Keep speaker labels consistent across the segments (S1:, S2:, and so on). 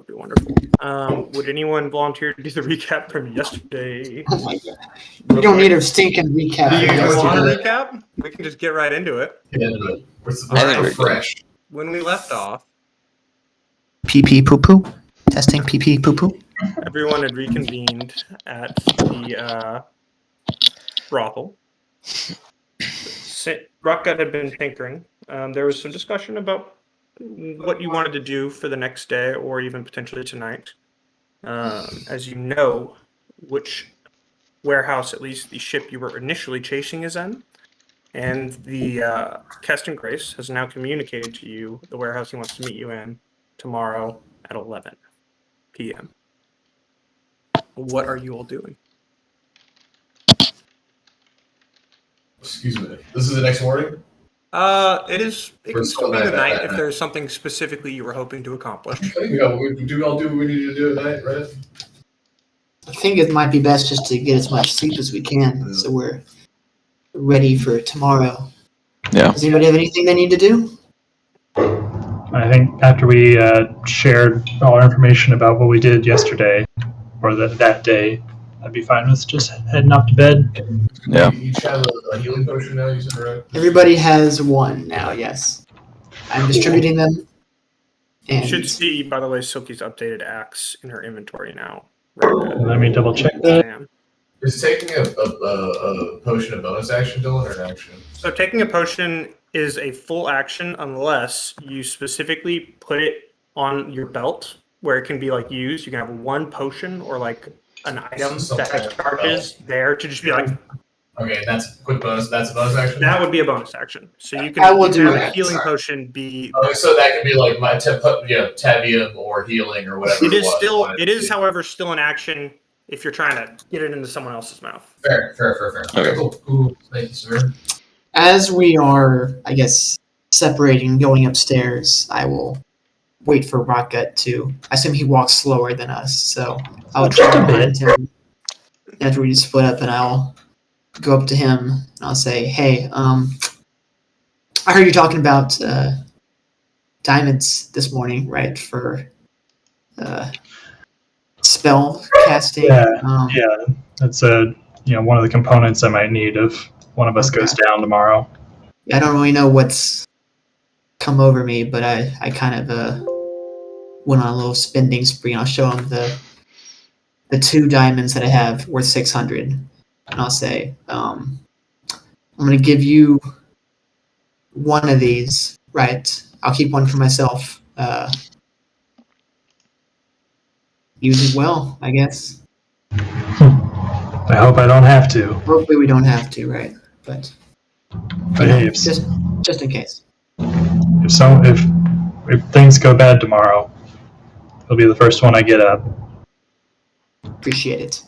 S1: would be wonderful. Would anyone volunteer to do the recap from yesterday?
S2: Oh my god. We don't need a stinking recap.
S1: Do you want a recap? We can just get right into it.
S3: Yeah, we're so fresh.
S1: When we left off,
S2: Pee poo poo. Testing pee poo poo.
S1: everyone had reconvened at the brothel. Rockgut had been tinkering. There was some discussion about what you wanted to do for the next day or even potentially tonight. As you know, which warehouse, at least the ship you were initially chasing, is in. And the Keston Grace has now communicated to you the warehouse he wants to meet you in tomorrow at 11 p.m. What are you all doing?
S3: Excuse me. This is the next morning?
S1: It is. It can still be the night if there's something specifically you were hoping to accomplish.
S3: Do we all do what we need to do at night, right?
S2: I think it might be best just to get as much sleep as we can, so we're ready for tomorrow.
S4: Yeah.
S2: Does anybody have anything they need to do?
S5: I think after we shared all our information about what we did yesterday, or that day, I'd be fine with just heading off to bed.
S4: Yeah.
S3: You each have a healing potion now, you said, right?
S2: Everybody has one now, yes. I'm distributing them.
S1: You
S2: And
S1: should see, by the way, Silky's updated axe in her inventory now. Right.
S5: Let me double check that.
S3: Is taking a potion a bonus action, Dylan, or an action?
S1: So taking a potion is a full action unless you specifically put it on your belt where it can be like used. You can have one potion or like an item that has charges there to just be like.
S3: Okay, that's a quick bonus. That's a bonus action?
S1: That would be a bonus action. So you can
S2: I will do
S1: have
S2: that.
S1: a healing potion be.
S3: Oh, so that could be like my Tavium or healing or whatever.
S1: It is still. It is, however, still an action if you're trying to get it into someone else's mouth.
S3: Fair. Okay, cool. Thank you, sir.
S2: as we are, I guess, separating, going upstairs, I will wait for Rockgut to. I assume he walks slower than us, so I'll try behind him after we split up, and I'll go up to him and I'll say, "Hey, I heard you talking about diamonds this morning, right? For spell casting."
S5: Yeah, that's one of the components I might need if one of us goes down tomorrow.
S2: I don't really know what's come over me, but I kind of went on a little spending spree, and I'll show him the 2 diamonds that I have worth 600, and I'll say, I'm going to give you one of these, right? I'll keep one for myself. Use it well, I guess.
S5: I hope I don't have to.
S2: Hopefully we don't have to, right? But
S5: hey,
S2: just in case.
S5: If things go bad tomorrow, it'll be the first one I get up.
S2: Appreciate it.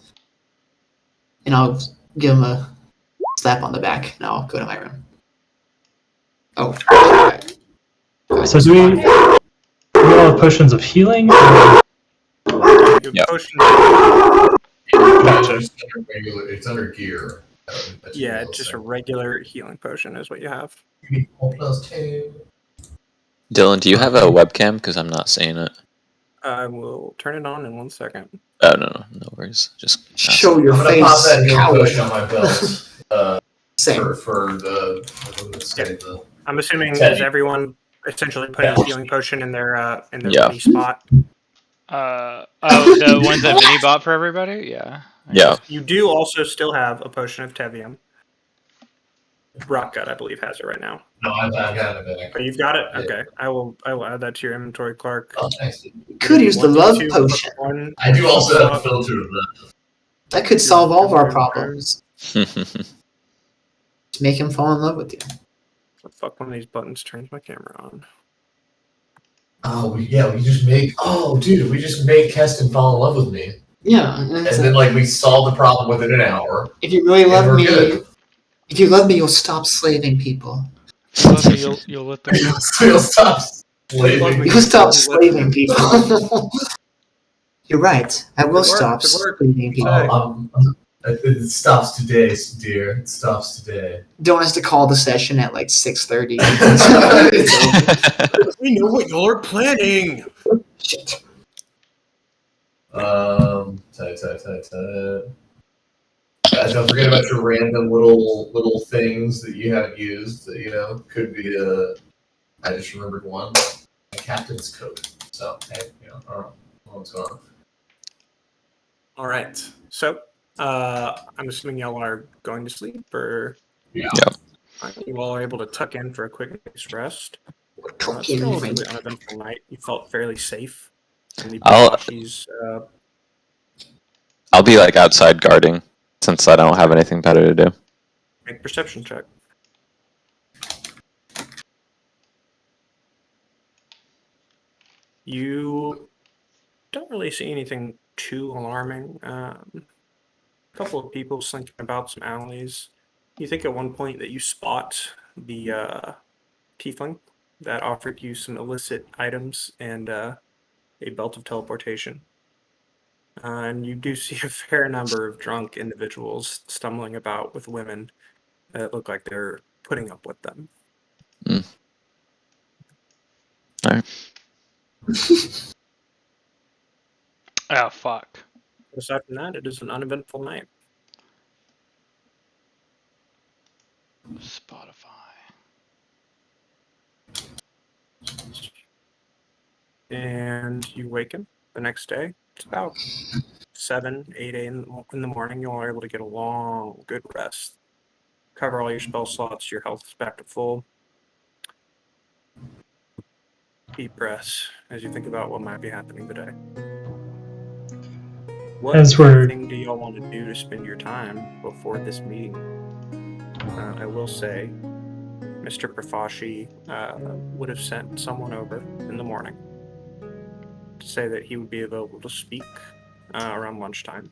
S2: And I'll give him a slap on the back, and I'll go to my room. Oh, right.
S5: So do we all have potions of healing? Or?
S4: Yeah.
S3: It's under gear.
S1: Yeah, just a regular healing potion is what you have.
S3: +2.
S4: Dylan, do you have a webcam? Because I'm not seeing it.
S1: I will turn it on in 1 second.
S4: Oh, no worries. Just
S2: show your
S3: I'm gonna
S2: face.
S3: pop that healing
S2: coward.
S3: potion on my belt.
S2: Same.
S3: For the
S1: I'm assuming
S3: Teddy.
S1: is everyone essentially putting a healing potion in their
S4: Yeah.
S1: ready spot.
S6: The ones that Vinny bought for everybody? Yeah.
S4: Yeah.
S1: You do also still have a potion of Tevium. Rockgut, I believe, has it right now.
S3: No, I've got it back.
S1: Oh, you've got it?
S3: Yeah.
S1: Okay. I will add that to your inventory, Clark.
S3: Oh, thanks.
S2: Could use the love
S1: 1d2
S2: potion.
S1: +1.
S3: I do also have a filter of that.
S2: That could solve all of our problems. Make him fall in love with you.
S1: Fuck, one of these buttons turns my camera on.
S3: Oh, we just made. Oh, dude, we just made Keston fall in love with me,
S2: Yeah.
S3: and then we solved the problem within an hour.
S2: if you really
S3: and
S2: love
S3: we're
S2: me,
S3: good.
S2: if you love me, you'll stop slaving people.
S6: You'll let them.
S3: Still stop slaving.
S2: You'll stop slaving people. You're right. I will
S1: Good work,
S2: stop
S1: good work.
S2: slaving people.
S1: Hey.
S3: It stops today, dear. It stops today.
S2: Don't have to call the session at like 6:30.
S1: We know what you're planning.
S2: Shit.
S3: Don't forget about your random little things that you haven't used. That could be I just remembered one. A captain's coat. So hey, I don't know what's going on.
S1: All right. So, I'm assuming y'all are going to sleep, or
S3: Yeah.
S1: you all are able to tuck in for a quick night's rest. It's
S2: Tuck
S1: been a
S2: in,
S1: relatively
S2: friend.
S1: uneventful night. You felt fairly safe. And the
S4: I'll-
S1: Boshi's,
S4: I'll be like outside guarding since I don't have anything better to do.
S1: make perception check. You don't really see anything too alarming. A couple of people slinking about some alleys. You think at one point that you spot the tiefling that offered you some illicit items and a belt of teleportation. And you do see a fair number of drunk individuals stumbling about with women that look like they're putting up with them.
S6: Oh, fuck.
S1: Aside from that, it is an uneventful night.
S6: Spotify.
S1: And you waken the next day. It's about 7, 8 a.m. in the morning. You all are able to get a long, good rest. Cover all your spell slots. Your health is back to full. Deep breaths as you think about what might be happening today. What
S5: As we're-
S1: thing do y'all want to do to spend your time before this meeting? I will say, Mr. Prafashi would have sent someone over in the morning to say that he would be available to speak around lunchtime,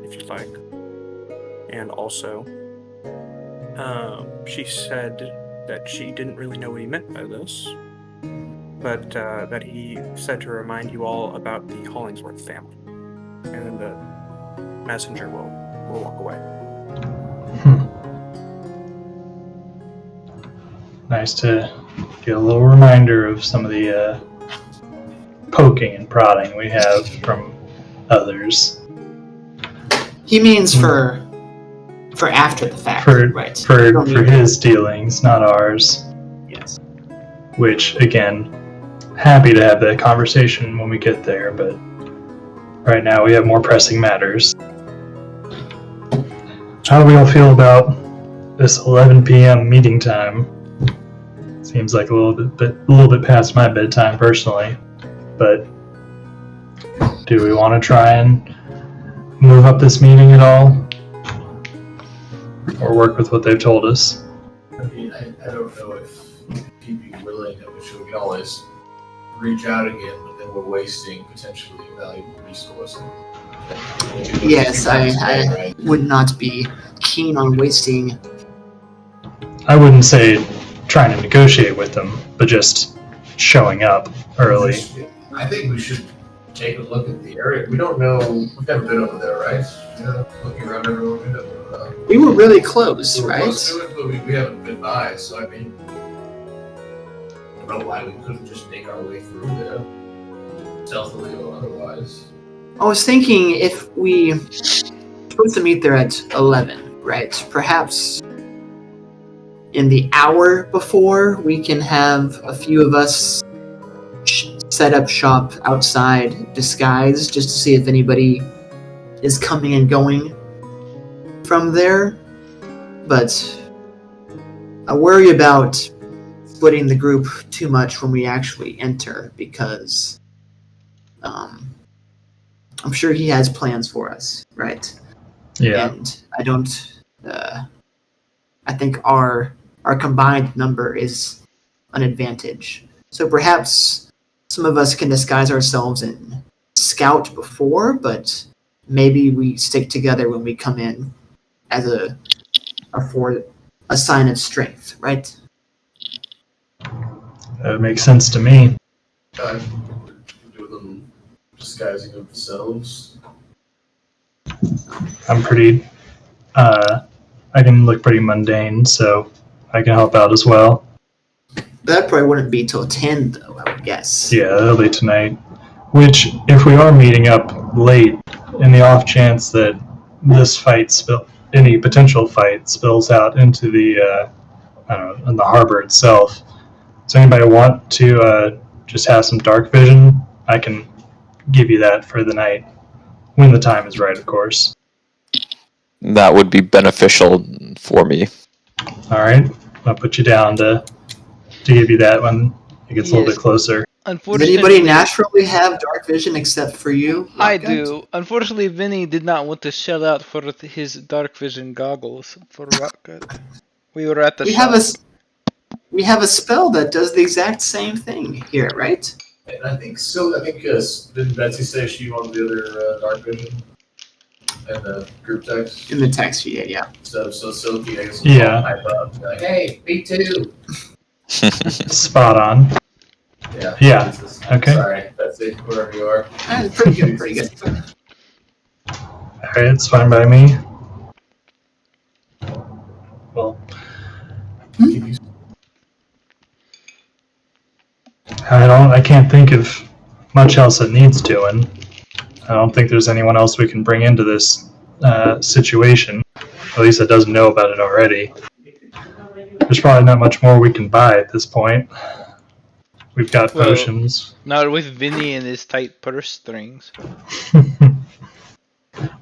S1: if you'd like. And also, she said that she didn't really know what he meant by this, but that he said to remind you all about the Hollingsworth family. And then the messenger will walk away.
S5: Nice to get a little reminder of some of the poking and prodding we have from others.
S2: He means for after the fact, right?
S5: For
S2: You don't need-
S5: his dealings, not ours.
S2: Yes.
S5: Which, again, happy to have that conversation when we get there, but right now we have more pressing matters. How do we all feel about this 11 p.m. meeting time? Seems like a little bit past my bedtime personally, but do we want to try and move up this meeting at all? Or work with what they've told us?
S3: I mean, I don't know if he'd be willing. We can always reach out again, but then we're wasting potentially a valuable resource.
S2: Yes, I would not be keen on wasting.
S5: I wouldn't say trying to negotiate with them, but just showing up early.
S3: I think we should take a look at the area. We don't know. We've never been over there, right? Looking around everywhere.
S2: We were really close,
S3: We were
S2: right?
S3: close to it, but we haven't been by. So I mean, I don't know why we couldn't just make our way through there, stealthily or otherwise.
S2: I was thinking if we supposed to meet there at 11, right? Perhaps in the hour before, we can have a few of us set up shop outside, disguised, just to see if anybody is coming and going from there. But I worry about splitting the group too much when we actually enter, because I'm sure he has plans for us, right?
S5: Yeah.
S2: And I don't. I think our combined number is an advantage. So perhaps some of us can disguise ourselves and scout before, but maybe we stick together when we come in as a sign of strength, right?
S5: That makes sense to me.
S3: Do them disguising themselves.
S5: I'm pretty, I can look pretty mundane, so I can help out as well.
S2: That probably wouldn't be till 10, though, I would guess.
S5: Yeah, that'll be tonight. Which, if we are meeting up late, in the off chance that this any potential fight spills out into the I don't know, in the harbor itself. Does anybody want to just have some dark vision? I can give you that for the night, when the time is right, of course.
S4: That would be beneficial for me.
S5: All right, I'll put you down to give you that when it gets a little
S6: Yes.
S5: bit closer.
S2: Does
S6: Unfortunately,
S2: anybody naturally have dark vision except for you?
S6: I
S2: Rocket?
S6: do. Unfortunately, Vinny did not want to shell out for his dark vision goggles for Rocket. We were at the
S2: We
S6: shop.
S2: have a spell that does the exact same thing here, right?
S3: And I think so. I think didn't Betsy say she wanted the other dark vision and the group text?
S2: In the text you did, yeah.
S3: So Silky, I guess,
S5: Yeah.
S3: pipe up, like, hey, me too.
S5: Spot on.
S3: Yeah.
S5: Yeah,
S3: Jesus.
S5: okay.
S3: Sorry, Betsy, wherever you are.
S2: Pretty good, pretty good.
S5: All right, it's fine by me. Well, I can't think of much else that needs doing. I don't think there's anyone else we can bring into this situation. At least that doesn't know about it already. There's probably not much more we can buy at this point. We've got
S6: Well-
S5: potions.
S6: Not with Vinny and his tight purse strings.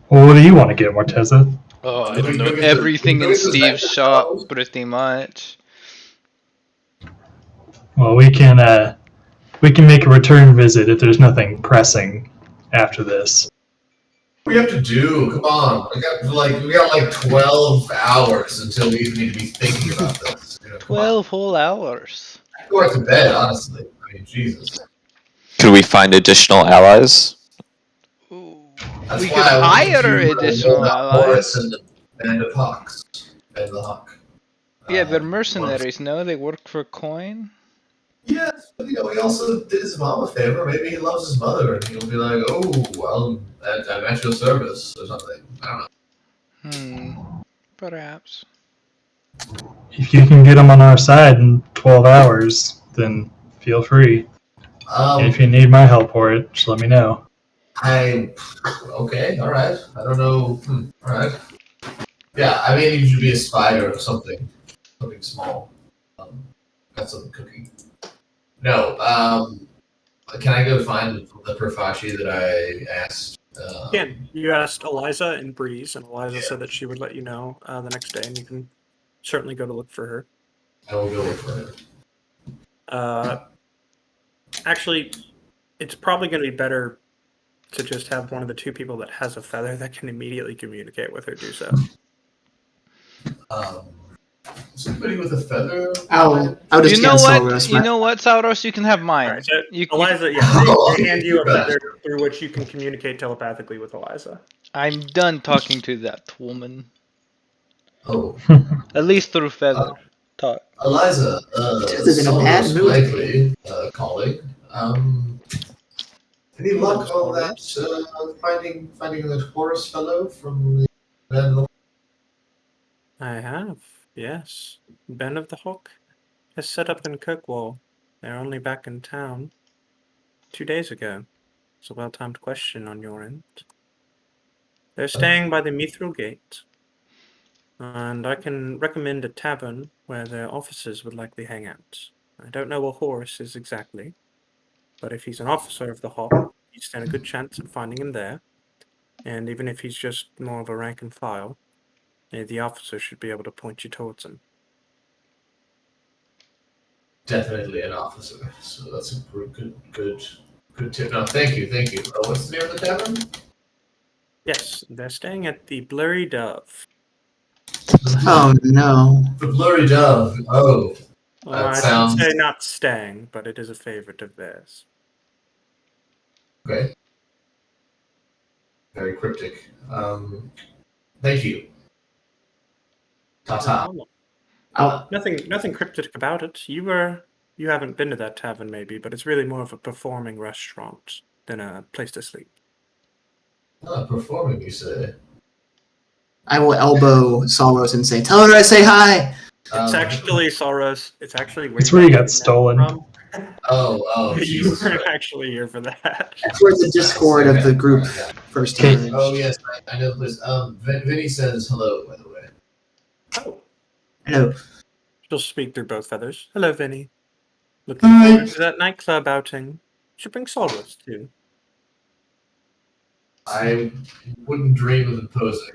S5: Well, what do you want to get, Morteza?
S6: Oh, I
S3: We
S6: don't
S3: can
S6: know.
S3: go get
S6: Everything
S3: the-
S6: in
S3: we can go get the
S6: Steve's
S3: second
S6: shop,
S3: house.
S6: pretty much.
S5: Well, we can make a return visit if there's nothing pressing after this.
S3: What do you have to do? Come on. We got like 12 hours until we even need to be thinking about this. You know, come on.
S6: 12 whole hours.
S3: I go back to bed, honestly. I mean, Jesus.
S4: Could we find additional allies?
S6: Ooh.
S3: That's
S6: We
S3: why
S6: could
S3: I wanted
S6: hire
S3: to,
S6: additional
S3: know about
S6: allies.
S3: Morris and the Band of Hawks. Band of the Hawk.
S6: Yeah, they're
S3: Uh,
S6: mercenaries, no? They work for coin?
S3: Yes, but he also did his mom a favor. Maybe he loves his mother, and he'll be like, "Oh, well, I'm at your service" or something. I don't know.
S6: Perhaps.
S5: If you can get them on our side in 12 hours, then feel free. And if you need my help for it, just let me know.
S3: Okay, all right. I don't know. All right. Yeah, I mean, you should be a spider or something small. Got some cooking. No. Can I go find the Profaci that I asked?
S1: Again, you asked Eliza and Breeze, and Eliza said that she would let you know the next day, and you can certainly go to look for her.
S3: I will go look for her.
S1: Actually, it's probably going to be better to just have one of the two people that has a feather that can immediately communicate with her do so.
S3: Somebody with a feather.
S2: I'll just
S6: You know
S2: cancel
S6: what?
S2: Rose.
S6: You know what, Sauros? You can have mine.
S1: All right, so
S6: You-
S1: Eliza, yeah, they hand you a feather through which you can communicate telepathically with Eliza.
S6: I'm done talking to that woman.
S3: Oh,
S6: At least through feather. Talk.
S3: Eliza.
S2: This is in a bad
S3: Solos
S2: mood.
S3: Likely, colleague. Any luck on that? Finding that Horus fellow from the Band of the
S1: I have, yes. Ben of the Hawk has set up in Kirkwall. They're only back in town 2 days ago. It's a well-timed question on your end. They're staying by the Mithril Gate, and I can recommend a tavern where their officers would likely hang out. I don't know what Horus is exactly, but if he's an officer of the Hawk, you stand a good chance at finding him there. And even if he's just more of a rank and file, the officer should be able to point you towards him.
S3: Definitely an officer. So that's a good tip. No, thank you. What's the name of the tavern?
S1: Yes, they're staying at the Blurry Dove.
S2: Oh no.
S3: The Blurry Dove. Oh,
S1: Well,
S3: That
S1: I
S3: sounds-
S1: should say not staying, but it is a favorite of theirs.
S3: okay. Very cryptic. Thank you. Ta-ta.
S1: Nothing cryptic about it. You haven't been to that tavern maybe, but it's really more of a performing restaurant than a place to sleep.
S3: Performing, you say?
S2: I will elbow Solros and say, "Tell her I say hi."
S1: It's actually Soros. It's actually
S5: It's where you got
S1: back
S5: stolen.
S1: from.
S3: Oh,
S1: You
S3: Jesus
S1: weren't
S3: Christ.
S1: actually here for that.
S2: Towards the Discord of the group.
S3: Yeah.
S2: first
S5: Okay.
S2: emerged.
S3: Oh yes, I know this. Vinny says hello, by the way.
S1: Oh,
S2: Hello.
S1: she'll speak through both feathers. Hello, Vinny. Looking
S2: Hi.
S1: forward to that nightclub outing. Should bring Solus too.
S3: I wouldn't dream of imposing.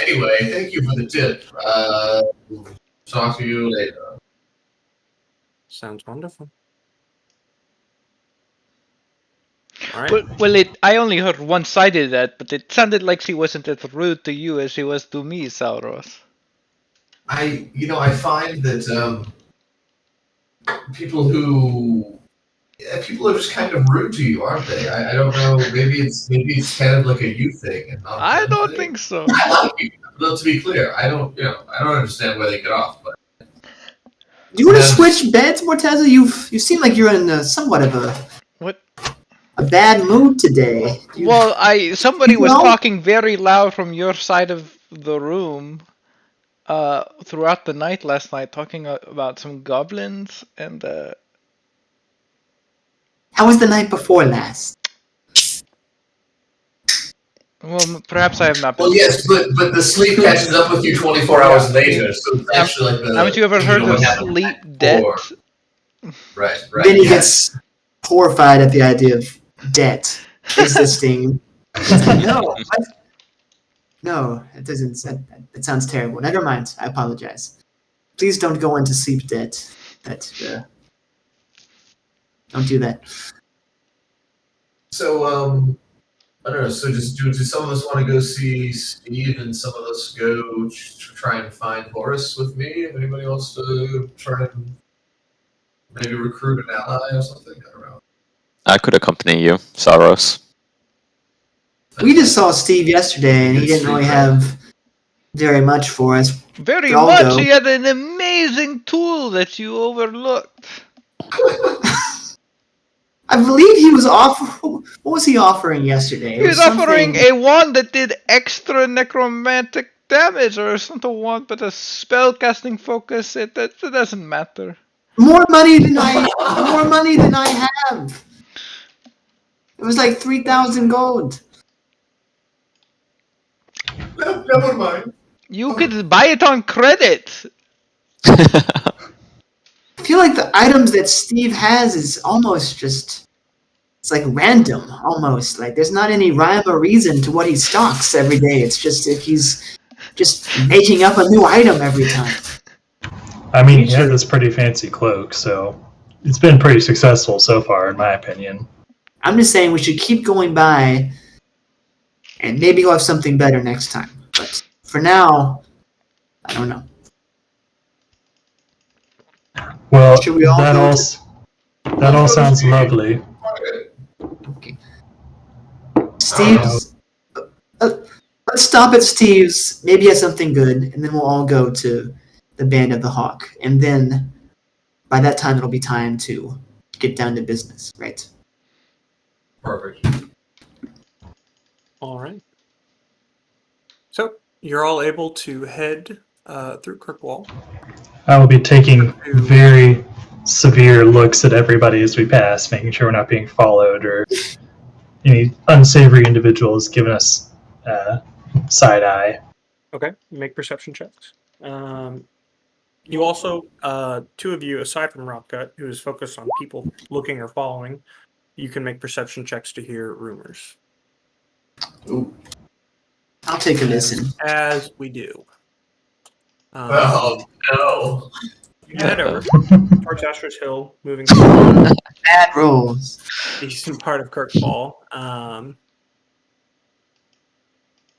S3: Anyway, thank you for the tip. Talk to you later.
S1: Sounds wonderful. All right.
S6: Well, I only heard one side of that, but it sounded like she wasn't as rude to you as she was to me, Sauros.
S3: I find that people are just kind of rude to you, aren't they? I don't know. Maybe it's kind of like a you thing and not a
S6: I
S3: them
S6: don't
S3: thing.
S6: think so.
S3: I like you. But to be clear, I don't understand where they get off. But
S2: Do you want to
S3: Yeah.
S2: switch beds, Morteza? You seem like you're in somewhat of
S6: What?
S2: a bad mood today.
S6: Well, somebody
S2: You
S6: was
S2: know?
S6: talking very loud from your side of the room throughout the night last night, talking about some goblins and
S2: How was the night before last?
S6: well, perhaps I have not been.
S3: well, yes, but the sleep catches up with you 24 hours later, so it's actually like the.
S6: Haven't you ever heard
S3: what
S6: of
S3: happened
S6: sleep
S3: before.
S6: debt?
S3: Right.
S2: Then he
S3: yes.
S2: gets horrified at the idea of debt existing. He's like, no, what? No, it doesn't. That sounds terrible. Never mind. I apologize. Please don't go into sleep debt. Don't do that.
S3: So I don't know. So just do some of us want to go see Steve, and some of us go try and find Horace with me? If anybody wants to try and maybe recruit an ally or something, I don't know.
S4: I could accompany you, Sauros.
S2: We just saw Steve yesterday, and he didn't really have very much for us.
S6: Very
S2: I'll
S6: much.
S2: go.
S6: He had an amazing tool that you overlooked.
S2: I believe he was What was he offering yesterday? It
S6: He was offering
S2: something-
S6: a wand that did extra necromantic damage, or it's not a wand, but a spell casting focus. It doesn't matter.
S2: more money than I have. It was like 3,000 gold.
S3: Never mind.
S6: You could buy it on credit.
S2: I feel like the items that Steve has is almost just, it's like random, almost. Like there's not any rhyme or reason to what he stocks every day. It's just if he's just making up a new item every time.
S5: I mean, he has this pretty fancy cloak, so it's been pretty successful so far, in my opinion.
S2: I'm just saying we should keep going by, and maybe he'll have something better next time. But for now, I don't know.
S5: Well,
S2: Should we all
S5: that
S2: go
S5: all
S2: to-
S5: that all sounds lovely.
S2: Steve's. Let's stop at Steve's. Maybe he has something good, and then we'll all go to the Band of the Hawk. And then by that time, it'll be time to get down to business, right?
S3: Perfect.
S1: All right. So you're all able to head through Kirkwall.
S5: I will be taking very severe looks at everybody as we pass, making sure we're not being followed or any unsavory individuals giving us side eye.
S1: Okay, make perception checks. You also, two of you, aside from Rockgut, who is focused on people looking or following, you can make perception checks to hear rumors.
S2: Ooh. I'll take a listen.
S1: As we do.
S3: Oh no.
S1: You head over towards Asher's Hill, moving
S2: Bad rolls.
S1: decent part of Kirkwall.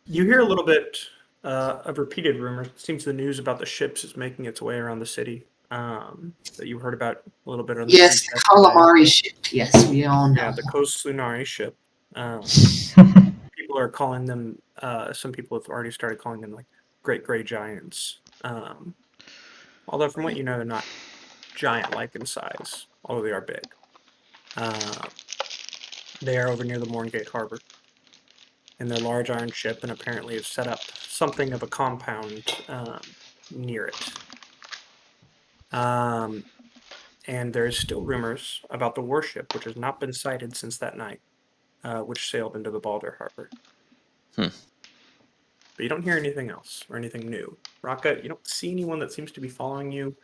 S1: You hear a little bit of repeated rumors. It seems the news about the ships is making its way around the city. That you heard about a little bit on the
S2: Yes,
S1: news
S2: calamari ship. Yes, we all know.
S1: Yeah, the Coast Lunari ship. People are calling them. Some people have already started calling them like great gray giants. Although from what you know, they're not giant-like in size, although they are big. They are over near the Morngate Harbor in their large iron ship, and apparently have set up something of a compound near it. And there's still rumors about the warship, which has not been sighted since that night. which sailed into the Balder Harbor.
S4: Hmm.
S1: But you don't hear anything else or anything new. Raka, you don't see anyone that seems to be following you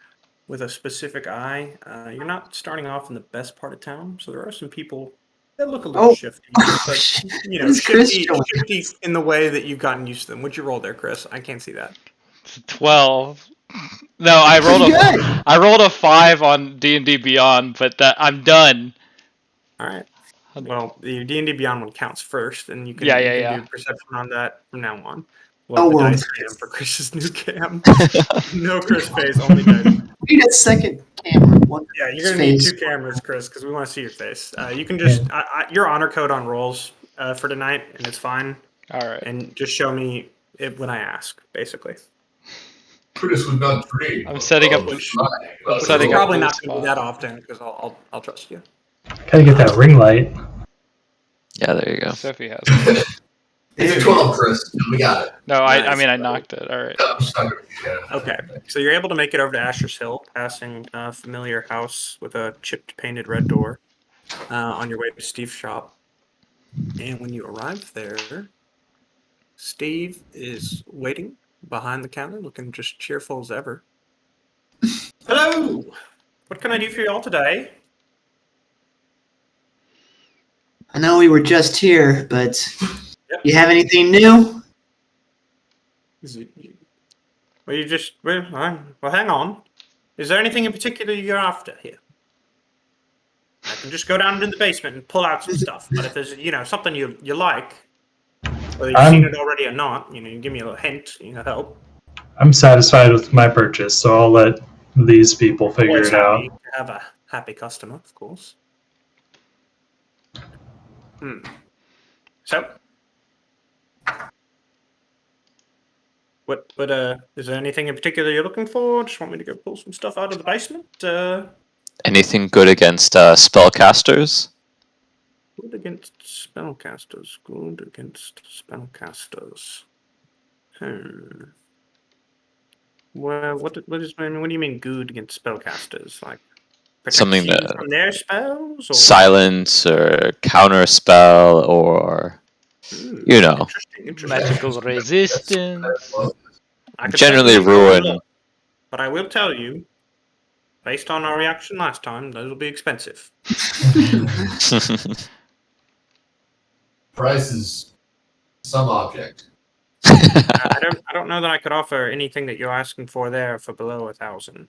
S1: with a specific eye. You're not starting off in the best part of town, so there are some people that look a little
S2: Oh.
S1: shifty.
S2: Oh,
S1: But,
S2: shit.
S1: you know,
S2: What is Chris
S1: shifty,
S2: doing?
S1: shifty in the way that you've gotten used to them. What'd you roll there, Chris? I can't see that.
S6: It's a 12. No, I rolled
S2: That's
S6: a
S2: good.
S6: I rolled a 5 on D&D Beyond, but I'm done.
S1: All right. Well, the D&D Beyond one counts first, and you can,
S6: Yeah,
S1: you
S6: yeah,
S1: can
S6: yeah.
S1: do perception on that from now on.
S2: Oh,
S1: The
S2: well.
S1: dice cam for Chris's new cam. No Chris face, only dice.
S2: We need a second camera. One
S1: Yeah, you're gonna need
S2: face.
S1: 2 cameras, Chris, because we want to see your face. You can just your honor code on rolls for tonight, and it's fine.
S6: All right.
S1: And just show me it when I ask, basically.
S3: Chris would not dream.
S6: I'm setting up
S3: of
S6: the-
S3: trying.
S6: I'm
S1: It's
S6: setting up
S1: probably
S6: the
S1: not going to be
S6: spot.
S1: that often because I'll trust you.
S5: Gotta get that ring light.
S4: Yeah, there you go.
S6: Sophie has it.
S3: It's a 12, Chris. We got it.
S6: No, I
S1: Nice.
S6: mean I knocked it. All right.
S3: I'm just talking to you.
S1: Okay, so you're able to make it over to Asher's Hill, passing a familiar house with a chipped painted red door on your way to Steve's shop. And when you arrive there, Steve is waiting behind the counter, looking just cheerful as ever. Hello! What can I do for you all today?
S2: I know we were just here, but
S1: Yep.
S2: you have anything new?
S1: Well, hang on. Is there anything in particular you're after here? I can just go down into the basement and pull out some stuff. But if there's, something you like, whether you've seen it already or not, you give me a little hint, help.
S5: I'm satisfied with my purchase, so I'll let these people figure
S1: Always
S5: it out.
S1: happy to have a happy customer, of course. So, what is there anything in particular you're looking for? Just want me to go pull some stuff out of the basement?
S4: Anything good against spellcasters?
S1: Good against spellcasters. Good against spellcasters. Well, what do you mean good against spellcasters? Like
S4: Something
S1: protection
S4: that-
S1: from their spells? Or?
S4: Silence or counter spell or
S1: Interesting.
S6: Magical resistance.
S1: I could
S4: generally
S1: certainly go and
S4: ruin.
S1: look, but I will tell you, based on our reaction last time, those will be expensive.
S3: Price is some object.
S1: I don't know that I could offer anything that you're asking for there for below 1,000.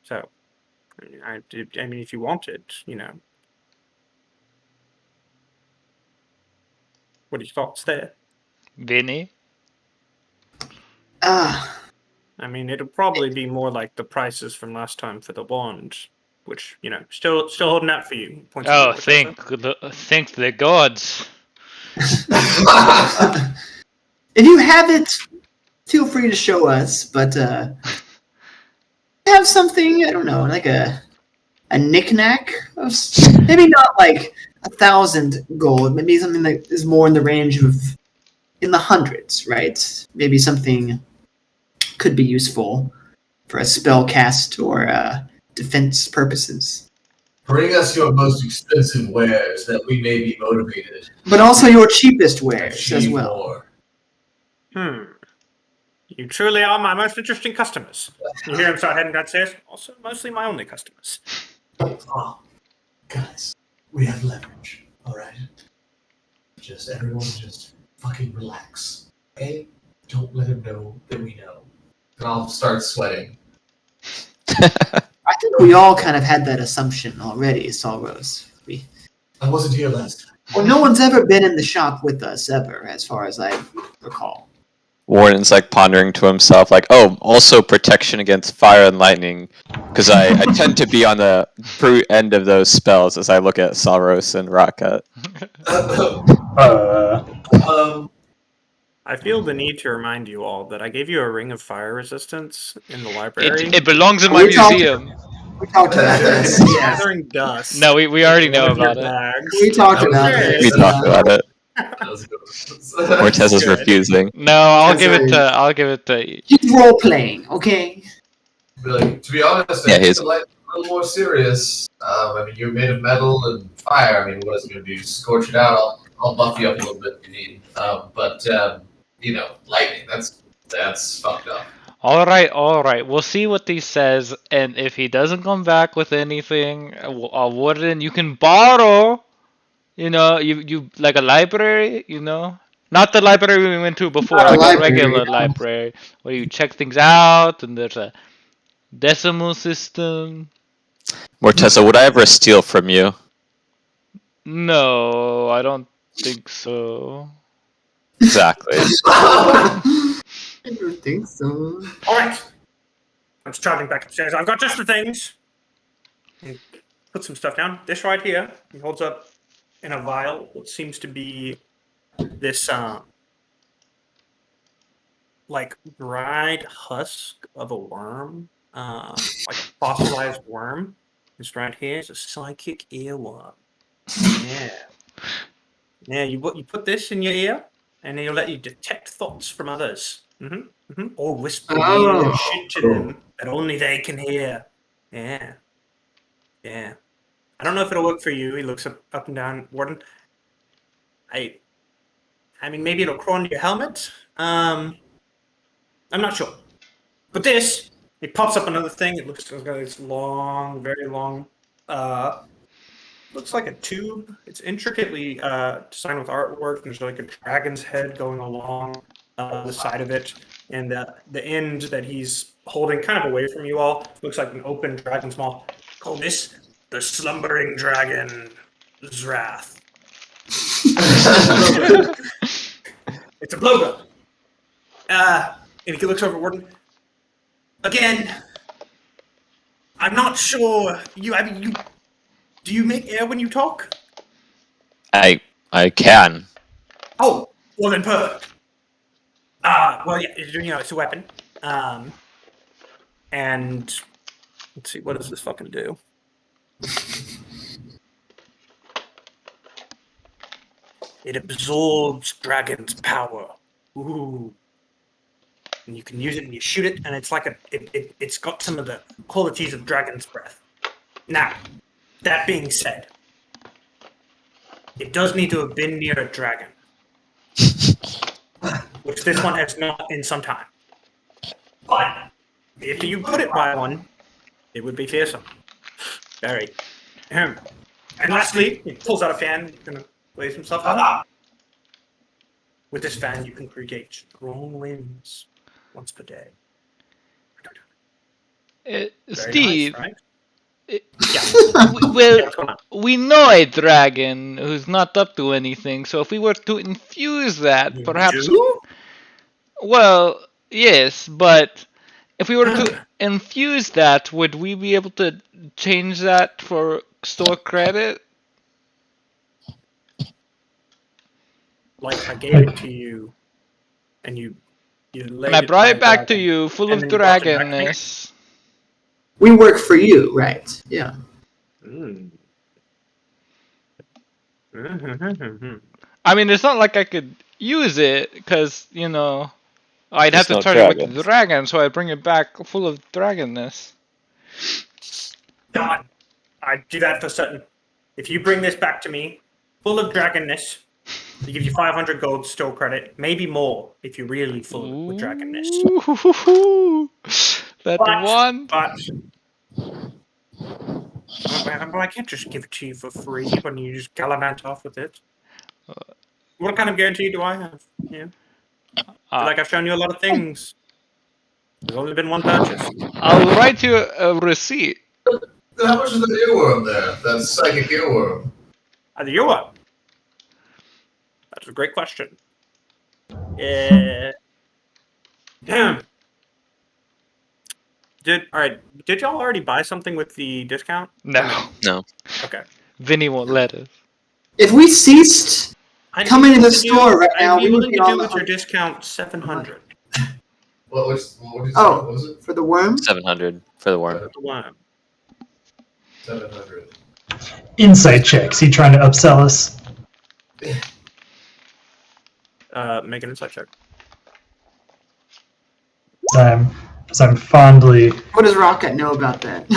S1: So, I mean, if you wanted, What are your thoughts there?
S6: Vinny.
S2: Ah,
S1: I mean, it'll probably be more like the prices from last time for the wand, which still holding out for you. Points
S6: Oh,
S1: to
S6: thank the gods.
S2: if you have it, feel free to show us. But have something, I don't know, like a knick-knack of maybe not like 1,000 gold. Maybe something that is more in the range of in the hundreds, right? Maybe something could be useful for a spell cast or defense purposes.
S3: Bring us your most expensive wares that we may be motivated
S2: But also your cheapest
S3: to
S2: wares as
S3: achieve
S2: well.
S3: more.
S1: You truly are my most interesting customers. You hear him start heading downstairs? Also, mostly my only customers.
S3: Oh, guys, we have leverage, alright? Everyone just fucking relax, okay? Don't let him know that we know. And I'll start sweating.
S2: I think we all kind of had that assumption already, Salrose.
S3: I wasn't here last time.
S2: Well, no one's ever been in the shop with us ever, as far as I recall.
S4: Warden's like pondering to himself, like, oh, also protection against fire and lightning, because I tend to be on the end of those spells as I look at Salros and Rakat.
S1: I feel the need to remind you all that I gave you a ring of fire resistance in the library.
S6: It belongs in my museum.
S2: We talked about this. Yeah.
S1: Gathering dust.
S6: No, we already know
S1: with your
S6: about it.
S1: bags.
S2: We talked about
S1: Okay.
S2: this.
S4: We talked about it.
S3: That was good.
S4: Cortez is
S1: Good.
S4: refusing.
S6: No, I'll
S2: That's
S6: give it
S2: right.
S6: to. I'll give it to.
S2: Keep role playing, okay?
S3: Like, to be honest,
S4: Yeah,
S3: I think
S4: he's-
S3: the little more serious. I mean, you're made of metal and fire. I mean, what is it going to do? Scorch it out? I'll buff you up a little bit if you need. But lightning. That's fucked up.
S6: All right. We'll see what he says, and if he doesn't come back with anything, a warden you can borrow. You like a library. Not the library we went to before,
S2: Not a
S6: like a
S2: library,
S6: regular
S2: no.
S6: library where you check things out, and there's a decimal system.
S4: Morteza, would I ever steal from you?
S6: No, I don't think so.
S4: Exactly.
S2: I don't think so.
S1: All right. I'm trotting back upstairs. I've got just the things. And put some stuff down. This right here. He holds up in a vial what seems to be this like dried husk of a worm, like a fossilized worm. This right here is a psychic earworm. Yeah. Yeah, you put this in your ear, and it'll let you detect thoughts from others. Or whisper weird shit to them that only they can hear. Yeah. Yeah. I don't know if it'll work for you. He looks up and down. Warden. I mean, maybe it'll crawl into your helmet. I'm not sure. But this, it pops up another thing. It looks like this long, very long, looks like a tube. It's intricately designed with artwork. There's like a dragon's head going along the side of it. And the end that he's holding kind of away from you all looks like an open dragon's maw. Call this the slumbering dragon's wrath. It's a blowgun. And he looks over at Warden. Again, I'm not sure. Do you make air when you talk?
S4: I can.
S1: Oh, well then perfect. Well, yeah, it's a weapon. And let's see, what does this fucking do? It absorbs dragon's power. Ooh. And you can use it and you shoot it, and it's like it's got some of the qualities of dragon's breath. Now, that being said, it does need to have been near a dragon. Which this one has not in some time. But if you put it by one, it would be fearsome. Very. And lastly, he pulls out a fan, gonna blaze himself up. With this fan, you can create strong winds once per day. Very
S6: Steve,
S1: nice, right?
S6: well,
S1: What's going on?
S6: we know a dragon who's not up to anything, so if we were to infuse that,
S1: You
S6: perhaps.
S1: do?
S6: Well, yes, but if we were to infuse that, would we be able to change that for store credit?
S1: Like I gave it to you, and you laid
S6: And I brought
S1: by
S6: it back to
S1: dragon,
S6: you, full
S1: and
S6: of
S1: then you brought it back to me?
S6: dragonness.
S2: We work for you, right? Yeah.
S1: Mm.
S6: I mean, it's not like I could use it, because, I'd have
S4: There's
S6: to
S4: no
S6: turn it with the
S4: dragons.
S6: dragon, so I bring it back full of dragonness.
S1: God, I do that for certain. If you bring this back to me, full of dragonness, I give you 500 gold store credit, maybe more if you're really full with dragonness.
S6: Ooh, that one.
S1: But I can't just give it to you for free when you just gallivant off with it. What kind of guarantee do I have? Yeah. Like I've shown you a lot of things. There's only been one purchase.
S6: I'll write you a receipt.
S3: How much is the earworm there? That psychic earworm.
S1: Either you are. That's a great question. Damn. Did y'all already buy something with the discount?
S6: No.
S4: No.
S1: Okay.
S6: Vinny won't let us.
S2: If we ceased
S1: I'd
S2: coming
S1: be
S2: to the
S1: willing to
S2: store right now,
S1: I'd be
S2: we would
S1: willing
S2: be
S1: to
S2: on
S1: do
S2: the
S1: with your
S2: hunt.
S1: discount 700.
S3: What did you say?
S2: Oh.
S3: What was it?
S2: For the worm?
S4: 700 for the worm.
S1: The worm.
S3: 700.
S5: Insight checks. He trying to upsell us?
S1: Make an insight check.
S5: As I'm fondly
S2: What does Rocket know about that?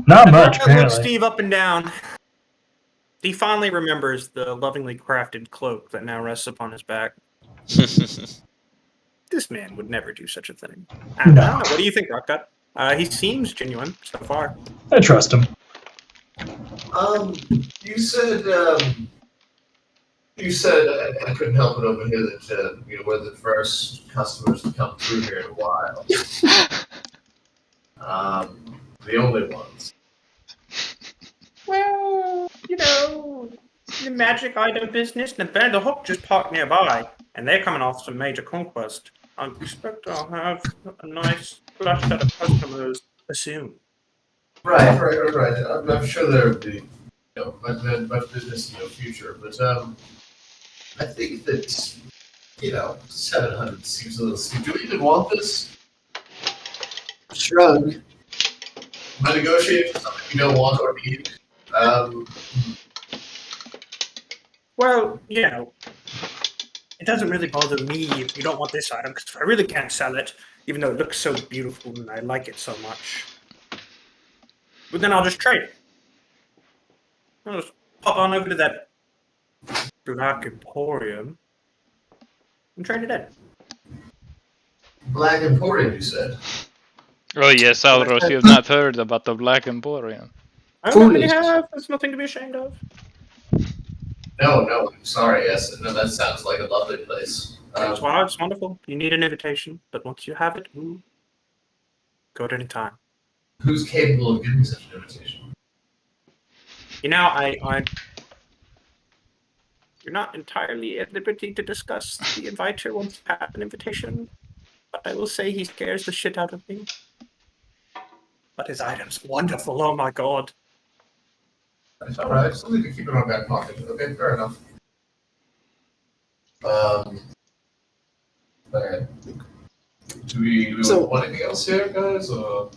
S5: Not
S1: The
S5: much,
S1: Rocket looks
S5: apparently.
S1: Steve up and down. He fondly remembers the lovingly crafted cloak that now rests upon his back. This man would never do such a thing. I don't know. What do you think, Rockgut? He seems genuine so far.
S5: I trust him.
S3: You said I couldn't help but overhear that we're the first customers to come through here in a while. The only ones.
S1: Well, the magic item business and the Hook just parked nearby, and they're coming off some major conquest. I expect I'll have a nice flush set of customers soon.
S3: Right. I'm sure there would be much business in the future, but I think that 700 seems a little steep. Do we even want this?
S2: Shrug.
S3: Am I negotiating for something we don't want or need?
S1: Well, it doesn't really bother me if you don't want this item, because I really can't sell it, even though it looks so beautiful and I like it so much. But then I'll just trade it. I'll just pop on over to that Black Emporium and trade it in.
S3: Black Emporium, you said?
S6: Oh yes, Alros, you have not heard about the Black Emporium.
S1: I don't really have. There's nothing to be ashamed of.
S3: No, I'm sorry. Yes, no, that sounds like a lovely place.
S1: It's wonderful. You need an invitation, but once you have it, go at any time.
S3: Who's capable of giving such an invitation?
S1: You're not entirely at liberty to discuss the inviter once you have an invitation, but I will say he scares the shit out of me. But his item's wonderful, oh my god.
S3: It's alright, something to keep in our back pocket. Okay, fair enough. Alright. Do we want anything else here, guys? Or?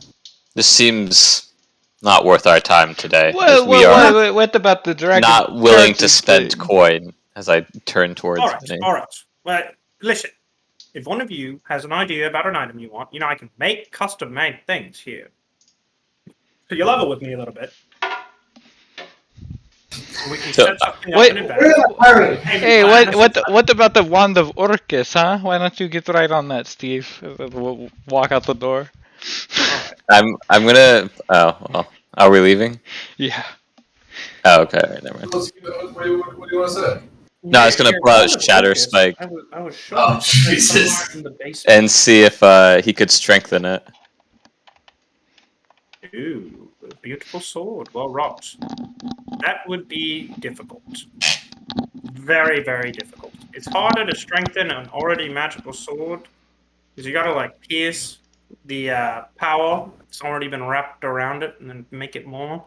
S4: This seems not worth our time today.
S6: Well,
S4: as we are
S6: what about the dragon?
S4: not willing to
S6: churches,
S4: spend
S6: please?
S4: coin. As I turn towards Vinny.
S1: Alright. Well, listen. If one of you has an idea about an item you want, I can make custom-made things here. So you level with me a little bit. We can set something up in advance.
S6: Hey, what about the Wand of Orcus, huh? Why don't you get right on that, Steve? We'll walk out the door.
S4: I'm gonna. Oh well. Are we leaving?
S6: Yeah.
S4: Oh, okay. All right, never mind.
S3: What do you want to say?
S4: No, I was gonna pull out Shatter Spike
S1: I was sure.
S3: Oh, Jesus.
S1: In the basement.
S4: and see if he could strengthen it.
S1: Ooh, a beautiful sword. Well wrought. That would be difficult. Very, very difficult. It's harder to strengthen an already magical sword because you gotta pierce the power that's already been wrapped around it and then make it more.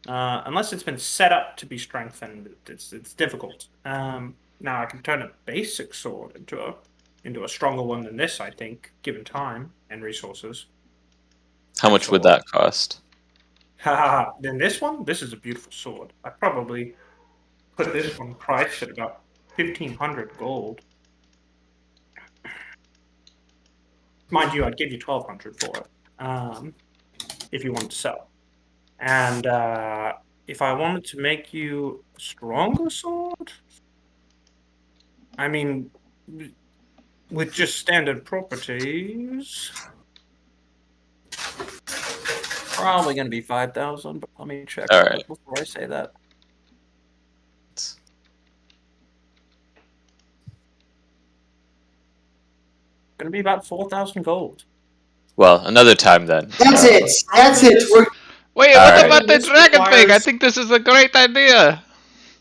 S1: Unless it's been set up to be strengthened, it's difficult. Now I can turn a basic sword into a stronger one than this, I think, given time and resources.
S4: How much would that cost?
S1: Haha, then this is a beautiful sword. I probably put this one priced at about 1,500 gold. Mind you, I'd give you 1,200 for it, if you wanted to sell. And if I wanted to make you a stronger sword, I mean, with just standard properties, probably going to be 5,000, but let me check
S4: All right.
S1: before I say that. Going to be about 4,000 gold.
S4: Well, another time then.
S2: That's it. That's it.
S6: Wait,
S4: All
S6: what
S4: right.
S6: about the
S1: This
S6: dragon thing? I
S1: requires-
S6: think this is a great idea.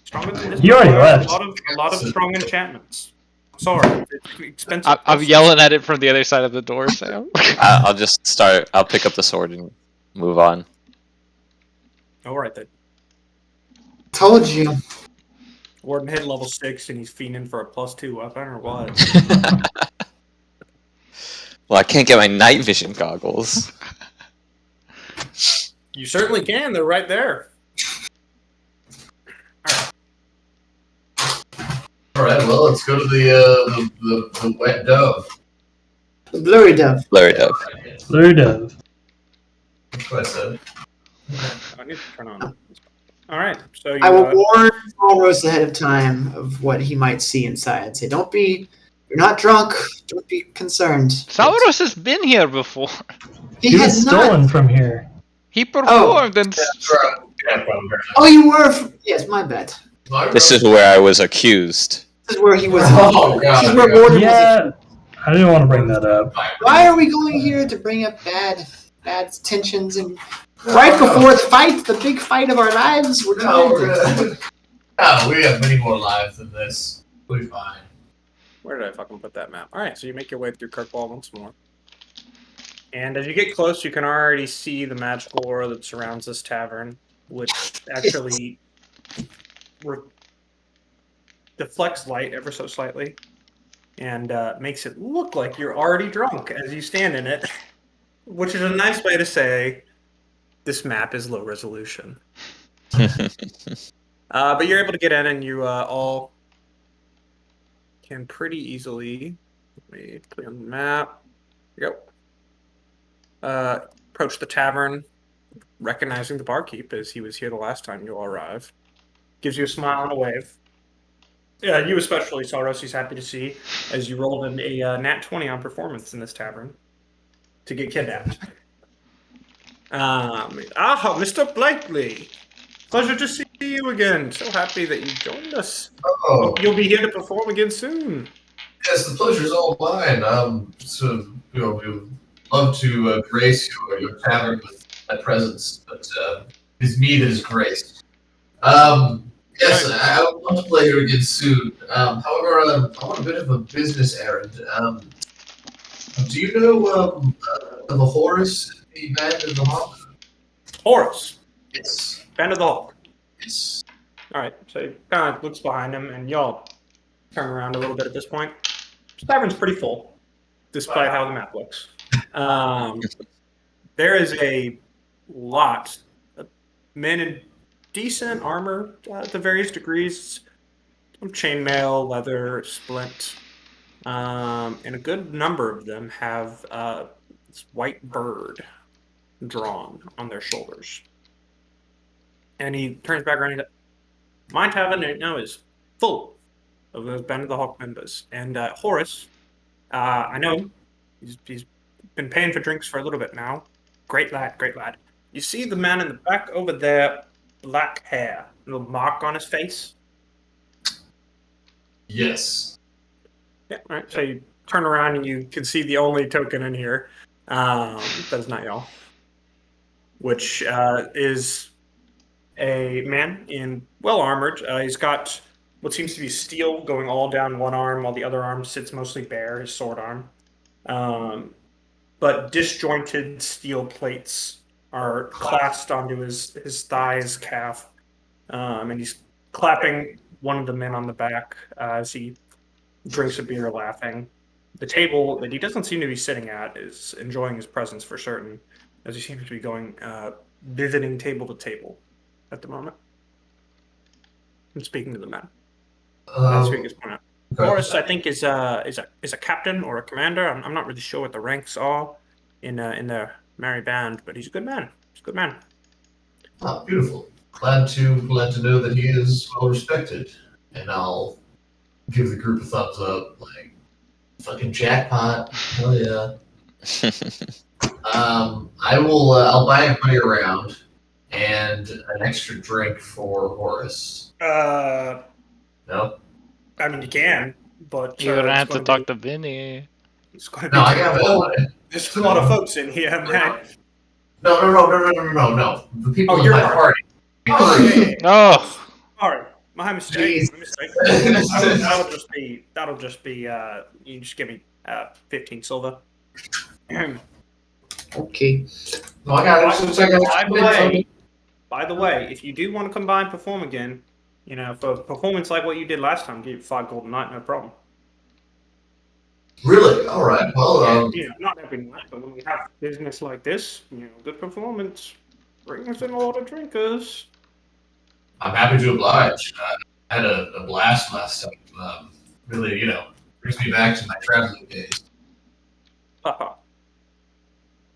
S1: Stronger than this
S5: You already
S1: requires
S5: left.
S1: a lot of strong enchantments. Sorry, it's expensive.
S6: I'm yelling at it from the other side of the door, Sam.
S4: I'll just start. I'll pick up the sword and move on.
S1: All right then.
S2: Told you.
S1: Warden hit level 6 and he's fiending for a +2 weapon or what?
S4: Well, I can't get my night vision goggles.
S1: You certainly can. They're right there.
S3: All right, well, let's go to the wet dove.
S2: The blurry dove.
S4: Blurry dove.
S5: Blurry dove.
S3: That's what I said.
S1: I need to turn on. All right, so you.
S2: I will warn Walrus ahead of time of what he might see inside. I'd say, you're not drunk. Don't be concerned.
S6: Saurus has been here before.
S2: He
S5: He was
S2: has
S5: stolen
S2: not.
S5: from here.
S6: He performed and
S3: That's right. Yeah, probably.
S2: Oh, you were. Yes, my bad.
S4: This is where I was accused.
S2: This is where he was.
S3: Oh, God.
S2: This is where Warden was.
S5: Yeah, I didn't want to bring that up.
S2: Why are we going here to bring up bad tensions and right before the fight, the big fight of our lives? We're
S3: No,
S2: trying to.
S3: no, we have many more lives than this. We'll be fine.
S1: Where did I fucking put that map? All right, so you make your way through Kirkwall once more. And as you get close, you can already see the magical aura that surrounds this tavern, which actually deflects light ever so slightly and makes it look like you're already drunk as you stand in it, which is a nice way to say this map is low resolution. But you're able to get in, and you all can pretty easily. Let me put on the map. Here you go. Approach the tavern, recognizing the barkeep as he was here the last time you all arrived. Gives you a smile and a wave. Yeah, you especially, Saros, he's happy to see, as you rolled in a nat 20 on performance in this tavern to get kidnapped. Mr. Blakely. Pleasure to see you again. So happy that you joined us.
S3: Oh,
S1: You'll be here to perform again soon.
S3: yes, the pleasure's all mine. So, we would love to grace your tavern with my presence, but it's me that is graced. Yes, I would love to play here again soon. However, I want a bit of a business errand. Do you know of a Horus, the Band of the Hawk?
S1: Horus,
S3: Yes.
S1: Band of the Hawk.
S3: Yes.
S1: All right, so he kind of looks behind him, and y'all turn around a little bit at this point. This tavern's pretty full, despite how the map looks. There is a lot of men in decent armor to various degrees. Some chainmail, leather, splint, and a good number of them have this white bird drawn on their shoulders. And he turns back around and he says, my tavern right now is full of those Band of the Hawk members. And Horace, I know he's been paying for drinks for a little bit now. Great lad, great lad. You see the man in the back over there, black hair, little mark on his face?
S3: Yes.
S1: Yeah, all right. So you turn around and you can see the only token in here. That is not y'all. Which is a man in well armored. He's got what seems to be steel going all down one arm, while the other arm sits mostly bare, his sword arm. But disjointed steel plates are clasped onto his thigh, his calf, and he's clapping one of the men on the back as he drinks a beer, laughing. The table that he doesn't seem to be sitting at is enjoying his presence for certain, as he seems to be going visiting table to table at the moment. And speaking to the men. That's what he gets pointed out.
S3: Okay.
S1: Horace, I think, is a captain or a commander. I'm not really sure what the ranks are in the merry band, but he's a good man. He's a good man.
S3: Oh, beautiful. Glad to know that he is well respected. And I'll give the group a thumbs up, like fucking jackpot. Hell yeah. I'll buy everybody around and an extra drink for Horace. No?
S1: I mean, you can, but
S6: You're gonna
S1: it's
S6: have to
S1: gonna
S6: talk
S1: be-
S6: to Vinny.
S1: It's going to be
S3: No, I got it.
S1: There's a lot of folks in here, man.
S3: No. The people
S1: Oh,
S3: in
S1: you're
S3: my
S1: right.
S3: party.
S1: Oh, yeah.
S6: Oh,
S1: Sorry, my mistake.
S3: Jeez.
S1: My mistake. That'll just be. You just give me 15 silver.
S2: Okay.
S3: No, I got it.
S1: By the way, if you do want to come by and perform again, for a performance like what you did last time, give you 5 gold a night, no problem.
S3: Really? All right. Well,
S1: Not every night, but when we have business like this, good performance brings in a lot of drinkers.
S3: I'm happy to oblige. I had a blast last time. Really, brings me back to my traveling days.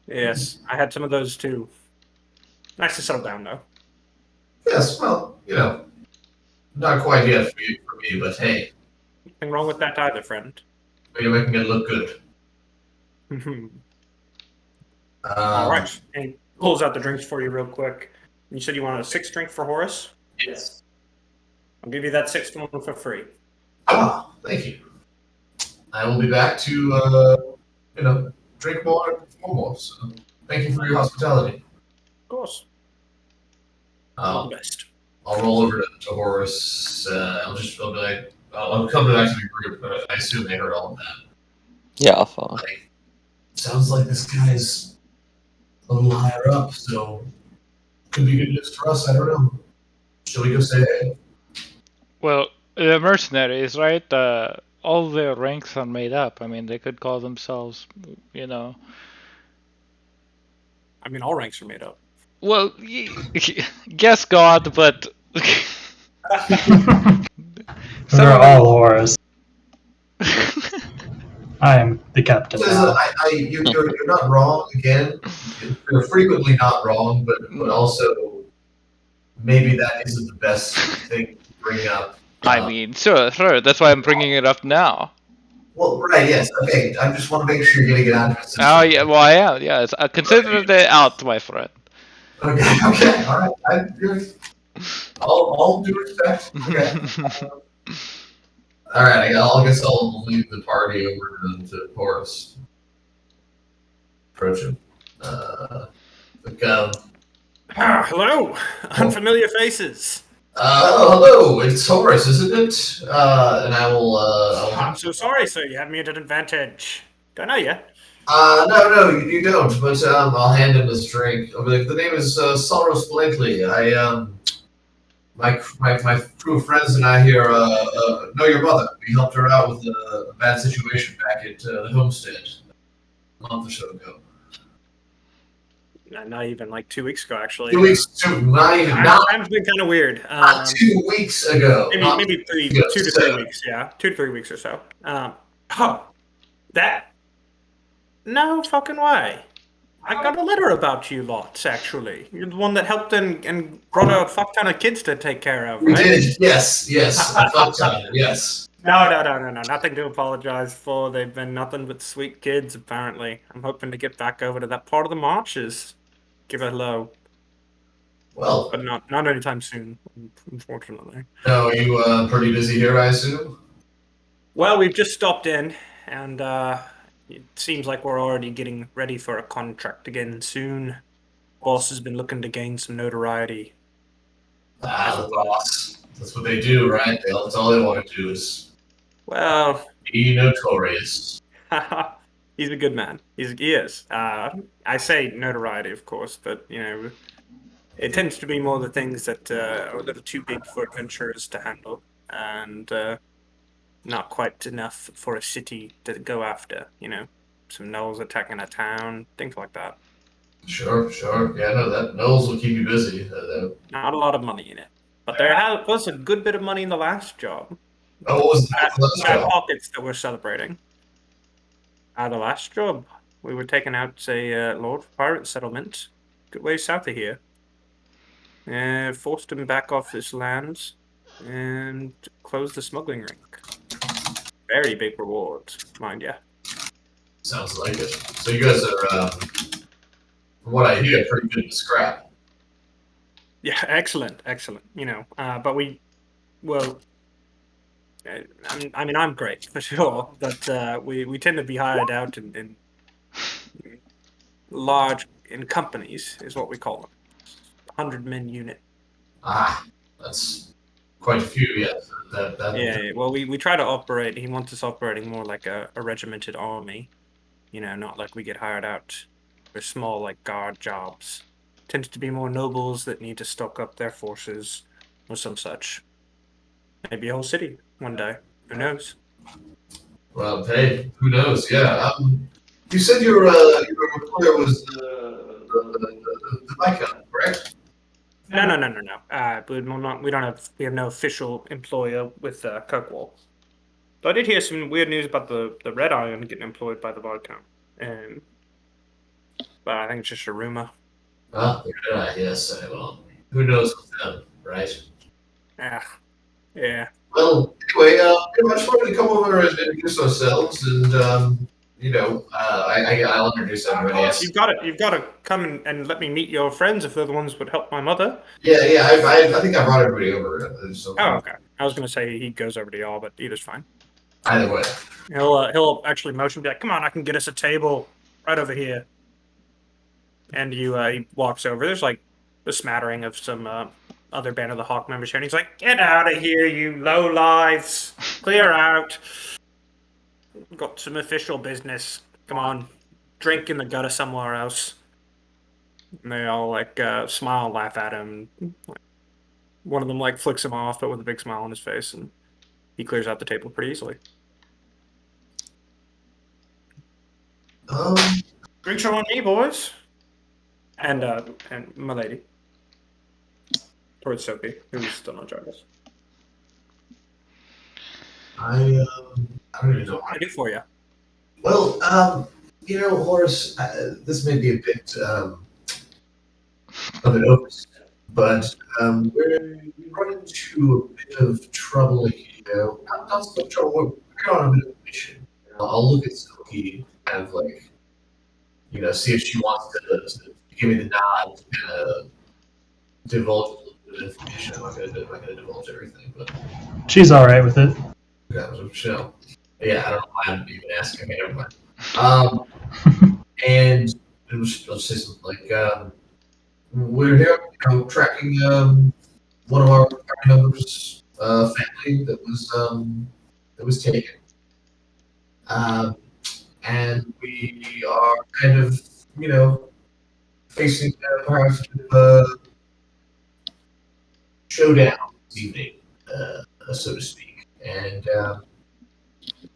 S1: Yes, I had some of those too. Nice to settle down, though.
S3: Yes, well, not quite yet for me, but hey,
S1: Nothing wrong with that either, friend.
S3: you're making it look good.
S1: All right. And he pulls out the drinks for you real quick. You said you wanted a 6 drink for Horace?
S3: Yes.
S1: I'll give you that 6th one for free.
S3: Ah, thank you. I will be back to, drink more and perform more. So thank you for your hospitality.
S1: Of course. All
S3: I'll,
S1: the best.
S3: I'll roll over to Horace. I'll be like, I'll come back to the group, but I assume they heard all of that.
S4: Yeah, I'll follow.
S3: Like, sounds like this guy's a little higher up, so could be good news for us. I don't know. Shall we go say hey?
S6: Well, the mercenaries, right? All their ranks are made up. I mean, they could call themselves,
S1: I mean, all ranks are made up.
S6: Well, guess God, but
S5: We're all Horus. I am the captain
S3: Listen,
S5: now.
S3: you're not wrong again. You're frequently not wrong, but also maybe that isn't the best thing to bring up.
S6: I mean, sure. That's why I'm bringing it up now.
S3: Well, right, yes, okay. I just want to make sure you're getting it out.
S6: Oh yeah, well I am. Yes, I consider it out, my friend.
S3: Okay, all right. All due respect. Okay. All right, I guess I'll leave the party over to Horace. Approach him.
S1: Hello, unfamiliar faces.
S3: Hello, it's Horace, isn't it? And I will.
S1: I'm so sorry, sir. You have me at an advantage. Don't know you.
S3: No, you don't. But I'll hand him this drink. I'll be like, the name is Soros Blakely. My crew of friends and I here know your mother. We helped her out with a bad situation back at the homestead a month or so ago.
S1: Not even like 2 weeks ago, actually.
S3: 2 weeks, not even.
S1: Time's been kind of weird.
S3: Not 2 weeks ago.
S1: Maybe 2 to 3 weeks. Yeah, 2 to 3 weeks or so. That. No fucking way. I got a letter about you lots, actually. You're the one that helped and brought a fuck ton of kids to take care of,
S3: We
S1: right?
S3: did, yes. A fuck ton, yes.
S1: No. Nothing to apologize for. They've been nothing but sweet kids, apparently. I'm hoping to get back over to that part of the marches. Give a hello.
S3: Well,
S1: But not anytime soon, unfortunately.
S3: no, are you pretty busy here, I assume?
S1: Well, we've just stopped in, and it seems like we're already getting ready for a contract again soon. Boss has been looking to gain some notoriety.
S3: The boss. That's what they do, right? That's all they want to do is
S1: Well,
S3: be notorious.
S1: he's a good man. He is. I say notoriety, of course, but it tends to be more the things that are a little too big for adventurers to handle, and not quite enough for a city to go after. Some gnolls attacking a town, things like that.
S3: Sure. Yeah, no, that Knowles will keep you busy.
S1: Not a lot of money in it, but there was a good bit of money in the last job.
S3: What was the last
S1: Fat
S3: job?
S1: pockets that we're celebrating. The last job, we were taking out a Lord pirate settlement, good way south of here. Forced him back off his lands and closed the smuggling rink. Very big rewards, mind ya.
S3: Sounds like it. So you guys are, from what I hear, pretty good at scrap.
S1: Yeah, excellent. But I'm great for sure, but we tend to be hired out in companies, is what we call them. 100-man unit.
S3: That's quite a few, yes.
S1: Yeah, well, we try to operate. He wants us operating more like a regimented army. Not like we get hired out for small, like, guard jobs. Tends to be more nobles that need to stock up their forces or some such. Maybe a whole city one day. Who knows?
S3: Well, hey, who knows? Yeah. You said your employer was the Viscount, correct?
S1: No. We have no official employer with Kirkwall. But I did hear some weird news about the Red Iron getting employed by the Viscount. But I think it's just a rumor.
S3: Well, they're not. Yes, well, who knows with them, right?
S1: Yeah.
S3: Well, anyway, I just wanted to come over and introduce ourselves, and I'll introduce everybody. Else.
S1: You've got to come and let me meet your friends if they're the ones that would help my mother.
S3: Yeah. I think I brought everybody over. So
S1: Oh, okay. I was gonna say he goes over to y'all, but either's fine.
S3: either way,
S1: He'll actually motion, be like, "Come on, I can get us a table right over here." And he walks over. There's like a smattering of some other Band of the Hawk members here, and he's like, "Get out of here, you low lives! Clear out. Got some official business. Come on, drink in the gutter somewhere else." And they all like smile and laugh at him. One of them like flicks him off, but with a big smile on his face, and he clears out the table pretty easily. Drinks are on me, boys. And my lady. Towards Sophie, who's still not joining us.
S3: I don't even know.
S1: What can I do for you?
S3: Well, Horace, this may be a bit of an oversight, but we run into a bit of trouble here. Not so much trouble. We're on a bit of a mission. I'll look at Silky, kind of like, see if she wants to give me the nod, kind of divulge a little bit of information. I'm not gonna divulge everything, but
S5: She's all right with it.
S3: yeah, chill. Yeah, I don't know why I'm even asking. Okay, never mind. And I'll say something like, we're here, tracking one of our party members' family that was taken, and we are kind of, facing perhaps a bit of a showdown this evening, so to speak, and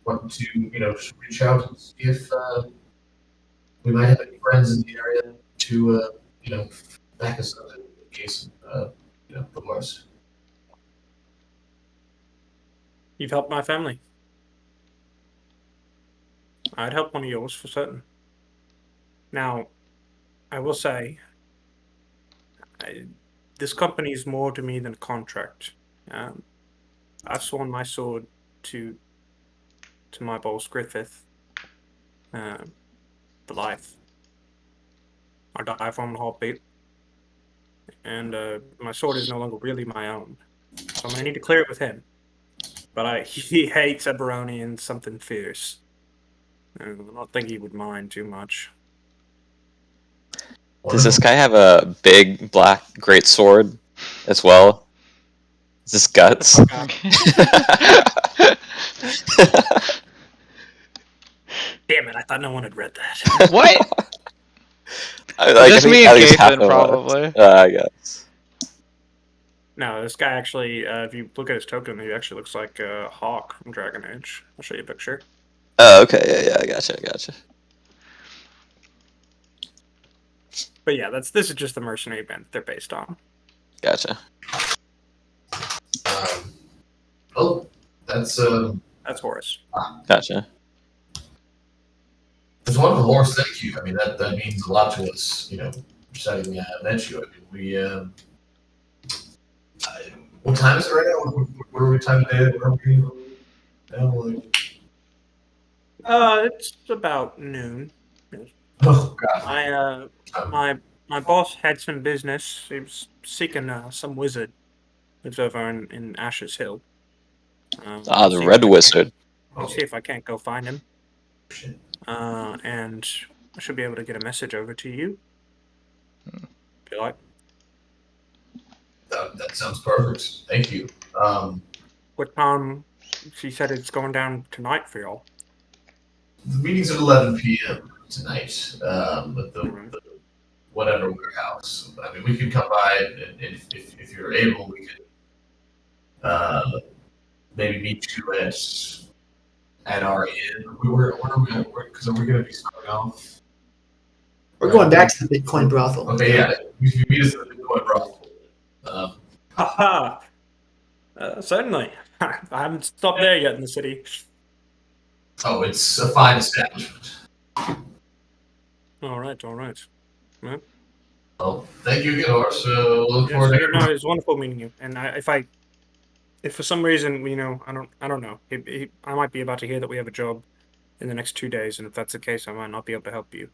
S3: want to, just reach out and see if we might have any friends in the area to, back us up in case of, the worst.
S1: You've helped my family. I'd help one of yours for certain. Now, I will say, this company is more to me than a contract. I've sworn my sword to my boss Griffith for life. I die for him in a heartbeat. And my sword is no longer really my own. So I'm gonna need to clear it with him. But he hates Eberoni and something fierce. I don't think he would mind too much.
S4: Does this guy have a big black great sword as well? Is this guts?
S1: Damn it, I thought no one had read that.
S6: What?
S4: I
S6: Just
S4: think
S6: me
S4: at
S6: and
S4: least half
S6: Caitlin,
S4: of
S6: probably.
S4: I guess.
S1: No, this guy actually, if you look at his token, he actually looks like a hawk from Dragon Age. I'll show you a picture.
S4: Oh, okay, yeah, I gotcha.
S1: But yeah, this is just the mercenary band they're based on.
S4: Gotcha.
S3: Oh, that's
S1: Horace.
S4: Gotcha.
S3: It's wonderful, Horace. Thank you. I mean, that means a lot to us. Deciding we met you. I mean, what time is it right now? What are we time of day? What are we?
S1: It's about noon.
S3: Oh God.
S1: My boss had some business. He was seeking some wizard. Lives over in Ashes Hill.
S4: The Red Wizard.
S1: I'll see if I can't go find him. And I should be able to get a message over to you. If you like.
S3: That sounds perfect. Thank you.
S1: What time? She said it's going down tonight for y'all.
S3: The meeting's at 11 p.m. tonight. At the whatever warehouse. I mean, we could come by, and if you're able, we could maybe meet you at our inn. Where are we going? Because we're going to be starting off.
S2: We're going back to the Bitcoin brothel.
S3: Okay, yeah. You meet us at the Bitcoin brothel.
S1: Haha. Certainly. I haven't stopped there yet in the city.
S3: Oh, it's a fine establishment.
S1: All right. Well,
S3: Well, thank you again, Horace. Look
S1: Yes,
S3: forward to
S1: no, it's wonderful meeting you. And if for some reason, I don't know, I might be about to hear that we have a job in the next 2 days, and if that's the case, I might not be able to help you.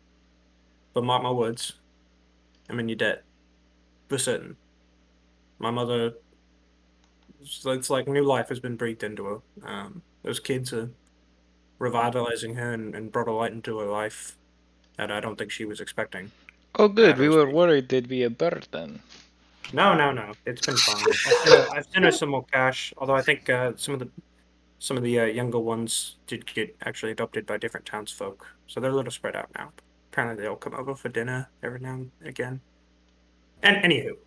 S1: But mark my words, I'm in your debt, for certain. My mother, it's like new life has been breathed into her. Those kids are revitalizing her and brought a light into her life that I don't think she was expecting.
S6: Oh, good.
S1: At
S6: We
S1: her
S6: were
S1: stage.
S6: worried there'd be a burden.
S1: No. It's been fine. I've sent her some more cash. Although I think some of the younger ones did get actually adopted by different townsfolk, so they're a little spread out now. Apparently, they all come over for dinner every now and again. And anywho,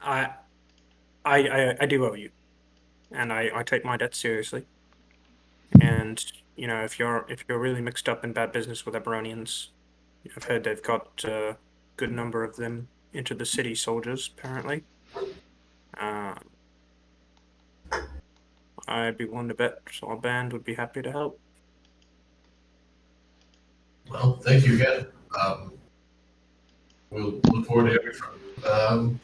S1: I I do owe you, and I take my debt seriously. And if you're really mixed up in bad business with Eberonians, I've heard they've got a good number of them into the city soldiers, apparently. I'd be willing to bet our band would be happy to help.
S3: Well, thank you again. We'll look forward to hearing from you.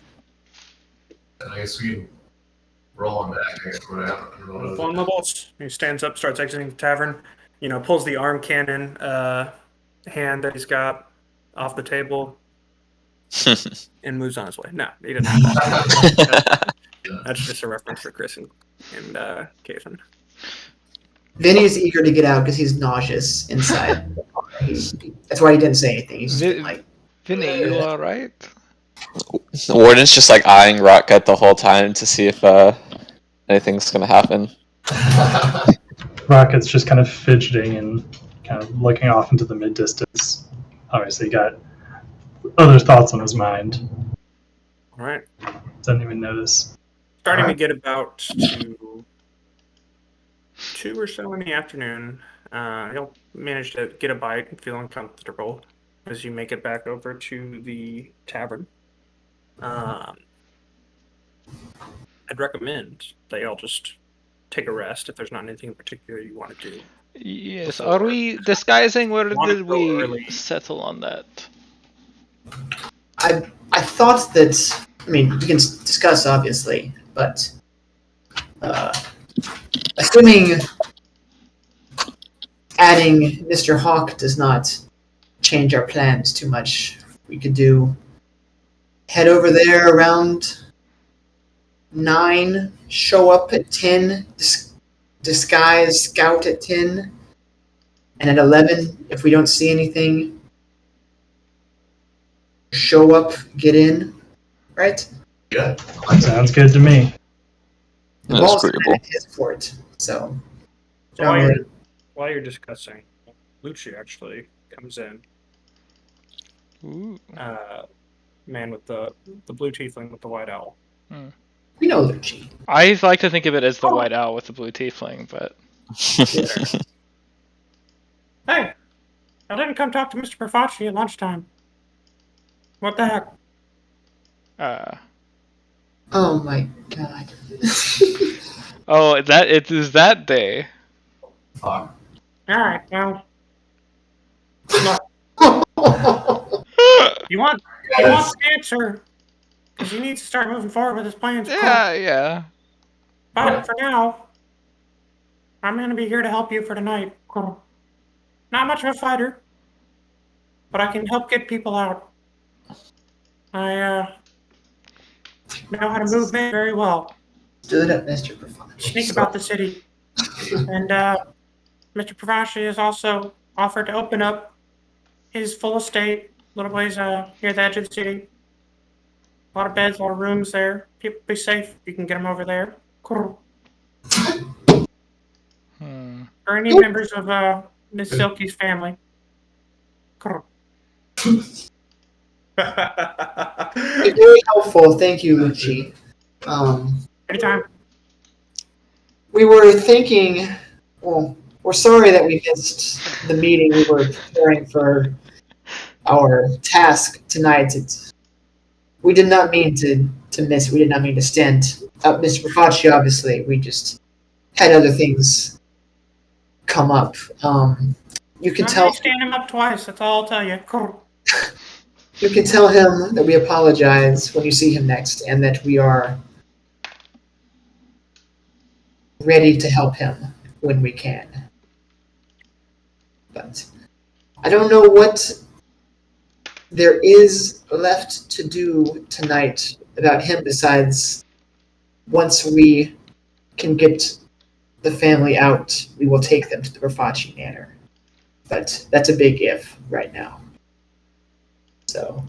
S3: And I guess we can roll on back. I guess what happened. I don't know.
S1: Phone the boss. He stands up, starts exiting the tavern. Pulls the arm cannon hand that he's got off the table and moves on his way. No, he didn't have that. That's just a reference for Chris and Kaven.
S2: Vinny is eager to get out because he's nauseous inside. That's why he didn't say anything. He's just been like,
S6: Vinny, you alright?
S4: The warden's just like eyeing Rocket the whole time to see if anything's gonna happen.
S5: Rocket's just kind of fidgeting and kind of looking off into the mid distance. Obviously, got other thoughts on his mind.
S1: All right.
S5: Doesn't even notice.
S1: Starting to get about to 2 or so in the afternoon. He'll manage to get a bite and feel uncomfortable as you make it back over to the tavern. I'd recommend they all just take a rest if there's not anything in particular you want to do.
S6: Yes. Are we disguising? Where
S1: Want to
S6: did
S1: go
S6: we
S1: early.
S6: settle on that?
S2: I thought that. I mean, we can discuss obviously, but assuming adding Mr. Hawk does not change our plans too much, we could head over there around 9, show up at 10, disguise scout at 10, and at 11, if we don't see anything, show up, get in, right?
S3: Yeah.
S5: Sounds good to me.
S2: The
S4: That's
S2: ball's
S4: agreeable.
S2: in his court, so.
S1: So while you're discussing, Lucci actually comes in.
S6: Ooh.
S1: Man with the blue tiefling with the white owl.
S2: We know Lucci.
S6: I like to think of it as the white owl with the blue tiefling, but
S1: Hey, I didn't come talk to Mr. Perfacci at lunchtime. What the heck?
S2: Oh my god.
S6: Oh, it is that day.
S3: Fuck.
S1: Alright, well. Look, you want the answer, because he needs to start moving forward with his plans.
S6: Yeah.
S1: But for now, I'm going to be here to help you for tonight. Not much of a fighter, but I can help get people out. I know how to move men very well.
S2: Stood up, Mr. Perfacci.
S1: Sneak about the city. And Mr. Perfacci has also offered to open up his full estate, little ways near the edge of the city. A lot of beds, a lot of rooms there. People be safe. You can get them over there. Or any members of Miss Silky's family.
S2: Very helpful, thank you, Lucci.
S1: Anytime.
S2: We were thinking, well, we're sorry that we missed the meeting we were preparing for our task tonight. We did not mean to miss, we did not mean to stand up Mr. Perfacci, obviously. We just had other things come up. You can tell.
S1: Stand him up twice, that's all I'll tell you.
S2: You can tell him that we apologize when you see him next, and that we are ready to help him when we can. But I don't know what there is left to do tonight about him besides once we can get the family out, we will take them to the Rafachi Manor. But that's a big if right now. So,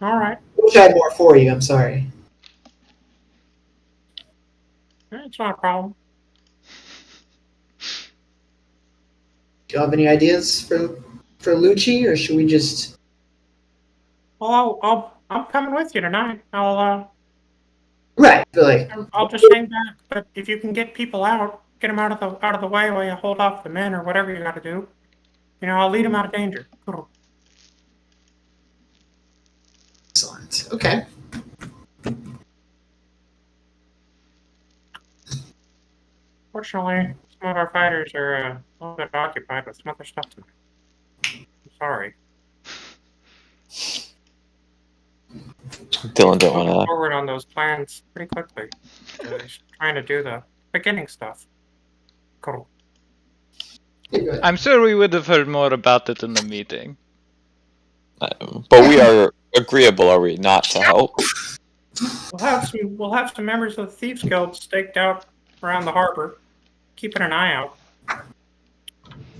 S1: All right.
S2: I wish I had more for you. I'm sorry.
S1: It's not a problem.
S2: Do you have any ideas for Lucci, or should we just?
S1: Well, I'm coming with you tonight.
S2: Right, but like,
S1: I'll just hang back. But if you can get people out, get them out of the way while you hold off the men or whatever you got to do. I'll lead them out of danger.
S2: excellent. Okay.
S1: Fortunately, some of our fighters are a little bit occupied with some other stuff tonight. I'm sorry.
S4: Dylan didn't
S1: Moving
S4: want
S1: forward on those plans pretty quickly. Just trying to do the beginning stuff. Cool.
S6: I'm sure we would have heard more about it in the meeting.
S4: to. But we are agreeable, are we, not to help?
S1: We'll have some members of the Thieves Guild staked out around the harbor, keeping an eye out.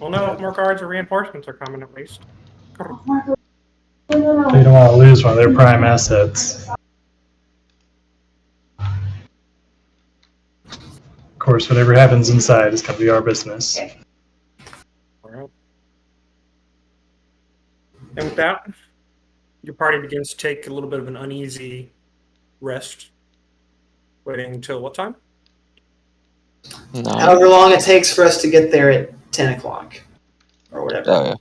S1: We'll know if more guards or reinforcements are coming at least.
S5: They don't want to lose one of their prime assets. Of course, whatever happens inside is going to be our business.
S1: Alright. And with that, your party begins to take a little bit of an uneasy rest. Waiting until what time?
S4: No.
S2: However long it takes for us to get there at 10 o'clock, or whatever.
S4: Oh, yeah.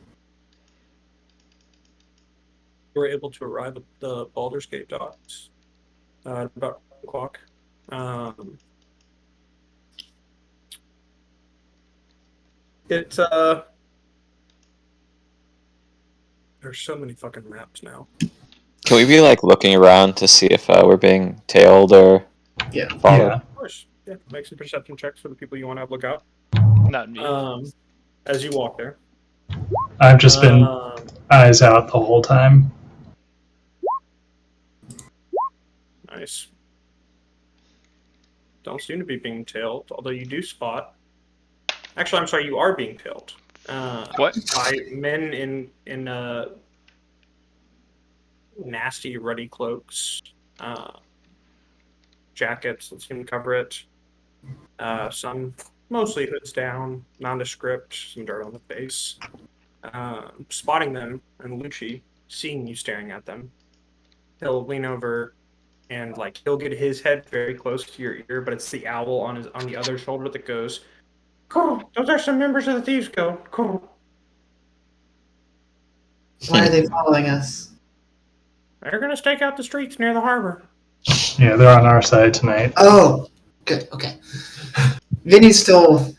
S1: You were able to arrive at the Baldur's Gate docks at about 1 o'clock. There's so many fucking maps now.
S4: Can we be like looking around to see if we're being tailed or
S2: Yeah.
S4: followed?
S5: Yeah.
S1: Of course, yeah. Make some perception checks for the people you want to look out.
S6: Not me.
S1: As you walk there.
S5: I've just been eyes out the whole time.
S1: Nice. Don't seem to be being tailed, although you do spot. Actually, I'm sorry, you are being tailed.
S6: What?
S1: By men in nasty, ruddy cloaks, jackets that seem to cover it. Some mostly hoods down, nondescript, some dirt on the face. Spotting them, and Lucci, seeing you staring at them, he'll lean over and he'll get his head very close to your ear, but it's the owl on the other shoulder that goes, "Cool, those are some members of the Thieves Guild. Cool.
S2: Why are they following us?
S1: They're gonna stake out the streets near the harbor."
S5: Yeah, they're on our side tonight.
S2: Oh, good. Okay. Vinny's still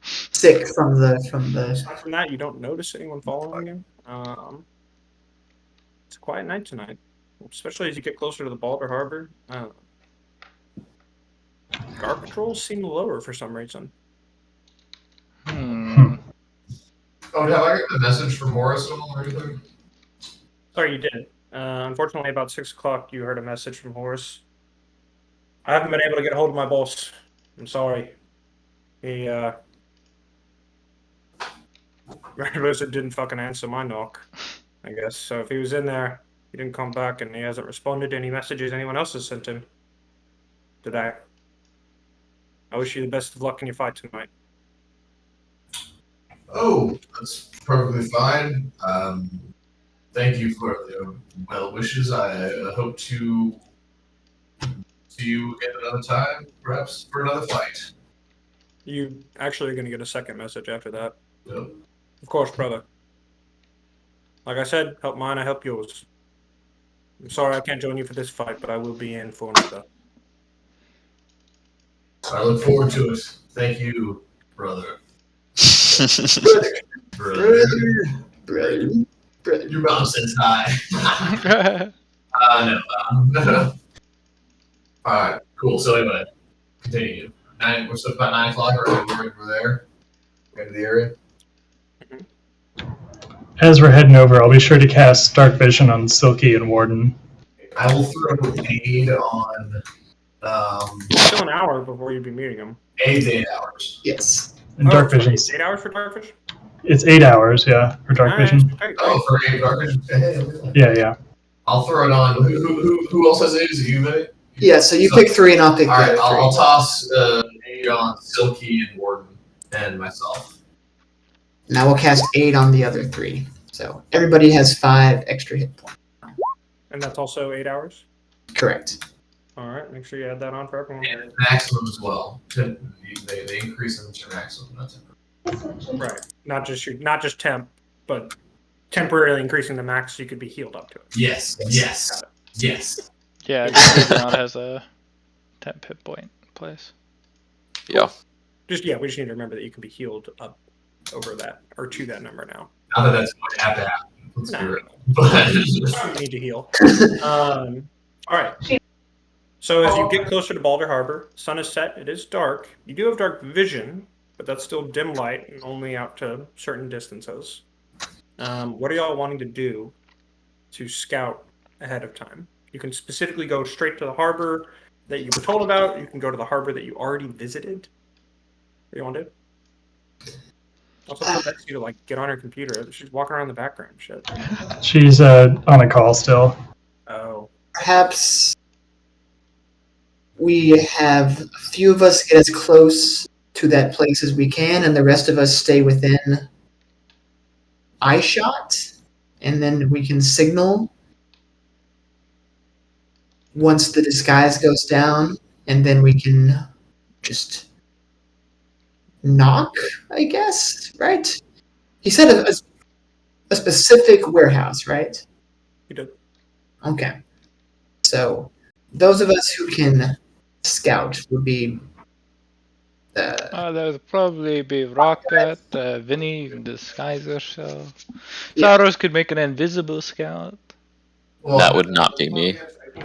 S2: sick from the.
S1: Aside from that, you don't notice anyone following you. It's a quiet night tonight, especially as you get closer to the Balder Harbor. Guard patrols seem lower for some reason.
S6: Hmm.
S3: Oh, have I got a message from Morris at all or anything?
S1: Sorry, you did. Unfortunately, about 6 o'clock, you heard a message from Horace. I haven't been able to get a hold of my boss. I'm sorry. He, didn't fucking answer my knock, I guess. So if he was in there, he didn't come back, and he hasn't responded to any messages anyone else has sent him today. I wish you the best of luck in your fight tonight.
S3: Oh, that's perfectly fine. Thank you for the well wishes. I hope to see you again another time, perhaps for another fight.
S1: You actually are going to get a second message after that.
S3: Yep.
S1: Of course, brother. Like I said, help mine, I help yours. I'm sorry I can't join you for this fight, but I will be in for another.
S3: I look forward to it. Thank you, brother.
S2: Brother.
S3: Your mom says hi. No. Alright, cool. So anyway, continue. We're still about 9 o'clock, or we're there? We're into the area?
S5: As we're heading over, I'll be sure to cast Dark Vision on Silky and Warden.
S3: I will throw aid on
S1: Still an hour before you'd be meeting him.
S3: 8 to 8 hours.
S2: Yes.
S5: And Dark
S1: sorry,
S5: Vision's
S1: 8 hours for Darkfish?
S5: it's 8 hours, yeah, for Dark
S1: Nice,
S5: Vision.
S1: great,
S3: Oh,
S1: great.
S3: for 8 garbage?
S5: Yeah.
S3: I'll throw it on. Who else has aid? Is it you, Vinny?
S2: Yeah, so you pick 3 and I'll pick the
S3: Alright,
S2: other 3.
S3: I'll toss aid on Silky and Warden and myself.
S2: And I will cast 8 on the other 3. So everybody has 5 extra hit points.
S1: And that's also 8 hours?
S2: Correct.
S1: Alright, make sure you add that on for everyone.
S3: And maximum as well. They increase them to maximum. That's it.
S1: Right. Not just temp, but temporarily increasing the max so you could be healed up to it.
S3: Yes.
S1: Got
S3: Yes.
S1: it.
S3: Yes.
S6: Yeah, this not has a 10 hit point place.
S4: Yeah.
S1: We just need to remember that you can be healed up over that, or to that number now.
S3: Not that that's going to have to happen. Let's be
S1: Nah.
S3: real. But
S1: You need to heal. Alright. So as you get closer to Balder Harbor, sun is set, it is dark. You do have dark vision, but that's still dim light and only out to certain distances. What are y'all wanting to do to scout ahead of time? You can specifically go straight to the harbor that you were told about. You can go to the harbor that you already visited. What do you want to do? Also, tell Betsy to get on her computer. She's walking around in the background. Shit.
S5: She's on a call still.
S1: Oh.
S2: Perhaps we have a few of us get as close to that place as we can, and the rest of us stay within eye shot, and then we can signal once the disguise goes down, and then we can just knock, I guess, right? He said a specific warehouse, right?
S1: You did.
S2: Okay. So those of us who can scout would be
S6: There would probably be Rocket, Vinny, you can disguise yourself.
S2: Yeah.
S6: Saros could make an invisible scout.
S3: well,
S4: That would not be me.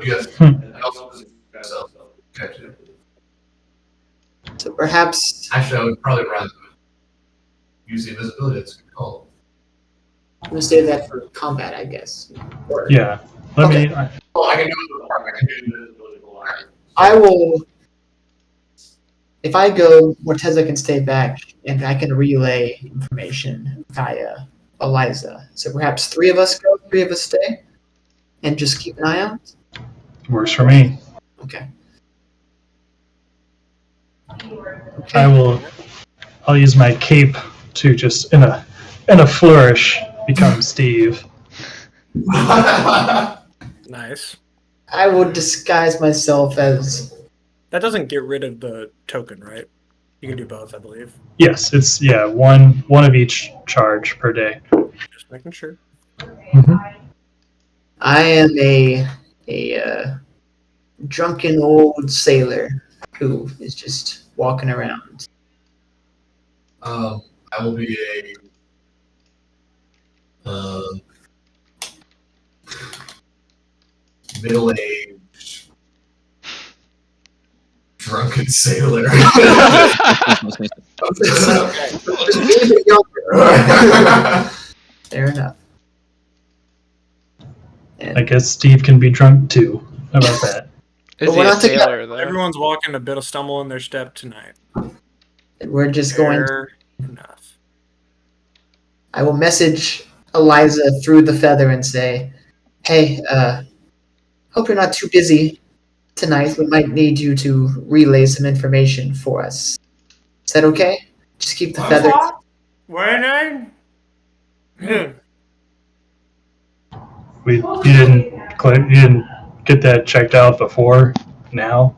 S3: Yes.
S2: so perhaps
S3: Actually, I would probably rather use the invisibility. That's a good call.
S2: I'm gonna save that for combat, I guess. Or
S5: Yeah. Let
S2: Okay.
S5: me.
S3: Well, I can do it in the park. I can do invisibility.
S2: I will. If I go, Morteza can stay back, and I can relay information via Eliza. So perhaps 3 of us go, 3 of us stay, and just keep an eye out.
S5: Works for me.
S2: Okay.
S5: I'll use my cape to just in a flourish become Steve.
S1: Nice.
S2: I will disguise myself as.
S1: That doesn't get rid of the token, right? You can do both, I believe.
S5: Yes, it's one of each charge per day.
S1: Just making sure.
S2: I am a drunken old sailor who is just walking around.
S3: I will be a middle-aged drunken sailor.
S2: Fair enough.
S5: I guess Steve can be drunk too. How about that?
S6: Is
S2: But
S6: he
S2: we're
S6: a
S2: not together.
S6: sailor, though?
S1: Everyone's walking a bit of stumble in their step tonight.
S2: We're just going.
S1: Fair enough.
S2: I will message Eliza through the feather and say, "Hey, hope you're not too busy tonight. We might need you to relay some information for us. Is that okay? Just keep the feather."
S1: What name?
S5: You didn't get that checked out before now.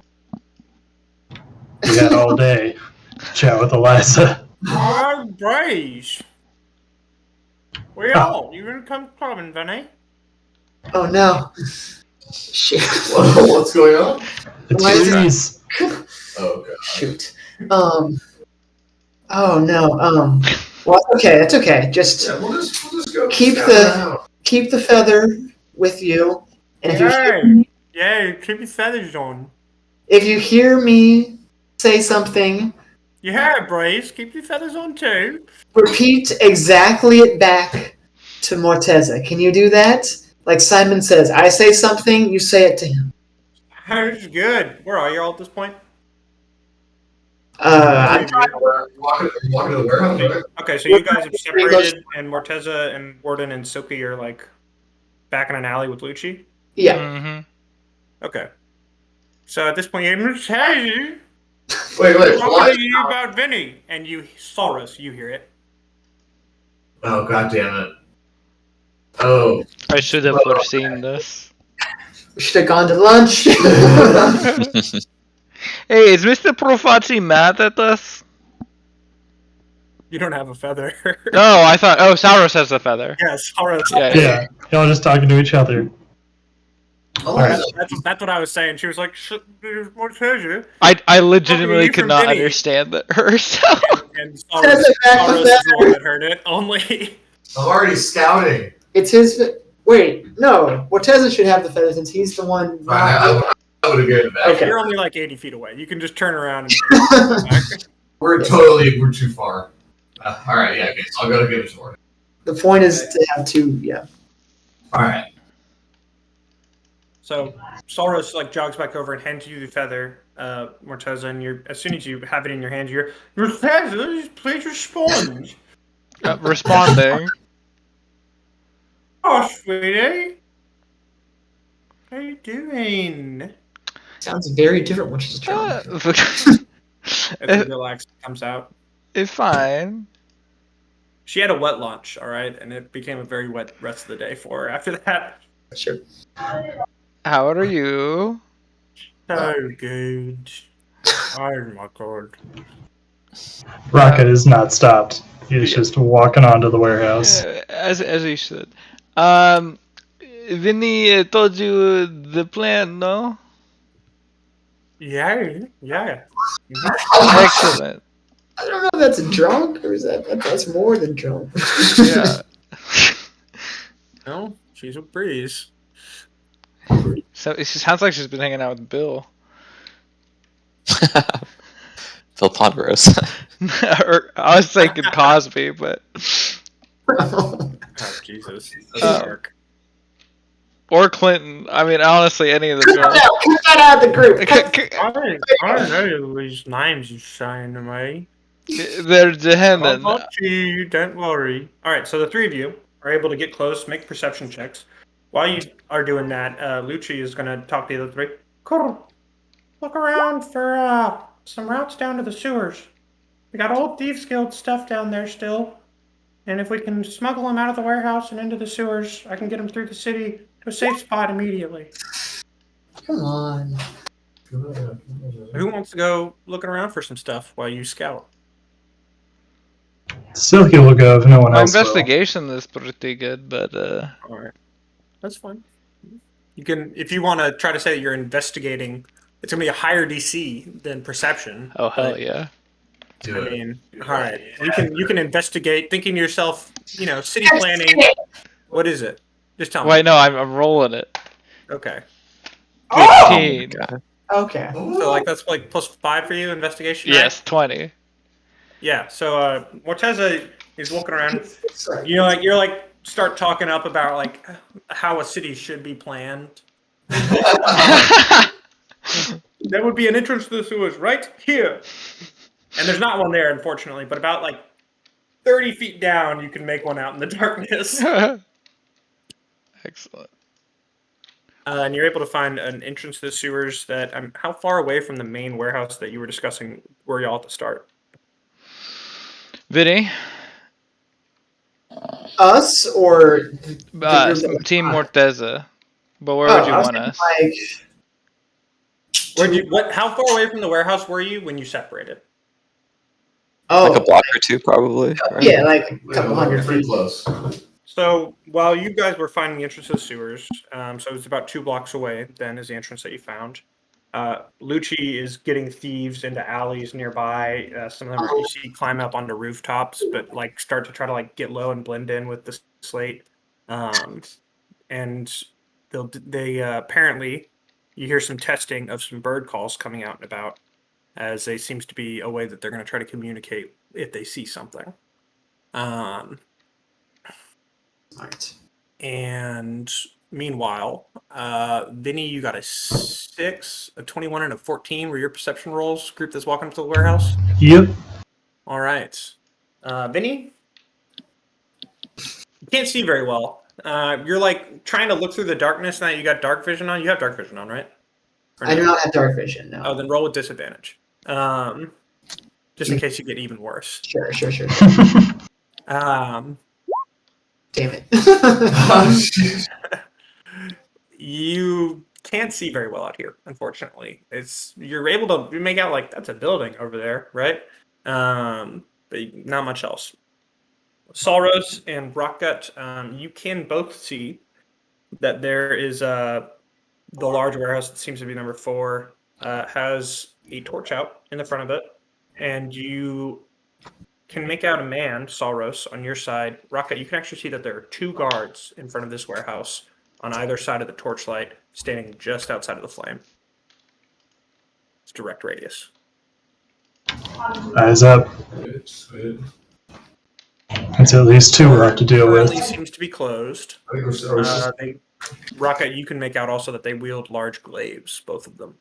S5: We had all day to chat with Eliza.
S1: Alright, Brace. Where y'all? You gonna come clubbing, Vinny?
S2: Oh no! Shit!
S3: What's going on?
S5: The
S2: Eliza-
S5: trees.
S3: Oh, God.
S2: Shoot. Oh no. Well, it's okay. It's okay. Just
S3: Yeah, we'll just go
S2: Keep
S3: scout
S2: the-
S3: around.
S2: keep the feather with you, and
S1: Yeah, keep your feathers on.
S2: if you hear me say something,
S1: Yeah, Brace, keep your feathers on too.
S2: repeat exactly it back to Morteza. Can you do that? Like Simon says, I say something, you say it to him.
S1: That's good. Where are you all at this point?
S2: I'm
S3: Walking to the warehouse, right?
S1: Okay, so you guys have separated, and Morteza and Warden and Silky are like back in an alley with Lucci.
S2: yeah.
S6: Mm-hmm.
S1: Okay. So at this point, you're Morteza,
S3: Wait,
S1: talking
S3: what?
S1: to you about Vinny, and you Saurus, you hear it.
S3: Oh, god damn it. Oh.
S6: I should have foreseen this.
S2: We should have gone to lunch.
S6: Hey, is Mr. Profazzi mad at us?
S1: You don't have a feather.
S6: Oh, I thought. Oh, Sauros has a feather.
S1: Yes, Saurus.
S6: Yeah.
S5: Yeah, y'all just talking to each other.
S3: Alright.
S1: That's what I was saying. She was like, Morteza.
S6: I legitimately
S1: you
S6: could
S1: from
S6: not
S1: Vinny.
S6: understand that her. So.
S1: And
S2: Says it back
S1: Saurus
S2: with
S1: is the one that heard it. Only.
S3: I'm already scouting.
S2: It's his. Wait, no. Morteza should have the feather since he's the one.
S3: I would have given it back.
S2: Okay.
S1: You're only like 80 feet away. You can just turn around and
S3: We're too far. Alright, yeah, okay, so I'll go to give it to her.
S2: The point is to have two. Yeah.
S3: Alright.
S1: So Saurus like jogs back over and hands you the feather, Morteza, and you're as soon as you have it in your hands, you're Morteza, please respond.
S6: Responding.
S1: Oh, sweetie. How you doing?
S2: Sounds very different when she's drunk.
S1: As the relax comes out.
S6: It's fine.
S1: She had a wet lunch, all right, and it became a very wet rest of the day for her after that.
S2: Sure.
S6: How are you?
S1: So good. Oh my god.
S5: Rocket is not stopped. He's just walking onto the warehouse.
S6: As he should. Vinny told you the plan, no?
S1: Yeah.
S6: Excellent.
S2: I don't know if that's a drunk or is that's more than drunk.
S6: Yeah.
S1: No, she's a breeze.
S6: So it sounds like she's been hanging out with Bill.
S4: Phil Ponderos.
S6: Or, I was thinking Cosby, but
S1: Oh, Jesus. That's dark.
S6: or Clinton. I mean, honestly, any of the
S2: Cut that out of the group.
S1: I don't know these names you're saying to me.
S6: They're
S1: I'll
S6: dependent.
S1: talk to you, don't worry. Alright, so the three of you are able to get close, make perception checks. While you are doing that, Lucci is going to talk to the other three. Cool. Look around for some routes down to the sewers. We got old Thieves Guild stuff down there still. And if we can smuggle them out of the warehouse and into the sewers, I can get them through the city to a safe spot immediately.
S2: Come on.
S1: Who wants to go looking around for some stuff while you scout?
S5: Silky will go if no one
S6: My
S5: else will.
S6: investigation is pretty good, but
S1: Alright. That's fine. You can, if you want to try to say that you're investigating, it's going to be a higher DC than perception.
S6: oh hell
S1: but,
S6: yeah.
S3: Do
S1: I
S3: it.
S1: mean, alright. You can investigate, thinking to yourself, city planning. What is it? Just tell me.
S6: Wait, no, I'm rolling it.
S1: Okay.
S6: 15.
S4: God.
S2: Okay.
S1: So like that's like +5 for you, investigation, right?
S6: Yes, 20.
S1: Yeah, so Morteza is looking around.
S2: Sorry.
S1: You're like start talking up about like how a city should be planned. There would be an entrance to the sewers right here. And there's not one there, unfortunately, but about like 30 feet down, you can make one out in the darkness.
S6: Excellent.
S1: And you're able to find an entrance to the sewers that, how far away from the main warehouse that you were discussing were y'all at the start?
S6: Vinny,
S2: Us or the group that-
S6: Team Morteza. But where
S2: Oh,
S6: would you
S2: I was
S6: want
S2: thinking,
S6: us?
S2: Like,
S1: How far away from the warehouse were you when you separated?
S2: oh,
S4: Like a block or two, probably. Right?
S2: yeah, like a couple
S3: We're
S2: hundred
S3: pretty
S2: feet.
S3: close.
S1: So while you guys were finding the entrance to the sewers, so it's about 2 blocks away. Then is the entrance that you found. Lucci is getting thieves into alleys nearby. Some of them you see climb up onto rooftops, but like start to try to like get low and blend in with the slate. And they apparently you hear some testing of some bird calls coming out and about, as they seems to be a way that they're going to try to communicate if they see something.
S2: Smart.
S1: And meanwhile, Vinny, you got a 6, a 21, and a 14 were your perception rolls. Group that's walking up to the warehouse.
S5: Yep.
S1: All right, Vinny, you can't see very well. You're like trying to look through the darkness. Now you got dark vision on. You have dark vision on, right? Or
S2: I
S1: no?
S2: do not have dark vision. No.
S1: Oh, then roll with disadvantage. Just in case you get even worse.
S2: Sure.
S1: Um,
S2: Damn it.
S1: you can't see very well out here, unfortunately. You're able to make out like that's a building over there, right? But not much else. Salros and Rockgut, you can both see that there is the large warehouse that seems to be number 4 has a torch out in the front of it, and you can make out a man, Salros, on your side. Rockgut, you can actually see that there are 2 guards in front of this warehouse on either side of the torchlight, standing just outside of the flame. It's direct radius.
S5: Eyes up.
S3: Sweet.
S5: It's at least 2 we're up to deal with.
S1: Currently seems to be closed.
S3: I think we're
S1: Rockgut, you can make out also that they wield large glaives, both of them.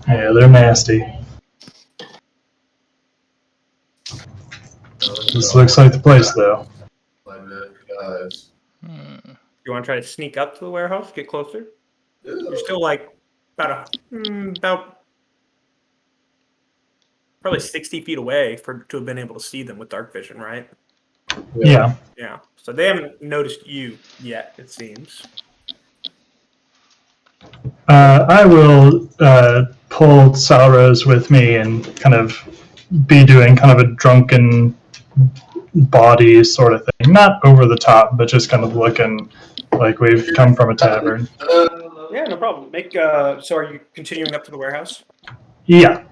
S5: Yeah, they're nasty. This looks like the place, though.
S3: guys.
S1: You want to try to sneak up to the warehouse, get closer?
S3: Yeah.
S1: You're still like about probably 60 feet away to have been able to see them with dark vision, right?
S5: Yeah.
S1: Yeah. So they haven't noticed you yet, it seems.
S5: I will pull Salros with me and kind of be doing kind of a drunken body sort of thing. Not over the top, but just kind of looking like we've come from a tavern.
S1: Yeah, no problem. So are you continuing up to the warehouse?
S5: Yeah.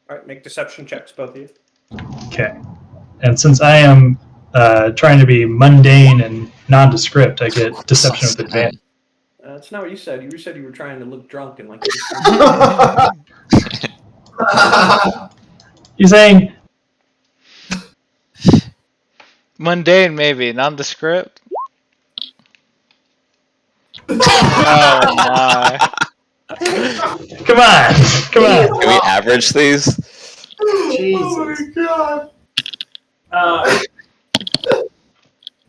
S1: All right, make deception checks, both of you.
S5: Okay. And since I am trying to be mundane and nondescript, I get deception with advantage.
S1: That's not what you said. You said you were trying to look drunk and like.
S5: You saying?
S6: Mundane, maybe nondescript. Oh my!
S5: Come on.
S4: Can we average these?
S2: Jesus.
S3: Oh my god!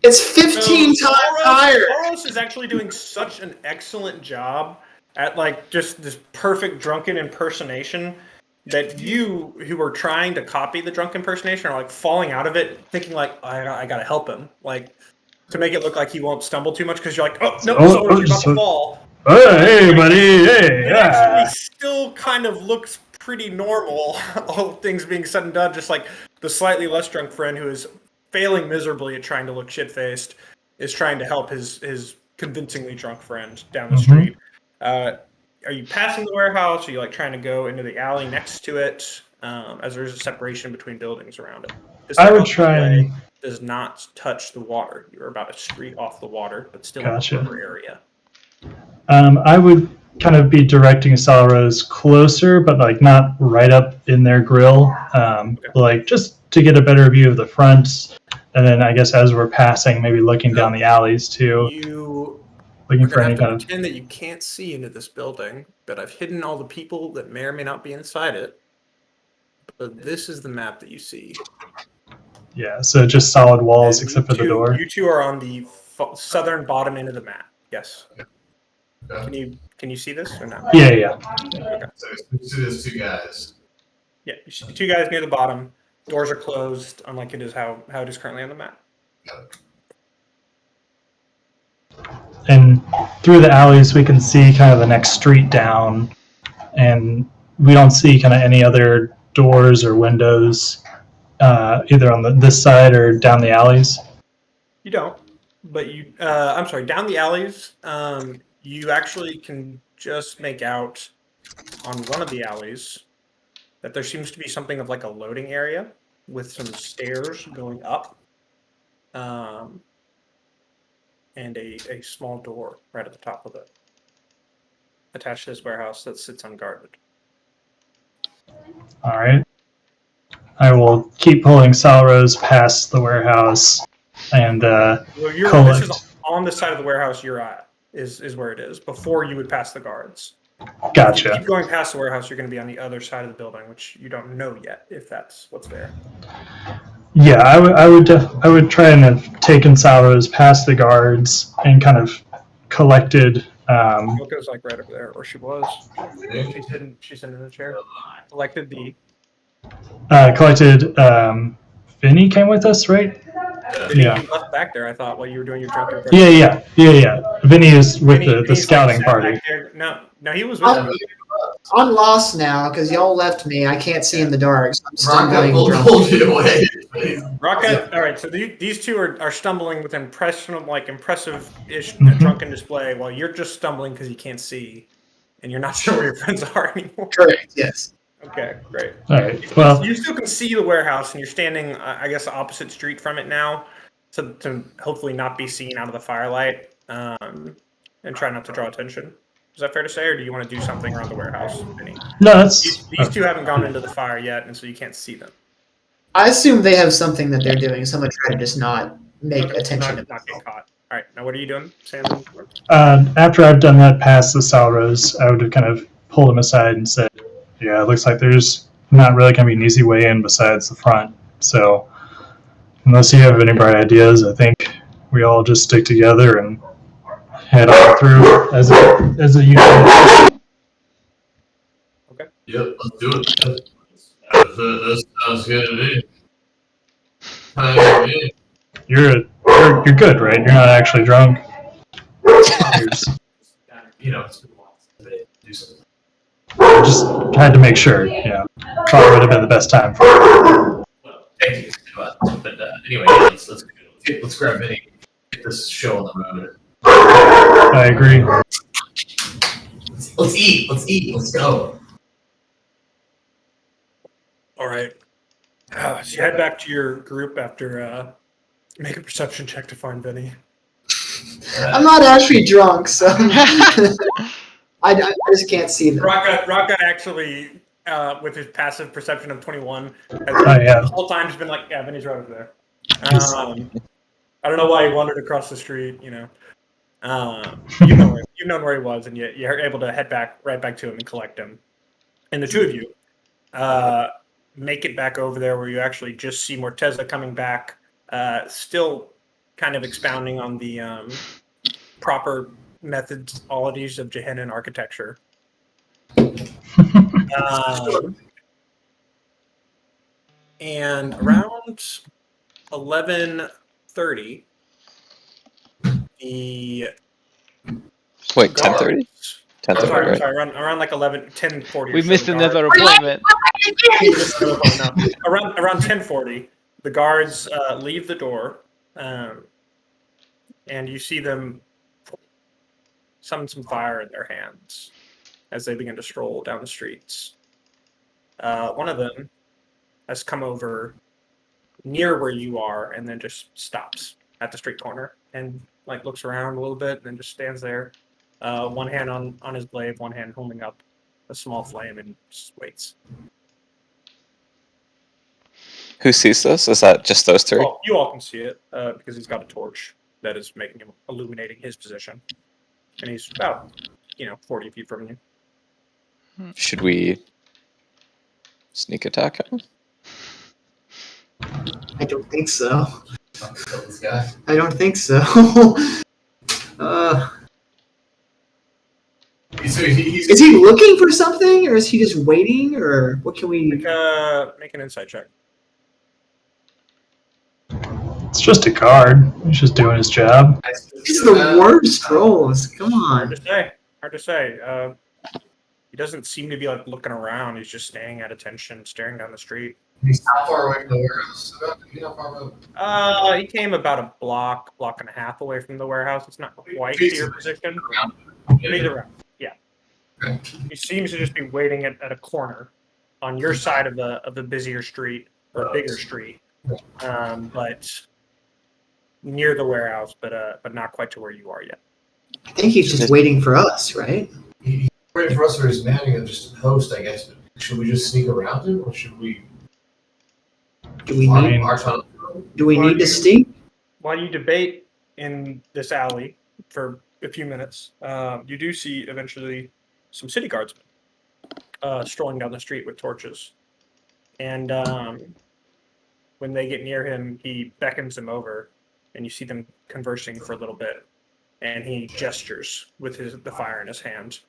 S2: It's 15 times higher.
S1: Soros is actually doing such an excellent job at like just this perfect drunken impersonation that you, who are trying to copy the drunk impersonation, are like falling out of it, thinking like, I gotta help him, like to make it look like he won't stumble too much, because you're like, oh no, Soros, you're about to fall.
S5: Hey, buddy. Hey.
S1: It actually still kind of looks pretty normal, all things being said and done. Just like the slightly less drunk friend who is failing miserably at trying to look shit-faced is trying to help his convincingly drunk friend down the street. Are you passing the warehouse? Are you like trying to go into the alley next to it? As there's a separation between buildings around it. This
S5: I would
S1: warehouse,
S5: try
S1: by the way,
S5: and...
S1: does not touch the water. You're about a street off the water, but still
S5: Gotcha.
S1: in the river area.
S5: I would kind of be directing Salros closer, but like not right up in their grill. Like just to get a better view of the front, and then I guess as we're passing, maybe looking down the alleys too,
S1: You
S5: looking
S1: are
S5: for
S1: gonna
S5: any
S1: have to
S5: kind of.
S1: pretend that you can't see into this building, but I've hidden all the people that may or may not be inside it. But this is the map that you see.
S5: Yeah, so just solid walls
S1: And
S5: except for the door.
S1: You two are on the southern bottom end of the map. Yes. Can you see this or not?
S5: Yeah.
S3: So there's 2 guys.
S1: Yeah, you see 2 guys near the bottom. Doors are closed, unlike it is how it is currently on the map.
S5: And through the alleys, we can see kind of the next street down, and we don't see kind of any other doors or windows, either on this side or down the alleys.
S1: You don't, but you. I'm sorry. Down the alleys, you actually can just make out on one of the alleys that there seems to be something of like a loading area with some stairs going up. and a small door right at the top of it, attached to this warehouse that sits unguarded.
S5: All right. I will keep pulling Salros past the warehouse and
S1: Well, this is
S5: collect.
S1: on the side of the warehouse you're at, is where it is, before you would pass the guards. If you
S5: Gotcha.
S1: keep going past the warehouse, you're going to be on the other side of the building, which you don't know yet if that's what's there.
S5: Yeah, I would try and have taken Salros past the guards and kind of collected.
S1: Yoko's like right over there, or she was. She's sitting in the chair. Collected the.
S5: Collected. Vinny came with us, right? Yeah.
S1: You left back there, I thought, while you were doing your drunk impression.
S5: Yeah. Vinny is with the
S1: Vinny's,
S5: scouting
S1: sat
S5: party.
S1: back there. No, he was with me.
S2: I'm lost now because y'all left me. I can't see in the dark. So I'm still
S3: Rocco
S2: going drunk.
S3: pulled you away.
S1: Rocket. All right, so these two are stumbling with impressive-ish
S5: Mhm.
S1: drunken display, while you're just stumbling because you can't see, and you're not sure where your friends are anymore.
S2: Correct. Yes.
S1: Okay, great.
S5: All right. Well,
S1: You still can see the warehouse, and you're standing, I guess, opposite street from it now, to hopefully not be seen out of the firelight, and try not to draw attention. Is that fair to say, or do you want to do something around the warehouse, Vinny?
S5: no, that's
S1: These two haven't gone into the fire yet, and so you can't see them.
S2: I assume they have something that they're doing, so I'm gonna try to just not make
S1: Okay,
S2: attention.
S1: not get caught. All right, now what are you doing, Sam?
S5: after I've done that past the Salros, I would kind of pull them aside and say, "Yeah, it looks like there's not really going to be an easy way in besides the front. So, unless you have any bright ideas, I think we all just stick together and head on through as a unit."
S3: Yep, let's do it. That sounds good to me. Hey,
S5: You're good, right? You're not actually drunk.
S3: you know, it's been a while since they do something.
S5: I just had to make sure. Yeah, probably would have been the best time for it.
S3: Well, thank you. But anyway, yeah, let's grab Vinny. Get this show on the road.
S5: I agree.
S3: Let's eat. Let's go.
S1: All right. So you head back to your group after make a perception check to find Vinny.
S2: I'm not actually drunk, so I just can't see them.
S1: Rocket actually, with his passive perception of 21,
S5: yeah.
S1: the whole time has been like, yeah, Vinny's right over there. I don't know why he wandered across the street, you know. You've known where he was, and you're able to head right back to him and collect him. And the two of you make it back over there, where you actually just see Morteza coming back, still kind of expounding on the proper methodologies of Gehenna architecture. And around 11:30, the
S4: Wait, 10:30?
S1: guards-
S4: 10:30,
S1: Sorry,
S4: right?
S1: sorry, around like 10:40.
S6: We missed another appointment.
S1: No. Around 10:40, the guards leave the door, and you see them summon some fire in their hands as they begin to stroll down the streets. One of them has come over near where you are and then just stops at the street corner and like looks around a little bit and then just stands there, one hand on his blade, one hand holding up a small flame, and just waits.
S4: Who sees this? Is that just those three?
S1: Well, you all can see it because he's got a torch that is making him illuminating his position, and he's about 40 feet from you.
S4: Should we sneak attack him?
S2: I don't think so.
S3: Kill this guy.
S2: I don't think so.
S3: So he's
S2: Is he looking for something, or is he just waiting, or what can we?
S1: Make an insight check.
S5: It's just a guard. He's just doing his job.
S2: These are the worst rolls. Come on.
S1: Hard to say. He doesn't seem to be like looking around. He's just staying at attention, staring down the street.
S3: He's how far away from the warehouse? How far away?
S1: He came about a block and a half away from the warehouse. It's not quite to your position. He's around. Yeah.
S3: Okay.
S1: He seems to just be waiting at a corner on your side of the busier street or bigger street. But near the warehouse, but not quite to where you are yet.
S2: I think he's just waiting for us, right?
S3: He's waiting for us for his manning and just a post, I guess. Should we just sneak around him, or should we?
S2: Do we
S5: I
S2: need?
S5: mean-
S3: march on?
S2: Do we
S1: Well,
S2: need to sneak?
S1: While you debate in this alley for a few minutes, you do see eventually some city guardsmen strolling down the street with torches. And when they get near him, he beckons them over, and you see them conversing for a little bit. And he gestures with the fire in his hand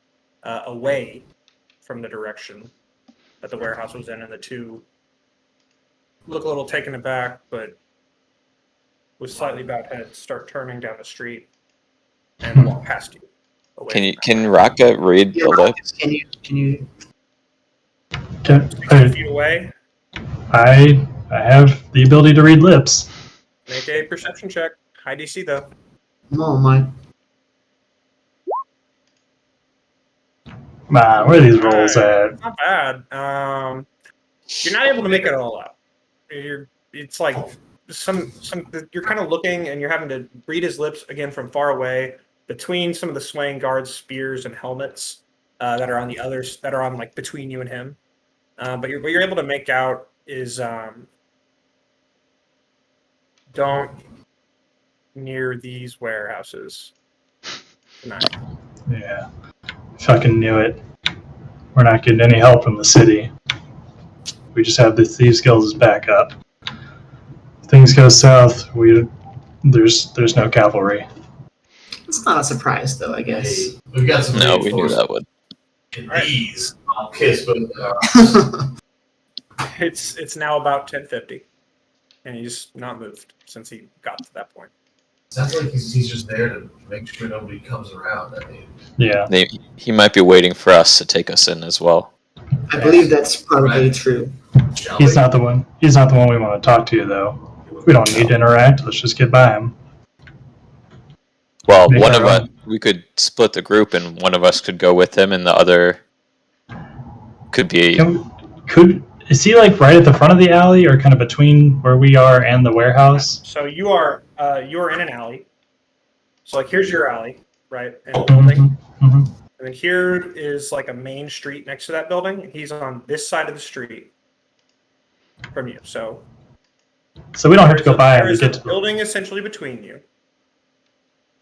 S1: away from the direction that the warehouse was in, and the two look a little taken aback, but with slightly bowed heads, start turning down the street and walk past you. Away
S4: Can you
S1: from
S4: can Rocket read
S2: Yeah,
S4: the
S2: Rocket,
S4: lips?
S2: Can you?
S5: Can-
S1: 60 feet away.
S5: I have the ability to read lips.
S1: Make a perception check. High DC though.
S2: Oh my!
S5: Man, where are these rolls
S1: Alright,
S5: at?
S1: not bad. You're not able to make it all out. It's like some. You're kind of looking, and you're having to read his lips again from far away, between some of the swaying guards' spears and helmets that are on the others, that are on like between you and him. But what you're able to make out is don't near these warehouses tonight.
S5: Yeah. Fucking knew it. We're not getting any help from the city. We just have the Thieves Guild as backup. If things go south, there's no cavalry.
S2: It's not a surprise though, I guess.
S3: Hey, we've got some.
S4: No, we knew that would.
S3: In
S1: Alright.
S3: these, I'll kiss both of them.
S1: It's now about 10:50, and he's not moved since he got to that point.
S3: Sounds like he's just there to make sure nobody comes around. I mean,
S5: Yeah.
S4: He might be waiting for us to take us in as well.
S2: I believe that's probably true.
S3: shall
S5: He's
S3: we?
S5: not the one. He's not the one we want to talk to, though. We don't need to interact. Let's just get by him.
S4: Well,
S5: Make
S4: one
S5: our
S4: of us,
S5: own.
S4: we could split the group, and one of us could go with him, and the other could be.
S5: Is he like right at the front of the alley, or kind of between where we are and the warehouse?
S1: So you are in an alley. So like here's your alley, right, in the building,
S5: Mm-hmm.
S1: and then here is like a main street next to that building. He's on this side of the street from you. So
S5: So we don't have to go by him
S1: there
S5: to
S1: is
S5: get
S1: a
S5: to.
S1: building essentially between you,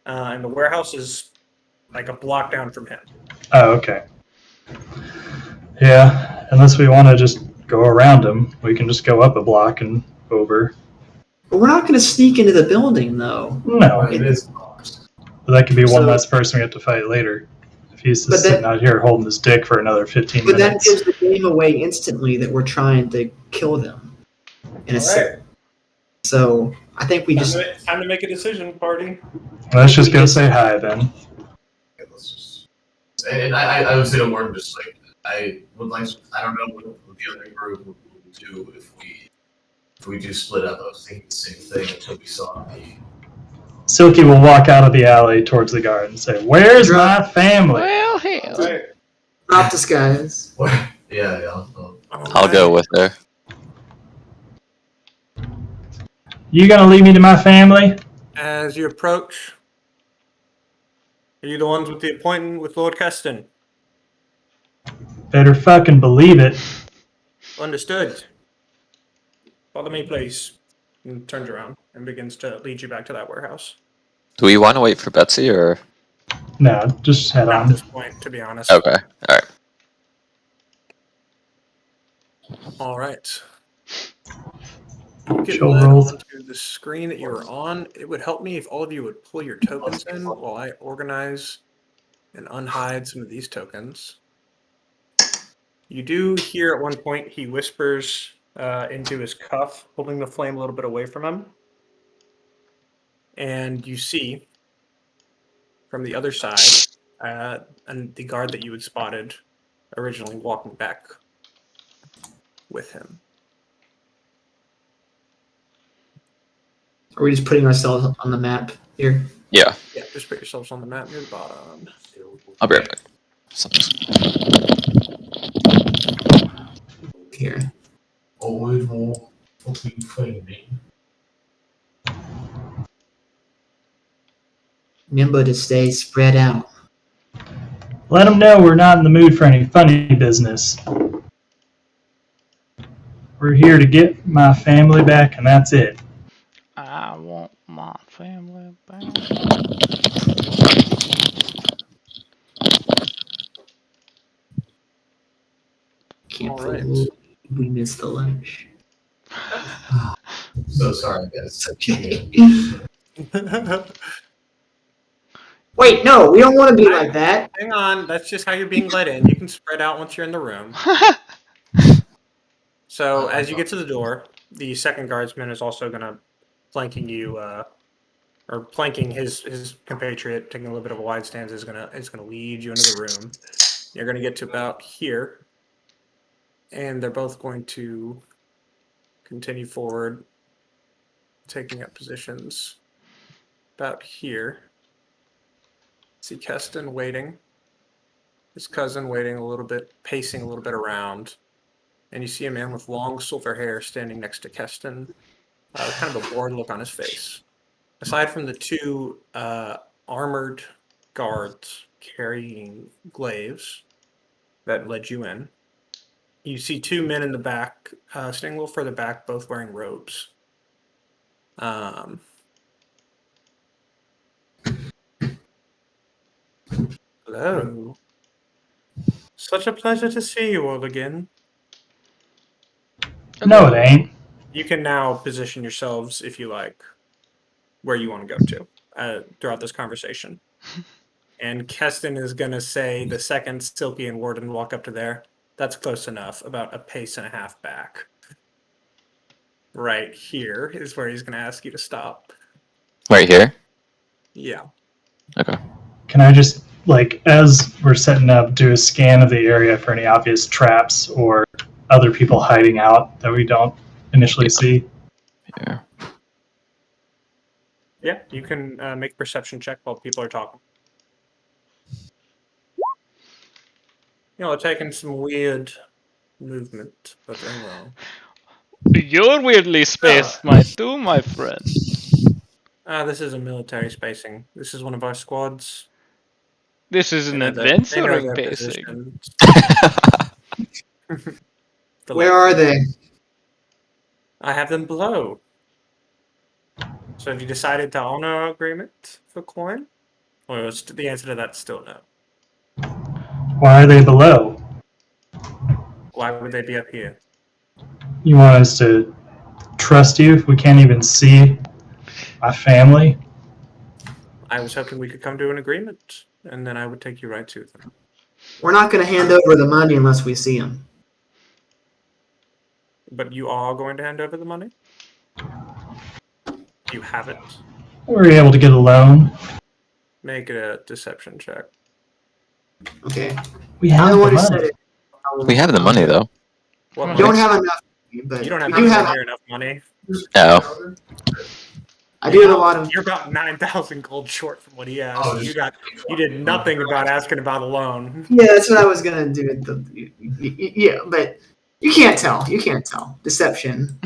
S1: and the warehouse is like a block down from him.
S5: Oh, okay. Yeah, unless we want to just go around him, we can just go up a block and over.
S2: But we're not going to sneak into the building though.
S5: No,
S3: It is.
S5: but that could be one
S2: So-
S5: less person we have to fight later. If he's
S2: But
S5: just
S2: that-
S5: sitting out here holding his dick for another 15
S2: But that
S5: minutes.
S2: gives the game away instantly that we're trying to kill them. In a
S1: All
S2: sense. So I think we just
S1: Time to make a decision, party.
S5: Let's just go say hi then.
S3: Okay, let's just. And I would say a word just like I would like. I don't know what the other group would do if we do split up. I was thinking the same thing until we saw the.
S5: Silky will walk out of the alley towards the guard and say, "Where's my family?"
S6: Well, hell.
S1: All right.
S2: drop disguise.
S3: Yeah.
S4: I'll go with her.
S5: You gonna leave me to my family?
S1: As you approach, are you the ones with the appointment with Lord Keston?
S5: Better fucking believe it.
S1: Understood. Follow me, please. And turns around and begins to lead you back to that warehouse.
S4: Do we want to wait for Betsy or?
S5: No, just head
S1: Not at
S5: on.
S1: this point, to be honest.
S4: Okay, all right.
S1: All right. Get
S5: Show
S1: led
S5: rolls.
S1: onto the screen that you were on. It would help me if all of you would pull your tokens in while I organize and unhide some of these tokens. You do hear at one point he whispers into his cuff, holding the flame a little bit away from him. And you see from the other side and the guard that you had spotted originally walking back with him.
S2: Are we just putting ourselves on the map here?
S4: Yeah,
S1: Yeah, just put yourselves on the map near the bottom.
S4: I'll be right back. Something's-
S2: Here.
S3: Always more fucking finding.
S2: Remember to stay spread out.
S5: Let them know we're not in the mood for any funny business. We're here to get my family back, and that's it.
S6: I want my family back.
S2: Can't
S1: All right.
S2: believe we missed the lunch.
S3: So sorry, guys.
S2: It's okay. Wait, no, we don't want to be like that.
S1: Hang on, that's just how you're being let in. You can spread out once you're in the room. So as you get to the door, the second guardsman is also gonna flanking you, or flanking his compatriot, taking a little bit of a wide stance, is gonna lead you into the room. You're gonna get to about here, and they're both going to continue forward, taking up positions about here. See Keston waiting, his cousin waiting a little bit, pacing a little bit around, and you see a man with long silver hair standing next to Keston, kind of a bored look on his face. Aside from the two armored guards carrying glaives that led you in, you see two men in the back, standing a little further back, both wearing robes. Hello. Such a pleasure to see you all again.
S5: No, it ain't.
S1: You can now position yourselves, if you like, where you want to go to throughout this conversation. And Keston is going to say the second Silky and Warden walk up to there. That's close enough, about a pace and a half back. Right here is where he's going to ask you to stop.
S4: Right here?
S1: Yeah.
S4: Okay.
S5: Can I just, like, as we're setting up, do a scan of the area for any obvious traps or other people hiding out that we don't initially see?
S4: Yeah.
S1: Yeah, you can make a perception check while people are talking. You know, they're taking some weird movement, but they're wrong.
S6: You're weirdly spaced, my friend.
S1: This is a military spacing. This is one of our squads.
S6: This is an
S1: They know
S6: adventuring
S1: their
S6: pacing.
S1: positions.
S2: Where are they?
S1: I have them below. So have you decided to honor our agreement for coin? Or is the answer to that still no?
S5: Why are they below?
S1: Why would they be up here?
S5: You want us to trust you if we can't even see my family?
S1: I was hoping we could come to an agreement, and then I would take you right to them.
S2: We're not going to hand over the money unless we see them.
S1: But you are going to hand over the money? You have it.
S5: Were we able to get a loan?
S1: Make a deception check.
S2: Okay.
S5: We
S2: I
S5: have
S2: don't
S5: the
S2: want to
S5: money.
S2: set it.
S4: We have the money, though.
S1: What
S2: We
S1: money?
S2: don't have enough money, but
S1: You don't have
S2: we do have.
S1: near enough money.
S4: No.
S2: I do have a lot of.
S1: You're about 9,000 gold short from what he has.
S3: Oh,
S1: You did nothing about asking about a loan.
S2: Yeah, that's what I was gonna do. Yeah, but you can't tell. You can't tell. Deception.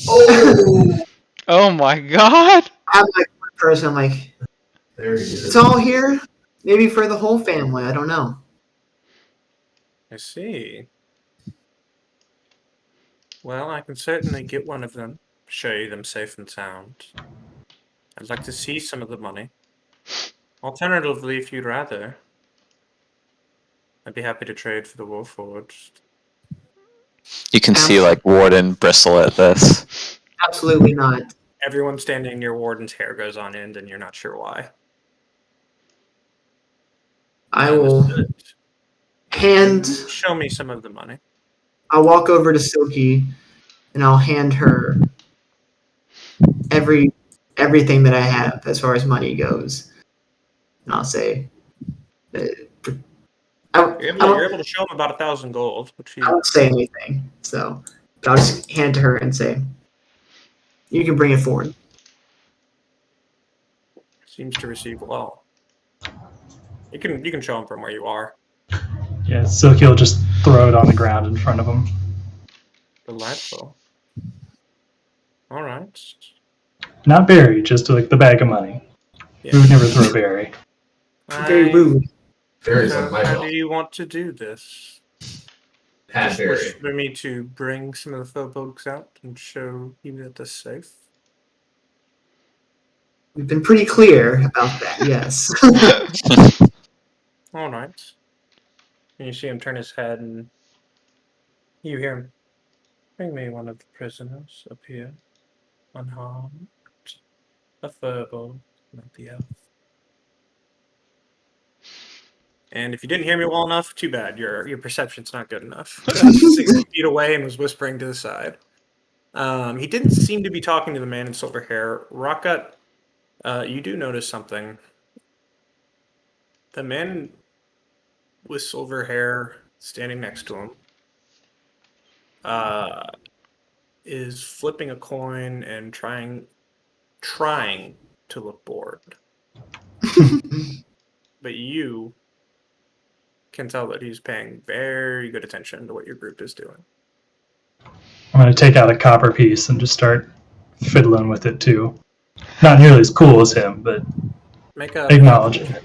S2: Oh.
S6: Oh my god!
S2: I'm like one person. I'm like,
S3: There he is.
S2: it's all here. Maybe for the whole family. I don't know.
S1: I see. Well, I can certainly get one of them, show you them safe and sound. I'd like to see some of the money. Alternatively, if you'd rather, I'd be happy to trade for the Warforged.
S4: You can see, like, Warden bristle at this.
S2: Absolutely not.
S1: Everyone standing near Warden's hair goes on end, and you're not sure why.
S2: I will
S1: Understood.
S2: hand.
S1: Show me some of the money.
S2: I'll walk over to Silky, and I'll hand her everything that I have as far as money goes. And I'll say,
S1: You're able to show him about 1,000 gold, which
S2: I won't say anything. So, but I'll just hand it to her and say, "You can bring it forward."
S1: seems to receive well. You can show him from where you are.
S5: Yeah, Silky will just throw it on the ground in front of him.
S1: Delightful. All right.
S5: Not buried, just like the bag of money. We would never throw a berry.
S2: Very rude.
S3: Berries on my
S1: How
S3: belt.
S1: do you want to do this?
S3: Had
S1: Just
S3: berry.
S1: wish for me to bring some of the phobos out and show you that they're safe.
S2: We've been pretty clear about that, yes.
S1: All right. And you see him turn his head, and you hear him. Bring me one of the prisoners up here, unharmed. A furbo, not the elf. And if you didn't hear me well enough, too bad. Your perception's not good enough. 60 feet away and was whispering to the side. He didn't seem to be talking to the man in silver hair. Rockgut, you do notice something. The man with silver hair standing next to him is flipping a coin and trying to look bored. But you can tell that he's paying very good attention to what your group is doing.
S5: I'm going to take out a copper piece and just start fiddling with it too. Not nearly as cool as him, but
S1: Make a
S5: acknowledge it.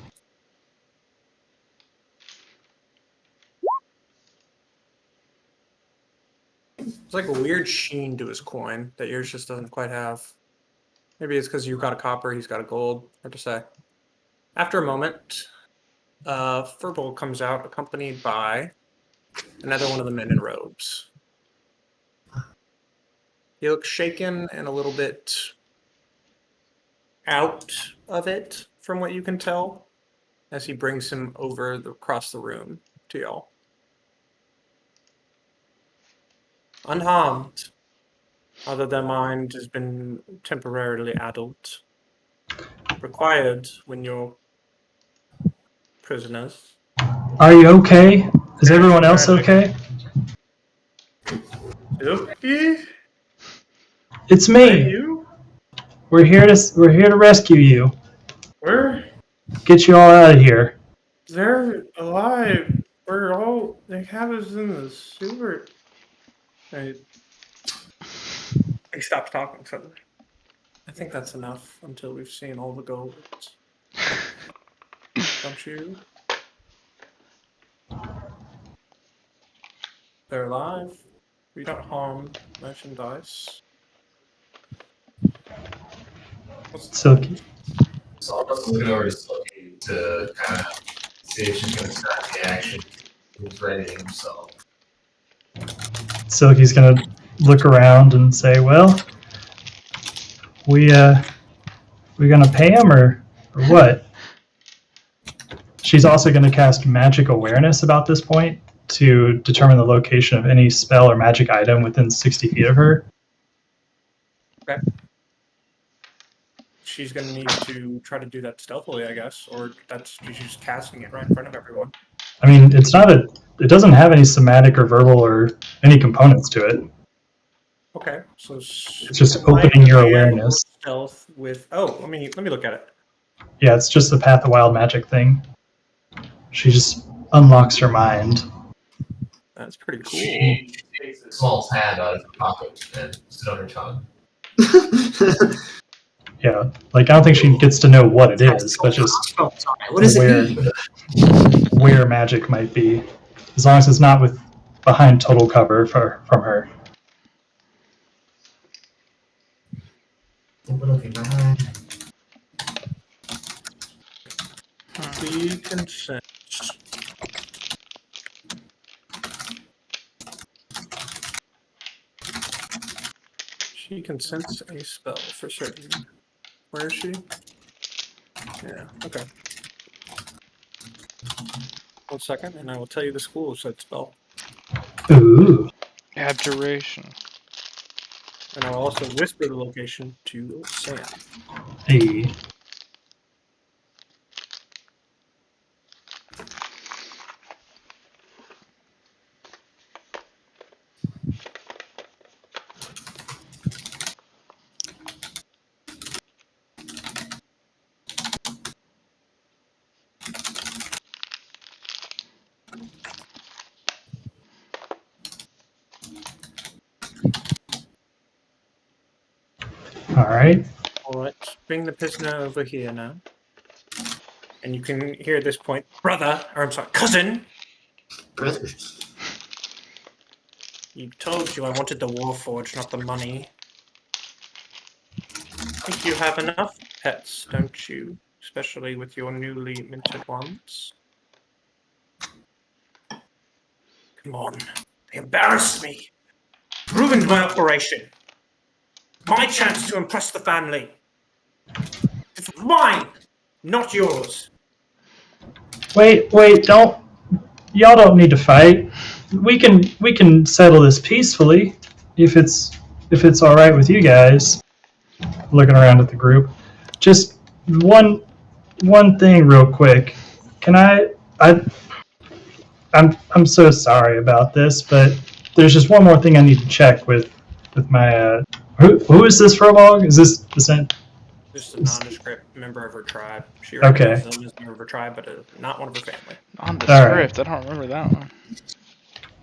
S1: It's like a weird sheen to his coin that yours just doesn't quite have. Maybe it's because you got a copper, he's got a gold. Hard to say. After a moment, Furble comes out accompanied by another one of the men in robes. He looks shaken and a little bit out of it, from what you can tell, as he brings him across the room to y'all. Unharmed, although their mind has been temporarily addled. Required when you're prisoners.
S5: Are you okay? Is everyone else okay?
S1: Silky?
S5: It's
S1: Are
S5: me.
S1: you?
S5: We're here to rescue you.
S1: Where?
S5: Get you all out of here.
S1: They're alive. They have us in the sewer. He stops talking suddenly. I think that's enough until we've seen all the gold. Don't you? They're alive. We don't harm merchandise.
S5: Silky.
S3: So I'm just looking over to Silky to kind of see if she's going to start the action. He's readying himself.
S5: Silky's gonna look around and say, "Well, we gonna pay him or what?" She's also gonna cast magic awareness about this point to determine the location of any spell or magic item within 60 feet of her.
S1: Okay. She's gonna need to try to do that stealthily, I guess, or she's just casting it right in front of everyone.
S5: I mean, it doesn't have any somatic or verbal or any components to it.
S1: Okay, so
S5: It's just opening your awareness.
S1: Stealth with. Oh, let me look at it.
S5: Yeah, it's just the Path of Wild Magic thing. She just unlocks her mind.
S1: That's pretty cool.
S3: She takes a small tab out of her pocket and puts it on her tongue.
S5: Yeah, like I don't think she gets to know what it is, but just
S2: What does it mean?
S5: where magic might be, as long as it's not behind total cover from her.
S1: She consents. She consents a spell for certain. Where is she? Yeah, okay. 1 second, and I will tell you the school of said spell.
S5: Ooh.
S6: Abjuration.
S1: And I will also whisper the location to Sam.
S5: Hey. All right.
S1: Alright, bring the prisoner over here now. And you can hear at this point, cousin.
S2: Brothers.
S1: You told you I wanted the Warforged, not the money. I think you have enough pets, don't you? Especially with your newly minted ones. Come on. They embarrassed me. Ruined my operation. My chance to impress the family. It's mine, not yours.
S5: Wait, don't. Y'all don't need to fight. We can settle this peacefully, if it's all right with you guys. Looking around at the group, just one thing real quick. Can I'm so sorry about this, but there's just one more thing I need to check with my who is this Frobog? Is this the
S1: Just a nondescript member of her tribe. She
S5: Okay.
S1: recognizes them as a member of her tribe, but not one of her family.
S6: On the
S5: Alright.
S6: script, I don't remember that one.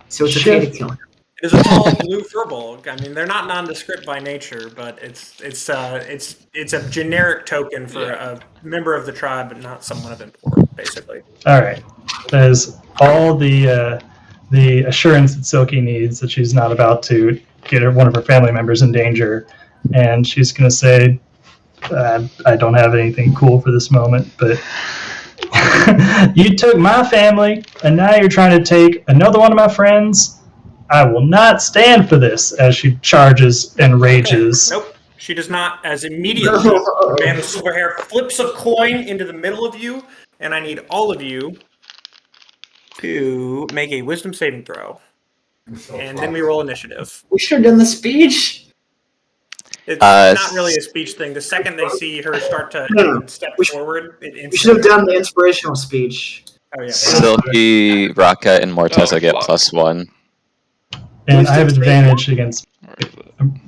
S2: So it's
S5: Shit.
S2: okay to kill him.
S1: It is a tall blue furbolg. I mean, they're not nondescript by nature, but it's a generic token for a member of the tribe, but not someone of import, basically.
S5: All right. That is all the assurance that Silky needs that she's not about to get one of her family members in danger, and she's gonna say, "I don't have anything cool for this moment, but you took my family, and now you're trying to take another one of my friends. I will not stand for this." As she charges and rages.
S1: Nope, she does not. As immediately, the man with silver hair flips a coin into the middle of you, and I need all of you to make a wisdom saving throw. And then we roll initiative.
S2: We should have done the speech.
S1: It's not really a speech thing. The second they see her start to
S2: No.
S1: step
S2: We should-
S1: forward,
S2: We should have done the inspirational speech.
S1: Oh, yeah.
S4: Silky, Raka, and Morteza
S6: Oh,
S4: get
S6: fuck.
S4: +1.
S5: And I have advantage against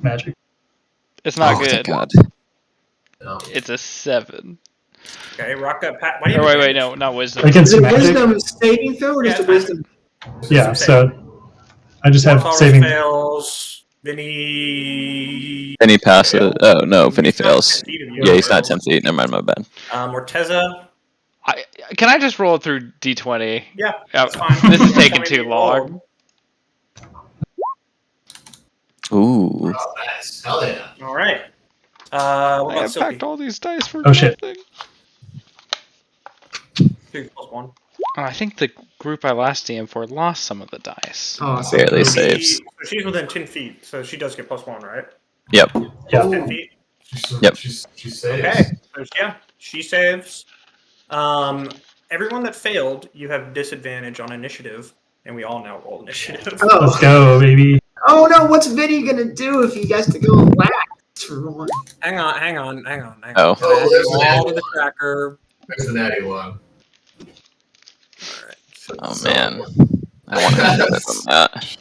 S5: magic.
S6: It's not
S4: Oh, thank
S6: good.
S4: God.
S3: No.
S6: It's a 7.
S1: Okay, rock up, Pat. Why do you
S6: Or
S1: have
S6: wait,
S1: advantage?
S6: no, not wisdom.
S5: Against
S2: Is it
S5: magic?
S2: wisdom saving throw or just
S1: Yeah,
S2: a wisdom?
S5: Yeah, so I just have
S1: Taurus
S5: saving.
S1: fails. Vinny.
S4: Vinny passes. Oh, no, Vinny
S1: He's not
S4: fails.
S1: 10 feet of you.
S4: Yeah, he's not 10 feet. Never mind, my bad.
S1: Morteza.
S6: Can I just roll through D20?
S1: Yeah,
S6: Yeah,
S1: that's fine.
S6: this is
S1: Tell
S6: taking
S1: me
S6: too
S1: what you rolled.
S6: long.
S4: Ooh.
S3: Oh, nice. Hell yeah.
S1: All right. What
S6: I
S1: about
S6: have
S1: Silky?
S6: packed all these dice for
S5: Oh, shit.
S6: nothing.
S1: 2 + 1.
S6: Oh, I think the group I last DM for lost some of the dice.
S2: Oh, so
S4: Barely
S1: So
S4: saves.
S1: she's within 10 feet, so she does get +1, right?
S4: Yep.
S5: Yeah.
S1: 10 feet.
S4: Yep.
S3: She saves.
S1: Okay. So yeah, she saves. Everyone that failed, you have disadvantage on initiative, and we all now roll initiative.
S5: Let's
S2: Oh.
S5: go, baby.
S2: Oh no, what's Vinny gonna do if he has to go last for one?
S1: Hang on.
S4: Oh.
S3: Oh, there's an
S1: All to
S3: natty
S1: the
S3: one.
S1: tracker.
S3: There's the natty one.
S1: Alright.
S4: Oh, man. I want to do better than that.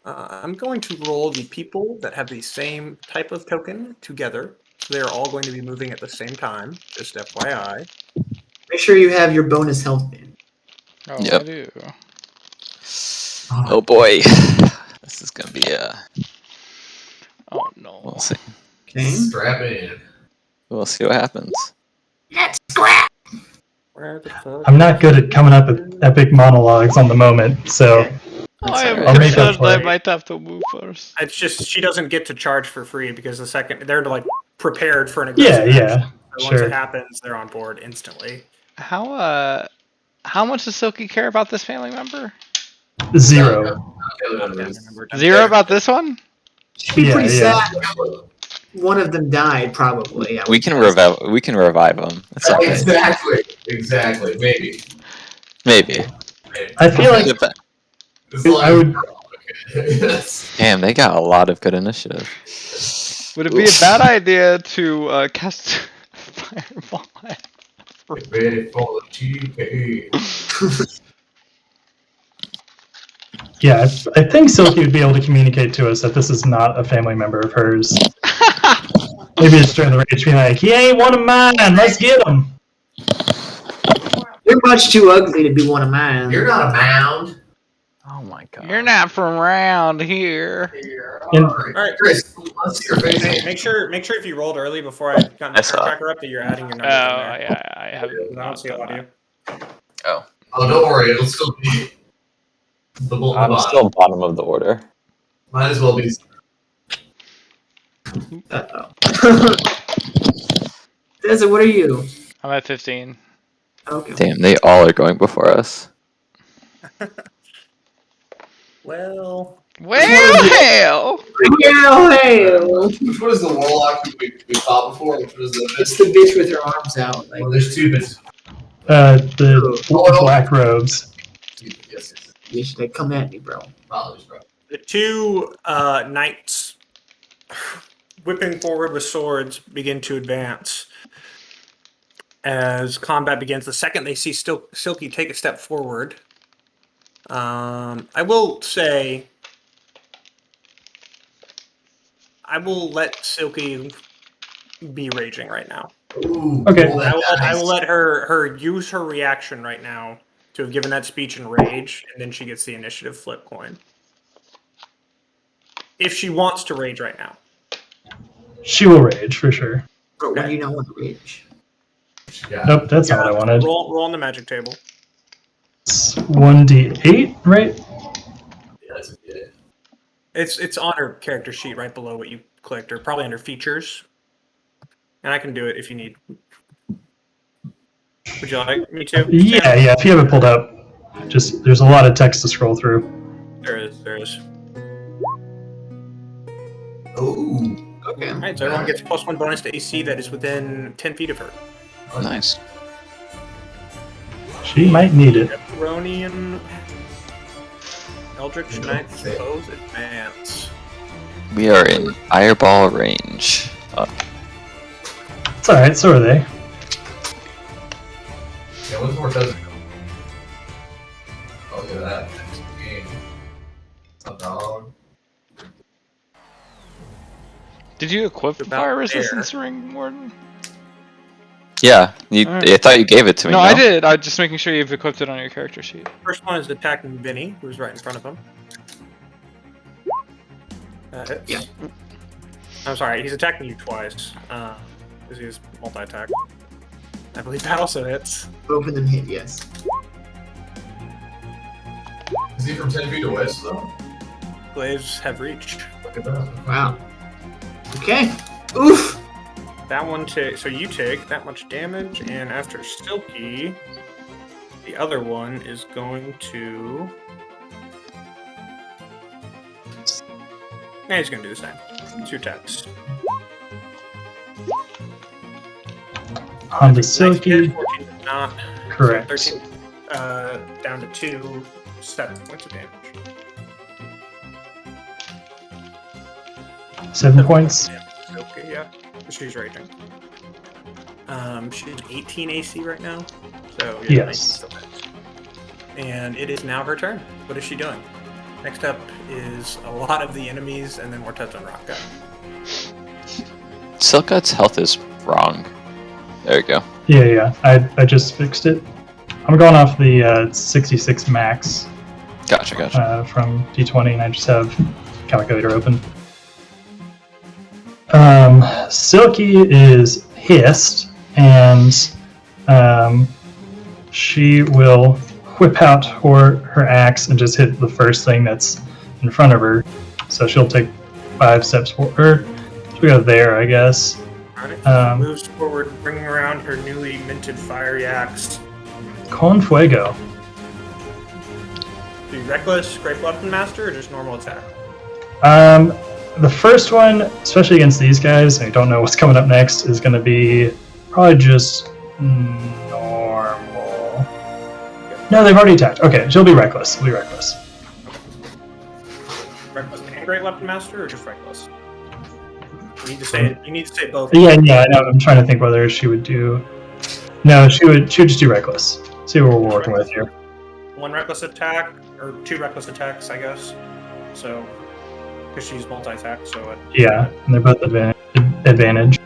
S1: I'm going to roll the people that have the same type of token together. So they're all going to be moving at the same time, just FYI.
S2: Make sure you have your bonus health band.
S6: Oh,
S4: Yep.
S6: I do.
S4: Oh, boy. This is going to be
S6: Oh no.
S4: We'll see.
S2: Okay.
S3: Strap in.
S4: We'll see what happens.
S2: Let's scrap.
S1: Where the fuck?
S5: I'm not good at coming up with epic monologues on the moment, so
S6: I am
S4: alright.
S5: I'll make up
S6: concerned
S5: for
S6: I
S5: it.
S6: might have to move first.
S1: It's just she doesn't get to charge for free because the second they're like prepared for an
S5: yeah,
S1: aggressive action.
S5: yeah,
S1: So once
S5: sure.
S1: it happens, they're on board instantly.
S6: How much does Silky care about this family member?
S5: 0.
S1: Okay.
S6: 0 about this one?
S2: Should be
S5: Yeah,
S2: pretty
S5: yeah.
S2: sad. One of them died, probably. I
S4: We
S2: would
S4: can
S2: guess.
S4: revive him. It's okay.
S3: Exactly. Maybe.
S4: Maybe.
S5: I feel like
S3: As long
S5: I
S3: as-
S5: would.
S3: Okay.
S4: Damn, they got a lot of good initiative.
S6: Would it be a bad idea to cast fireball?
S3: Get ready for the TK.
S5: Yeah, I think Silky would be able to communicate to us that this is not a family member of hers. Maybe it's during the rage, being like, "He ain't one of mine. Let's get him."
S2: You're much too ugly to be one of mine.
S3: You're not a mound.
S4: Oh my god.
S6: You're not from around here.
S5: And-
S3: Alright, Chris, Let's see your face.
S1: Hey, make sure if you rolled early before I got the
S4: I saw.
S1: tracker up that you're adding your
S6: Oh,
S1: numbers in there.
S6: yeah, I have.
S1: I don't see audio.
S3: Oh, don't worry. It'll still be the
S4: I'm
S3: bottom.
S4: still bottom of the order.
S3: Might as well be.
S2: Desert, what are you?
S6: I'm at 15.
S2: Okay.
S4: Damn, they all are going before us.
S1: Well,
S6: Well,
S2: Yeah, hey.
S3: Which one is the warlock we fought before? Which was the
S2: It's the bitch with her arms out. Like,
S3: Well, there's two bits.
S5: The
S3: Oh,
S5: black robes.
S3: Yes.
S2: you should like, come at me, bro.
S3: Apologies, bro.
S1: the two knights whipping forward with swords begin to advance. As combat begins, the second they see Silky take a step forward, I will say, I will let Silky be raging right now.
S3: Ooh,
S5: Okay.
S3: roll that
S1: I will
S3: dice.
S1: let her use her reaction right now to have given that speech in rage, and then she gets the initiative flip coin. If she wants to rage right now.
S5: She will rage for sure.
S2: But when
S1: Okay.
S2: you don't want to rage.
S3: Yeah.
S5: Nope, that's not what I wanted.
S1: Roll on the magic table.
S5: It's 1d8, right?
S3: Yeah, that's a good.
S1: It's on her character sheet right below what you clicked, or probably under features. And I can do it if you need. Would you like me to?
S5: Yeah,
S1: Sam?
S5: yeah. If you have it pulled up, just there's a lot of text to scroll through.
S1: There is.
S3: Ooh.
S2: Okay.
S1: All right, so everyone gets +1 bonus to AC that is within 10 feet of her.
S4: Nice.
S5: She might need it.
S1: Pepperonian Eldritch Knights foes advance.
S4: We are in fireball range.
S5: It's alright, so are they.
S3: Yeah, what's more does it go? Oh, look at that. Next game. It's a dog.
S6: did you equip
S1: About
S6: fire
S1: there.
S6: resistance ring, Warden?
S4: Yeah,
S6: Alright.
S4: I thought you gave it to me.
S6: No, I did. I'm just making sure you've equipped it on your character sheet.
S1: First one is attacking Vinny, who's right in front of him. That hits.
S2: Yeah.
S1: I'm sorry, he's attacking you twice. Because he's multi-attack. I believe that also hits.
S2: Both of them hit, yes.
S3: Is he from 10 feet away still?
S1: Glaives have reached.
S3: Look at that.
S2: Wow. Okay. Oof.
S1: That one so you take that much damage, and after Silky, the other one is going to. Yeah, he's gonna do the same. 2 attacks.
S5: On the
S1: 19
S5: Silky,
S1: hit, 14 does not.
S5: correct.
S1: 13 down to 2, 7 points of damage.
S5: 7 points.
S1: Okay, yeah. She's raging. She's 18 AC right now. So yeah, 19
S5: Yes.
S1: still hits. And it is now her turn. What is she doing? Next up is a lot of the enemies, and then we're touch on Rock Gut.
S4: Silkut's health is wrong. There we go.
S5: Yeah. I just fixed it. I'm going off the 66 max
S4: Gotcha.
S5: from D20, and I just have calculator open. Silky is hissed, and she will whip out her axe and just hit the first thing that's in front of her. So she'll take 5 steps forward. So we go there, I guess.
S1: Alright. Moves forward, bringing around her newly minted fiery axe.
S5: Con Fuego.
S1: Do you reckless, great weapon master, or just normal attack?
S5: The first one, especially against these guys, I don't know what's coming up next, is going to be probably just normal. No, they've already attacked. Okay, she'll be reckless.
S1: Reckless and great weapon master, or just reckless? You need to say both.
S5: Yeah, I know. I'm trying to think whether she would do. No, she would just do reckless. See what we're working with here.
S1: 1 reckless attack, or 2 reckless attacks, I guess. So, because she's multi-attack, so it.
S5: Yeah, and they're both advantage.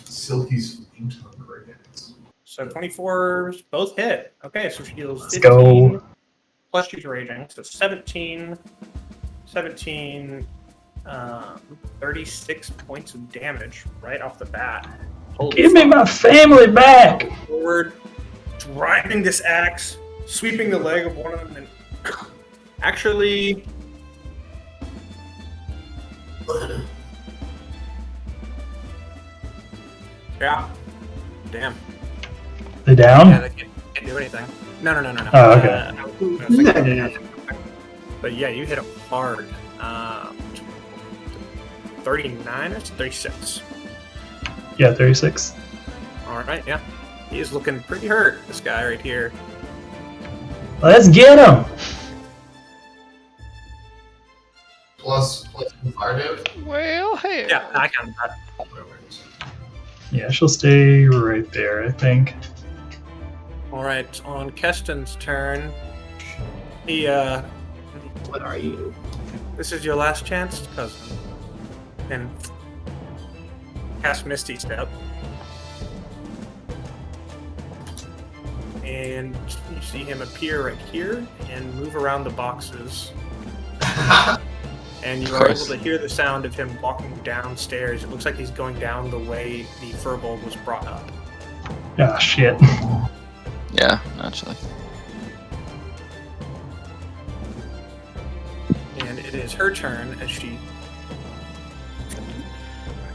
S3: Silky's flame tongue grenades.
S1: So 24s both hit. Okay, so she deals
S5: Let's
S1: 15
S5: go.
S1: plus she's raging, so 17 17, 36 points of damage right off the bat. Holy
S5: Give me
S1: fuck.
S5: my family back!
S1: Forward, driving this axe, sweeping the leg of one of them, and actually. Yeah. Damn.
S5: They down?
S1: Yeah, they can't do anything. No.
S5: Oh, okay.
S2: No.
S1: But yeah, you hit him hard. 39 or 36.
S5: Yeah, 36.
S1: Alright, yeah. He's looking pretty hurt, this guy right here.
S5: Let's get him!
S3: Plus fire damage.
S6: Well, hey.
S1: Yeah, I counted that.
S5: Yeah, she'll stay right there, I think.
S1: Alright, on Keston's turn, he,
S2: What are you?
S1: this is your last chance, cousin. And cast Misty Step. And you see him appear right here and move around the boxes. And you are able to hear the sound of him walking downstairs. It looks like he's going down the way the Furbolg was brought up.
S5: Ah, shit.
S4: Yeah, actually.
S1: And it is her turn as she,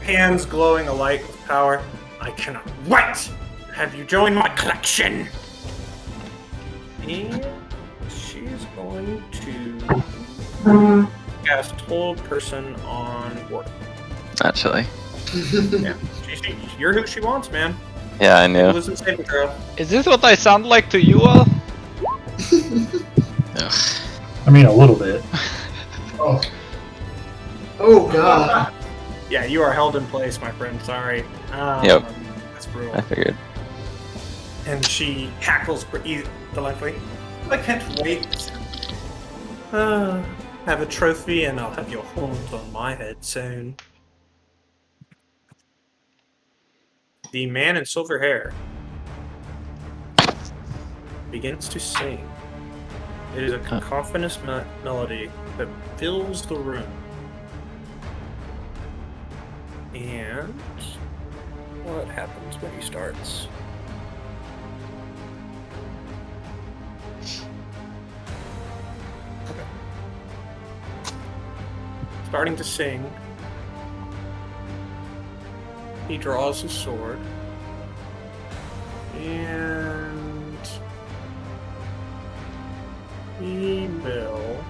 S1: hands glowing alight with power. I cannot wait to have you join my collection. And she's going to cast Hold Person on Ward.
S4: Actually.
S1: Yeah, you're who she wants, man.
S4: Yeah, I knew.
S1: Listen, saving throw.
S6: Is this what I sound like to you all?
S4: Ugh.
S5: I mean, a little bit.
S3: Oh,
S2: Oh god.
S1: Yeah, you are held in place, my friend. Sorry.
S4: Yep.
S1: That's brutal.
S4: I figured.
S1: And she cackles delightfully. I can't wait. Have a trophy, and I'll have your horns on my head soon. The man in silver hair begins to sing. It is a cacophonous melody that fills the room. And what happens when he starts? Okay. Starting to sing, he draws his sword and he will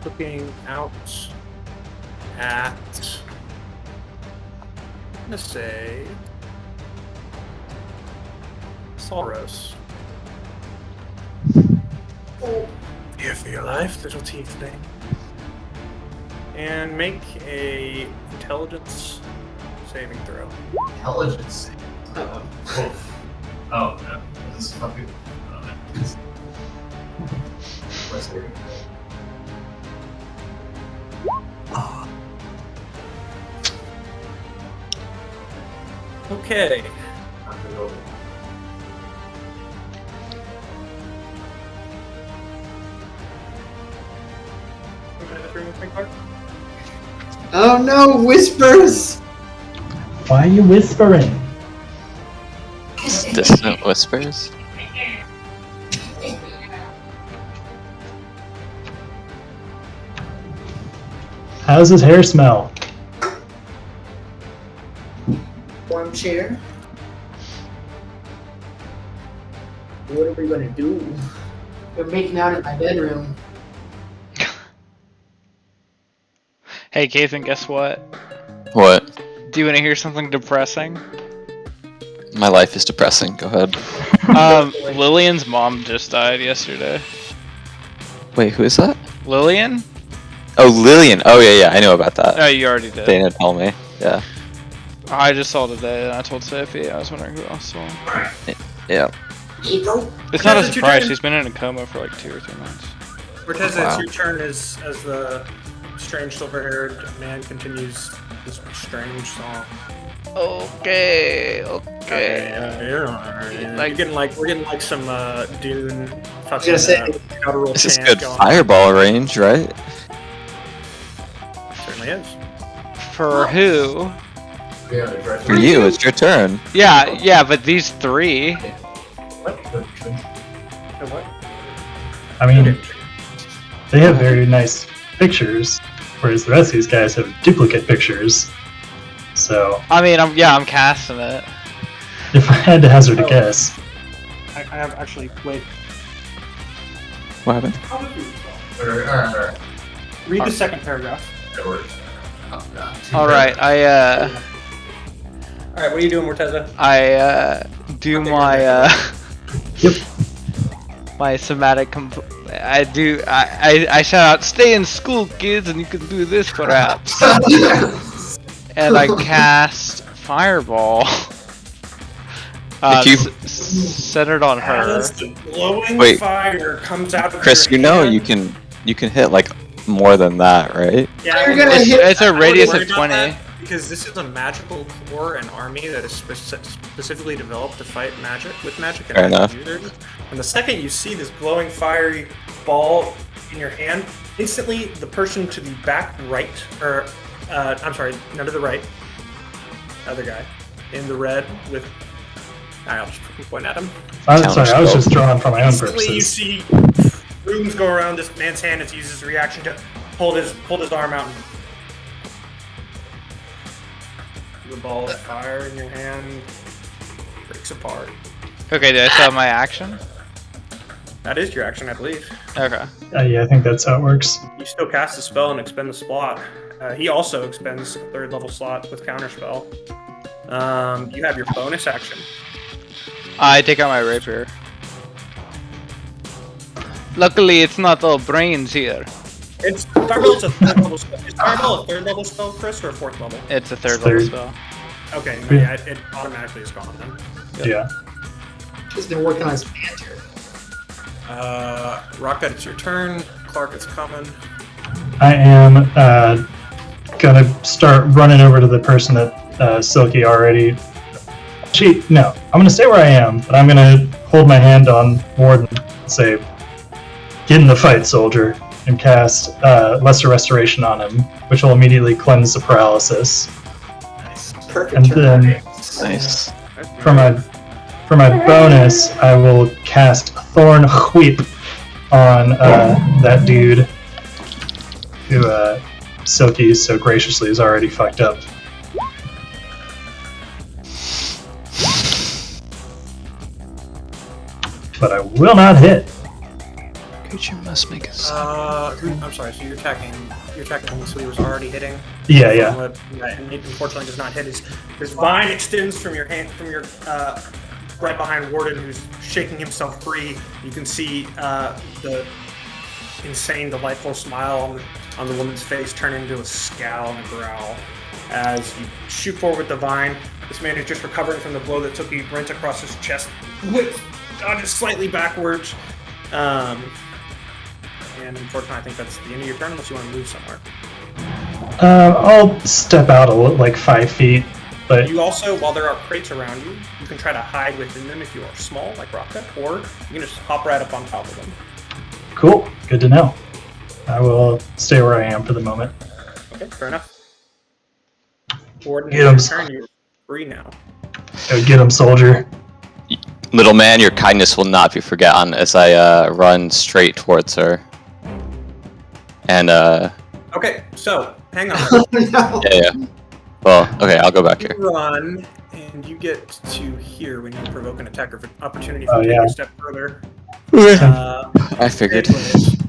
S1: looking out at, I'm gonna say, Saros. Here for your life, little tiefling. And make a intelligence saving throw.
S3: intelligence. Oh, no. This is fucking. What's there?
S1: Okay.
S2: Oh no, whispers!
S5: Why are you whispering?
S4: Distant whispers.
S5: How's his hair smell?
S2: Warm chair. What are we gonna do? We're making out in my bedroom.
S6: Hey, Kathan, guess what?
S4: What?
S6: Do you want to hear something depressing?
S4: My life is depressing. Go ahead.
S6: Lillian's mom just died yesterday.
S4: Wait, who is that?
S6: Lillian?
S4: Oh, Lillian. Oh, yeah, I know about that.
S6: Oh, you already did.
S4: They didn't tell me. Yeah.
S6: I just saw today, and I told Sophie. I was wondering who else saw.
S4: Yeah.
S6: It's not a
S1: Because it's your
S6: surprise.
S1: turn.
S6: She's been in a coma for like 2 or 3 months.
S1: Cortez,
S4: Wow.
S1: it's your turn as the strange silver-haired man continues this strange song.
S6: Okay.
S1: We're getting like some Dune.
S2: I was gonna say,
S1: guttural
S4: This is
S1: chant
S4: good
S1: going.
S4: fireball range, right?
S1: Certainly is.
S6: For who?
S3: Yeah, they're right.
S4: For you, it's your turn.
S6: Yeah, but these three.
S3: What?
S1: What?
S5: I mean, they have very nice pictures, whereas the rest of these guys have duplicate pictures. So,
S6: I mean, I'm casting it.
S5: if I had to hazard a guess,
S1: I have actually wait.
S4: What happened?
S3: Alright.
S1: Read the second paragraph.
S6: All right,
S1: All right, what are you doing, Morteza?
S6: I do my
S5: Yep.
S6: my somatic I shout out, "Stay in school, kids, and you can do this perhaps." And I cast fireball.
S4: If you-
S6: Centered on her.
S1: As the glowing
S4: Wait.
S1: fire comes out of
S4: Chris,
S1: your
S4: you know
S1: hand.
S4: you can hit like more than that, right?
S1: Yeah,
S2: You're gonna
S6: It's,
S2: hit-
S6: it's a radius
S1: worry
S6: of
S1: about
S6: 20.
S1: that, because this is a magical corps and army that is specifically developed to fight magic with magic and
S4: Fair
S1: magic
S4: enough.
S1: users. And the second you see this glowing fiery ball in your hand, instantly the person to the back right, or I'm sorry, none to the right, other guy in the red with. I'll just point at him.
S5: I'm sorry, I was just drawing for my own
S1: Instantly, you
S5: purposes.
S1: see runes go around this man's hand as he uses his reaction to hold his arm out. And the ball of fire in your hand breaks apart.
S6: Okay, did I still have my action?
S1: That is your action, I believe.
S6: Okay.
S5: Yeah, I think that's how it works.
S1: You still cast the spell and expend the slot. He also expends a 3rd level slot with counterspell. You have your bonus action.
S6: I take out my rapier. Luckily, it's not all brains here.
S1: It's Fireball. It's a 3rd level spell. Is Fireball a 3rd level spell, Chris, or a 4th level?
S6: It's a third
S5: Third.
S6: level spell.
S1: Okay, no, yeah, it automatically is gone then.
S5: Yeah.
S2: He's been working on his banter.
S1: Rocket, it's your turn. Clark, it's coming.
S5: I am gonna start running over to the person that Silky already. No, I'm gonna stay where I am, but I'm gonna hold my hand on Warden and say, "Get in the fight, soldier," and cast Lesser Restoration on him, which will immediately cleanse the paralysis.
S2: Perfect
S5: And
S2: turn.
S5: then
S4: Nice.
S5: for my bonus, I will cast Thorn Whip on that dude who Silky so graciously is already fucked up. But I will not hit.
S4: Creature must make a
S1: I'm sorry. So you're attacking him, so he was already hitting.
S5: Yeah, yeah.
S1: And he unfortunately does not hit. His vine extends from your hand, right behind Warden, who's shaking himself free. You can see the insane, delightful smile on the woman's face turn into a scowl and a growl as you shoot forward with the vine. This man is just recovering from the blow that took you right across his chest. Dodges slightly backwards. And unfortunately, I think that's the end of your turn unless you want to move somewhere.
S5: I'll step out like 5 feet, but
S1: You also, while there are crates around you, you can try to hide within them if you are small, like Rocket, or you can just hop right up on top of them.
S5: cool. Good to know. I will stay where I am for the moment.
S1: Okay, fair enough. Warden,
S5: Get 'em.
S1: it's your turn. You're free now.
S5: Go get him, soldier.
S4: Little man, your kindness will not be forgotten as I run straight towards her. And
S1: Okay, so hang on.
S2: No.
S4: yeah. Well, okay, I'll go back here.
S1: You run, and you get to here when you provoke an attack of opportunity
S5: Oh,
S1: from taking
S5: yeah.
S1: a step further.
S4: I figured.
S1: Midways.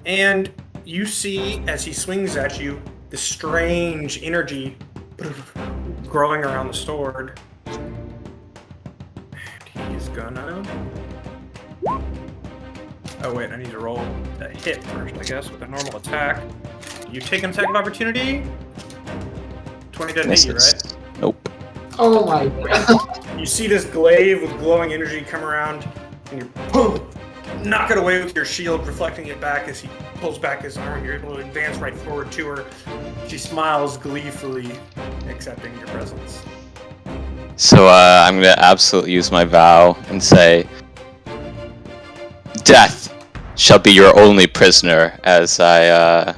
S1: And you see, as he swings at you, this strange energy growing around the sword. And he's gonna... Oh wait, I need to roll a hit first, I guess, with a normal attack. You take an attack of opportunity. 20 doesn't hit you, right?
S4: Nope.
S2: Oh my god.
S1: You see this glaive with glowing energy come around, and you boom, knock it away with your shield, reflecting it back as he pulls back his arm. You're able to advance right forward to her. She smiles gleefully, accepting your presence.
S4: So I'm gonna absolutely use my vow and say, "Death shall be your only prisoner." As I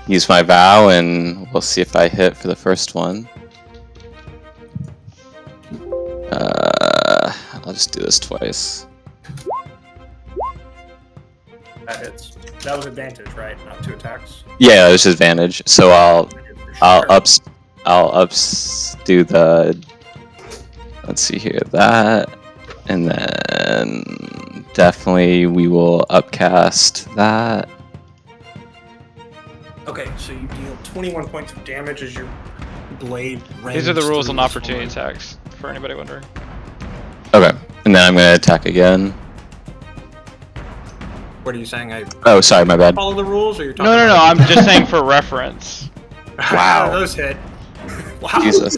S4: use my vow, and we'll see if I hit for the first one. I'll just do this twice.
S1: That hits. That was advantage, right? Not 2 attacks.
S4: Yeah, there's advantage. So I'll
S1: Sure.
S4: do the. Let's see here, that, and then definitely we will upcast that.
S1: Okay, so you deal 21 points of damage as your blade rends.
S6: These are the rules
S1: through
S6: on
S1: this
S6: opportunity
S1: woman.
S6: attacks, for anybody wondering.
S4: Okay, and then I'm gonna attack again.
S1: What are you saying? I
S4: Oh, sorry, my bad.
S1: follow the rules, or you're talking?
S6: No,
S1: about
S6: I'm just saying for reference.
S4: Wow.
S1: Those hit. Wow.
S4: Jesus.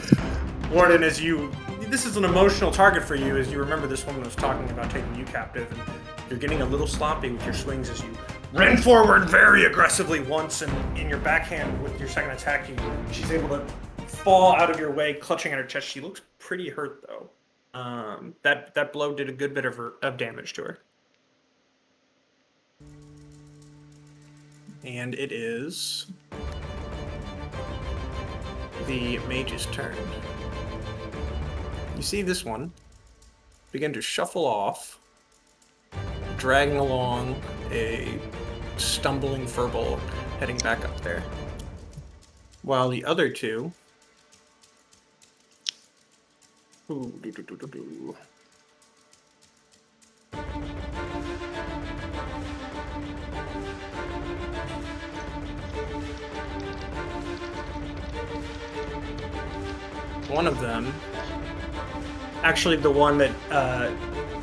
S1: Warden, this is an emotional target for you, as you remember this woman was talking about taking you captive, and you're getting a little sloppy with your swings as you run forward very aggressively once, and in your backhand with your second attack, she's able to fall out of your way, clutching at her chest. She looks pretty hurt, though. That blow did a good bit of damage to her. And it is the mage's turn. You see this one begin to shuffle off, dragging along a stumbling furball heading back up there. While the other two... One of them, actually the one that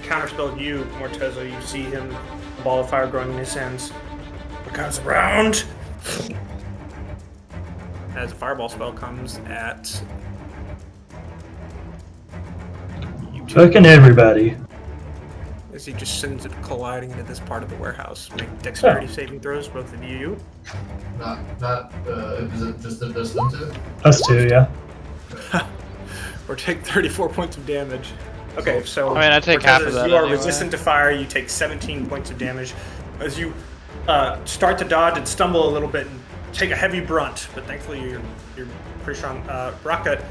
S1: counterspelled you, Mortezo, you see him, a ball of fire growing in his hands. What comes around? As a fireball spell comes at you two.
S5: Fucking everybody.
S1: As he just sends it colliding into this part of the warehouse. Make dexterity saving throws, both of you.
S3: Is it just them two?
S5: Us two, yeah.
S1: Or take 34 points of damage. Okay, so
S6: I mean, I take half of that
S1: you are
S6: anyway.
S1: resistant to fire. You take 17 points of damage as you start to dodge and stumble a little bit and take a heavy brunt. But thankfully, you're pretty strong. Rocket,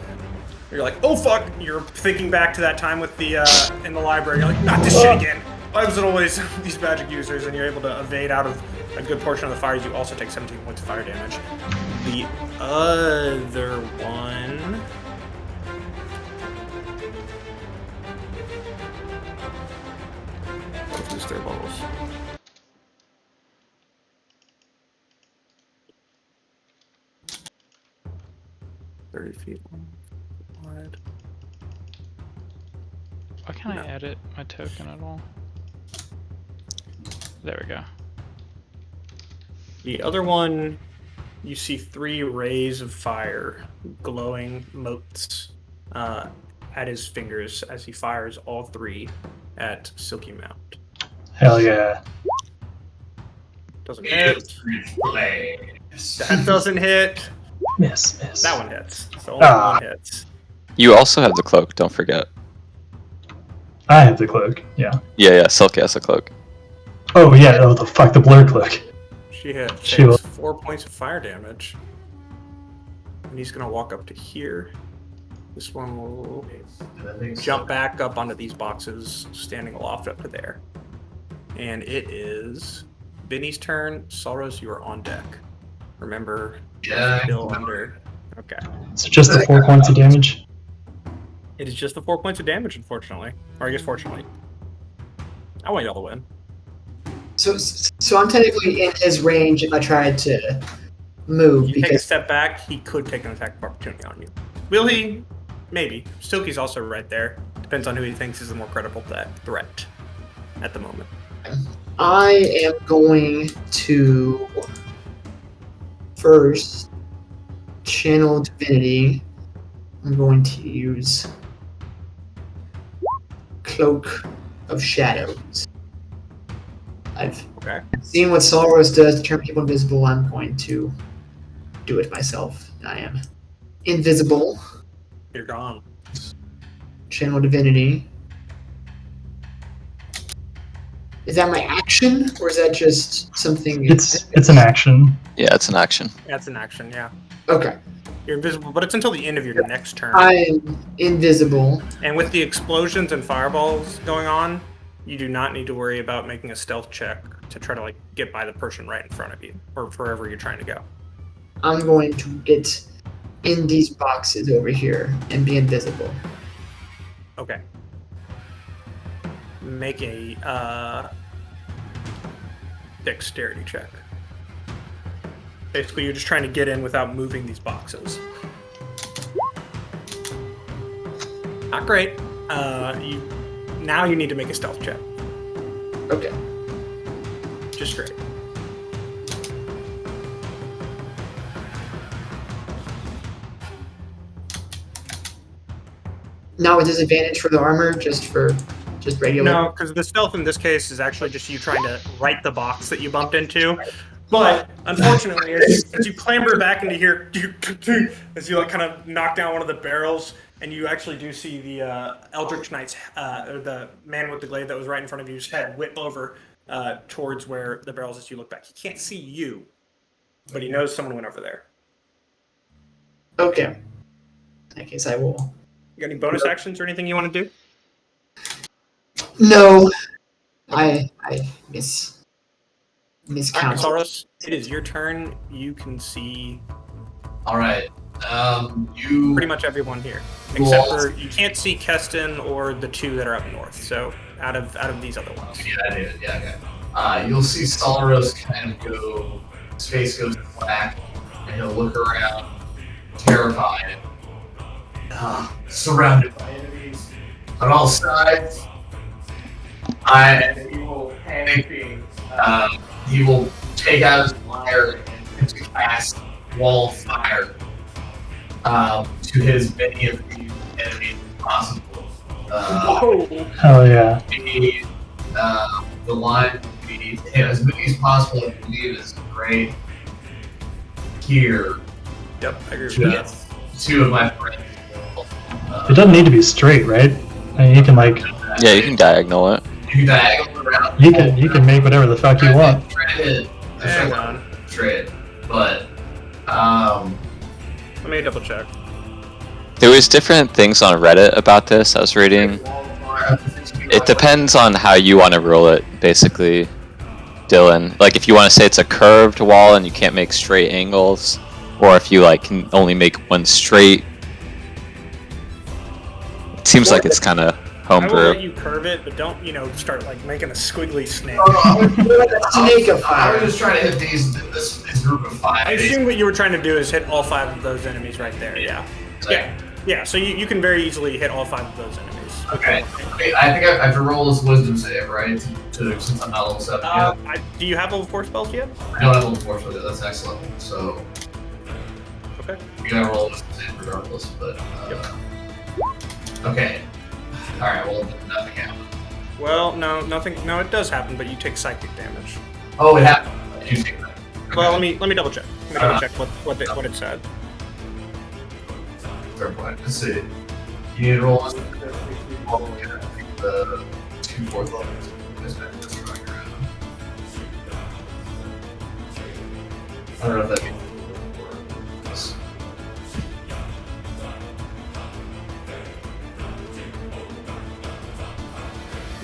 S1: you're like, oh fuck! You're thinking back to that time with the in the library. You're like, not this shit again. Why was it always these magic users? And you're able to evade out of a good portion of the fires. You also take 17 points of fire damage. The other one. Use their balls. $30 feet wide.
S6: Why can't I edit my token at all? There we go.
S1: The other one, you see 3 rays of fire, glowing motes, at his fingers as he fires all 3 at Silky Mount.
S5: Hell yeah.
S1: Doesn't hit. That doesn't hit.
S5: Miss.
S1: That one hits. So only one hits.
S4: You also have the cloak, don't forget.
S5: I have the cloak, yeah.
S4: Yeah, Silky has the cloak.
S5: Oh yeah, oh the fuck, the blur cloak.
S1: She hit.
S5: She will-
S1: Takes 4 points of fire damage. And he's gonna walk up to here. This one will jump back up onto these boxes, standing aloft up to there. And it is Vinny's turn. Solros, you are on deck. Remember,
S3: Yeah.
S1: still under. Okay.
S5: So just the 4 points of damage?
S1: It is just the 4 points of damage, unfortunately. Or I guess fortunately. I want y'all to win.
S2: So I'm technically in his range if I tried to move
S1: You take a
S2: because
S1: step back, he could take an attack of opportunity on you. Will he? Maybe. Stilky's also right there. Depends on who he thinks is the more credible threat at the moment.
S2: I am going to first channel divinity. I'm going to use Cloak of Shadows. I've
S1: Okay.
S2: seen what Solros does to turn people invisible. I'm going to do it myself. I am invisible.
S1: You're gone.
S2: Channel divinity. Is that my action, or is that just something?
S5: It's an action.
S4: Yeah, it's an action.
S1: That's an action, yeah.
S2: Okay.
S1: You're invisible, but it's until the end of your next turn.
S2: I'm invisible.
S1: And with the explosions and fireballs going on, you do not need to worry about making a stealth check to try to like get by the person right in front of you, or wherever you're trying to go.
S2: I'm going to get in these boxes over here and be invisible.
S1: Okay. Make a dexterity check. Basically, you're just trying to get in without moving these boxes. Not great. Now you need to make a stealth check.
S2: Okay.
S1: Just straight.
S2: Not with disadvantage for the armor, just regular.
S1: No, because the stealth in this case is actually just you trying to right the box that you bumped into. But unfortunately, as you clamber back into here, as you like kind of knock down one of the barrels, and you actually do see the Eldritch Knight's, or the man with the glaive that was right in front of you's head whip over towards where the barrels as you look back. He can't see you, but he knows someone went over there.
S2: Okay. In that case, I will.
S1: You got any bonus actions or anything you want to do?
S2: No. I miscounted.
S1: Saurus, it is your turn. You can see
S3: All right. You
S1: pretty much everyone here, except for you can't see Keston or the two that are up north. So out of these other ones.
S3: Yeah, I did. Yeah, okay. You'll see Solaros kind of go. His face goes black, and he'll look around, terrified, surrounded by enemies on all sides. He will panic. He will take out his lyre and cast wall of fire to his many of the enemies as possible.
S5: Hell yeah.
S3: The line would be as many as possible. I believe is great. Here,
S1: Yep, I agree with that.
S3: two of my friends.
S5: It doesn't need to be straight, right? I mean, you can like
S4: Yeah, you can diagonal it.
S3: You can diagonal around.
S5: you can make whatever the fuck you want.
S1: Hang on.
S3: Trade, but
S1: Let me double check.
S4: There was different things on Reddit about this I was reading. It depends on how you want to roll it, basically, Dylan. Like if you want to say it's a curved wall and you can't make straight angles, or if you like can only make one straight. It seems like it's kind of
S1: I will let
S4: homebrew.
S1: you curve it, but don't start like making a squiggly snake.
S2: Snake of
S3: I
S2: fire.
S3: was just trying to hit this group of five.
S1: I assume what you were trying to do is hit all 5 of those enemies right there. Yeah. Yeah. So you can very easily hit all 5 of those enemies.
S3: Okay. I think I have to roll this wisdom save, right? Since I'm not level 7 yet.
S1: Do you have level 4 spells yet?
S3: I don't have level 4 spells yet. That's excellent. So
S1: Okay.
S3: you gotta roll a wisdom save regardless. But okay. All right. Well, nothing happened.
S1: Well, no, nothing. No, it does happen, but you take psychic damage.
S3: Oh, it happened. You take that.
S1: Well, let me double check. Let me double check what it said.
S3: Fair point. Let's see. You need to roll the 2/4 levels. That's right around. I don't know if that means.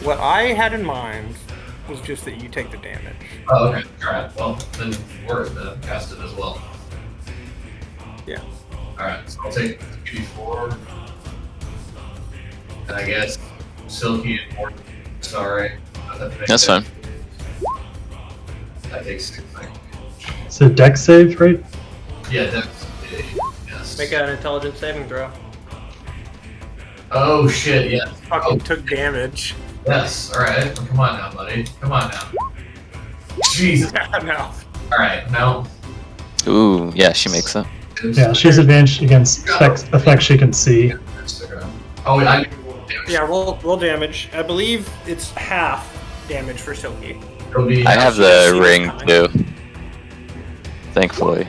S1: What I had in mind was just that you take the damage.
S3: Oh, okay. Alright. Well, then worth to cast it as well.
S1: Yeah.
S3: Alright, so I'll take 2d4. And I guess Silky and Morton. Sorry.
S4: That's fine.
S3: That takes 6 seconds.
S5: So dex save, right?
S3: Yeah, that's. Yes.
S1: Make an intelligence saving throw.
S3: Oh shit, yes.
S1: Fucking took damage.
S3: Yes, alright. Come on now, buddy. Come on now. Jesus.
S1: No.
S3: Alright, now.
S4: Ooh, yeah, she makes it.
S5: Yeah, she's advantaged against effects she can see.
S3: Oh, wait, I.
S1: Yeah, roll damage. I believe it's half damage for Silky.
S3: It'll be.
S4: I have the ring too. Thankfully.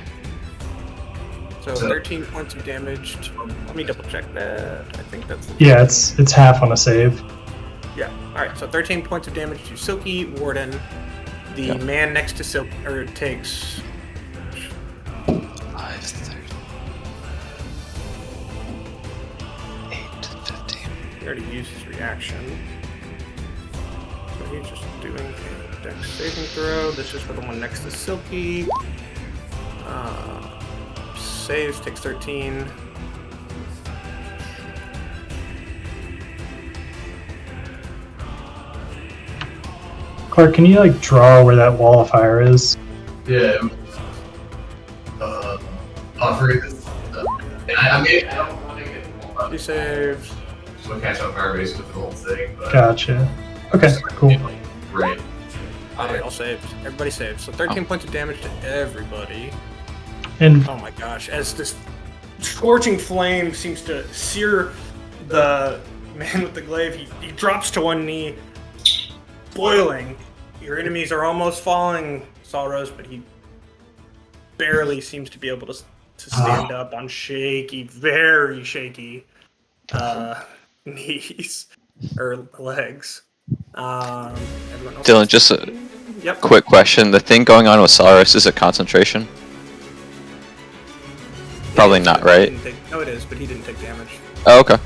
S1: So 13 points of damage. Let me double check that. I think that's.
S5: Yeah, it's half on a save.
S1: Yeah. All right. So 13 points of damage to Silky Warden. The
S4: Yep.
S1: man next to Silky takes
S4: 5, 30, 8, 15.
S1: He already used his reaction. So he's just doing a dex saving throw. This is for the one next to Silky. Saves, takes 13.
S5: Clark, can you like draw where that wall of fire is?
S3: Yeah. I forget this. I mean, I don't want to get
S1: He saves.
S3: so catch up fire base with the whole thing, but
S5: Gotcha. Okay, cool.
S3: Great.
S1: Oh, they all saved. Everybody saved. So 13 points of damage to everybody.
S5: And
S1: Oh my gosh. As this scorching flame seems to sear the man with the glaive, he drops to one knee, boiling. Your enemies are almost falling, Salros, but he barely seems to be able to stand up on shaky, very shaky knees or legs. Everyone else
S4: Dylan, just a
S1: Yep.
S4: quick question. The thing going on with Cyrus, is it concentration? Probably not, right?
S1: No, it is, but he didn't take damage.
S4: Oh, okay.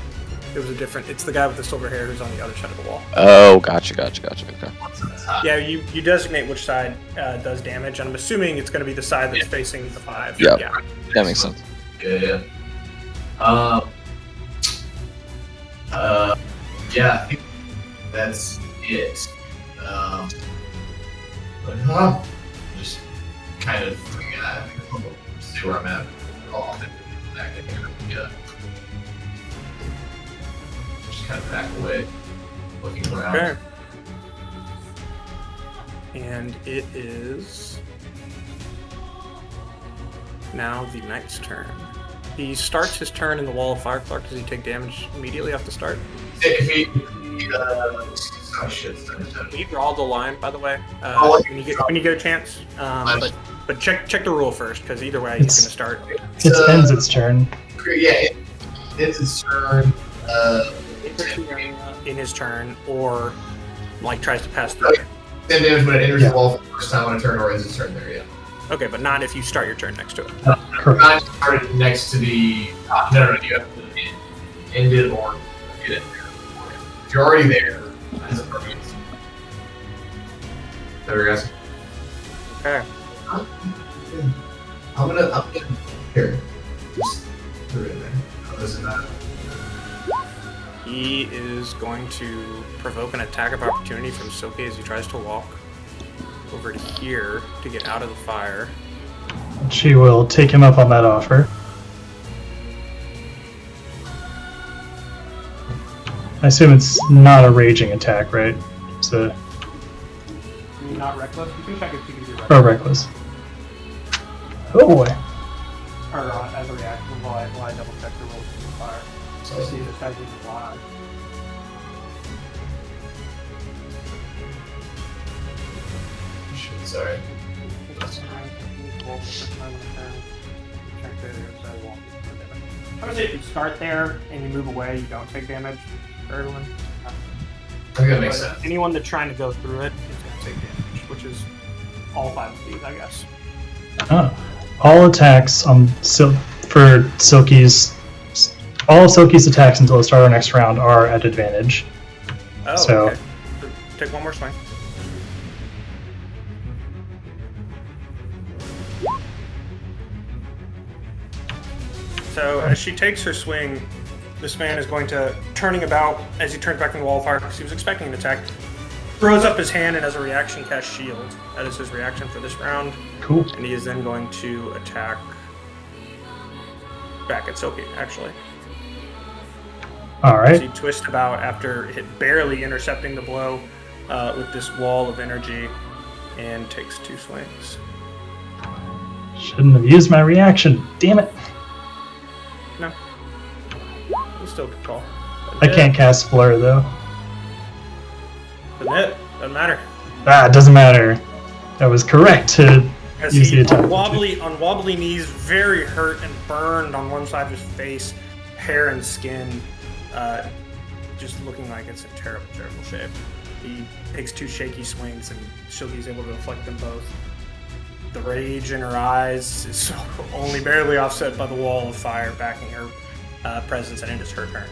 S1: It was a different. It's the guy with the silver hair who's on the other side of the wall.
S4: Oh, gotcha. Okay.
S1: Yeah, you designate which side does damage, and I'm assuming it's going to be the side that's facing the 5.
S4: Yep.
S1: Yeah.
S4: That makes sense.
S3: Yeah. Yeah, I think that's it. Just kind of, I think I'll see where I'm at. Back in here. Yeah. Just kind of back away, looking around.
S1: Okay. And it is now the knight's turn. He starts his turn in the wall of fire. Clark, does he take damage immediately off the start?
S3: If he oh shit.
S1: He draw the line, by the way,
S3: Oh,
S1: when you get a chance. But check the rule first, because either way, he's
S5: It's-
S1: going to start.
S5: it ends its turn.
S3: Yeah, it's his turn.
S1: In his turn, or like tries to pass through.
S3: 10 damage when it enters
S5: Yeah.
S3: the wall for the first time on a turn, or is his turn there? Yeah.
S1: Okay, but not if you start your turn next to it.
S5: Correct.
S3: Not started next to the. No, you have to end it or get it there. If you're already there, that's a perfect. There we go.
S1: Okay.
S3: I'm gonna here. Just put it in there. Oh, this is not.
S1: He is going to provoke an attack of opportunity from Silky as he tries to walk over to here to get out of the fire.
S5: She will take him up on that offer. I assume it's not a raging attack, right? It's a
S1: Not reckless. You can check if you can do
S5: or reckless. Oh boy.
S1: Or as a reaction while I double check the rules of the fire.
S3: So,
S1: See if this guy's even alive.
S3: shit, sorry.
S1: I would say if you start there and you move away, you don't take damage for everyone.
S3: I think that makes
S1: But
S3: sense.
S1: anyone that's trying to go through it is going to take damage, which is all 5 of these, I guess.
S5: All attacks on for Silky's all of Silky's attacks until the start of next round are at advantage.
S1: Oh,
S5: So-
S1: okay. Take one more swing. So as she takes her swing, this man is going to, turning about as he turns back in the wall of fire because he was expecting an attack, throws up his hand and as a reaction cast shield. That is his reaction for this round.
S5: Cool.
S1: And he is then going to attack back at Silky, actually.
S5: All
S1: As he
S5: right.
S1: twists about after barely intercepting the blow with this wall of energy and takes 2 swings.
S5: Shouldn't have used my reaction. Damn it.
S1: No. It's still a good call.
S5: I can't cast Blur though.
S1: Doesn't it? Doesn't matter.
S5: Ah, it doesn't matter. That was correct to
S1: As
S5: You see
S1: he
S5: a time.
S1: on wobbly knees, very hurt and burned on one side of his face, hair and skin, just looking like it's in terrible, terrible shape. He takes 2 shaky swings, and Shilky's able to deflect them both. The rage in her eyes is only barely offset by the wall of fire backing her presence, and it is her turn.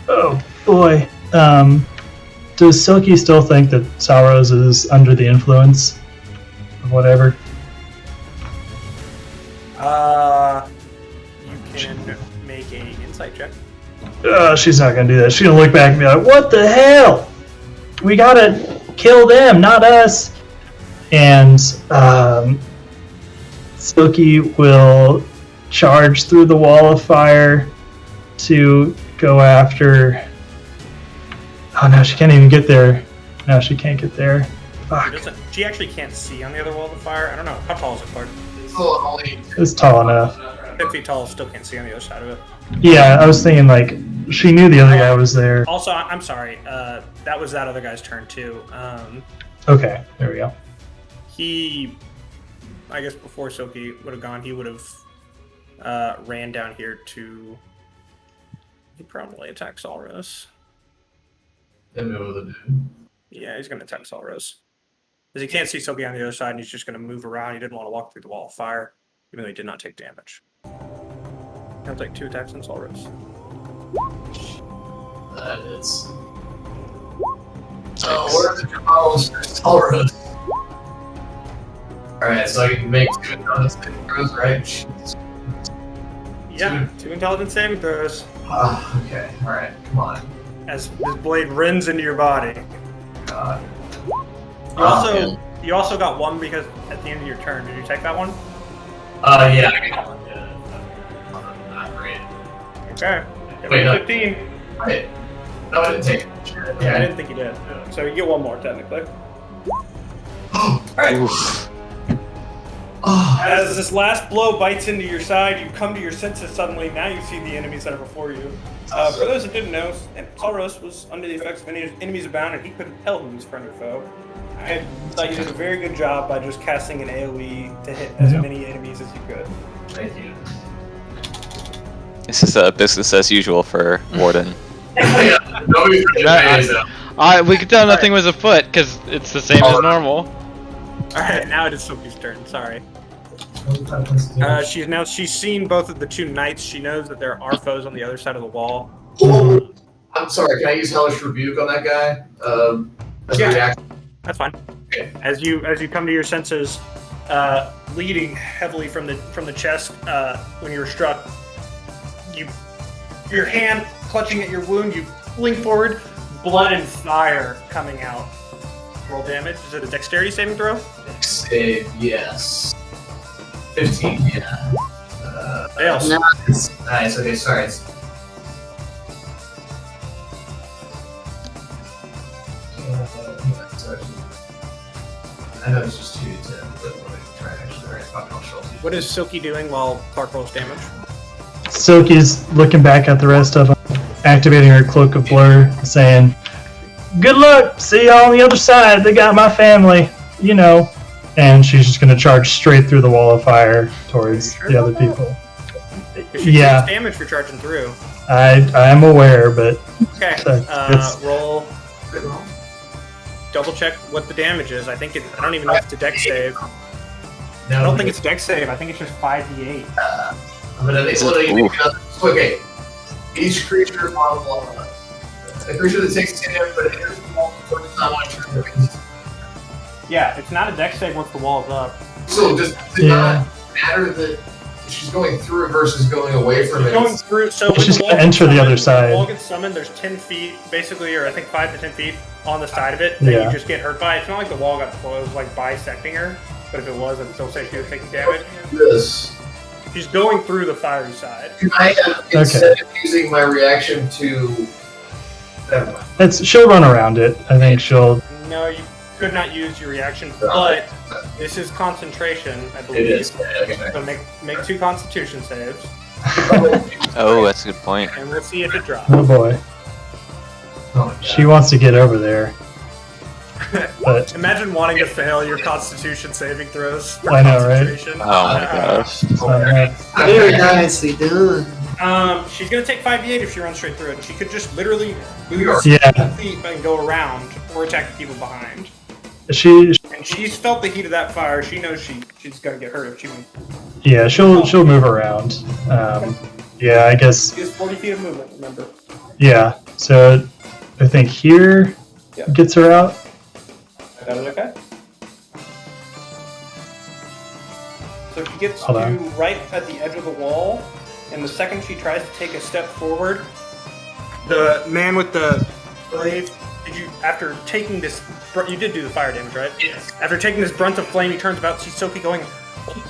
S5: Oh boy. Does Silky still think that Saros is under the influence of whatever?
S1: You can make a insight check.
S5: She's not gonna do that. She's gonna look back and be like, "What the hell? We gotta kill them, not us." And Silky will charge through the wall of fire to go after. Oh no, she can't even get there. No, she can't get there. Fuck.
S1: She actually can't see on the other wall of the fire. I don't know. How tall is it, Clark?
S5: It's tall enough.
S1: 10 feet tall, still can't see on the other side of it.
S5: Yeah, I was thinking like she knew the other guy was there.
S1: Also, I'm sorry. That was that other guy's turn too.
S5: Okay, there we go.
S1: He, I guess before Silky would have gone, he would have ran down here to. He probably attack Solros.
S3: In the middle of the dude.
S1: Yeah, he's going to attack Solros. Because he can't see Silky on the other side, and he's just going to move around. He didn't want to walk through the wall of fire, even though he did not take damage. He'll take 2 attacks on Solros.
S3: That is. Oh, what are the draws for Solros? Alright, so I can make 2 intelligence saving throws, right? Jeez.
S1: Yeah, 2 intelligence saving throws.
S3: Okay, alright, come on.
S1: As his blade rends into your body.
S3: God.
S1: You also got 1 because at the end of your turn, did you take that one?
S3: Yeah, I got one. Yeah. Not great.
S1: Okay.
S3: Wait, no.
S1: 15.
S3: Wait. No, I didn't take it.
S1: Yeah, I didn't think you did. So you get 1 more, technically. Alright. As this last blow bites into your side, you come to your senses suddenly. Now you see the enemies that are before you. For those that didn't know, Solros was under the effects of enemies abound, and he couldn't tell who was friend or foe. I thought you did a very good job by just casting an AoE to hit as many enemies as you could.
S3: Thank you.
S4: This is business as usual for Warden.
S3: Yeah, nobody's
S6: We could tell nothing was afoot because it's the same as normal.
S1: Alright, now it is Sophie's turn. Sorry. She's seen both of the 2 knights. She knows that there are foes on the other side of the wall.
S3: I'm sorry, can I use Hellish Rebuke on that guy? As a
S1: Yeah.
S3: reaction?
S1: That's fine.
S3: Okay.
S1: As you come to your senses, bleeding heavily from the chest when you were struck, your hand clutching at your wound, you fling forward, blood and fire coming out. Roll damage. Is it a dexterity saving throw?
S3: Save, yes. 15, yeah.
S1: Fails.
S3: Nice, okay, sorry. I know it's just 2 to 10, but let me try actually. Alright, fuck, I'll show you.
S1: What is Silky doing while Clark rolls damage?
S5: Silky's looking back at the rest of them, activating her Cloak of Blur, saying, "Good luck! See you on the other side. They got my family, you know." And she's just going to charge straight through the wall of fire towards the other people.
S1: She
S5: Yeah.
S1: takes damage for charging through.
S5: I am aware, but
S1: Okay.
S5: It's-
S1: Roll. Double check what the damage is. I don't even know if it's a dex save. I don't think it's a dex save. I think it's just 5d8.
S3: But I think okay. Each creature, blah blah blah. A creature that takes damage, but it enters the wall before it's not on turn.
S1: Yeah, it's not a dex save once the wall is up.
S3: So does it not matter that she's going through it versus going away from it?
S1: Going through, so when
S5: She's
S1: the wall
S5: gonna
S1: gets
S5: enter the
S1: summoned-
S5: other side.
S1: When the wall gets summoned, there's 10 feet, basically, or I think 5 to 10 feet on the side of it that
S5: Yeah.
S1: you just get hurt by. It's not like the wall got closed, like bisecting her, but if it was, I'd still say she was taking damage.
S3: This.
S1: She's going through the fiery side.
S3: Can I, instead of using my reaction to... Never mind.
S5: she'll run around it. I think she'll.
S1: No, you could not use your reaction, but this is concentration, I believe.
S3: It is. Okay.
S1: So make 2 Constitution saves,
S4: Oh, that's a good point.
S1: and we'll see if it drops.
S5: Oh boy,
S3: Oh,
S5: she wants to get over there. But
S1: Imagine wanting to fail your Constitution saving throws. For
S5: I know, right?
S1: concentration.
S4: Oh my gosh.
S2: Very nicely done.
S1: She's gonna take 5d8 if she runs straight through it. She could just literally move
S5: Yeah.
S1: feet and go around or attack the people behind.
S5: she,
S1: And she's felt the heat of that fire. She knows she's gonna get hurt if she moves.
S5: yeah, she'll move around. Yeah, I guess.
S1: She has 40 feet of movement. Remember.
S5: Yeah. So I think here
S1: Yeah.
S5: gets her out.
S1: That is okay. So she gets
S5: Hold
S1: to
S5: on.
S1: right at the edge of the wall, and the second she tries to take a step forward, the man with the blade, after taking this, you did do the fire damage, right?
S3: Yes.
S1: After taking this brunt of flame, he turns about, sees Silky going,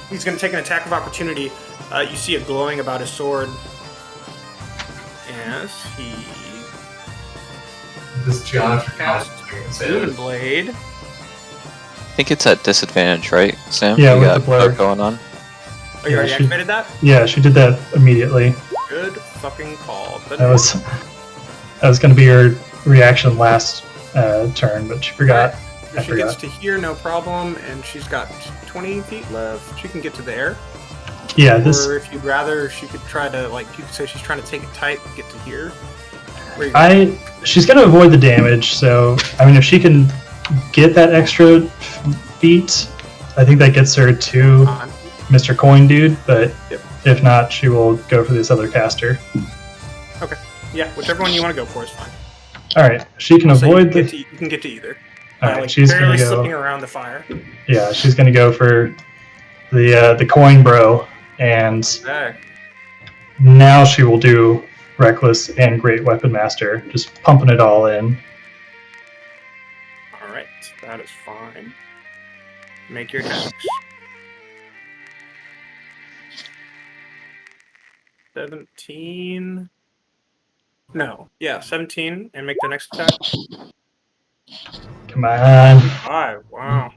S1: he's going to take an attack of opportunity. You see it glowing about his sword. As he
S3: This geometry
S1: casts
S3: say
S1: Moon Blade.
S4: I think it's at disadvantage, right, Sam?
S5: Yeah,
S4: you
S5: with
S4: got
S5: the blur.
S4: poke going on.
S1: Oh, you already
S5: she-
S1: activated that?
S5: Yeah, she did that immediately.
S1: Good fucking call. But
S5: That was going to be her reaction last turn, but she forgot. I
S1: if she gets
S5: forgot.
S1: to here, no problem, and she's got 20 feet left. She can get to there.
S5: Yeah, this.
S1: Or if you'd rather, she could try to, like, you could say she's trying to take it tight and get to here. Where you going?
S5: She's going to avoid the damage, so I mean, if she can get that extra feet, I think that gets her to
S1: On.
S5: Mr. Coin Dude. But
S1: Yep.
S5: if not, she will go for this other caster.
S1: Yeah, whichever one you want to go for is fine.
S5: All right, she can
S1: So
S5: avoid
S1: you
S5: the.
S1: can get to either.
S5: All right,
S1: Like,
S5: she's
S1: barely
S5: going to
S1: slipping
S5: go.
S1: around the fire.
S5: Yeah, she's going to go for the coin bro, and
S1: Okay.
S5: now she will do reckless and great weapon master, just pumping it all in.
S1: Alright, that is fine. Make your attacks. 17. No, yeah, 17, and make the next attack.
S5: Come on.
S1: 5, wow.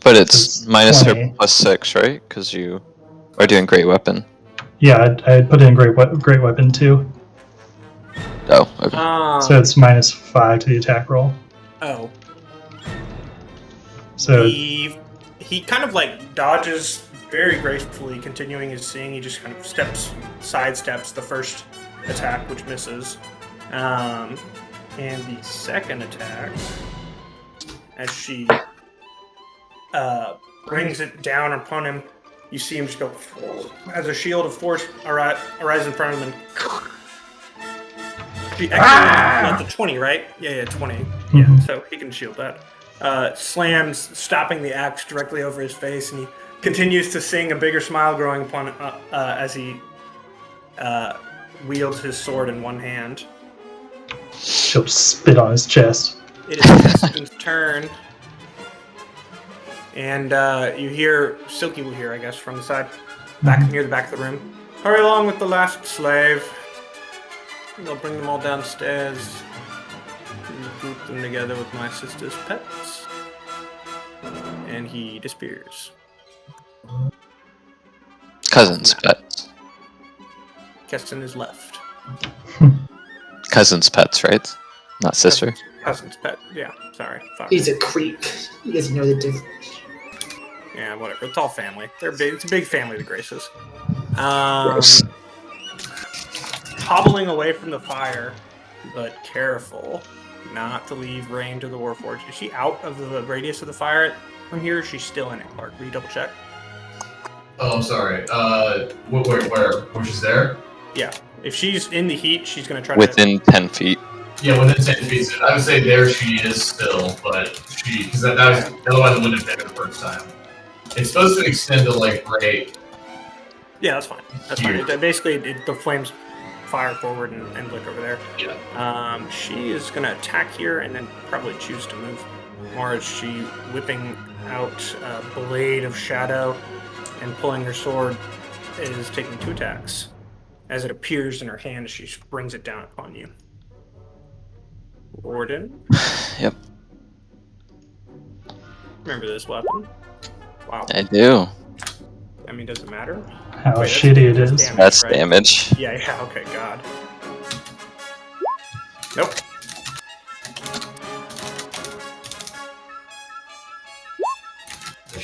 S4: But it's
S5: It's
S4: minus
S5: 20.
S4: her +6, right? Because you are doing great weapon.
S5: Yeah, I put in great weapon too,
S4: Oh, okay.
S5: so it's minus 5 to the attack roll.
S1: Oh.
S5: So
S1: He kind of like dodges very gracefully, continuing his seeing. He just kind of sidesteps the first attack, which misses. And the second attack, as she brings it down upon him, you see him just go as a shield of force arise in front of him. And not the 20, right? Yeah, 20. Yeah,
S5: Mhm.
S1: so he can shield that. Slams, stopping the axe directly over his face, and he continues to sing, a bigger smile growing upon as he wields his sword in one hand.
S5: she'll spit on his chest.
S1: It is Keston's turn. And you hear, Silky will hear, I guess, from the side, back near the back of the room. Hurry along with the last slave. They'll bring them all downstairs. And group them together with my sister's pets. And he disappears.
S4: Cousin's pets.
S1: Keston is left.
S4: Cousin's pets, right? Not sister.
S1: Cousin's pet. Yeah, sorry.
S2: He's a creep. He doesn't know the difference.
S1: Yeah, whatever. It's all family. They're big. It's a big family, the Graces.
S4: Gross.
S1: Hobbling away from the fire, but careful not to leave Rain to the Warforged. Is she out of the radius of the fire from here? Or is she still in it, Clark? Will you double check?
S3: Oh, I'm sorry. Where she's there?
S1: Yeah. If she's in the heat, she's going to try
S4: Within 10 feet.
S3: Yeah, within 10 feet. I would say there she is still, but because that was otherwise it wouldn't have been the first time. It's supposed to extend to like right.
S1: Yeah, that's fine. That's fine. Basically, the flames fire forward and look over there.
S3: Yeah.
S1: She is going to attack here and then probably choose to move more as she whipping out a blade of shadow and pulling her sword is taking 2 attacks as it appears in her hand as she brings it down upon you. Warden.
S4: Yep.
S1: Remember this weapon? Wow.
S4: I do.
S1: I mean, does it matter?
S5: How
S1: Wait,
S5: shitty it
S1: that's
S5: is.
S1: damage,
S4: That's
S1: right?
S4: damage.
S1: Yeah, okay, God. Nope.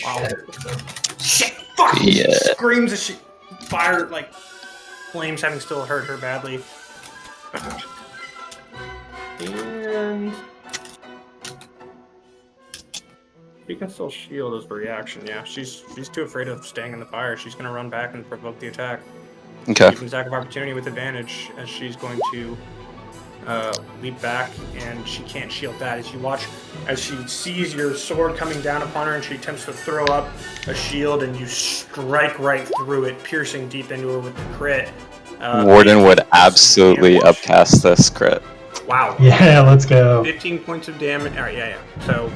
S1: Wow. Shit! Fuck!
S4: Yeah.
S1: She screams as she fire like flames having still hurt her badly. And she can still shield as a reaction. Yeah, she's too afraid of staying in the fire. She's gonna run back and provoke the attack.
S4: Okay.
S1: Use an attack of opportunity with advantage as she's going to leap back, and she can't shield that. As you watch, as she sees your sword coming down upon her, and she attempts to throw up a shield, and you strike right through it, piercing deep into her with the crit.
S4: Warden would
S1: 18 points of
S4: absolutely
S1: damage.
S4: upcast this crit.
S1: Wow.
S5: Yeah, let's go.
S1: 15 points of damage. All right, yeah. So,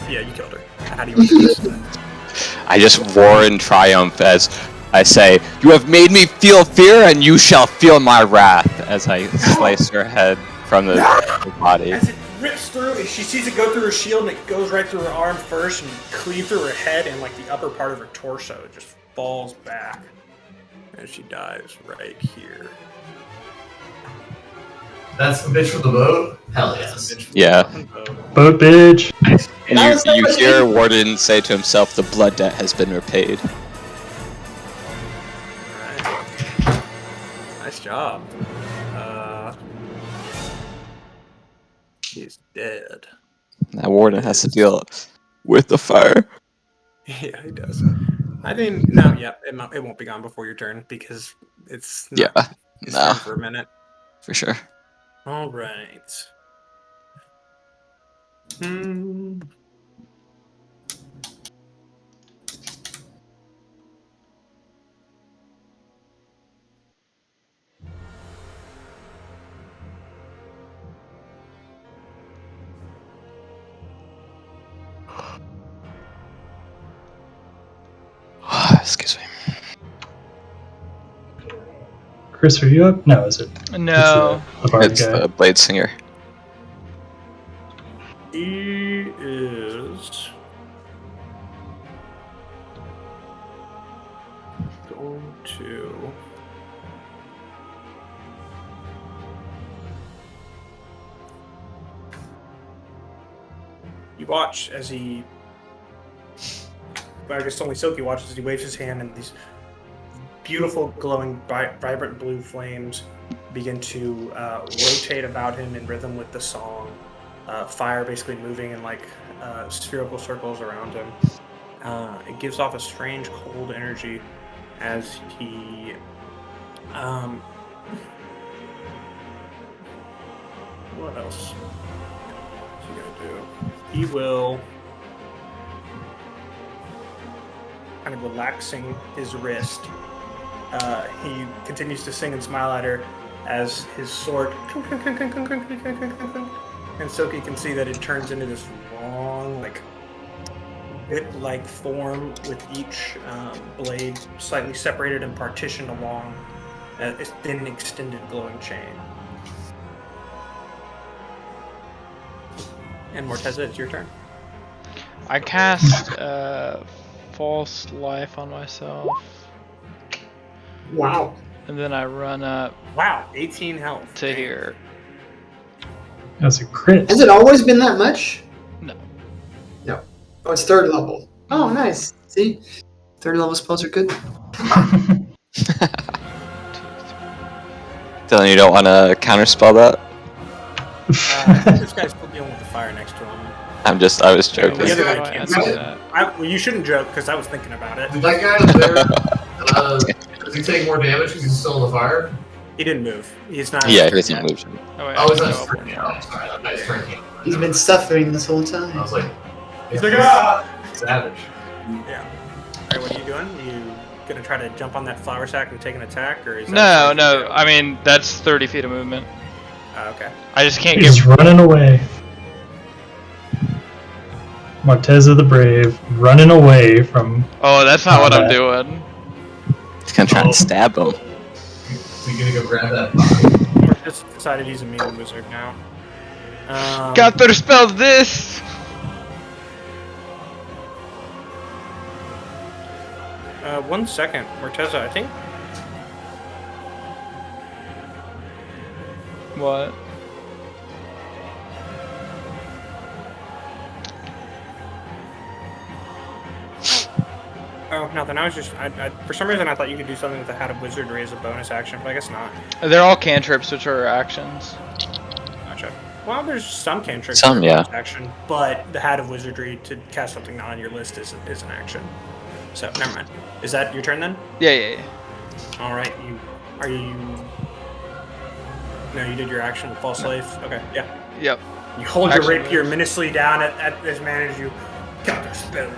S1: yeah, you killed her. How do you want to do this?
S4: I just roar in triumph as I say, "You have made me feel fear, and you shall feel my wrath," as I slice her head from the body.
S1: As it rips through, and she sees it go through her shield, and it goes right through her arm first, and cleave through her head, and like the upper part of her torso, it just falls back, and she dies right here.
S3: That's the bitch with the boat? Hell yes.
S4: Yeah.
S5: Boat bitch.
S4: And
S2: That was so
S4: you
S2: much
S4: hear
S2: easier.
S4: Warden say to himself, "The blood debt has been repaid."
S1: Alright. Nice job. He's dead.
S4: Now Warden has to deal with the fire.
S1: Yeah, he does. I think no, yeah, it won't be gone before your turn because it's not
S4: Yeah,
S1: his
S4: no,
S1: turn for a minute.
S4: for sure.
S1: All right. Hmm.
S4: Excuse me.
S5: Chris, are you up? No, is it?
S6: No.
S5: It's the bard
S4: It's
S5: guy.
S4: the blade singer.
S1: He is going to you watch as he I guess only Silky watches as he waves his hand and these beautiful glowing vibrant blue flames begin to rotate about him in rhythm with the song. Fire basically moving in like spherical circles around him. It gives off a strange cold energy as he what else is he gonna do? He will kind of relaxing his wrist. He continues to sing and smile at her as his sword and Silky can see that it turns into this long, like, whip-like form with each blade slightly separated and partitioned along a thin, extended glowing chain. And Morteza, it's your turn.
S6: I cast false life on myself,
S2: Wow.
S6: and then I run up
S1: Wow, 18 health.
S6: to here.
S5: That's a crit.
S2: Has it always been that much?
S6: No.
S2: No. Oh, it's third level. Oh, nice. See? Third level spells are good.
S4: Dylan, you don't want to counterspell that?
S1: This guy's still dealing with the fire next to him.
S4: I was
S1: The
S4: joking.
S1: other guy
S6: How do I
S1: can't
S6: answer
S1: see
S6: that?
S1: Well, you shouldn't joke because I was thinking about it.
S3: Did that guy up there, does he take more damage because he's still in the fire?
S1: He didn't move. He's not.
S4: Yeah,
S1: his
S4: he
S1: turn
S4: hasn't
S1: yet.
S4: moved.
S6: Oh, wait,
S3: Oh, he's
S6: I
S3: not
S6: can go up
S3: turn
S6: one
S3: yet.
S6: more.
S3: I'm sorry, that guy's turn yet.
S2: He's been suffering this whole
S3: I
S2: time.
S3: was like,
S1: He's like, ah!
S3: savage.
S1: Yeah. Alright, what are you doing? You gonna try to jump on that flour sack and take an attack, or is that
S6: No,
S1: something you
S6: no.
S1: do?
S6: I mean, that's 30 feet of movement.
S1: Okay.
S6: I just can't
S5: He's
S6: get.
S5: running away. Morteza the Brave running away from.
S6: Oh, that's not what I'm
S5: Combat.
S6: doing.
S4: He's gonna try and stab him.
S3: You gonna go grab that?
S1: Or just decided he's a mean wizard now.
S6: Counterspell this!
S1: 1 second, Morteza, I think.
S6: What?
S1: Oh, nothing. I was just, for some reason, I thought you could do something with the Hat of Wizardry as a bonus action, but I guess not.
S6: They're all cantrips, which are actions.
S1: Gotcha. Well, there's some cantrips
S4: Some,
S1: that are
S4: yeah.
S1: bonus action, but the Hat of Wizardry to cast something not on your list is an action. So, never mind. Is that your turn then?
S6: Yeah.
S1: All right. No, you did your action with False Slave. Okay, yeah.
S6: Yep.
S1: You hold
S6: Action
S1: your rapier
S6: moves.
S1: menacely down at this man as you counterspell.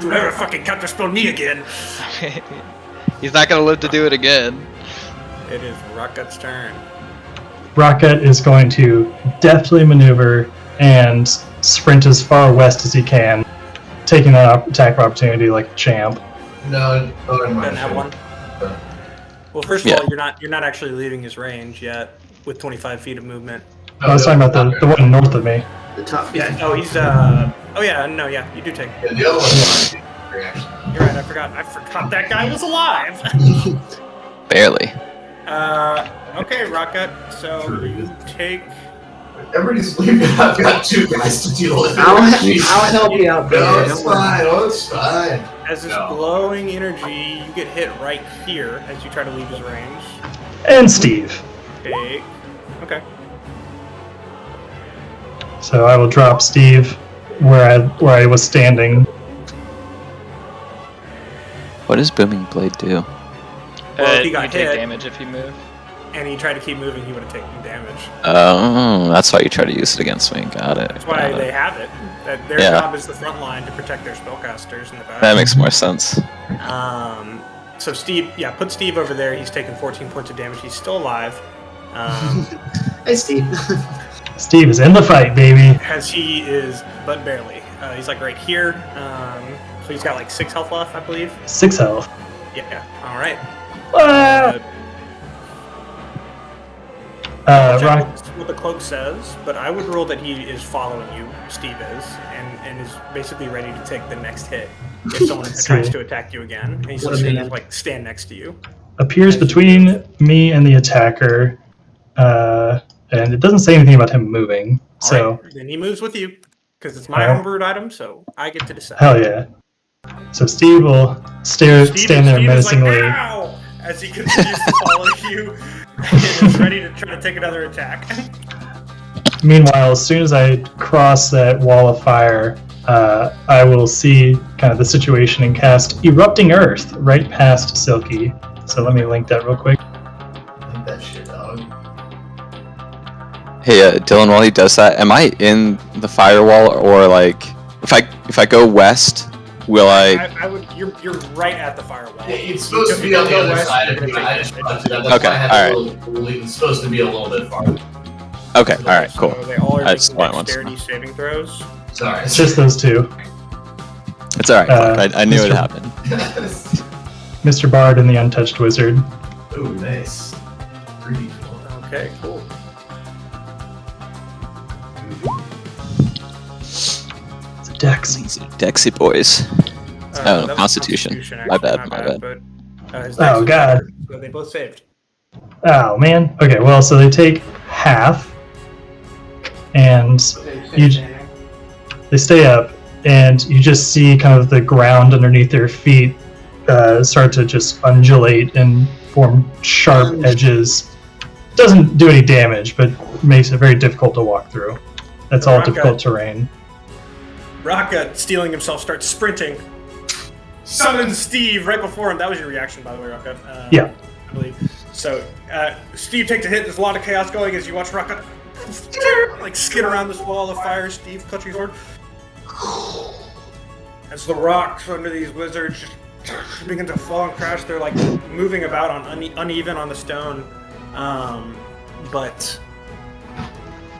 S1: Don't ever fucking counterspell me again.
S6: He's not gonna live to do it again.
S1: It is Rocket's turn.
S5: Rocket is going to deftly maneuver and sprint as far west as he can, taking that attack of opportunity like a champ.
S3: No, never mind.
S1: Doesn't have one. Well, first of all, you're not actually leaving his range yet with 25 feet of movement.
S5: I was talking about the one north of me.
S2: The top.
S1: Yeah. Oh, he's oh yeah. No, yeah. You do take.
S3: Yeah, the other one's my reaction.
S1: You're right. I forgot that guy was alive.
S4: Barely.
S1: Okay, Rocket. So you take.
S3: Everybody's leaving. I've got two guys to deal with.
S2: I'll help you out there.
S3: No, it's
S2: Don't worry.
S3: fine. Oh, it's fine.
S1: As this
S3: No.
S1: glowing energy, you get hit right here as you try to leave his range.
S5: And Steve.
S1: Take. Okay.
S5: So I will drop Steve where I was standing.
S4: What does Booming Blade do?
S1: Well, if he
S6: You
S1: got
S6: take
S1: hit
S6: damage if you move.
S1: and he tried to keep moving, he would have taken damage.
S4: Oh, that's why you try to use it against me. Got it.
S1: That's why
S4: got
S1: they
S4: it.
S1: have it. That their
S4: Yeah.
S1: job is the front line to protect their spellcasters in the back.
S4: That makes more sense.
S1: So Steve, yeah, put Steve over there. He's taken 14 points of damage. He's still alive.
S2: Hey, Steve.
S5: Steve is in the fight, baby.
S1: As he is, but barely. He's like right here. So he's got like 6 health left, I believe.
S5: 6 health.
S1: Yeah. All right.
S5: Ah! Rock.
S1: That's what the cloak says, but I would rule that he is following you. Steve is, and is basically ready to take the next hit if someone tries to attack you again. And he's
S2: What a
S1: just gonna
S2: man.
S1: like stand next to you.
S5: Appears between me and the attacker, and it doesn't say anything about him moving.
S1: All
S5: So
S1: right, then he moves with you because it's my
S5: Alright.
S1: homebrewed item, so I get to decide.
S5: hell yeah. So Steve will stand there
S1: Steve is like,
S5: menacingly.
S1: "Ow!" as he continues to follow you and is ready to try to take another attack.
S5: Meanwhile, as soon as I cross that wall of fire, I will see kind of the situation and cast Erupting Earth right past Silky. So let me link that real quick.
S3: Like that shit, dog.
S4: Hey, Dylan, while he does that, am I in the firewall or like if I go west, will I?
S1: I would. You're right at the firewall.
S3: It's supposed to be on the other side of you. I just fronted that. That's
S4: Okay,
S3: why I had
S4: alright.
S3: a little, it's supposed to be a little bit far.
S4: Okay, all right, cool.
S1: So they all are
S4: That's
S1: making
S4: what I want to
S1: dexterity saving throws.
S3: Sorry.
S5: It's just those two.
S4: It's all right. fuck, I knew it
S5: Mr.
S4: happened.
S5: Mr. Bard and the Untouched Wizard.
S3: Ooh, nice. Pretty cool.
S1: Okay, cool.
S5: It's a Dex.
S4: Dexy boys. Oh,
S1: that was
S4: Constitution. My
S1: actually,
S4: bad,
S1: not
S4: my bad.
S1: But, his
S5: Oh,
S1: dex-
S5: God.
S1: So they both saved.
S5: Oh, man. Okay, well, so they take half, and they stay up, and you just see kind of the ground underneath their feet start to just undulate and form sharp edges. Doesn't do any damage, but makes it very difficult to walk through. That's all
S1: Rocket.
S5: difficult terrain.
S1: Rocket, stealing himself, starts sprinting. Summons Steve right before him. That was your reaction, by the way, Rocket.
S5: Yeah.
S1: I believe. So, Steve takes a hit. There's a lot of chaos going as you watch Rocket like skid around this wall of fire. Steve clutching his sword. As the rocks under these wizards just begin to fall and crash, they're like moving about on uneven on the stone. But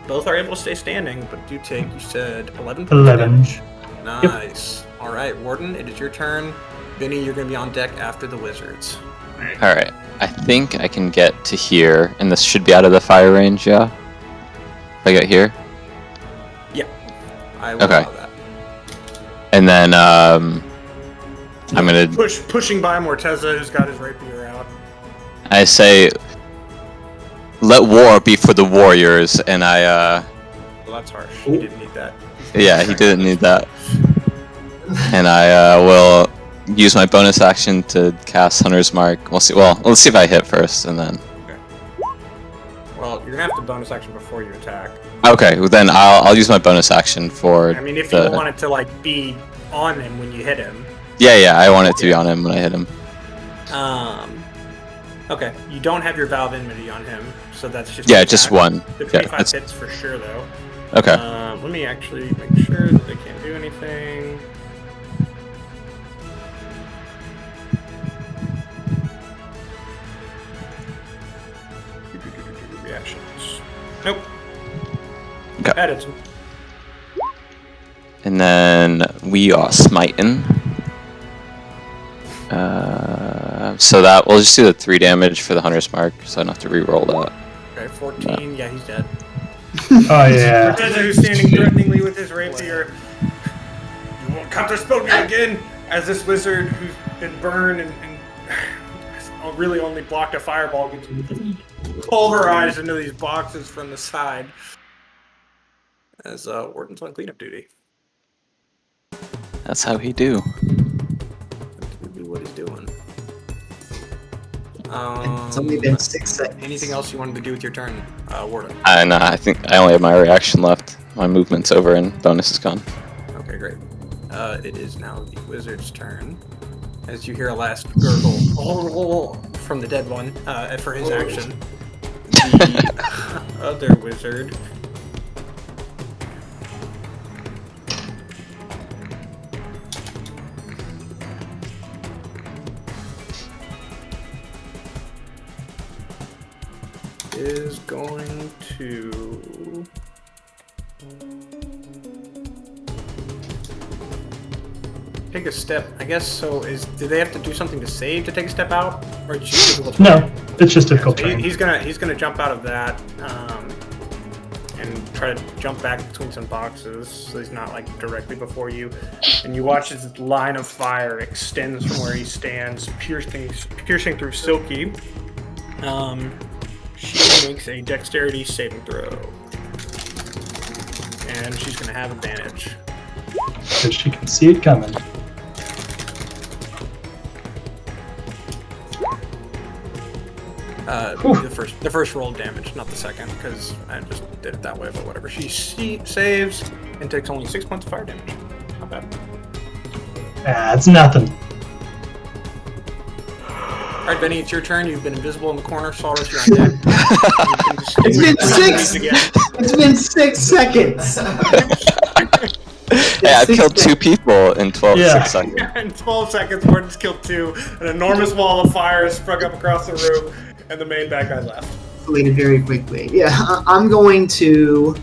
S1: both are able to stay standing, but do take, you said, 11 points of
S5: 11.
S1: damage. Nice. All right, Warden, it is your turn. Vinny, you're going to be on deck after the wizards.
S4: All right. I think I can get to here, and this should be out of the fire range. Yeah. If I get here,
S1: I will
S4: Okay.
S1: allow that.
S4: and then I'm gonna.
S1: Pushing by Morteza, who's got his rapier out.
S4: I say, let war be for the warriors, and I.
S1: Well, that's harsh. He didn't need that.
S4: Yeah, he didn't need that. And I will use my bonus action to cast Hunter's Mark. We'll see. Well, let's see if I hit first, and then.
S1: Well, you're gonna have to bonus action before you attack.
S4: Okay, well then I'll use my bonus action for.
S1: I mean, if
S4: the...
S1: you want it to like be on him when you hit him.
S4: Yeah, I want it to be on him when I hit him.
S1: Okay, you don't have your Valve Enmity on him, so that's just
S4: just one.
S1: The
S4: Yeah,
S1: 25 hits for sure, though.
S4: Okay.
S1: Let me actually make sure that they can't do anything. Reactions. Nope.
S4: Okay.
S1: That hits him.
S4: And then we are smiting. So that we'll just do the 3 damage for the Hunter's Mark, so I don't have to re-roll that.
S1: Okay, 14. No. Yeah, he's dead.
S5: Oh yeah.
S1: Corteza, who's standing threateningly with his rapier. You won't counterspell me again! As this wizard who's been burned and really only blocked a fireball gets pulverized into these boxes from the side. As Warden's on cleanup duty.
S4: That's how he do.
S1: That's what he's doing.
S2: It's only been 6 seconds.
S1: Anything else you wanted to do with your turn, Warden?
S4: No, I think I only have my reaction left. My movement's over and bonus is gone.
S1: Okay, great. It is now the wizard's turn. As you hear a last gurgle from the dead one for his action. The other wizard is going to take a step. I guess so. Do they have to do something to save to take a step out, or it's just difficult
S5: No, it's just difficult
S1: so
S5: terrain.
S1: he's gonna jump out of that and try to jump back between some boxes, so he's not like directly before you. And you watch as the line of fire extends from where he stands, piercing through Silky. She makes a dexterity saving throw. And she's going to have advantage.
S5: Because she can see it coming.
S1: The first roll of damage, not the second, because I just did it that way, but whatever. She saves and takes only 6 points of fire damage. Not bad.
S5: That's nothing.
S1: Alright, Benny, it's your turn. You've been invisible in the corner. Saurus, you're on deck.
S2: It's been 6 seconds!
S4: Hey, I've killed 2 people in 6 seconds.
S1: In 12 seconds, Warden's killed 2. An enormous wall of fire has sprung up across the room, and the main bad guy left.
S2: Completed very quickly. Yeah, I'm going to,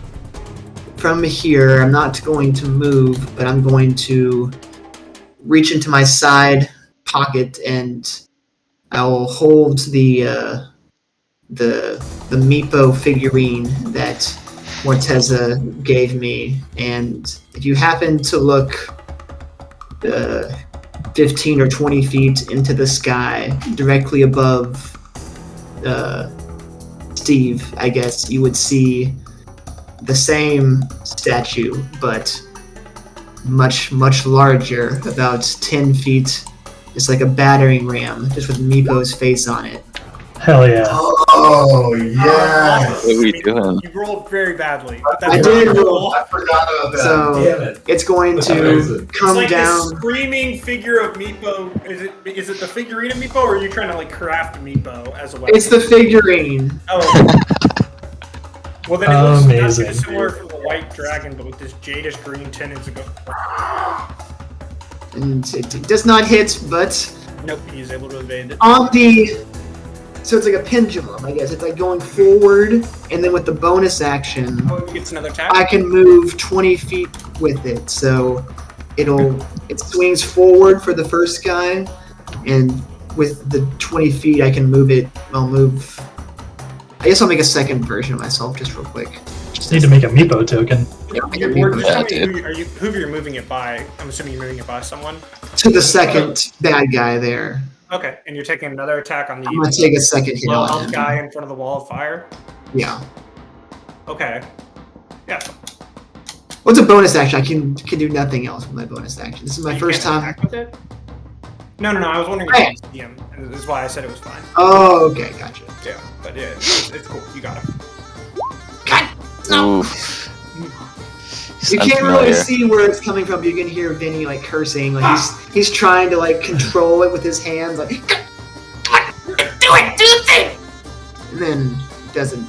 S2: from here, I'm not going to move, but I'm going to reach into my side pocket and I will hold the Meepo figurine that Morteza gave me, and if you happen to look 15 or 20 feet into the sky, directly above Steve, I guess, you would see the same statue, but much, much larger, about 10 feet. It's like a battering ram, just with Meepo's face on it.
S5: Hell yeah.
S3: Oh, yeah.
S4: What are we doing?
S1: You rolled very badly.
S2: I did roll.
S3: I forgot about that.
S2: So
S3: Damn it.
S2: it's going to come
S1: it's like
S2: down.
S1: This screaming figure of Meepo. Is it the figurine of Meepo, or are you trying to like craft Meepo as a weapon?
S2: It's the figurine.
S1: Oh. Well, then it looks
S5: Amazing.
S1: not similar from the white dragon, but with this jadish green tendons that go.
S2: And it does not hit, but
S1: Nope, he's able to evade it.
S2: on the. So it's like a pendulum, I guess. It's like going forward, and then with the bonus action,
S1: Oh, he gets another attack.
S2: I can move 20 feet with it. So it swings forward for the first guy, and with the 20 feet, I can move it. I guess I'll make a second version of myself just real quick.
S5: Just need to make a Meepo token.
S2: Yeah, make a
S1: Ward,
S2: Meepo.
S1: just tell me
S4: dude.
S1: who you're moving it by. I'm assuming you're moving it by someone.
S2: To the second bad guy there.
S1: Okay, and you're taking another attack on the
S2: I'm gonna take a second hit
S1: low
S2: on
S1: health
S2: him.
S1: guy in front of the wall of fire.
S2: Yeah.
S1: Okay. Yeah.
S2: What's a bonus action? I can do nothing else with my bonus action. This is my
S1: You
S2: first
S1: can't
S2: time.
S1: attack with it? No. I was wondering if you could see him, and this is why I said it was fine.
S2: Oh, okay, gotcha.
S1: Yeah, but yeah, it's cool. You got it.
S2: God, no.
S4: Oof.
S2: You can't really see where it's coming from. But you can hear Vinny like cursing, like he's trying to like control it with his hands, like do the thing, and then doesn't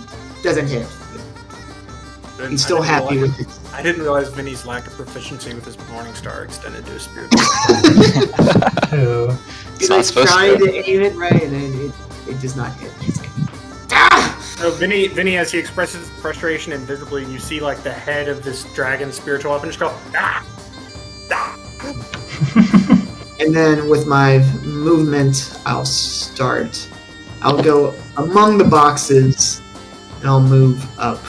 S2: hit. He's still happy with it.
S1: I didn't realize Vinny's lack of proficiency with his Morningstar extended to his spirit.
S5: Ew.
S2: He's
S4: not
S2: like
S4: supposed
S2: trying
S4: to.
S2: to aim it right, and then it does not hit. He's like, ah!
S1: So Vinny, as he expresses frustration invisibly, you see like the head of this dragon spiritual weapon just go, ah! Ah!
S2: And then with my movement, I'll go among the boxes, and I'll move up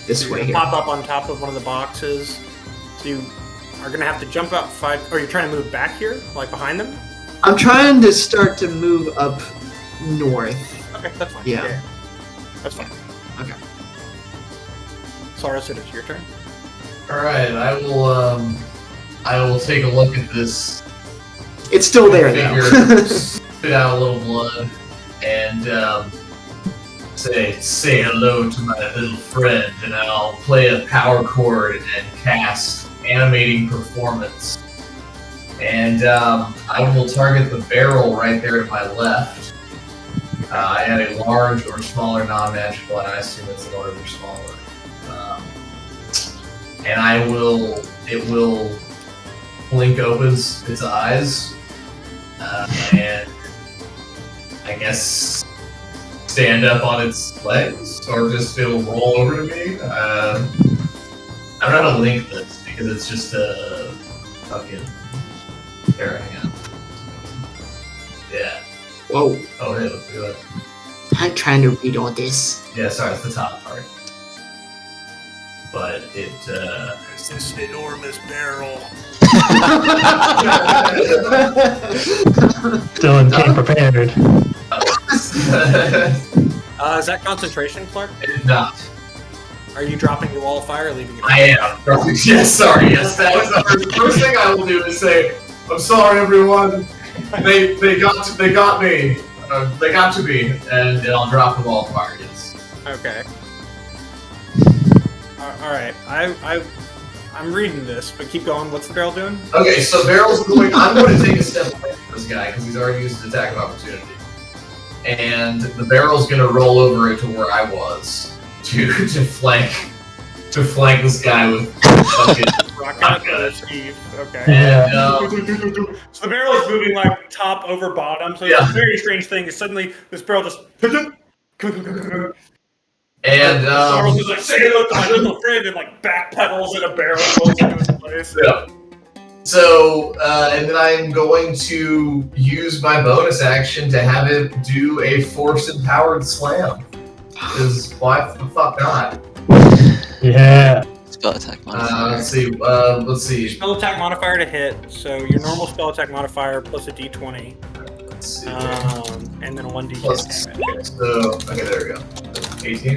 S2: this
S1: So
S2: way
S1: you
S2: here.
S1: pop up on top of one of the boxes. So you are gonna have to jump out 5. Or you're trying to move back here, like behind them.
S2: I'm trying to start to move up north.
S1: Okay, that's fine.
S2: Yeah.
S1: That's fine.
S2: Okay.
S1: Saurus, it is your turn.
S3: Alright, I will take a look at this
S2: It's still there
S3: figure,
S2: though.
S3: spit out a little blood, and say hello to my little friend, and I'll play a power chord and cast animating performance. And I will target the barrel right there to my left. I had a large or smaller non-magical, and I assume it's large or smaller. And it will blink open its eyes, and I guess stand up on its legs, or just it'll roll over to me. I don't know how to link this because it's just a fucking. There, hang on. Yeah.
S2: Whoa.
S3: Oh, hey, let's do that.
S2: I'm trying to read all this.
S3: Yeah, sorry, it's the top part. But it,
S1: It's this enormous barrel.
S5: Dylan came prepared.
S1: Is that concentration, Clark?
S3: it is not.
S1: Are you dropping your wall of fire or leaving it?
S3: I am. Yes, sorry, yes. That is the first thing I will do is say, I'm sorry, everyone. They got me. They got to me, and I'll drop the wall of fire. Yes.
S1: Okay. All right. I'm reading this, but keep going. What's the barrel doing?
S3: Okay, so Barrel's going. I'm going to take a step away from this guy because he's already used his attack of opportunity, and the barrel's going to roll over into where I was to flank this guy with fucking.
S1: Rocket Steve. Okay.
S5: Yeah.
S3: And,
S1: So the barrel is moving like top over bottom. So it's a very strange thing. Is suddenly this barrel just.
S3: and
S1: Saurus is like, say hello to my little friend, and like backpedals and a barrel rolls into his place.
S3: yeah. So, and then I'm going to use my bonus action to have it do a force-empowered slam. Because why the fuck not?
S5: Yeah.
S4: Spell attack modifier.
S3: Let's see.
S1: Spell attack modifier to hit. So your normal spell attack modifier plus a d20.
S3: Let's see.
S1: And then a 1d10
S3: Plus,
S1: damage.
S3: so, okay, there we go. 18.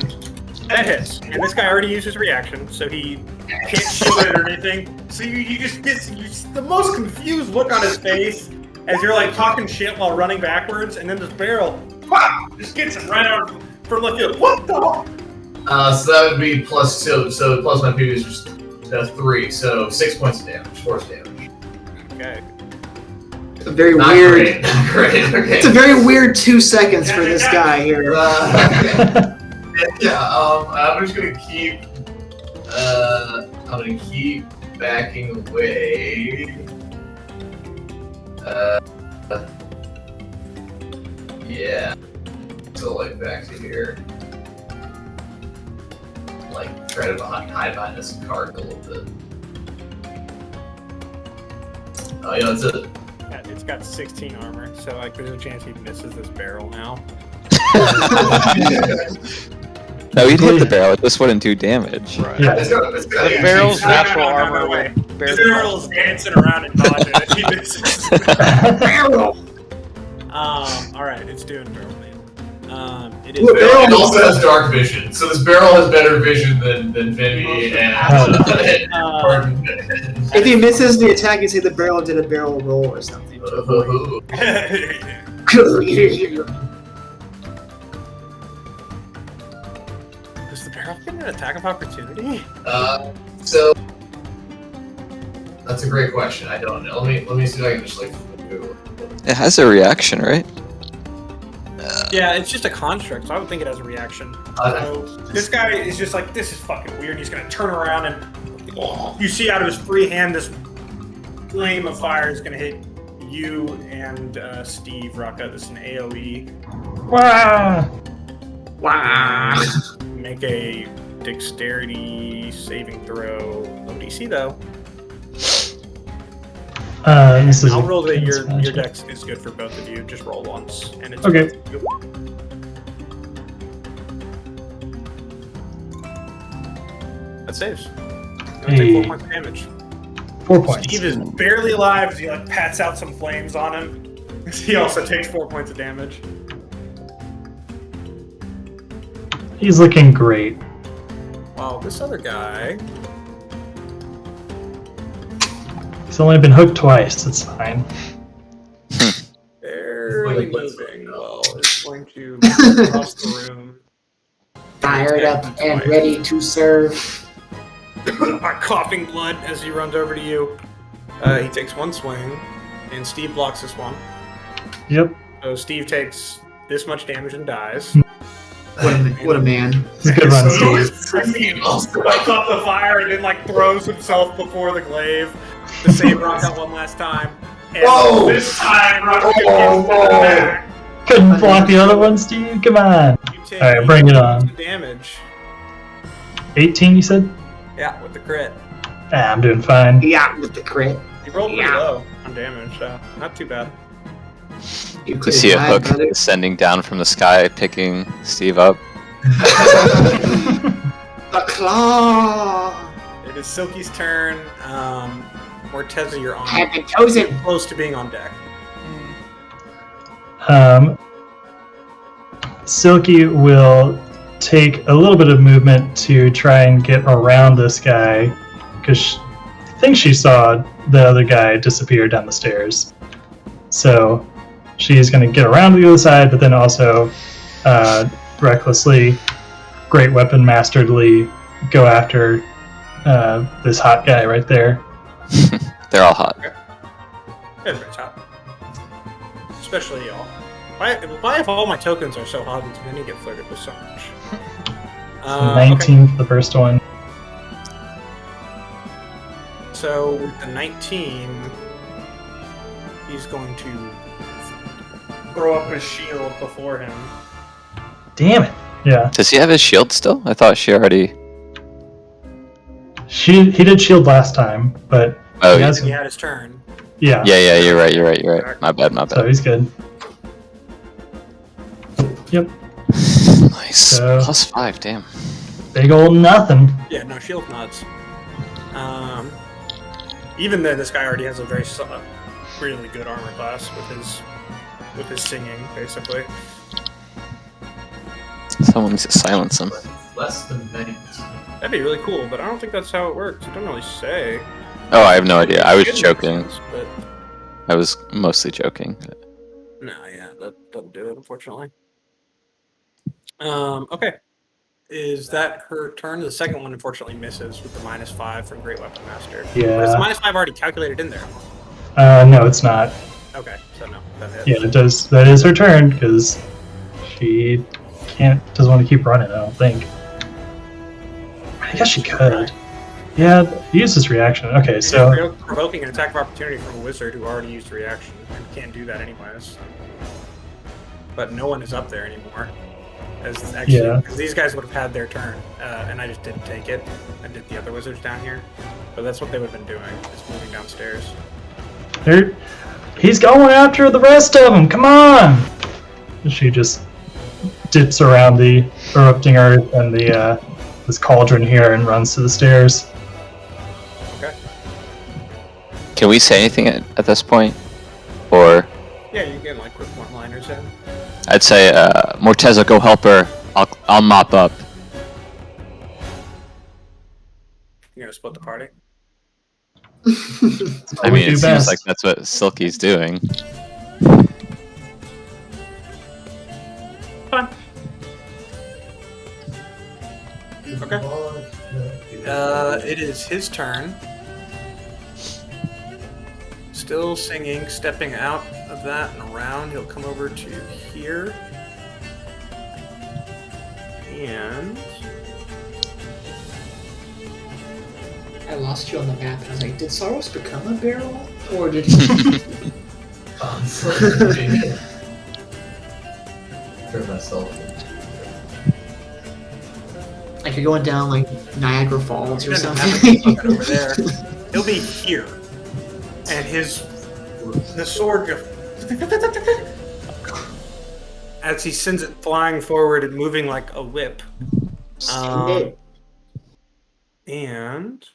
S1: That hits. And this guy already used his reaction, so he can't shield it or anything. So you just get the most confused look on his face as you're like talking shit while running backwards, and then this barrel, wow, just gets him right out from left field. What the fuck?
S3: So that would be plus 2. So plus my previous was 3. So 6 points of damage, force damage.
S1: Okay.
S2: It's a very
S3: Not
S2: weird.
S3: great. Not great. Okay.
S2: It's a very weird 2 seconds for this guy here.
S3: I'm just gonna keep. I'm gonna keep backing away. Yeah. So like back to here. Like try to hide behind this cart a little bit. Oh yeah, that's it.
S1: Yeah, it's got 16 armor, so like there's a chance he misses this barrel now.
S4: No, he'd hit the barrel. It just wouldn't do damage.
S1: Right.
S5: Yeah.
S6: The barrel's natural armor
S1: way.
S6: would
S1: The
S6: barely.
S1: barrel's dancing around and dodging as he misses.
S2: Barrel.
S1: All right, it's doing barrel man. It is.
S2: Look,
S3: It also has dark vision, so this barrel has better vision than Vinny and Pardon.
S2: If he misses the attack, you say the barrel did a barrel roll or something. To avoid.
S1: Does the barrel get an attack of opportunity?
S3: So that's a great question. I don't know. Let me see if I can just like Google it.
S4: It has a reaction, right?
S1: Yeah, it's just a construct, so I would think it has a reaction. So this guy is just like, this is fucking weird. He's gonna turn around and you see out of his free hand this flame of fire is gonna hit you and Steve Rocca. This is an AoE.
S5: Wow.
S2: Wow.
S1: Make a dexterity saving throw. No DC though.
S5: This is
S1: I'll
S5: a
S1: roll that your
S5: magic.
S1: dex is good for both of you. Just roll once, and it's
S5: Okay.
S1: both of you. That saves. You only take 4 points of damage.
S5: 4 points.
S1: Steve is barely alive as he like pats out some flames on him. He also takes 4 points of damage.
S5: He's looking great.
S1: Wow, this other guy.
S5: He's only been hooked twice. It's fine.
S1: Barely moving. Well, it's going to across the room.
S2: Fired up and ready to serve.
S1: Coughing blood as he runs over to you. He takes one swing, and Steve blocks this one.
S5: Yep.
S1: So Steve takes this much damage and dies.
S2: What a man.
S5: It's a good run, Steve.
S1: Steve lights up the fire and then like throws himself before the glaive to save Rocco one last time. And
S3: Whoa!
S1: this time Rocco gets
S3: whoa.
S1: back.
S5: Couldn't block the other one, Steve? Come on.
S1: You take
S5: Alright, bring it on.
S1: damage.
S5: 18, you said?
S1: Yeah, with the crit.
S5: Ah, I'm doing fine.
S2: Yeah, with the crit.
S1: You rolled pretty
S2: Yeah.
S1: low on damage, so not too bad.
S2: You
S4: You see a
S2: died,
S4: hook
S2: brother.
S4: descending down from the sky, picking Steve up.
S2: A claw.
S1: It is Silky's turn. Morteza, you're on.
S2: Have been chosen.
S1: Close to being on deck.
S5: Silky will take a little bit of movement to try and get around this guy because I think she saw the other guy disappear down the stairs. So she's going to get around to the other side, but then also recklessly, great weapon masterly, go after this hot guy right there.
S4: They're all hot.
S1: Everybody's hot. Especially y'all. Why if all my tokens are so hot and then you get flirted with so much?
S5: 19 for the first one.
S1: So with the 19, he's going to throw up his shield before him.
S5: Damn it. Yeah.
S4: Does he have his shield still? I thought she already.
S5: He did shield last time, but
S4: Oh,
S5: he
S4: yeah,
S5: has
S1: He had his turn.
S5: yeah.
S4: you're right. My bad.
S5: So he's good. Yep.
S4: Nice.
S5: So-
S4: +5, damn.
S5: Big old nothing.
S1: Yeah, no, shield nuts. Even then, this guy already has a very really good armor class with his singing, basically.
S4: Someone needs to silence him.
S3: Less than 19.
S1: That'd be really cool, but I don't think that's how it works. It doesn't really say.
S4: Oh, I have no idea. I was
S1: It makes
S4: joking.
S1: sense, but
S4: I was mostly joking.
S1: no, yeah, that doesn't do it, unfortunately. Okay. Is that her turn? The second one, unfortunately, misses with the -5 from Great Weapon Master. But is
S5: Yeah.
S1: the -5 already calculated in there?
S5: No, it's not.
S1: Okay, so no, that hits.
S5: Yeah, it does. That is her turn because she doesn't want to keep running. I don't think. I guess she could. Yeah, use this reaction. Okay, so
S1: You're provoking an attack of opportunity from a wizard who already used reaction and can't do that anyways. But no one is up there anymore. As actually,
S5: Yeah.
S1: because these guys would have had their turn, and I just didn't take it. I did the other wizards down here, but that's what they would have been doing, is moving downstairs.
S5: he's going after the rest of them. Come on! She just dips around the erupting earth and the this cauldron here and runs to the stairs.
S1: Okay.
S4: Can we say anything at this point? Or
S1: Yeah, you get like quick one-liners in.
S4: I'd say, Morteza, go help her. I'll mop up.
S1: You're gonna split the party.
S4: I
S5: we
S4: mean,
S5: do
S4: it seems
S5: best.
S4: like that's what Silky's doing.
S1: Fine. Okay. It is his turn. Still singing, stepping out of that and around. He'll come over to here. And
S2: I lost you on the map, and I was like, did Saros become a barrel? Or did he?
S3: Turn myself.
S2: Like you're going down like Niagara Falls
S1: he
S2: or
S1: doesn't have
S2: something.
S1: to be over there. He'll be here. And the sword just as he sends it flying forward and moving like a whip. And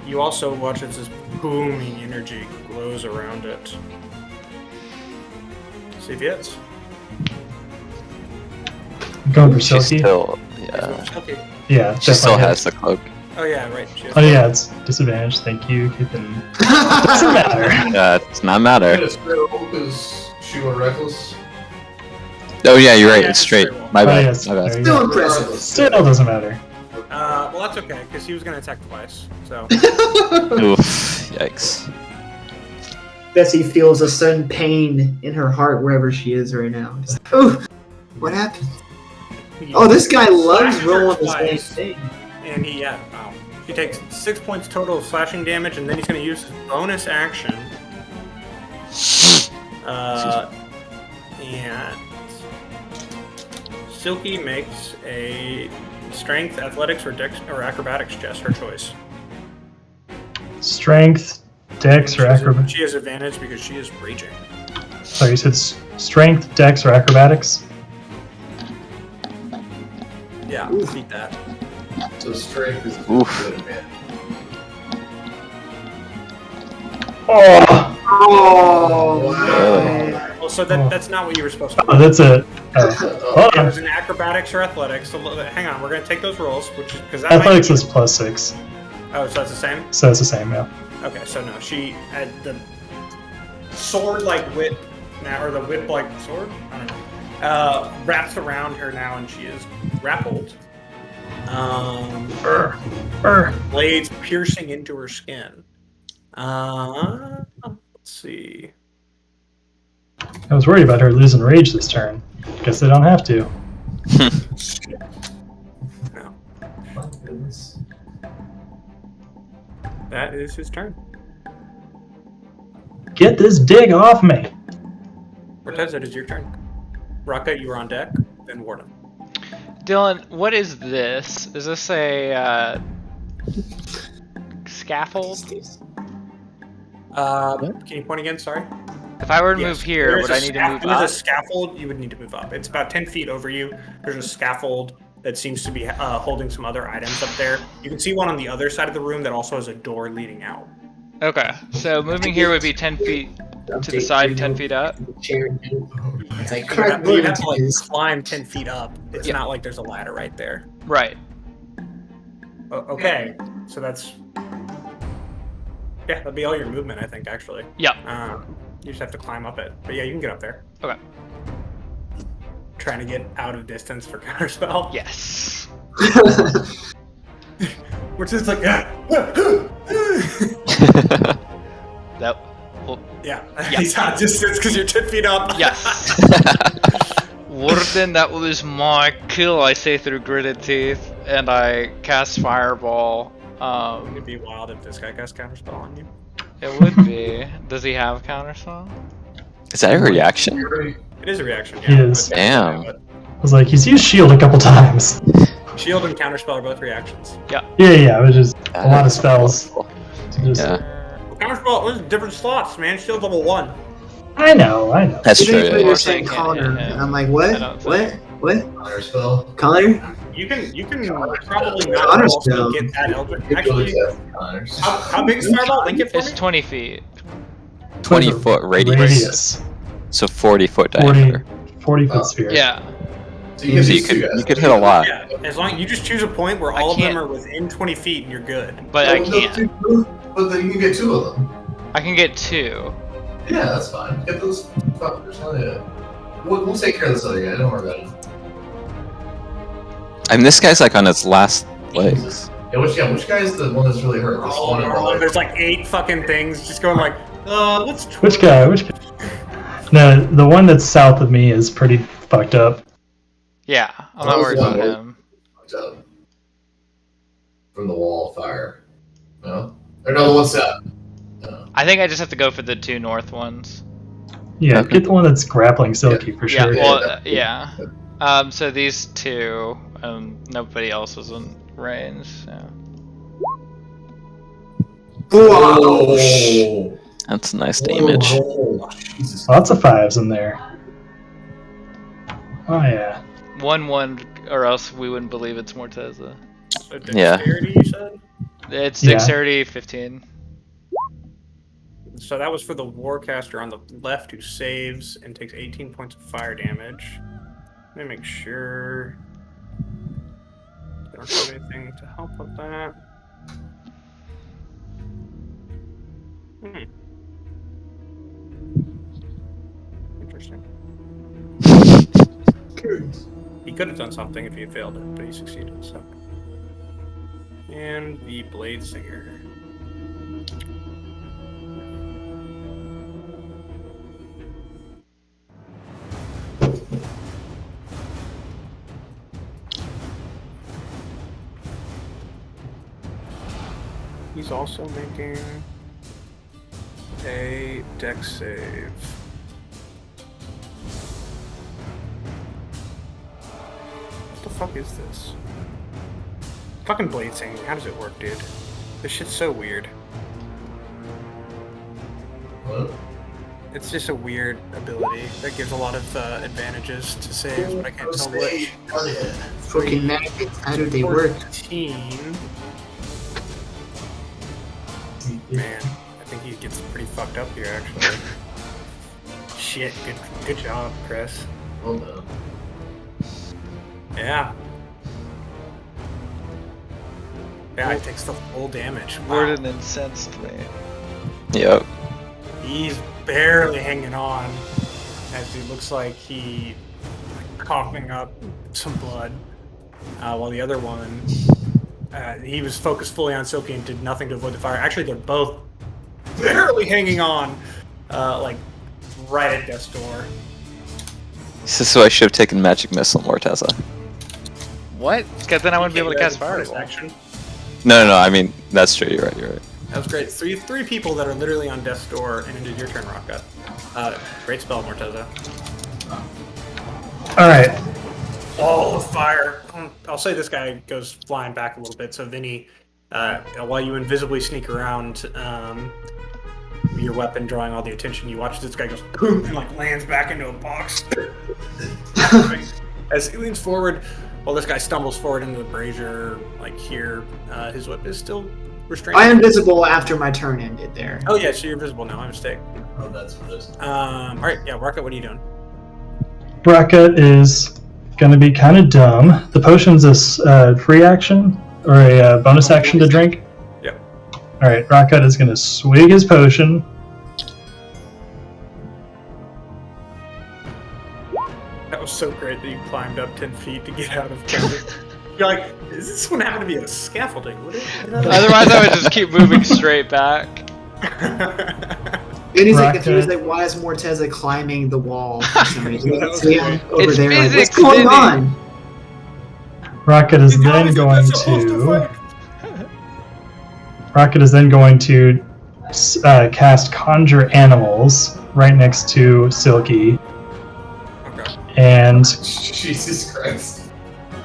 S1: you also watch as this booming energy glows around it. See if he hits.
S5: Going for
S4: She
S5: Silky.
S4: still, yeah.
S1: Okay.
S5: Yeah,
S4: She still
S5: definitely.
S4: has the cloak.
S1: Oh yeah, right. She has
S5: Oh yeah, it's disadvantage. Thank you, Keeping. Doesn't matter.
S4: Yeah, it's not matter.
S3: Is she went reckless?
S4: Oh yeah, you're right.
S1: Yeah,
S4: It's
S1: it's
S4: straight.
S1: straight wall.
S4: My
S5: Oh,
S4: bad.
S5: yes,
S4: My bad.
S5: there you
S2: Still
S5: go.
S2: impressive.
S5: Still doesn't matter.
S1: Well, that's okay because he was gonna attack twice. So
S4: Oof. Yikes.
S2: Bessie feels a sudden pain in her heart wherever she is right now. Just like, oh, what happened? Oh, this guy loves
S1: Slashes her
S2: rolling the same
S1: twice.
S2: thing.
S1: And wow. He takes 6 points total of slashing damage, and then he's going to use his bonus action. And Silky makes a strength, athletics, or dex or acrobatics chest, her choice.
S5: Strength, Dex, or acrobatics.
S1: She has advantage because she is raging.
S5: Sorry, you said strength, Dex, or acrobatics.
S1: Yeah, beat that.
S3: So strength is
S4: Oof.
S3: good, man.
S5: Oh,
S2: Oh,
S1: Well, so that's not what you were supposed to do.
S5: oh that's it. Oh. Hold
S1: It
S5: on.
S1: was an acrobatics or athletics. So hang on, we're going to take those rolls, which is because that
S5: Athletics
S1: might
S5: is +6,
S1: Oh, so that's the same.
S5: so it's the same. Yeah.
S1: Okay, so no, she had the sword-like whip now, or the whip-like sword? I don't know. Wraps around her now, and she is grappled. Blades piercing into her skin. Let's see.
S5: I was worried about her losing rage this turn. Guess they don't have to.
S1: No,
S3: My goodness.
S1: that is his turn.
S5: Get this dig off me.
S1: Cortez, it is your turn. Raka, you are on deck. Then Warden.
S6: Dylan, what is this? Is this a scaffold?
S1: Can you point again? Sorry.
S6: If I were to
S1: Yes.
S6: move here,
S1: There's
S6: would
S1: a
S6: I need to move
S1: There's
S6: up?
S1: a scaffold. You would need to move up. It's about 10 feet over you. There's a scaffold that seems to be holding some other items up there. You can see one on the other side of the room that also has a door leading out.
S6: Okay, so moving here would be 10 feet to the side, 10 feet up.
S2: It's like
S1: You would
S2: correct
S1: have to like
S2: is
S1: climb 10 feet up. It's
S6: Yeah.
S1: not like there's a ladder right there.
S6: Right.
S1: Okay, so that's that'd be all your movement, I think, actually.
S6: Yep.
S1: You just have to climb up it. But yeah, you can get up there.
S6: Okay.
S1: Trying to get out of distance for counterspell.
S6: Yes.
S1: Which is like
S6: That.
S1: yeah.
S6: Yeah.
S1: He's out of distance because you're 10 feet up.
S6: Yes. Warden, that was my kill, I say through gritted teeth, and I cast Fireball.
S1: It'd be wild if this guy casts counterspell on you.
S6: It would be. Does he have counterspell?
S4: Is that a reaction?
S1: It is a reaction.
S5: He is.
S1: But-
S4: Damn.
S5: I was like, he's used shield a couple times.
S1: Shield and counterspell are both reactions.
S5: Yeah, it was just a lot of spells. To just-
S4: Yeah,
S1: Well, counterspell was different slots, man. Shield's level 1.
S5: I know.
S4: that's true.
S2: Even when
S4: Yeah.
S2: you're saying
S6: Yeah,
S2: Connor,
S6: yeah, yeah.
S2: and I'm like,
S6: I
S2: what?
S6: don't
S2: What?
S3: Honor spell.
S2: Connor?
S1: You can probably not
S2: Counterspell.
S1: also get that eldritch.
S3: Actually,
S1: Actually,
S3: honors.
S1: how big is Fireball? Link it for
S6: It's
S1: me.
S6: 20 feet.
S4: 20-foot radius. So 40-foot diameter.
S5: 40-foot sphere.
S6: Yeah.
S3: So you,
S4: So you could hit a lot.
S1: Yeah, as long you just choose a point where all of them are within 20 feet and you're good.
S6: But I can't.
S3: But then you can get 2 of them.
S6: I can get 2.
S3: Yeah, that's fine. Get those fuckers. Hell yeah. We'll take care of this other guy. Don't worry about it.
S4: I mean, this guy's like on his last legs.
S3: Yeah, which guy is the one that's really hurt? This one or the
S1: There's like 8 fucking things just going like, let's try.
S5: Which guy? No, the one that's south of me is pretty fucked up.
S6: Yeah, I'm not worried about him.
S3: From the wall of fire. No? Or no, what's that? No.
S6: I think I just have to go for the 2 north ones.
S5: Yeah, get the one that's grappling Silky for sure.
S6: Yeah, well, yeah. So these 2, nobody else was in range. So.
S3: Whoa!
S4: That's nice damage.
S3: Oh, Jesus.
S5: Lots of 5s in there. Oh yeah.
S6: 1-1, or else we wouldn't believe it's Morteza.
S1: So dexterity, you said?
S6: It's
S5: Yeah.
S6: dexterity 15.
S1: So that was for the Warcaster on the left who saves and takes 18 points of fire damage. Let me make sure. Don't have anything to help with that. Interesting. He could have done something if he had failed it, but he succeeded, so. And the Blade Singer. He's also making a dex save. What the fuck is this? Fucking blade singing, how does it work, dude? This shit's so weird.
S3: What?
S1: It's just a weird ability that gives a lot of advantages to saves, but I can't tell which.
S3: Hell yeah.
S2: Fucking maggots, how do they work?
S1: 14. Man, I think he gets pretty fucked up here, actually. Shit, good job, Chris.
S3: Well done.
S1: Yeah. Yeah, it takes the full damage. Wow.
S6: Warden incensed me.
S4: Yep.
S1: He's barely hanging on, as he looks like he coughing up some blood, while the other one, he was focused fully on Silky and did nothing to avoid the fire. Actually, they're both barely hanging on, like right at death's door.
S4: This is why I should have taken Magic Missile Morteza.
S6: What? Because then I wouldn't be able to cast
S1: Bonus
S6: Fireball.
S1: action.
S4: No, I mean, that's true, you're right.
S1: That was great. Three people that are literally on death's door, and into your turn, Rocket. Great spell, Morteza.
S5: Alright.
S1: All of fire. I'll say this guy goes flying back a little bit, so Vinny, while you invisibly sneak around your weapon, drawing all the attention, you watch this guy goes boom and like lands back into a box. As he leans forward, while this guy stumbles forward into the brazier, like here, his whip is still restrained.
S2: I am visible after my turn ended there.
S1: Oh yeah, so you're invisible now. My mistake.
S3: Oh, that's what it is.
S1: All right, yeah, Rocket, what are you doing?
S5: Rocket is gonna be kind of dumb. The potion's a free action or a bonus action to drink.
S1: Yep.
S5: All right, Rocket is gonna swig his potion.
S1: That was so great that you climbed up 10 feet to get out of cover. You're like, is this one happen to be a scaffolding? Would it?
S6: Otherwise, I would just keep moving straight back.
S2: And he's like
S5: Rocket.
S2: confused, like, why is Morteza climbing the wall for some reason?
S1: That was
S2: See him
S1: great.
S2: over
S6: It's
S2: there, like, what's
S6: physics,
S2: going
S6: Vinny.
S2: on?
S5: Rocket is then going to cast Conjure Animals right next to Silky
S1: Okay.
S5: and
S3: Jesus Christ.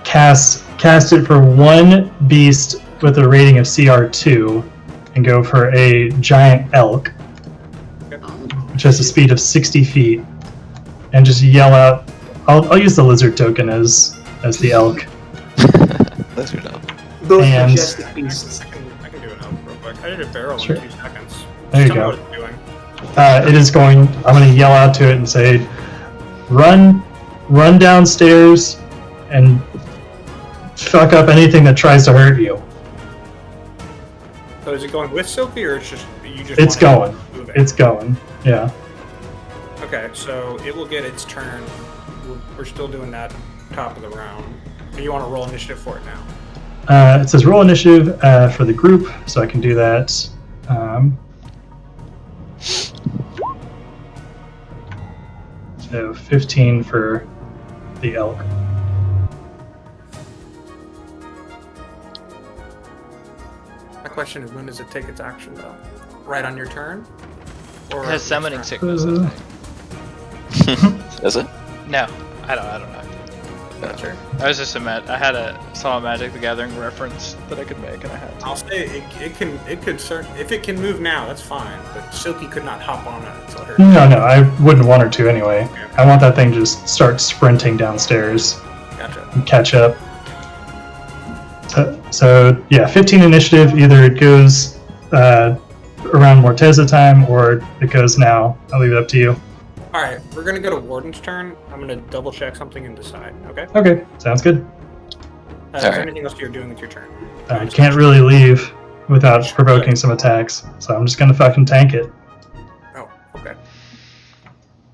S5: cast it for one beast with a rating of CR2 and go for a giant elk, which has a speed of 60 feet, and just yell out. I'll use the lizard token as the elk.
S4: Lizard elk.
S2: Both
S5: And-
S2: majestic beasts.
S1: I can do an elf real quick. I did a barrel
S5: Sure.
S1: in 2 seconds.
S5: There you
S1: Tell me
S5: go.
S1: what it's doing.
S5: it is going. I'm going to yell out to it and say, "Run downstairs and fuck up anything that tries to hurt you."
S1: So is it going with Silky, or it's just you just?
S5: It's
S1: want
S5: going.
S1: to move it?
S5: It's going. Yeah.
S1: Okay, so it will get its turn. We're still doing that top of the round. Or you want to roll initiative for it now?
S5: It says roll initiative for the group, so I can do that. So 15 for the elk.
S1: My question is, when does it take its action though? Right on your turn? Or
S6: It has summoning
S1: next
S6: sickness.
S5: Uh,
S4: Is it?
S6: No, I don't know.
S1: round? Gotcha.
S6: I was just saw a Magic the Gathering reference that I could make, and I had to.
S1: I'll say it could if it can move now, that's fine. But Silky could not hop on it until her.
S5: No, I wouldn't want her to anyway. I want that thing to just start sprinting downstairs
S1: Gotcha.
S5: and catch up. So yeah, 15 initiative. Either it goes around Morteza time, or it goes now. I'll leave it up to you.
S1: All right, we're gonna go to Warden's turn. I'm gonna double check something and decide. Okay.
S5: Okay, sounds good.
S1: Is there
S4: Alright.
S1: anything else you're doing with your turn?
S5: I can't really leave without provoking some attacks, so I'm just gonna fucking tank it.
S1: Oh, okay.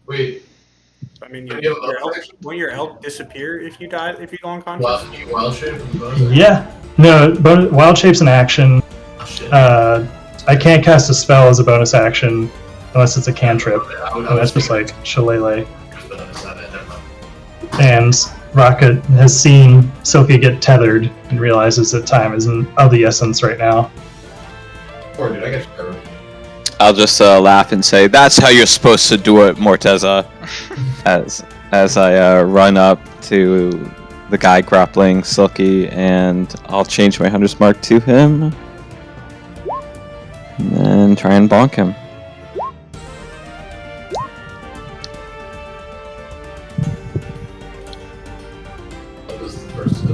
S3: Wait,
S1: I mean,
S3: Do you have
S1: your
S3: a
S1: elk,
S3: action?
S1: will your elk disappear if you die? If you go unconscious?
S3: wild shape?
S5: Yeah, no, wild shape's an action.
S3: Oh, shit.
S5: I can't cast a spell as a bonus action unless it's a cantrip,
S3: I would-
S5: and that's just like Shillelagh.
S3: Never mind.
S5: And Rocket has seen Silky get tethered and realizes that time isn't of the essence right now.
S3: Poor dude, I got you covered.
S4: I'll just laugh and say, "That's how you're supposed to do it, Morteza." as I run up to the guy grappling Silky, and I'll change my Hunter's Mark to him, and then try and bonk him.
S3: But this is the first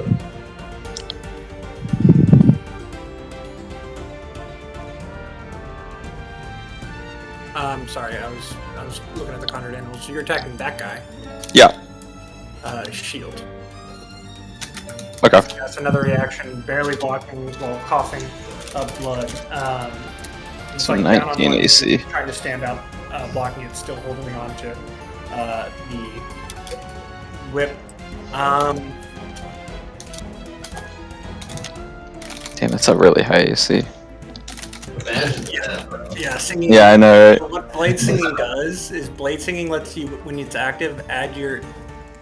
S1: Sorry, I was looking at the conjured animals. So you're attacking that guy.
S4: Yeah.
S1: Shield.
S4: Okay.
S1: That's another reaction, barely blocking while coughing up blood. It's
S4: So
S1: down on
S4: 19
S1: one knee,
S4: AC.
S1: Trying to stand up, blocking it, still holding on to the whip.
S4: Damn, that's a really high AC.
S3: Imagine
S1: Yeah.
S3: that, bro.
S1: Yeah, singing.
S4: Yeah, I know, right?
S1: What blade singing does is blade singing lets you, when it's active, add your,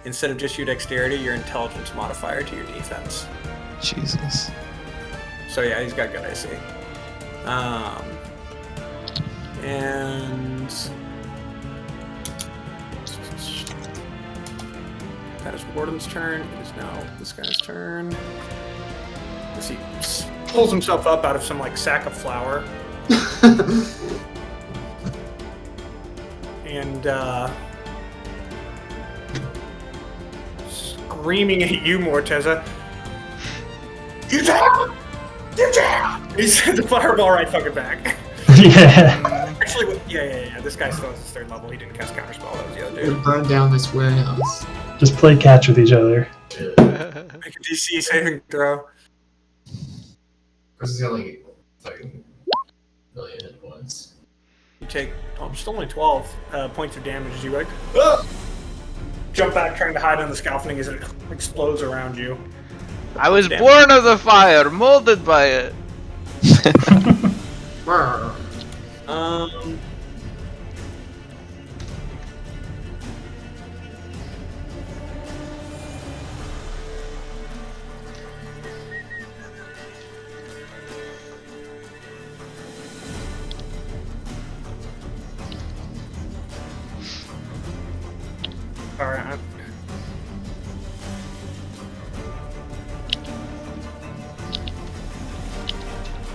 S1: instead of just your dexterity, your intelligence modifier to your defense.
S4: Jesus.
S1: So yeah, he's got good AC. And that is Warden's turn. It is now this guy's turn. As he pulls himself up out of some like sack of flour. And screaming at you, Morteza. You down! You down! He sent the fireball right fucking back.
S5: Yeah.
S1: Actually, yeah. This guy still has his third level. He didn't cast counterspell. That was the other
S2: We'll
S1: dude.
S2: burn down this warehouse.
S5: Just play catch with each other.
S3: Shit.
S1: Make a DC saving throw.
S3: Chris has got like fucking million hit points.
S1: You take just only 12 points of damage as you like "Ah!" jump back, trying to hide on the scaffolding as it explodes around you.
S6: I was
S1: Damn.
S6: born of the fire, molded by it.
S2: Brr.
S1: Alright.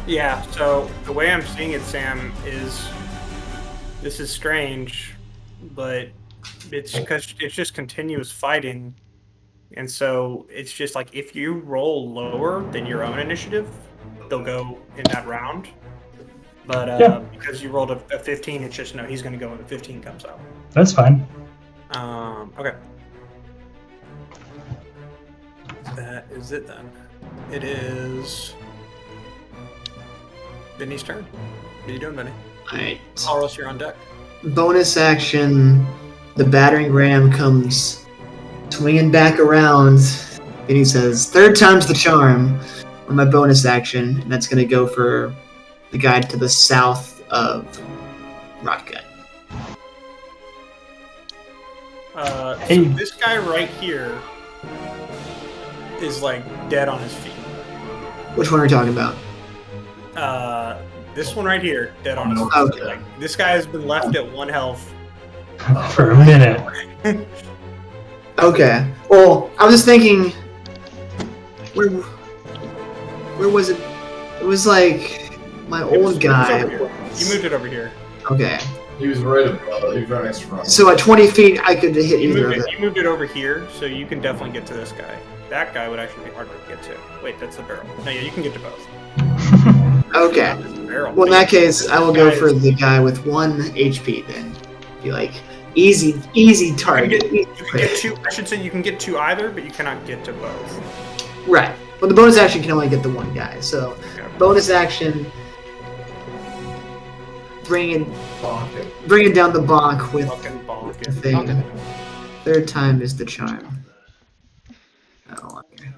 S1: Yeah, so the way I'm seeing it, Sam, is this is strange, but it's because it's just continuous fighting. And so it's just like if you roll lower than your own initiative, they'll go in that round. But
S5: Yeah.
S1: because you rolled a 15, it's just no. He's going to go when the 15 comes out.
S5: That's fine.
S1: Okay. That is it then. It is Vinny's turn. What are you doing, Vinny?
S2: Alright.
S1: Carlos, you're on deck.
S2: Bonus action. The battering ram comes swinging back around. And he says, third time's the charm on my bonus action. And that's going to go for the guy to the south of Rockgut.
S1: So
S5: Hey.
S1: this guy right here is like dead on his feet.
S2: Which one are we talking about?
S1: This one right here, dead on his feet.
S2: Okay.
S1: Like, this guy has been left at 1 health.
S5: For a minute.
S2: Okay. Well, I was just thinking, where was it? It was like my
S1: It was
S2: old guy.
S1: over here. You moved it over here.
S2: Okay.
S3: He was right above. He was right next to Rob.
S2: So at 20 feet, I could hit
S1: You
S2: either
S1: moved
S2: of
S1: it.
S2: it.
S1: You moved it over here, so you can definitely get to this guy. That guy would actually be harder to get to. Wait, that's the barrel. No, yeah, you can get to both.
S2: Okay.
S1: That's the barrel.
S2: Well, in that case, I will go
S1: Guys-
S2: for the guy with 1 HP then. Be like, easy target.
S1: You can get two. I should say you can get to either, but you cannot get to both.
S2: Right. Well, the bonus action can only get the one guy. So,
S1: Okay.
S2: bonus action, bringing
S3: Bonk.
S2: down the bonk with
S1: Fucking bonk
S2: the
S1: it.
S2: thing.
S6: Okay.
S2: Third time is the charm. Oh, okay.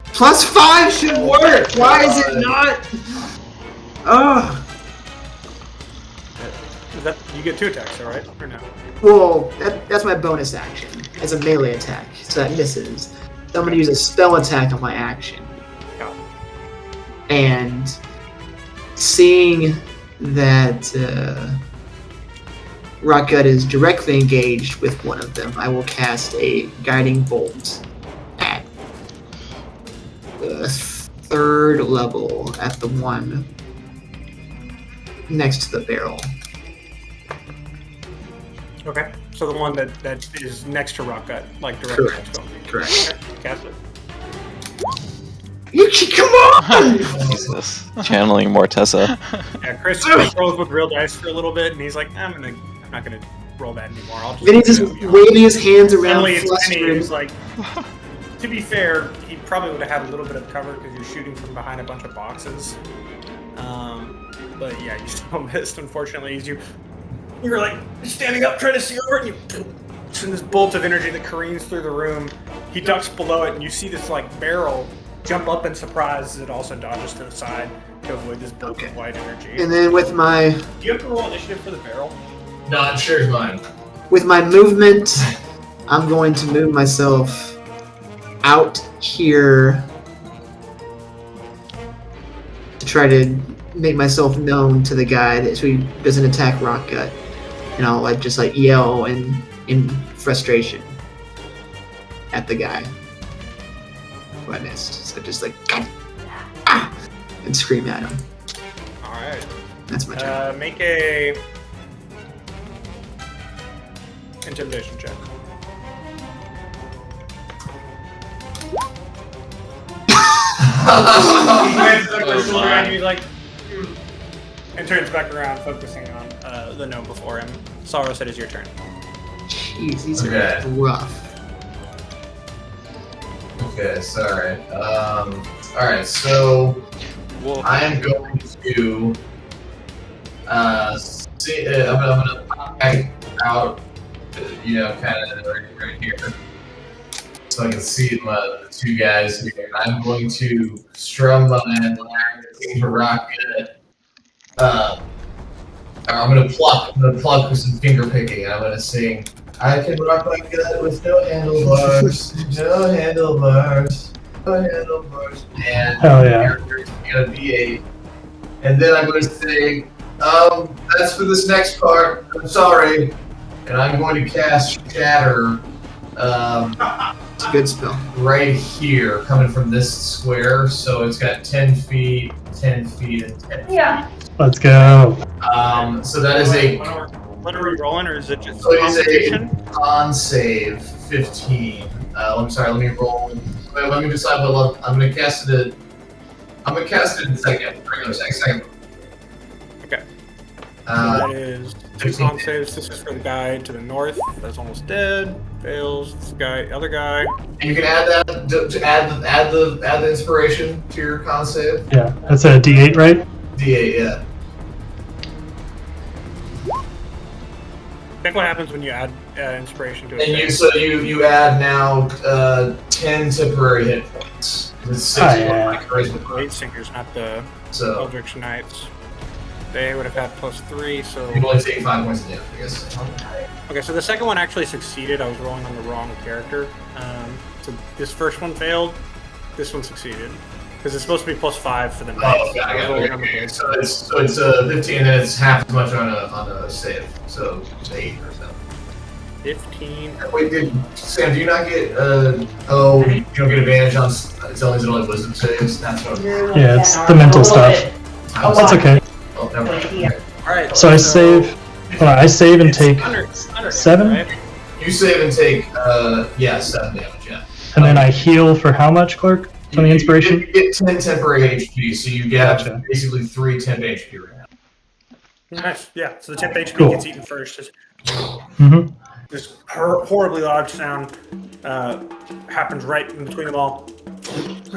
S2: +5 should work. Why is it not? Oh.
S1: Is that you get 2 attacks, though, right? Or no?
S2: Well, that's my bonus action. It's a melee attack, so that misses. So I'm going to use a spell attack on my action.
S1: Got it.
S2: And seeing that Rockgut is directly engaged with one of them, I will cast a guiding bolt at the 3rd level at the one next to the barrel.
S1: Okay. So the one that is next to Rockgut, like directly
S2: Correct.
S1: next to him.
S2: Correct.
S1: Okay, cast it.
S2: Come on!
S4: Jesus. Channeling Morteza.
S1: Yeah, Chris rolls with real dice for a little bit, and he's like, I'm not gonna roll that anymore. I'll just.
S2: Then he's just waving his hands around,
S1: Suddenly it's Penny.
S2: flustered.
S1: He's like, to be fair, he probably would have had a little bit of cover because you're shooting from behind a bunch of boxes. But yeah, you still missed. Unfortunately, as you're like standing up trying to see over it, and you send this bolt of energy that careens through the room. He ducks below it, and you see this like barrel jump up in surprise as it also dodges to the side to avoid this bolt of white energy.
S2: And then with my
S1: Do you have to roll initiative for the barrel?
S3: Not sure is mine.
S2: movement, I'm going to move myself out here to try to make myself known to the guy that so he doesn't attack Rockgut. And I'll just yell in frustration at the guy who I missed. So just ah! And scream at him.
S1: All right.
S2: That's my turn.
S1: Make a intimidation check.
S6: my.
S1: He's like, and turns back around, focusing on the gnome before him. Saros, it is your turn.
S2: Jeez, these
S3: Okay.
S2: are rough.
S3: Okay, sorry. Alright, so
S6: Whoa.
S3: I am going to see. I'm gonna pop back out, kind of right here, so I can see the 2 guys here. I'm going to strum my lyre for Rocket. I'm gonna pluck with some finger picking, and I'm gonna sing. I can rock my gut with no handlebars, no handlebars, no handlebars. And
S5: Hell yeah.
S3: there's gonna be and then I'm gonna say, that's for this next part. I'm sorry, and I'm going to cast Shatter,
S2: It's a good spell.
S3: right here, coming from this square. So it's got 10 feet, 10 feet, and 10 feet.
S7: Yeah.
S5: Let's go.
S3: So that is a
S1: What are we rolling, or is it just
S3: So it's a-
S1: Constitution?
S3: con save 15. I'm sorry, let me roll. Wait, let me decide what level. I'm gonna cast it at. I'm gonna cast it in a second. Regular second.
S1: Okay. So
S3: Uh,
S1: that is 2 con saves. This is for the guy to the north. That's almost dead. Fails. This guy, other guy.
S3: and you can add that to add the inspiration to your con save.
S5: Yeah, that's a D8, right?
S3: D8, yeah.
S1: Think what happens when you add inspiration to a
S3: And you
S1: save.
S3: you add now 10 temporary hit points. With 6
S5: yeah.
S3: charisma
S1: Eight
S3: points.
S1: Singers, not the
S3: So
S1: Eldritch Knights. They would have had +3, so.
S3: you can only take 5 points of damage, I guess.
S1: Okay, so the second one actually succeeded. I was rolling on the wrong character. So this first one failed. This one succeeded. Because it's supposed to be +5 for the knights.
S3: Oh, okay, I
S1: I was
S3: got
S1: rolling
S3: it.
S1: on the
S3: Okay.
S1: base.
S3: So it's 15, and then it's half as much on a save. So it's 8 or so.
S1: 15.
S3: Wait, Sam? Do you not get? Oh, you don't get advantage on. It's only wisdom saves. That's what.
S5: Yeah, it's the mental stuff. That's okay.
S3: Oh, never mind. Okay.
S1: All right.
S5: So I save. Hold on, I save and
S1: It's
S5: take,
S1: under
S5: 7?
S1: right?
S3: You save and take 7 damage. Yeah.
S5: and then I heal for how much, Clark? From the inspiration?
S3: You get 10 temporary HP, so you get
S5: Gotcha.
S3: basically 3 temp HP right now.
S1: Nice. Yeah. So the temp HP
S5: Cool.
S1: gets eaten first. Just
S5: Mm-hmm.
S1: this horribly loud sound happens right in between them all.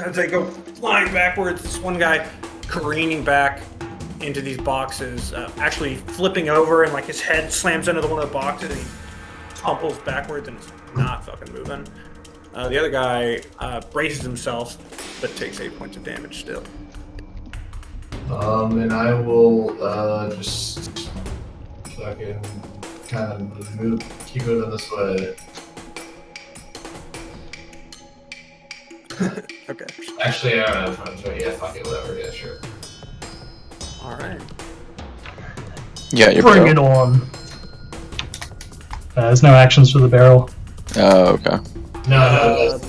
S1: As they go flying backwards, this one guy careening back into these boxes, actually flipping over, and like his head slams into one of the boxes, and he tumbles backwards and is not fucking moving. The other guy braces himself, but takes 8 points of damage still.
S3: And I will just fucking kind of keep moving this way.
S1: Okay.
S3: Actually, I don't know. Yeah, fuck it, whatever. Yeah, sure.
S1: All right.
S4: Yeah, you're
S5: Bring it on. There's no actions for the barrel.
S4: Oh, okay.
S3: No,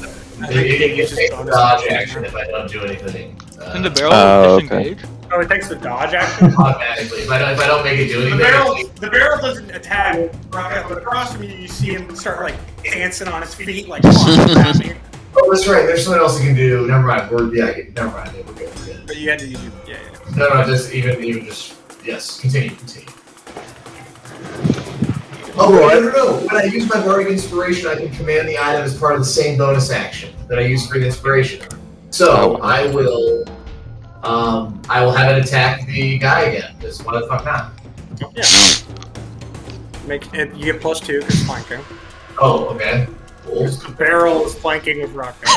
S1: It
S3: it takes a dodge action if I don't do anything.
S6: And the barrel
S4: Oh,
S6: will
S4: okay.
S6: disengage.
S1: Oh, it takes the dodge action.
S3: automatically. If I don't make it do anything,
S1: The barrel doesn't attack Rocket, but across from you, you see him start like dancing on his feet, like come on, grab me.
S3: oh, that's right. There's something else you can do. Never mind. Never mind. Yeah, we're good. We're good.
S1: But you had to use it. Yeah.
S3: No, just even just yes. Continue. Oh, no. When I use my bardic inspiration, I can command the item as part of the same bonus action that I use for the inspiration. So I will have it attack the guy again. Because why the fuck not?
S1: Yeah. Make it. You get +2 because flanking.
S3: Oh, okay. Cool.
S1: The barrel is flanking with Rocket.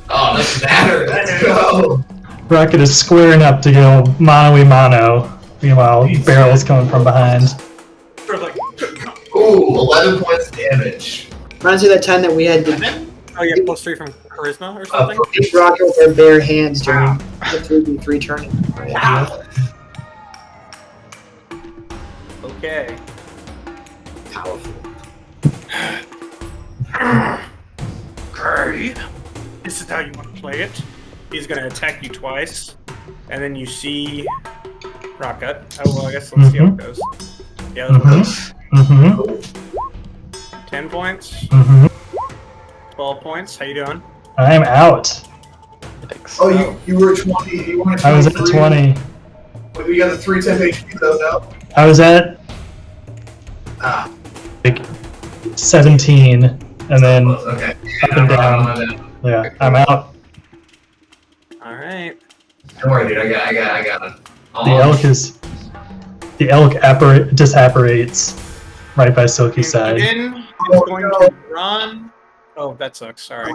S3: Oh, that's better. Let's go.
S5: Rocket is squaring up to go mano-y-mano. Meanwhile, barrel's coming from behind.
S1: Or like,
S3: Ooh, 11 points of damage.
S2: Reminds me of that time that we had
S1: and
S2: to
S1: then you get +3 from charisma or something.
S2: hit Rocket with our bare hands during the 3v3 tournament.
S1: Wow. Okay.
S2: Powerful.
S1: Okay. This is how you want to play it. He's gonna attack you twice, and then you see Rocket. Oh well, I guess let's see how it goes. Yeah,
S5: Mm-hmm.
S1: 10 points,
S5: Mm-hmm.
S1: 12 points. How you doing?
S5: I'm out.
S3: Oh, you were 20. You were 23.
S5: I was at 20.
S3: Wait, we got the 3 temp HP though, no?
S5: I was at
S3: Ah,
S5: like 17, and then
S3: okay.
S5: up and down. Yeah, I'm out.
S1: All right.
S3: Don't worry, dude. I got it.
S5: The elk disapparates right by Silky's side.
S1: Then he's going to run. Oh, that sucks. Sorry.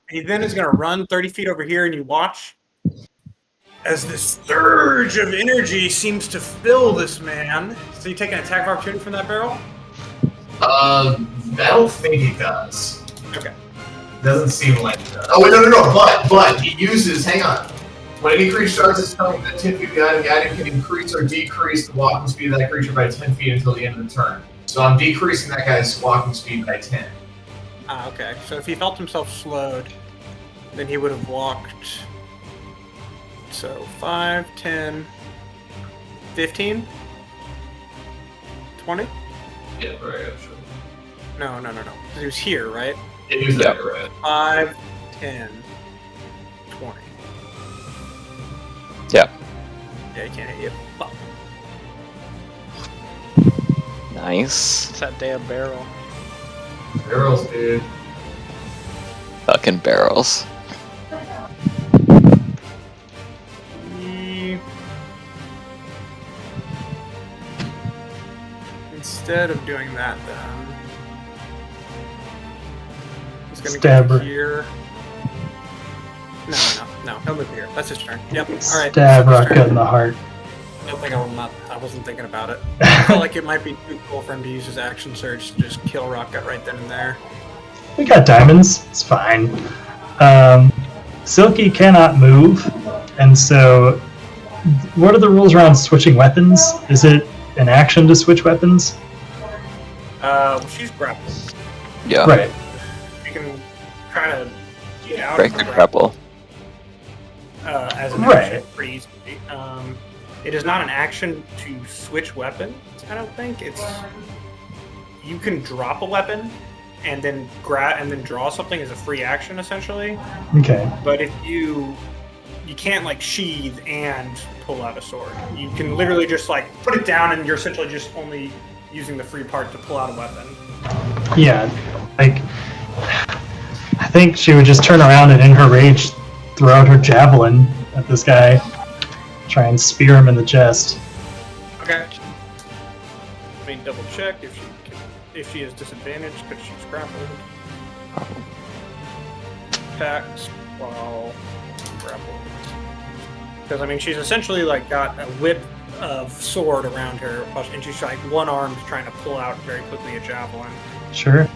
S1: He then is going to run 30 feet over here, and you watch as this surge of energy seems to fill this man. So you take an attack of opportunity from that barrel?
S3: I don't think he does.
S1: Okay.
S3: Doesn't seem like it does. Oh wait, no. But he uses. Hang on. When any creature starts its turn within 10 feet of the item can increase or decrease the walking speed of that creature by 10 feet until the end of the turn. So I'm decreasing that guy's walking speed by 10.
S1: Ah, okay. So if he felt himself slowed, then he would have walked. So 5, 10, 15, 20?
S3: Yeah, right. Sure.
S1: No. He was here, right?
S3: It was that right.
S1: 5, 10,
S4: Yeah.
S1: Yeah, he can't hit you. Fuck.
S4: Nice.
S6: It's that damn barrel.
S3: Barrels, dude.
S4: Fucking barrels.
S1: Instead of doing that, then he's gonna
S5: Stab
S1: go
S5: her.
S1: here. No. He'll move here. That's his turn. Yep. All right.
S5: Stab
S1: that's his
S5: Raka
S1: turn.
S5: in the heart.
S1: I don't think I wasn't thinking about it. I felt like it might be too cool for him to use his action surge to just kill Rocket right then and there.
S5: We got diamonds. It's fine. Silky cannot move, and so what are the rules around switching weapons? Is it an action to switch weapons?
S1: Well, she's grappled.
S4: Yeah.
S5: Right.
S1: You can kind of get out
S4: Break
S1: of
S4: the grapple.
S1: as an
S5: Right.
S1: action pretty easily. It is not an action to switch weapons. I don't think it's. You can drop a weapon and then draw something as a free action essentially.
S5: Okay.
S1: But if you can't like sheath and pull out a sword. You can literally just like put it down and you're essentially just only using the free part to pull out a weapon.
S5: Yeah. Like, I think she would just turn around and in her rage throw out her javelin at this guy. Try and spear him in the chest.
S1: Okay. Let me double check if she is disadvantaged because she's grappled. Attacks while grappled. Because I mean, she's essentially like got a whip of sword around her, and she's like one arm trying to pull out very quickly a javelin.
S5: Sure.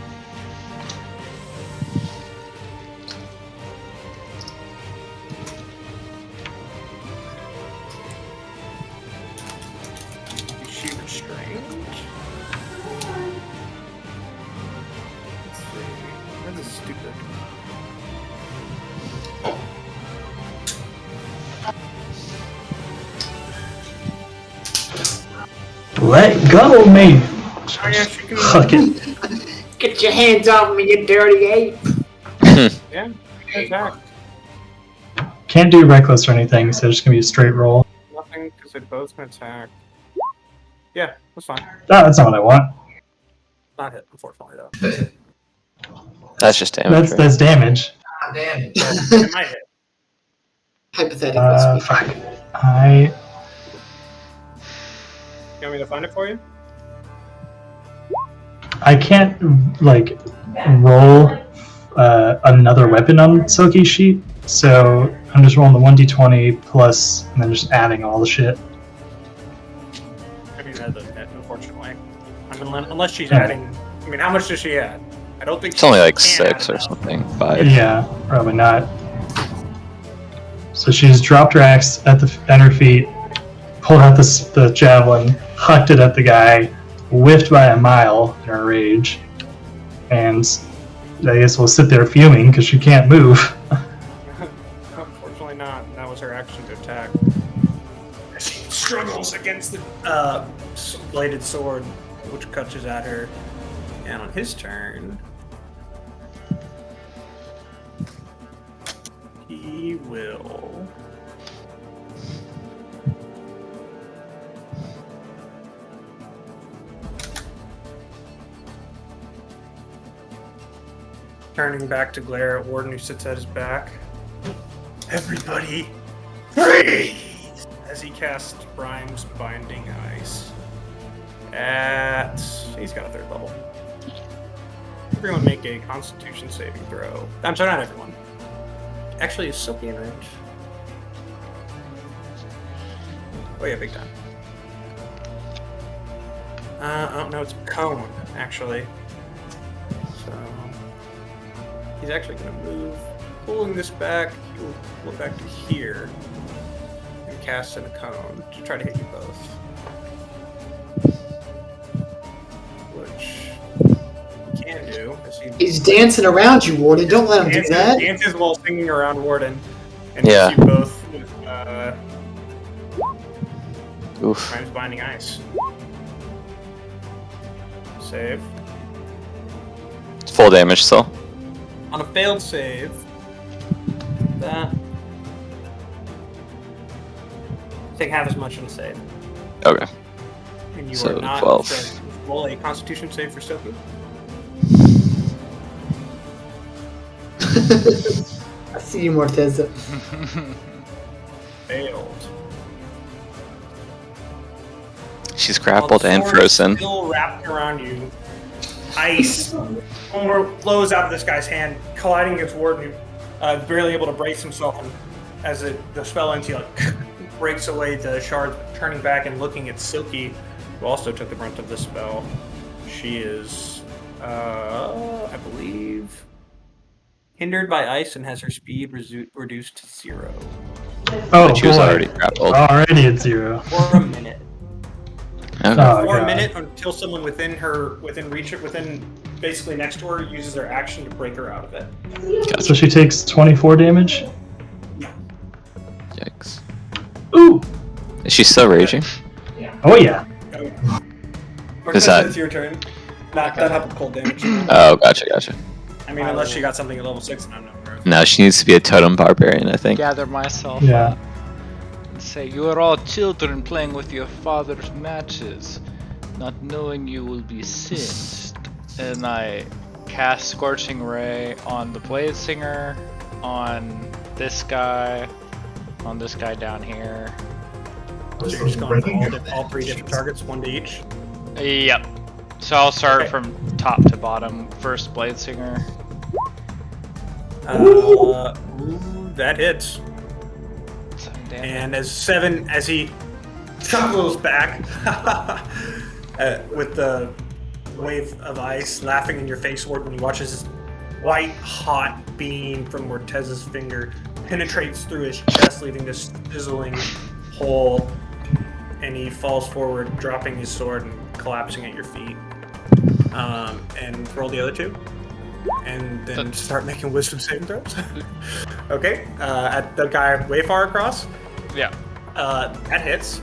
S1: Is she restrained? Let's see. That is stupid.
S5: Let go of me!
S1: Oh yeah, she can.
S5: Fuck it.
S2: Get your hands off me, you dirty ape!
S1: Yeah, she can attack.
S5: Can't do reckless or anything, so it's just gonna be a straight roll.
S1: Nothing because they both can attack. Yeah, that's fine.
S5: Oh, that's not what I want.
S1: Not hit, unfortunately though.
S4: That's just damage. Right?
S5: That's damage.
S3: God damn it.
S1: It might hit.
S2: Hypothetically speaking.
S5: Fuck.
S1: You want me to find it for you?
S5: I can't like roll another weapon on Silky's sheet, so I'm just rolling the 1d20 plus, and then just adding all the shit.
S1: I mean, that doesn't hit, unfortunately. I mean, unless she's
S5: Yeah.
S1: adding. I mean, how much does she add? I don't think
S4: It's only like
S1: can
S4: 6
S1: add
S4: or
S1: enough.
S4: something. 5.
S5: Yeah, probably not. So she's dropped her axe at her feet, pulled out the javelin, hucked it at the guy, whiffed by a mile in her rage, and I guess we'll sit there fuming because she can't move.
S1: Unfortunately not. That was her action to attack. As she struggles against the bladed sword, which catches at her. And on his turn, he will. Turning back to glare at Warden, who sits at his back. Everybody, freeze! As he casts Brime's Binding Ice. He's got a 3rd level. Everyone make a Constitution saving throw. I'm sorry, not everyone. Actually, is Silky in range? Oh yeah, big time. Oh no, it's a cone, actually. So he's actually gonna move, pulling this back. He'll go back to here and cast in a cone to try to hit you both. Which he can do. As
S2: He's dancing around you, Warden. Don't let him do that.
S1: dances while singing around Warden, and
S4: Yeah.
S1: hits you both with
S4: Oof.
S1: Prime's Binding Ice. Save.
S4: It's full damage still.
S1: On a failed save, that take half as much on the save.
S4: Okay.
S1: And you
S4: So,
S1: are not
S4: 12.
S1: so roll a Constitution save for Sophie.
S2: I see you, Morteza.
S1: Failed.
S4: She's
S1: While
S4: grappled
S1: the
S4: and
S1: sword is
S4: frozen.
S1: Still wrapped around you. Ice flows out of this guy's hand, colliding against Warden, who barely able to brace himself. And as the spell ends, he breaks away the shards, turning back and looking at Silky, who also took the brunt of the spell. She is, I believe, hindered by ice and has her speed reduced to 0
S5: Oh,
S4: But she was
S5: boy.
S4: already grappled.
S5: Already at 0.
S1: for a minute.
S4: Okay.
S5: Oh,
S1: For a
S5: God.
S1: minute until someone within basically next to her uses their action to break her out of it.
S5: So she takes 24 damage?
S4: Yikes.
S5: Ooh!
S4: Is she still raging?
S5: Oh, yeah.
S4: Is that-
S1: It's your turn. Not up cold damage.
S4: Oh, gotcha.
S1: I mean, unless she got something at level 6 and I'm not aware of.
S4: No, she needs to be a totem barbarian, I think.
S6: Gather myself
S5: Yeah.
S6: up and say, you are all children playing with your father's matches, not knowing you will be singed. And I cast Scorching Ray on the Blade Singer, on this guy down here.
S1: So you're just going for all 3 different targets, 1 to each.
S6: Yep. So I'll start
S1: Okay.
S6: from top to bottom. First Blade Singer.
S1: Ooh, that hits.
S6: 7 damage.
S1: And as he chuckles back with the wave of ice laughing in your face, Warden, you watch as this white hot beam from Morteza's finger penetrates through his chest, leaving this sizzling hole, and he falls forward, dropping his sword and collapsing at your feet. And roll the other 2, and then start making wisdom saving throws. Okay, at the guy way far across.
S6: Yeah.
S1: That hits.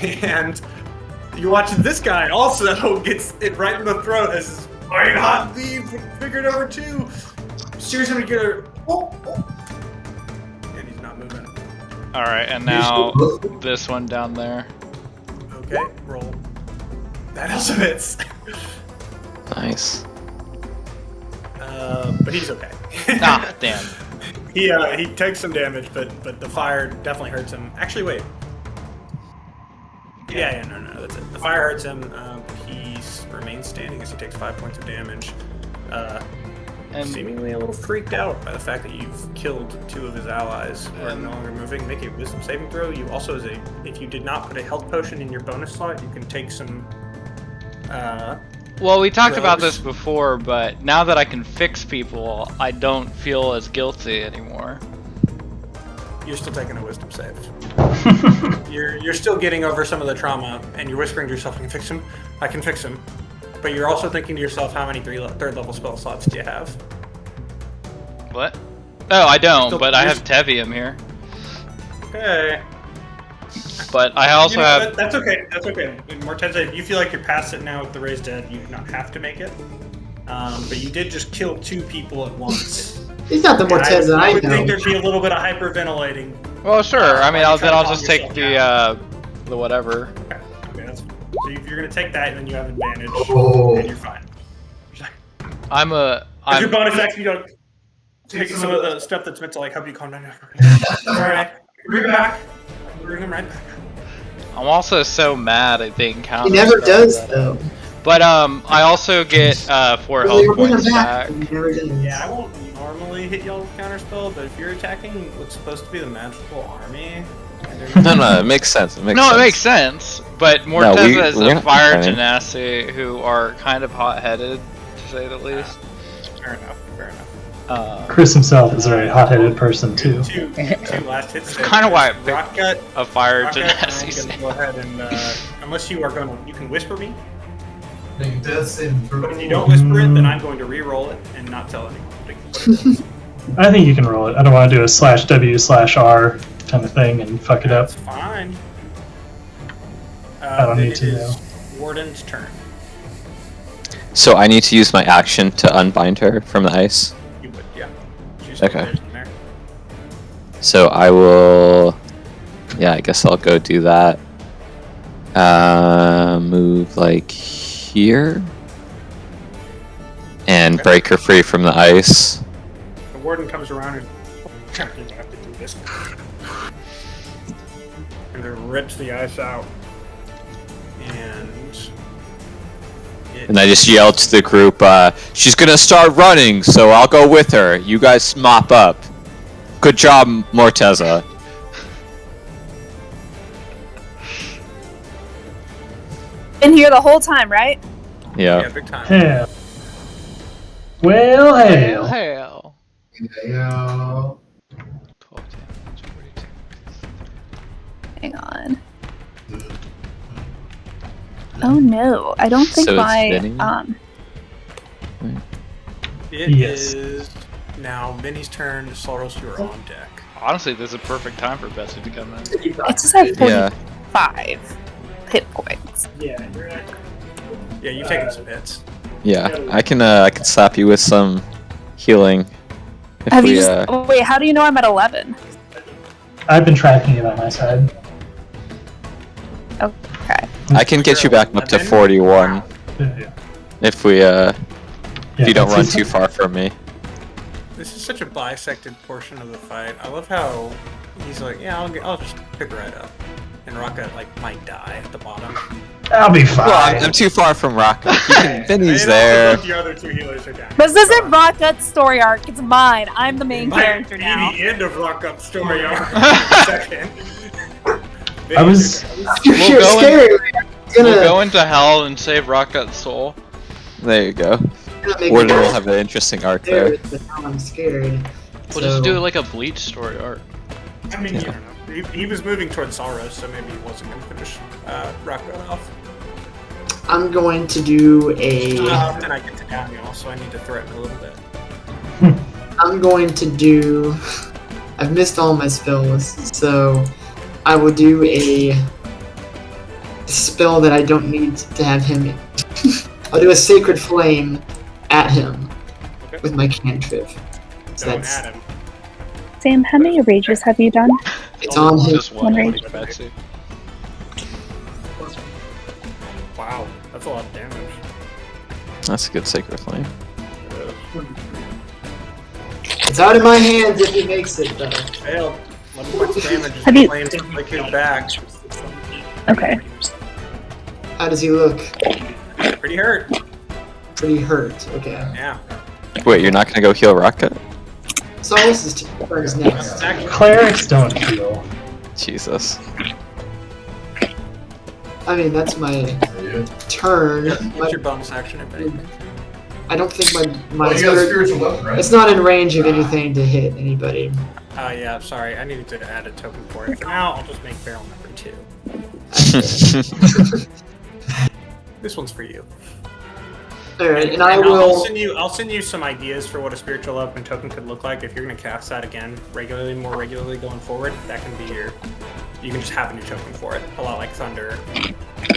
S1: And you watch this guy also gets it right in the throat as his white hot beam figured over 2. Steers him together. And he's not moving.
S6: Alright, and now this one down there.
S1: Okay, roll. That also hits.
S4: Nice.
S1: But he's okay.
S6: Ah, damn.
S1: He takes some damage, but the fire definitely hurts him. Actually, wait. Yeah, no, that's it. The fire hurts him, but he remains standing as he takes 5 points of damage.
S6: And
S1: Seemingly a little freaked out by the fact that you've killed 2 of his allies who are no longer moving. Make a wisdom saving throw. You also, if you did not put a health potion in your bonus slot, you can take some.
S6: well, we talked about
S1: Gross.
S6: this before, but now that I can fix people, I don't feel as guilty anymore.
S1: You're still taking a wisdom save. You're still getting over some of the trauma, and you're whispering to yourself, "I can fix him. I can fix him." But you're also thinking to yourself, "How many third level spell slots do you have?"
S6: What? Oh, I don't,
S1: Still-
S6: but I
S1: you're
S6: have Tevium here.
S1: Okay.
S6: But I also
S1: You know,
S6: have.
S1: that's okay. That's okay. Morteza, if you feel like you're past it now with the raised dead, you do not have to make it. But you did just kill 2 people at once.
S2: He's not the
S1: And
S2: Morteza
S1: I
S2: I
S1: would think
S2: know.
S1: there't be a little bit of hyperventilating.
S6: Well, sure. I mean,
S1: I'll
S6: I'll
S1: try to
S6: just
S1: calm
S6: take
S1: yourself
S6: the whatever.
S1: Okay, that's fine. So if you're gonna take that, then you have advantage,
S3: Oh.
S1: and you're fine. As your
S6: I'm
S1: bonus action, you take some of the stuff that's meant to like help you calm down. Alright, bring him back. Bring him right back.
S6: I'm also so mad at being
S2: He
S6: countered.
S2: never does though.
S6: But I also get 4
S2: Well,
S6: health
S2: bring him
S6: points
S2: back.
S6: back.
S2: He never does.
S1: Yeah, I won't normally hit y'all with counterspell, but if you're attacking what's supposed to be the magical army,
S4: No, it makes sense. It makes
S6: No,
S4: sense.
S6: it makes sense. But Morteza is
S4: we're
S6: a
S4: not
S6: fire
S4: trying.
S6: genasi who are kind of hot-headed, to say the least.
S1: Fair enough.
S5: Chris himself is a very hot-headed person, too.
S1: Two last hits.
S6: That's kinda why I picked
S1: Rockgut.
S6: A fire
S1: Rockgut,
S6: genasi.
S1: I'm gonna go ahead and unless you are going to, you can whisper me.
S3: Make a death saving throw.
S1: But if you don't whisper it, then I'm going to re-roll it and not tell anyone. What it is.
S5: I think you can roll it. I don't want to do a /W/R kind of thing and fuck it up.
S1: That's fine.
S5: I don't
S1: then
S5: need to
S1: it
S5: know.
S1: is Warden's turn.
S4: So I need to use my action to unbind her from the ice.
S1: You would, yeah. She's still
S4: Okay.
S1: there.
S4: So I will Yeah, I guess I'll go do that. Move like here. And
S1: Okay.
S4: break her free from the ice.
S1: The warden comes around and I have to do this. And it rips the ice out.
S4: And I just yelled to the group, she's gonna start running, so I'll go with her. You guys mop up. Good job, Morteza.
S7: Been here the whole time, right?
S1: Yeah,
S4: Yeah.
S1: big time.
S5: Hell. Well, hell.
S6: Hell.
S3: Yeah.
S6: 12 damage, 42.
S7: Hang on. Oh no, I don't think
S4: So it's
S7: my
S4: Vinny?
S1: It
S5: Yes.
S1: is now Vinny's turn. Soros, you're on deck.
S6: Honestly, this is a perfect time for Bessie to come in.
S7: it just has
S4: Yeah.
S7: 45 hit points.
S1: Yeah, you've taken some hits.
S4: Yeah. I can slap you with some healing. If
S7: Have
S4: we,
S7: you just wait? How do you know I'm at 11?
S5: I've been tracking it on my side.
S7: Okay.
S4: I can get you back up to
S1: 11?
S4: 41
S1: Wow.
S5: Yeah.
S4: if we if you don't run
S5: that's-
S4: too far from me.
S1: This is such a bisected portion of the fight. I love how he's like, yeah, I'll just pick right up. And Rocket might die at the bottom.
S5: I'll be fine.
S4: Well, I'm too far from Rocco. Vinny's there.
S1: The other two healers are down.
S7: This isn't Rocket's story arc. It's mine. I'm the main
S1: Might
S7: character
S1: be
S7: now.
S1: the end of Rockup's story arc in a second.
S5: I was.
S2: You're
S6: We'll go
S2: scared. It's gonna,
S6: We'll go into hell and save Rocket's soul.
S4: There you go.
S2: gonna make
S4: Warden
S2: me
S4: will have an interesting arc there.
S2: scared, but now I'm scared.
S6: We'll just do like a Bleach story arc.
S1: I mean, you don't know. He was moving towards Soros, so maybe he wasn't going to finish Rocket off.
S2: I'm going to do a.
S1: Then I get to Daniel, so I need to threaten a little bit.
S2: I'm going to do. I've missed all my spells, so I will do a spell that I don't need to have him. I'll do a Sacred Flame at him
S1: Okay.
S2: with my cantrip. So
S1: Don't
S2: that's
S1: add him.
S7: Sam, how many rages have you done?
S2: it's on his.
S6: Just one
S7: rage.
S6: like Betsy.
S1: Wow, that's a lot of damage.
S4: That's a good Sacred Flame.
S2: It's out of my hands if he makes it though.
S1: Failed. 11 points of damage as
S7: Have
S1: the
S7: you-
S1: flames like his back.
S7: Okay.
S2: How does he look?
S1: Pretty hurt.
S2: Pretty hurt. Okay.
S1: Yeah.
S4: Wait, you're not gonna go heal Rocket?
S2: So this is turns next.
S1: It's actually
S5: Clerics don't heal.
S4: Jesus.
S2: I mean that's my
S3: You?
S2: turn.
S1: what's your bonus action if anything?
S2: I don't think my
S3: Well, you got a
S2: spirit.
S3: spiritual weapon, right?
S2: It's not in range of anything to hit anybody.
S1: Yeah, sorry, I needed to add a token for it. For now, I'll just make barrel number 2. This one's for you.
S2: Alright, and I
S1: I'll
S2: will.
S1: I'll send you some ideas for what a spiritual weapon token could look like if you're going to cast that again more regularly going forward. That can be you can just have a new token for it, a lot like Thunder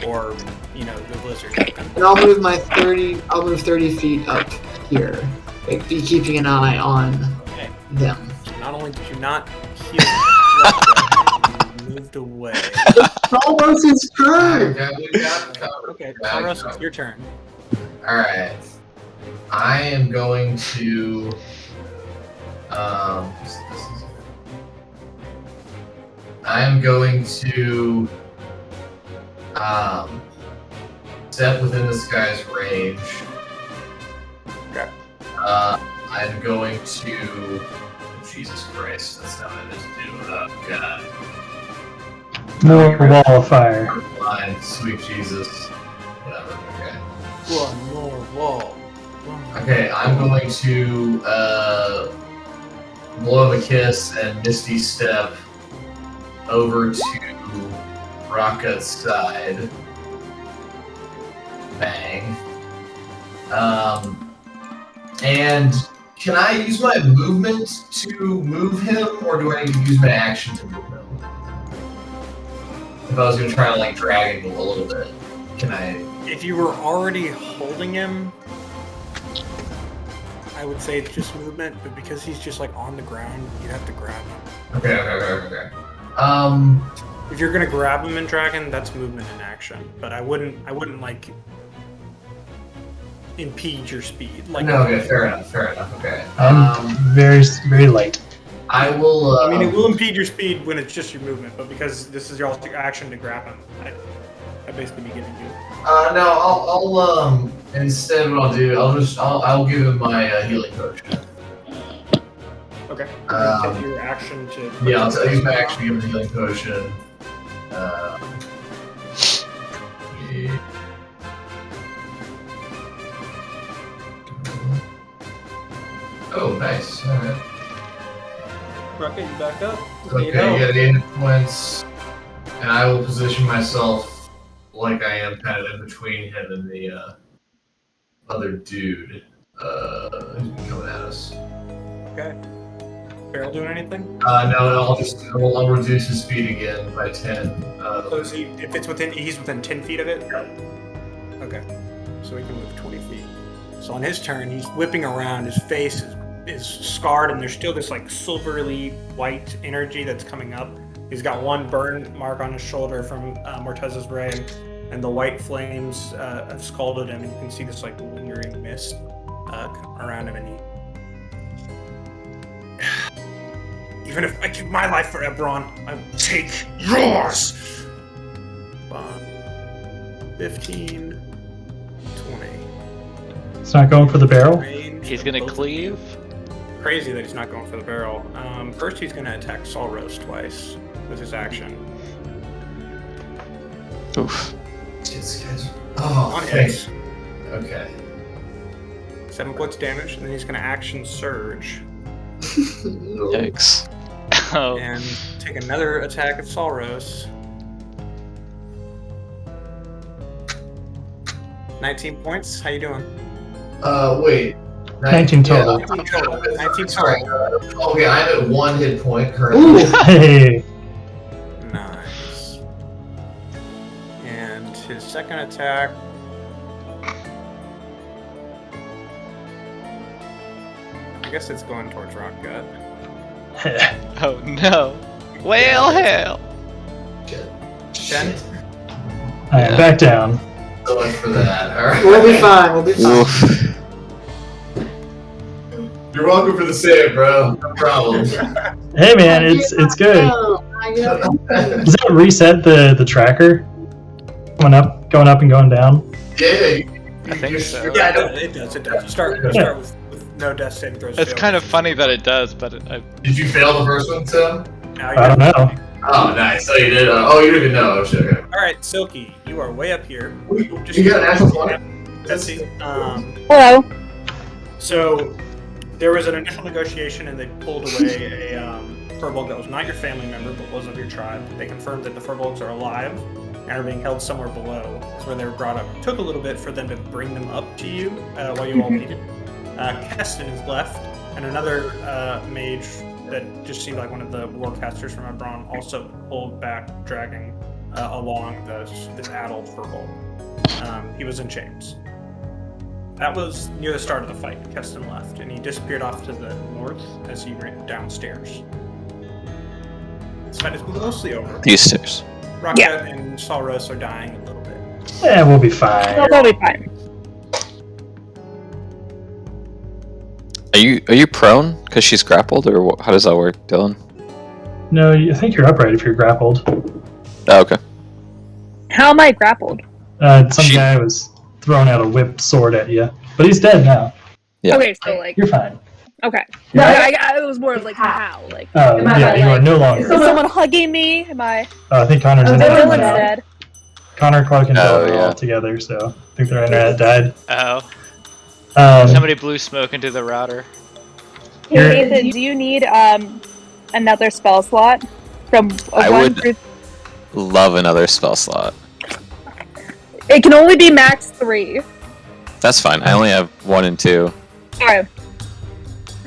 S1: or the Blizzard token.
S2: And I'll move my 30. I'll move 30 feet up here. Like, be keeping an eye on
S1: Okay.
S2: them.
S1: So not only did you not heal, Rocket, you moved away.
S2: Almost his turn.
S3: Yeah, we got it covered.
S1: Okay, Taros, it's your turn.
S3: Alright. I am going to I'm going to step within this guy's range.
S1: Okay.
S3: I'm going to Jesus Christ, that's not what I meant to do. Oh god.
S5: More wall of fire.
S3: Fine, sweet Jesus. Whatever, okay.
S1: One more wall.
S3: Okay, I'm going to blow him a kiss and Misty step over to Rocket's side. Bang. And can I use my movement to move him, or do I need to use my action to move him? If I was going to try and drag him a little bit, can I?
S1: If you were already holding him, I would say it's just movement, but because he's just on the ground, you'd have to grab him.
S3: Okay.
S1: If you're gonna grab him and drag him, that's movement in action. But I wouldn't like impede your speed. Like,
S3: no, okay, fair enough, okay.
S5: I'm very light.
S3: I will.
S1: I mean, it will impede your speed when it's just your movement, but because this is your action to grab him, I basically be giving you.
S3: No, I'll instead what I'll do, I'll give him my healing potion.
S1: Okay.
S3: Um,
S1: Take your action to.
S3: Yeah, I'll use my action to give him the healing potion. Yeah. Oh, nice. Alright.
S1: Okay, you back up.
S3: Okay, you get 8 points, and I will position myself like I am kind of in between him and the other dude who's coming at us.
S1: Okay. Barrel doing anything?
S3: No, I'll reduce his speed again by 10.
S1: So is he, if it's within, he's within 10 feet of it? Okay. So he can move 20 feet. So on his turn, he's whipping around. His face is scarred, and there's still this like silverly white energy that's coming up. He's got one burn mark on his shoulder from Mortez's ray, and the white flames have scalded him, and you can see this like lingering mist around him, and he... Even if I give my life for Ebron, I will take yours! 15, 20.
S5: It's not going for the barrel.
S1: Range
S6: He's
S1: of
S6: gonna
S1: both of
S6: cleave.
S1: you. Crazy that he's not going for the barrel. First, he's gonna attack Solros twice with his action.
S4: Oof.
S3: Oh,
S1: On
S3: okay.
S1: hits.
S3: Okay.
S1: 7 points damage, and then he's gonna action surge
S4: Yikes.
S6: Oh,
S1: and take another attack at Solros. 19 points. How you doing?
S3: Wait.
S5: 19 total.
S1: 19 total. 19
S3: Sorry.
S1: total.
S3: Okay, I'm at 1 hit point currently.
S5: Hey.
S1: Nice. And his second attack. I guess it's going towards Rock Gut.
S6: oh no. Well, hell.
S1: 10.
S5: I am back down.
S3: So much for that. All right.
S2: We'll be fine. We'll be fine.
S4: Oof.
S3: You're welcome for the save, bro. No problem.
S5: Hey man, it's good. Does that reset the tracker? Going up and going down?
S3: Yeah.
S6: I think so.
S1: Yeah, it does. It does. You start with no death saving throws.
S6: It's
S1: failed.
S6: kind of funny that it does, but
S3: Did you fail the first one, Tim?
S1: Now you
S5: I don't know.
S3: Oh, nice. Oh, you did? Oh, you didn't even know. Oh, shit. Okay.
S1: All right, Silky, you are way up here.
S3: You got an actual 20?
S1: Let's see.
S7: Hello.
S1: So there was an initial negotiation, and they pulled away a Furbolg that was not your family member, but was of your tribe. They confirmed that the Furbolgs are alive and are being held somewhere below. That's where they were brought up. It took a little bit for them to bring them up to you while you all needed. Keston is left, and another mage that just seemed like one of the warcasters from Ebron also pulled back, dragging along this addled Furbolg. He was in chains. That was near the start of the fight. Keston left, and he disappeared off to the north as he ran downstairs. This fight is mostly over.
S4: These stairs.
S1: Rocket and Solros are dying a little bit.
S5: Yeah, we'll be fine.
S7: That'll be fine.
S4: Are you prone because she's grappled, or how does that work, Dylan?
S5: No, I think you're upright if you're grappled.
S4: Oh, okay.
S7: How am I grappled?
S5: Some guy was throwing out a whip sword at you, but he's dead now.
S4: Yeah.
S7: Okay, so like,
S5: You're fine.
S7: okay.
S5: Yeah.
S7: No, it was more of like how, like.
S5: Oh,
S7: Am I
S5: yeah, you are
S7: like-
S5: no
S7: Is
S5: longer.
S7: someone hugging me? Am I?
S5: I think Connor's in
S7: Dylan's
S5: there now.
S7: dead.
S5: Connor, Clark, and
S4: Oh,
S5: Dylan are
S4: yeah.
S5: all together, so I think their internet died.
S6: oh, somebody blew smoke into the router.
S7: Hey, Nathan, do you need another spell slot from
S4: I
S7: one
S4: would-
S7: through?
S4: Love another spell slot.
S7: It can only be max 3.
S4: That's fine. I only have 1 and 2.
S7: Alright.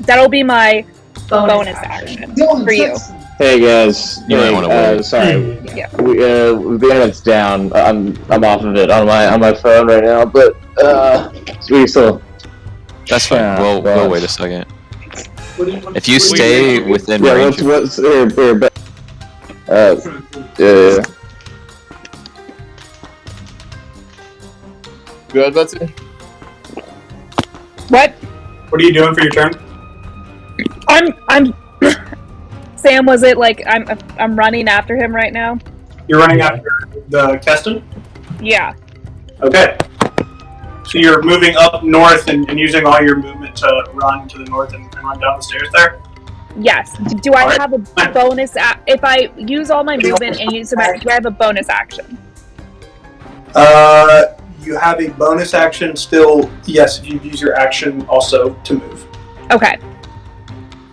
S7: That'll be my bonus action for you.
S8: Hey guys,
S4: You might wanna wait.
S8: sorry,
S7: Yeah.
S8: the internet's down. I'm off of it on my phone right now, but we still.
S4: That's fine.
S8: Yeah,
S4: We'll
S8: but-
S4: wait a second. If you stay within
S8: Yeah,
S4: range,
S8: what's here, Yeah. Good, that's it.
S7: What?
S1: What are you doing for your turn?
S7: I'm. Sam, was it like I'm running after him right now?
S1: You're running after the Keston?
S7: Yeah.
S1: Okay. So you're moving up north and using all your movement to run to the north and run down the stairs there?
S7: Yes. Do I
S1: Alright.
S7: have a bonus? If I use all my movement and use do I have a bonus action?
S1: You have a bonus action still. Yes, if you use your action also to move.
S7: Okay.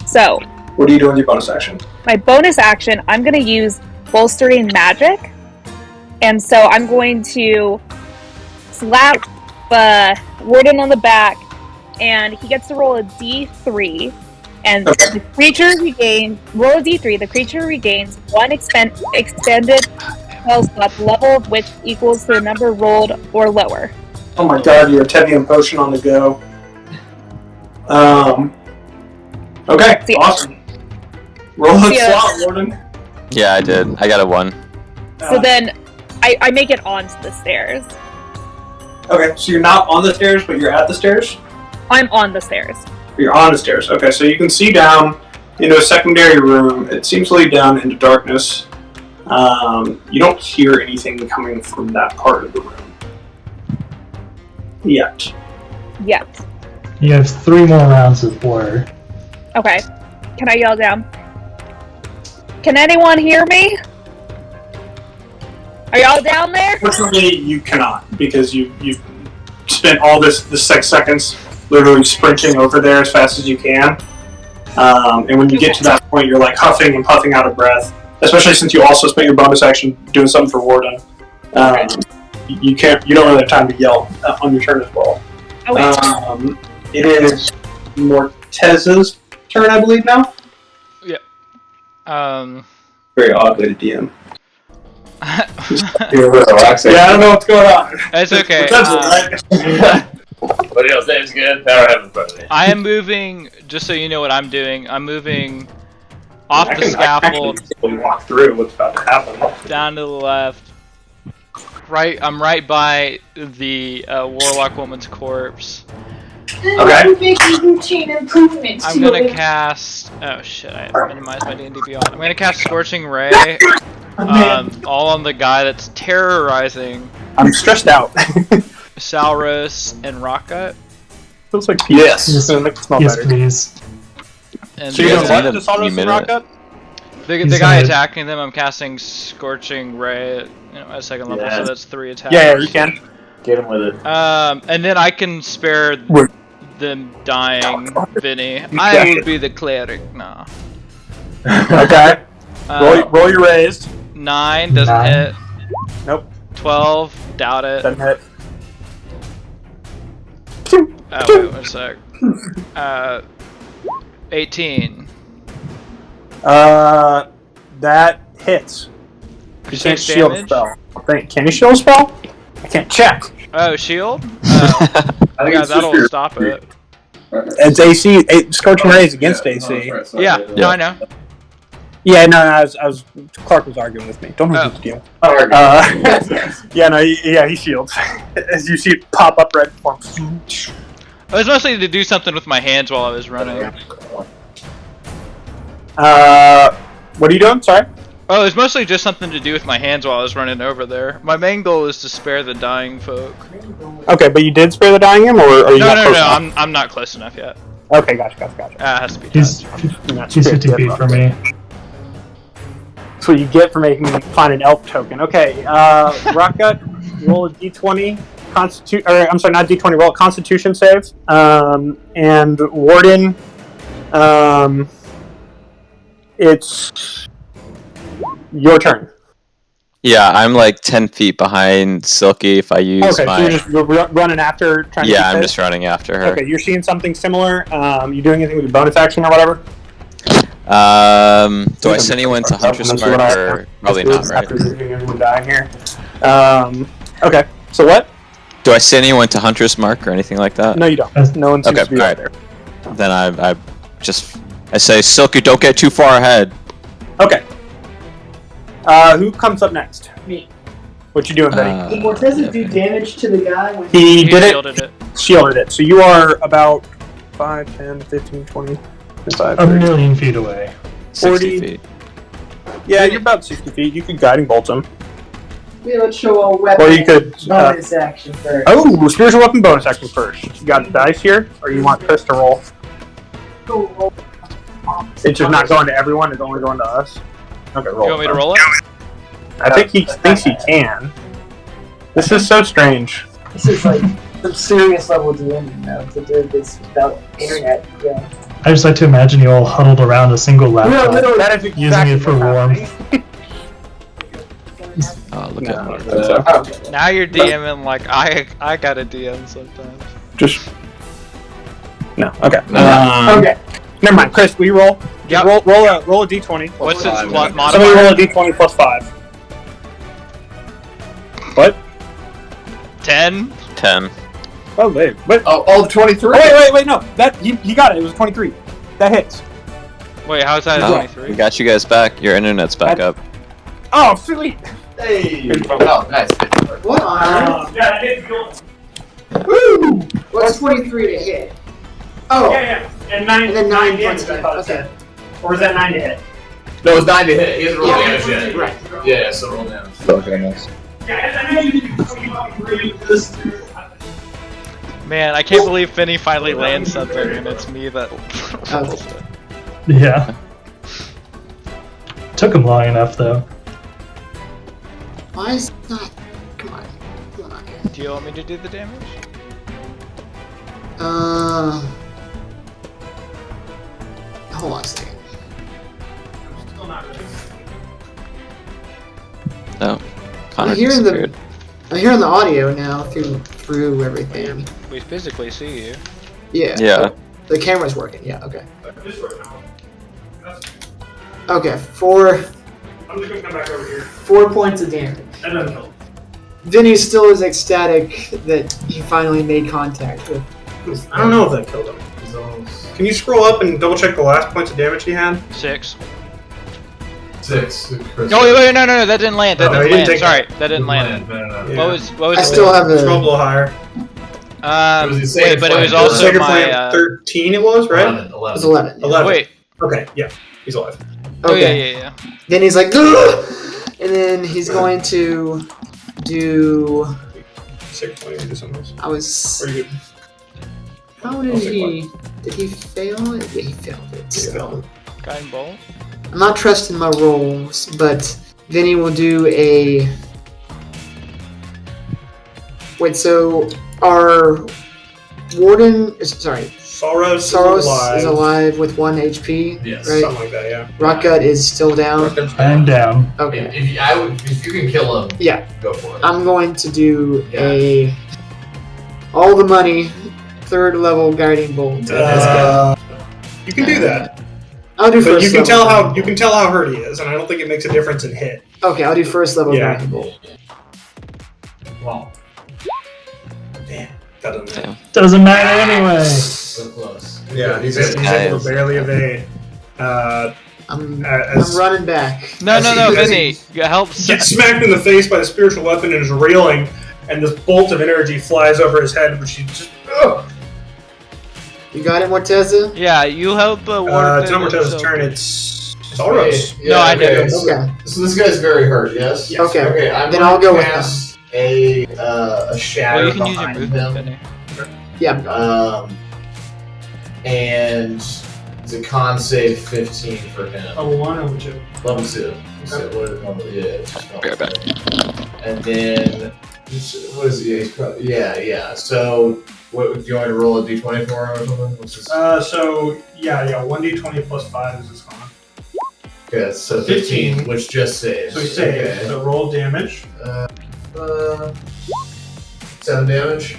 S7: So.
S1: What are you doing with your bonus action?
S7: My bonus action, I'm going to use bolstering magic, and so I'm going to slap Warden on the back, and he gets to roll a d3, and the creature regains, roll a d3, the creature regains one extended spell slot, the level of which equals to the number rolled or lower.
S1: Oh my god, you're a Tevian potion on the go. Okay, awesome. Roll a slot, Warden.
S4: Yeah, I did. I got a 1.
S7: So then I make it onto the stairs.
S1: Okay, so you're not on the stairs, but you're at the stairs?
S7: I'm on the stairs.
S1: You're on the stairs. Okay, so you can see down into a secondary room. It seems to lead down into darkness. You don't hear anything coming from that part of the room. Yet.
S5: You have 3 more rounds of blur.
S7: Okay. Can I yell down? Can anyone hear me? Are y'all down there?
S1: Fortunately, you cannot, because you've spent all this 6 seconds literally sprinting over there as fast as you can. And when you get to that point, you're like huffing and puffing out of breath. Especially since you also spent your bonus action doing something for Warden. You don't really have time to yell on your turn as well.
S7: Okay.
S1: It is Mortez's turn, I believe now.
S6: Yep.
S1: Very odd way to DM.
S8: You're relaxing.
S1: Yeah, I don't know what's going on.
S6: It's okay.
S8: What else? Name's good. Power heaven front of me.
S6: I am moving, just so you know what I'm doing, I'm moving off the scaffold,
S1: I walk through what's about to happen.
S6: down to the left. I'm right by the Warlock Woman's corpse.
S1: Okay.
S9: Making routine improvements.
S6: I'm gonna cast. Oh shit! I minimized my D&D Beyond. I'm gonna cast Scorching Ray, all on the guy that's terrorizing
S1: I'm stressed out.
S6: Salros and Rockgut.
S1: Feels like
S5: Yes.
S1: It's gonna make it smell
S5: Yes,
S1: better.
S5: please.
S6: And
S1: So you're
S4: guys
S1: doing
S4: need
S1: what?
S4: a-
S1: The Salros
S4: you
S1: and
S4: minute.
S1: Rocket?
S6: the
S5: He's
S6: guy
S5: gonna-
S6: attacking them, I'm casting Scorching Ray at second level,
S8: Yeah.
S6: so that's 3 attacks.
S1: Yeah, you can.
S8: Get him with it.
S6: And then I can spare
S1: Wait.
S6: them dying, Vinny. I will be the cleric now.
S1: Okay. Roll your raised.
S6: 9 doesn't
S5: 9.
S6: hit.
S1: Nope.
S6: 12, doubt it.
S1: Doesn't hit.
S6: Oh, wait, 1 sec. 18.
S1: That hits. You can't
S6: Six
S1: shield a
S6: damage?
S1: spell. Can you shield a spell? I can't check.
S6: Oh, shield? Oh,
S8: I think
S6: yeah,
S8: it's just
S6: that'll
S8: your-
S6: stop it.
S1: It's AC. Scorching Ray is against AC.
S6: Yeah, no, I know.
S1: Yeah, no, I was. Clark was arguing with me. Don't know
S6: Oh.
S1: what to do.
S8: Yes.
S1: Yeah, no, he shields. As you see it pop up red form.
S6: It was mostly to do something with my hands while I was running.
S1: What are you doing? Sorry.
S6: Oh, it was mostly just something to do with my hands while I was running over there. My main goal is to spare the dying folk.
S1: Okay, but you did spare the dying him, or are you not
S6: No,
S1: close enough?
S6: I'm not close enough yet.
S1: Okay, gotcha.
S6: It has to be
S5: He's,
S6: done.
S1: You're not
S5: he's
S1: spared
S5: 50
S1: yet,
S5: feet
S1: but-
S5: from me.
S1: That's what you get for making me find an elf token. Okay, Rockgut, roll a d20. Not d20. Roll a Constitution save. And Warden, it's your turn.
S4: Yeah, I'm like 10 feet behind Silky if I use
S1: Okay, so
S4: my.
S1: you're just running after, trying to
S4: Yeah,
S1: keep
S4: I'm
S1: pace?
S4: just running after her.
S1: Okay, you're seeing something similar. You doing anything with your bonus action or whatever?
S4: Do I send anyone to Hunter's
S1: That's
S4: Mark
S1: what I-
S4: or probably not, right?
S1: After seeing everyone dying here. Okay, so what?
S4: Do I send anyone to Hunter's Mark or anything like that?
S1: No, you don't. No one seems
S4: Okay,
S1: to be
S4: alright.
S1: there.
S4: Then I say, Silky, don't get too far ahead.
S1: Okay. Who comes up next?
S10: Me.
S1: What you doing, Betty?
S10: Did Morteza do damage to the guy when
S1: He did
S6: shielded it.
S1: Shielded it. So you are about 5, 10, 15, 20, 25,
S5: A
S1: 30.
S5: million feet away.
S4: 60
S1: 40.
S4: feet.
S1: Yeah, you're about 60 feet. You could guiding bolt him.
S10: Yeah, let's show a weapon
S1: Or you could.
S10: bonus action first.
S1: Oh, spiritual weapon bonus action first. You got the dice here, or you want Chris to roll? It's just not going to everyone, it's only going to us. Okay, roll.
S6: You want me to roll it?
S1: I think he thinks he can. This is so strange.
S10: This is like some serious level DMing now to do this without internet. Yeah.
S5: I just like to imagine you all huddled around a single laptop,
S1: That is
S5: using
S1: exactly
S5: it for
S1: what's
S5: warmth.
S1: happening.
S4: Oh, look
S1: No,
S4: at
S1: that's
S6: Now you're DMing like I got a DM sometimes.
S1: Just. No, okay.
S10: Okay.
S1: Never mind, Chris, will you roll?
S6: Yep.
S1: Roll a d20.
S6: What's its
S1: Somebody roll
S6: modifier?
S1: a d20 plus 5. What?
S6: 10.
S4: 10.
S1: Oh, wait. What?
S3: Oh, 23.
S1: Oh, wait, no. That he got it. It was 23. That hits.
S6: Wait, how's that
S4: Oh,
S6: 23?
S4: we got you guys back. Your internet's back up.
S1: Oh, sweet.
S3: Hey. Oh, nice.
S10: What on earth?
S1: Yeah, that hit.
S10: Woo! What's 23 to hit? Oh,
S1: Yeah. And 9.
S10: and then 9
S1: damage,
S10: points
S1: I thought it
S10: okay.
S1: said. Or is that 9 to hit?
S3: No, it's 9 to hit. He hasn't rolled
S10: Yeah,
S3: damage yet.
S10: right.
S3: Yeah, so roll damage.
S8: Okay, nice.
S1: Yeah, I know you can
S6: Man, I can't believe Finny finally lands something and it's me that rolls it.
S5: Yeah. Took him long enough, though.
S2: Why is it not? Come on. Come on.
S6: Do you want me to do the damage?
S2: Hold on a second.
S4: Oh, Connor
S2: I'm hearing the
S4: disappeared.
S2: I'm hearing the audio now through everything.
S6: We physically see you.
S2: Yeah.
S4: Yeah.
S2: The camera's working. Yeah. Okay. Okay. 4
S1: I'm just gonna come back over here.
S2: 4 points of damage.
S1: That doesn't help.
S2: Vinny still is ecstatic that he finally made contact with.
S1: I don't know if that killed him. Can you scroll up and double check the last points of damage he had?
S6: 6.
S3: 6.
S6: No, wait, no, that didn't land. That
S1: No,
S6: didn't
S1: he
S6: land.
S1: didn't take
S6: Sorry, that didn't land.
S1: Yeah.
S6: What was
S2: I
S6: the
S2: still have
S1: Scroll a
S2: a.
S1: little higher.
S3: Was he saying
S6: wait, but it was
S3: flank?
S6: also
S1: Sacred
S6: my
S1: Flame 13 it was, right?
S3: 11.
S2: It was 11. Yeah.
S1: 11.
S6: wait.
S1: Okay, yeah. He's alive.
S6: Oh
S2: Okay.
S6: yeah.
S2: Then he's like, "Ugh!" And then he's going to do.
S1: Sacred Flame, do something else.
S2: I was.
S1: Or you could
S2: How did he? Did he fail it? Yeah, he failed it. So.
S6: Guiding bolt.
S2: I'm not trusting my rolls, but Vinny will do a. Wait, so our warden is sorry.
S1: Soros
S2: is alive with 1 HP,
S3: Yes.
S2: right?
S1: Something like that, yeah.
S2: Rockgut is still down.
S5: I'm down.
S2: Okay.
S3: If you can kill him,
S2: Yeah,
S3: go for it.
S2: I'm going to do a all the money 3rd level guiding bolt.
S1: You can do that.
S2: I'll do
S1: But
S2: first.
S1: you can
S2: level.
S1: tell how hurt he is, and I don't think it makes a difference in hit.
S2: Okay, I'll do 1st level
S1: Yeah.
S2: guiding bolt.
S3: Wow.
S1: Damn. That doesn't hit.
S4: Damn.
S5: Doesn't matter anyway.
S3: So close.
S1: Yeah, he's
S3: This
S1: able
S4: guy
S1: to
S4: is-
S1: barely evade.
S2: I'm
S1: As
S2: running back.
S6: No,
S1: As he-
S6: Vinny, you help.
S1: gets smacked in the face by the spiritual weapon and is reeling, and this bolt of energy flies over his head, which he just. Ugh.
S2: You got it, Morteza?
S6: Yeah, you help.
S1: It's not Morteza's turn. It's Soros.
S6: No, I know.
S3: Okay.
S2: Okay.
S3: So this guy's very hurt. Yes.
S1: Yes.
S2: Okay.
S3: Okay. I'm
S2: Then
S3: gonna
S2: I'll go with
S3: cast a shatter
S6: Well, you can use your
S3: behind
S6: movement,
S3: him.
S6: Vinny.
S2: Yeah.
S3: And it's a con save 15 for him.
S1: Level 1 or 2?
S3: Level 2. So what is normal? Yeah, it's just
S4: Be right back.
S3: And then what is he? Yeah. So what do you want me to roll a d20 for him or something? What's this?
S1: So, yeah, 1d20 plus 5 is his con.
S3: Okay, so 15, which just saves.
S1: So he saves.
S3: Okay.
S1: So roll damage.
S3: 7 damage.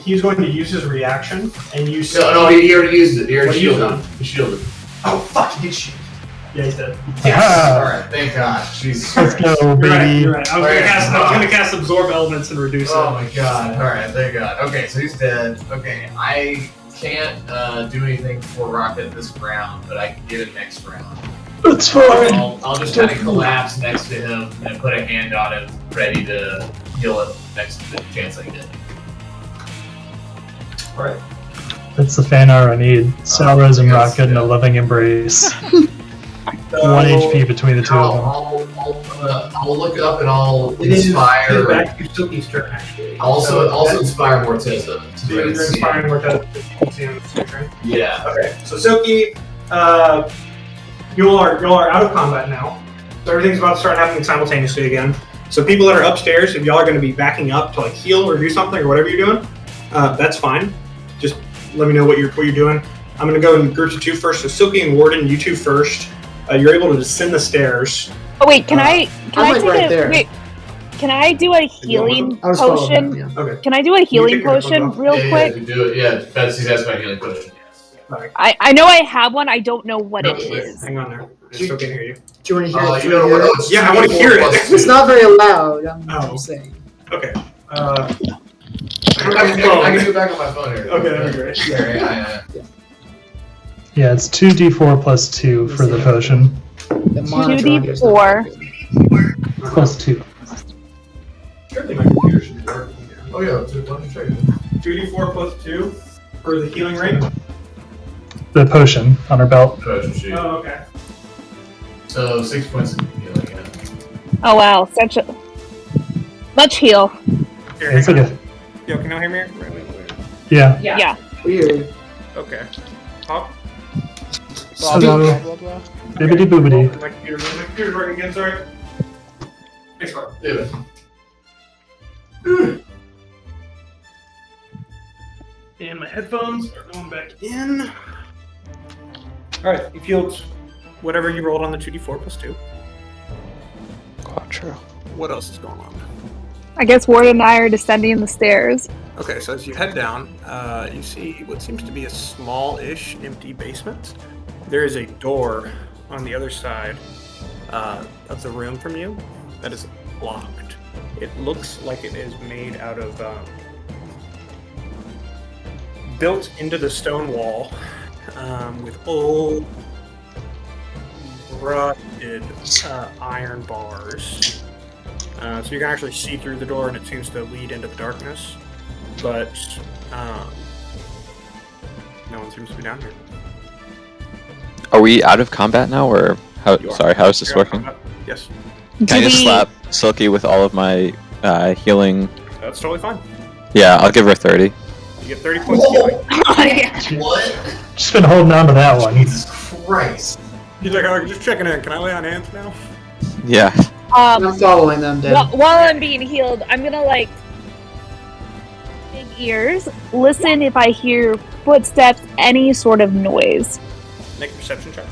S1: He's going to use his reaction, and you see.
S3: No, he already used it. He already
S1: What used
S3: shielded.
S1: it?
S3: He shielded.
S1: Oh, fuck, he did shoot. Yeah, he's dead.
S5: Ah,
S3: Alright, thank God. Jesus.
S5: let's go,
S1: You're right,
S5: baby.
S1: you're right. I was gonna cast Absorb Elements and reduce
S3: Oh
S1: it.
S3: my God. Alright, thank God. Okay, so he's dead. Okay, I can't do anything for Rocket this round, but I can get it next round.
S5: It's fine.
S3: I'll just kind of collapse next to him and put a hand on him, ready to heal him next to the chance I get. Alright.
S5: That's the fan art I need. Salros and Rocket in a loving embrace. 1 HP between the two of them.
S3: I'll look up and I'll
S10: It is
S3: inspire.
S10: back to Silky's turn, actually.
S3: Also inspire Morteza.
S1: So you're inspiring Morteza.
S3: Yeah.
S1: Okay. So Silky, you are out of combat now. So everything's about to start happening simultaneously again. So people that are upstairs, if y'all are going to be backing up to like heal or do something or whatever you're doing, that's fine. Just let me know what you're doing. I'm going to go in groups of 2 first. So Silky and Warden, you 2 first. You're able to descend the stairs.
S7: Oh wait, can I
S10: I'm like
S7: take
S10: right
S7: a
S10: there.
S7: wait? Can I do a healing
S10: I was following
S7: potion?
S10: him, yeah.
S1: Okay.
S7: Can I do a healing
S1: take your headphones
S7: potion
S1: off.
S7: real quick?
S3: Yeah, you do it. Yeah, Betsy's asked about healing potion. Yes.
S7: I know I have one. I don't know what it
S3: No,
S7: is.
S1: Hang on there. I still can't hear you.
S10: Do you want to hear it?
S3: You know what? It's
S1: Yeah, I wanna hear it.
S3: 2d4+2.
S10: It's not very loud. I'm saying.
S1: Okay.
S3: I can do it back on my phone here.
S1: Okay, that'd be great.
S3: Yeah.
S5: Yeah, it's 2d4 plus 2 for the potion.
S10: The monitor on here is not
S7: 2d4.
S10: very good.
S5: Plus 2.
S1: Surely my computer should be working.
S3: Oh yeah, let me check it.
S1: 2d4 plus 2 for the healing rate.
S5: The potion on her belt.
S3: Potion sheet.
S1: Oh, okay.
S3: So 6 points of healing. Yeah.
S7: Oh wow, such a much heal.
S1: Here,
S5: It's
S1: hang
S5: like
S1: on.
S5: a,
S1: Yo, can y'all hear me? Wait.
S5: yeah.
S7: Yeah.
S10: Weird.
S1: Okay. Hop.
S5: So,
S6: blah, blah.
S5: bibbidi boobidi.
S1: My computer's working again, sorry. Thanks, Mark.
S3: David.
S1: And my headphones are going back in. Alright, you healed whatever you rolled on the 2d4 plus 2.
S6: Quattro.
S1: What else is going on?
S7: I guess Ward and I are descending the stairs.
S1: Okay, so as you head down, you see what seems to be a small-ish empty basement. There is a door on the other side of the room from you that is locked. It looks like it is made out of built into the stone wall with old rusted iron bars. So you can actually see through the door and it seems to lead into the darkness. But no one seems to be down here.
S4: Are we out of combat now, or how?
S1: You are.
S4: Sorry, how is this
S1: You're out of
S4: working?
S1: combat. Yes,
S4: Can I
S7: Do
S4: just
S7: we-
S4: slap Silky with all of my healing?
S1: that's totally fine.
S4: Yeah, I'll give her 30.
S1: You get 30 points of healing.
S3: What?
S5: Just been holding on to that one.
S3: Jesus Christ.
S1: He's like, oh, just checking in. Can I lay on hands now?
S4: Yeah.
S10: I'm following them, Dan.
S7: While I'm being healed, I'm gonna like big ears. Listen if I hear footsteps, any sort of noise.
S1: Make a perception check.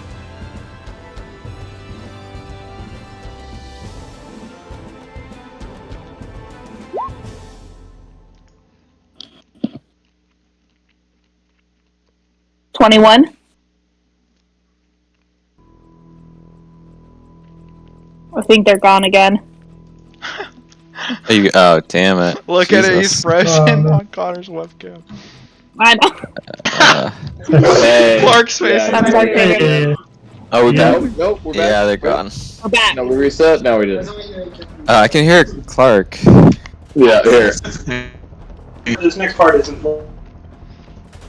S7: $21. I think they're gone again.
S4: Oh, damn it.
S6: Look at it, he's
S4: Jesus.
S6: frozen on Connor's webcam.
S7: I know.
S8: Hey.
S6: Clark's face.
S8: Yeah.
S7: I'm sorry.
S5: Hey,
S4: Oh, we're
S5: Yeah.
S4: back?
S8: Nope, we're back.
S4: Yeah, they're gone.
S7: We're back.
S8: No, we reset. No, we didn't.
S4: I can hear Clark.
S8: Yeah, here.
S1: This next part isn't.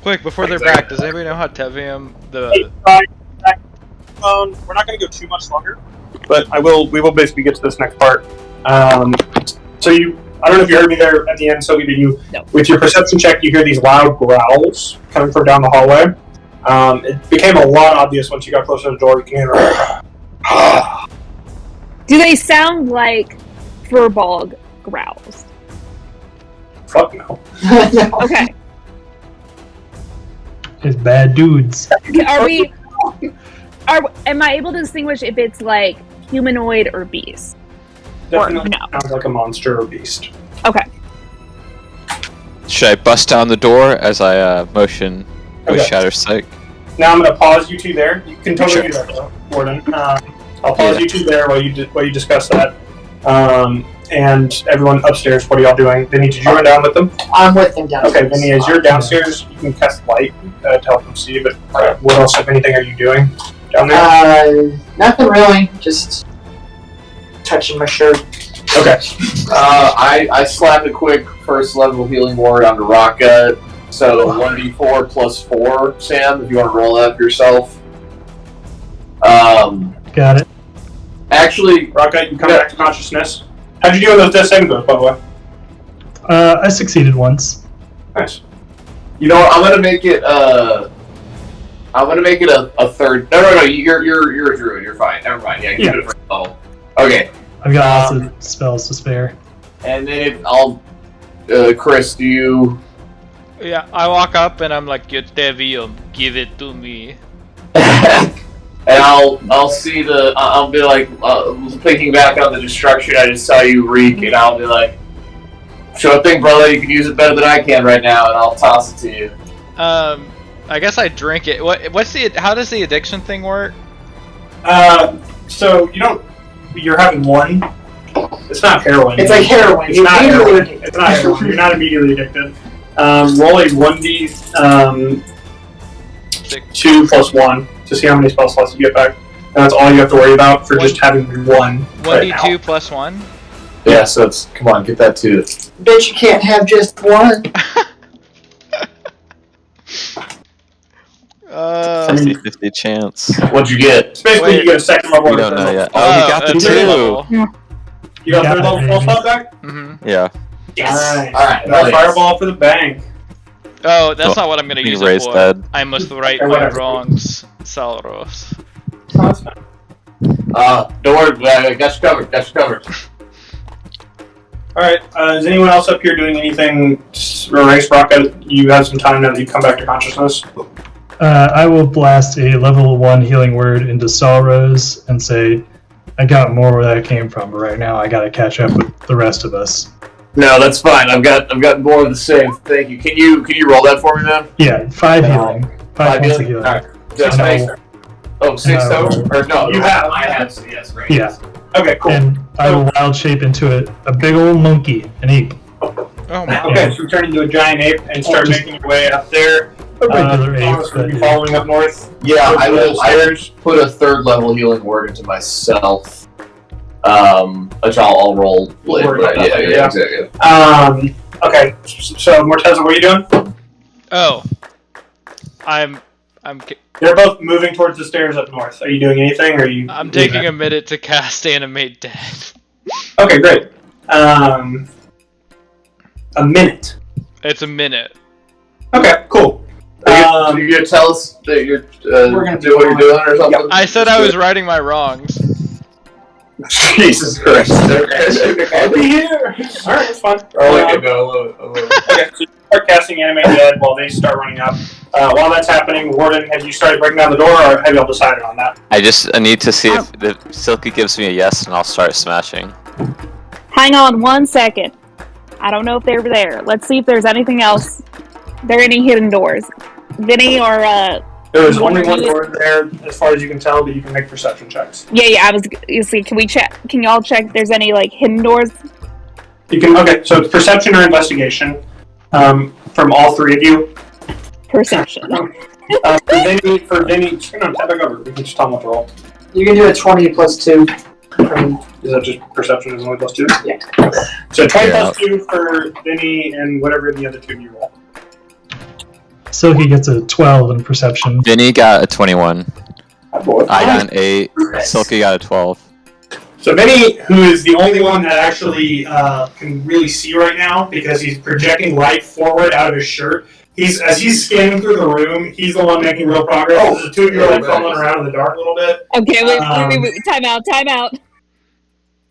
S6: Quick, before they're back, does anybody know how Tevium, the...
S1: We're not going to go too much longer, but we will basically get to this next part. So I don't know if you heard me there at the end, Sophie, did you?
S7: No.
S1: With your perception check, you hear these loud growls coming from down the hallway. It became a lot obvious once you got closer to the door. You can hear
S7: Do they sound like furball growls?
S1: fuck no.
S7: Okay.
S5: it's bad dudes.
S7: Am I able to distinguish if it's like humanoid or beast?
S1: Definitely
S7: no.
S1: sounds like a monster or beast.
S7: Okay.
S4: Should I bust down the door as I motion with
S1: Okay.
S4: Shatter Sight?
S1: Now I'm going to pause you two there. You can totally
S4: Sure.
S1: do that, though, Gordon. I'll pause you two there while you discuss that. And everyone upstairs, what are y'all doing? Vinny, did you run down with them?
S10: I'm with them downstairs.
S1: Okay, Vinny, as you're downstairs, you can cast light to help them see. But what else, if anything, are you doing? down there?
S10: Nothing really. Just touching my shirt.
S1: Okay.
S3: I slap a quick first level healing word onto Raka. So 1d4 plus 4, Sam, if you want to roll that for yourself.
S5: Got it.
S3: Actually,
S1: Raka, you come back to consciousness. How'd you do on those death saving throws, by the way?
S5: I succeeded once.
S1: Nice.
S3: you know what? I'm gonna make it a third. No. You're a druid. You're fine. Never mind. Yeah, keep it for level. Okay.
S5: I've got lots of spells to spare.
S3: And then Chris, do you?
S6: Yeah, I walk up and I'm like, Devium, give it to me.
S3: And I'll see I'll be like, thinking back on the destruction I just saw you wreak, and I'll be like, sure thing, brother, you can use it better than I can right now, and I'll toss it to you.
S6: I guess I drink it. How does the addiction thing work?
S1: So you're having one. It's not heroin.
S10: It's like heroin.
S1: It's not heroin. It's not heroin. You're not immediately addicted. Roll a 1d 2 plus 1 to see how many spell slots you get back. And that's all you have to worry about for just having one.
S6: 1d2 plus 1?
S3: Yeah, so come on, get that too.
S10: Bitch, you can't have just one.
S4: 50-50 chance.
S3: What'd you get?
S1: It's basically you get a second level.
S4: We don't know yet. Oh, he got the 2!
S1: You got third level spell slot back?
S6: Mm-hmm.
S4: Yeah.
S1: Yes.
S3: Alright,
S1: Nice. Fireball for the bank.
S6: Oh, that's not what I'm gonna use it
S4: raised
S6: for.
S4: dead.
S6: I must right my wrongs, Salros.
S1: Oh, that's fine.
S3: Don't worry, I got you covered.
S1: Alright, is anyone else up here doing anything? Race Rocket, you have some time now that you come back to consciousness.
S5: I will blast a level 1 healing word into Salros and say, I got more where that came from, but right now I gotta catch up with the rest of us.
S3: No, that's fine. I've got more of the same. Thank you. Can you roll that for me, man?
S5: Yeah, 5 healing. 5 points of healing.
S3: Alright. Just
S5: And I
S3: make
S5: will-
S3: Oh, 6 total? Or no,
S1: You have.
S3: I have, so yes, right.
S5: Yeah.
S1: Okay, cool.
S5: And I will wild shape into a big old monkey, an ape.
S6: Oh my
S1: Okay, so you turn into a giant ape and start
S5: just-
S1: making your way up there.
S5: A regular ape.
S1: Thomas, will
S5: but
S1: you following up north?
S3: Yeah, I will put a third level healing word into myself. Which I'll roll later.
S1: Worry about
S3: Yeah,
S1: that later,
S3: yeah,
S1: yeah.
S3: exactly.
S1: Okay, so Morteza, what are you doing?
S6: Oh. I'm
S1: They're both moving towards the stairs up north. Are you doing anything, or are you?
S6: taking a minute to cast Animate Dead.
S1: Okay, great. A minute.
S6: It's a minute.
S1: Okay, cool.
S3: Are you gonna tell us that you're
S10: We're gonna
S3: do what you're doing or something?
S6: I said I was righting my wrongs.
S3: Jesus Christ.
S1: I'll be here. All right, that's fine.
S3: Oh, I love it.
S1: Okay, so you start casting Animate Dead while they start running up. While that's happening, Warden, have you started breaking down the door, or have you all decided on that?
S4: I need to see if Silky gives me a yes, and I'll start smashing.
S7: Hang on 1 second. I don't know if they're there. Let's see if there's anything else. There are any hidden doors. Vinny or
S1: There is only one door there, as far as you can tell, but you can make perception checks.
S7: yeah. You see, can we check? Can y'all check if there's any like hidden doors?
S1: You can. Okay, so it's perception or investigation from all three of you.
S7: Perception.
S1: For Vinny, just no, tap back over. We can just tell him what to roll.
S10: You can do a 20 plus 2.
S1: Is that just perception is only plus 2?
S10: Yeah.
S1: So 20 plus 2 for Vinny and whatever the other two of you roll.
S5: Silky gets a 12 in perception.
S4: Vinny got a 21. I got an 8.
S1: Nice.
S4: Silky got a 12.
S1: So Vinny, who is the only one that actually can really see right now because he's projecting light forward out of his shirt. As he's scanning through the room, he's the one making real progress. The two of you are like fumbling around in the dark a little bit.
S7: Okay, wait. Time out.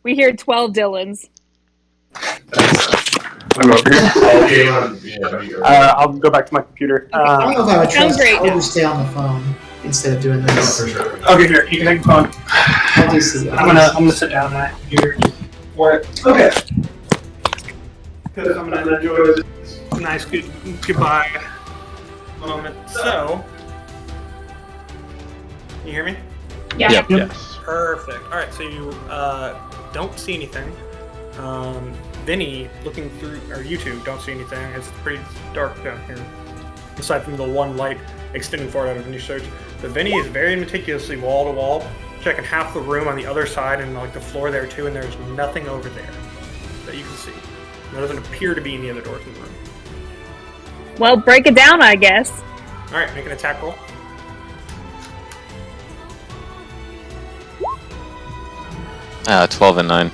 S7: We hear 12 Dylans.
S1: I'm over here. I'll go back to my computer.
S2: I don't know if I would
S7: Sounds
S2: trust
S7: great.
S2: I would stay on the phone instead of doing this.
S3: For sure.
S1: Okay, here, you can take the phone.
S2: I do see that.
S1: I'm gonna sit down on my computer for it. Okay. Because I'm gonna enjoy this nice goodbye moment. So, you hear me?
S7: Yeah.
S4: Yep.
S6: Yes.
S1: Perfect. All right, so you don't see anything. Vinny, looking through, or you two don't see anything. It's pretty dark down here, aside from the one light extending forward out of Vinny's search. But Vinny is very meticulously wall to wall, checking half the room on the other side and like the floor there too, and there's nothing over there that you can see. There doesn't appear to be any other doors in the room.
S7: Well, break it down, I guess.
S1: All right, make an attack roll.
S4: Ah, 12 and 9.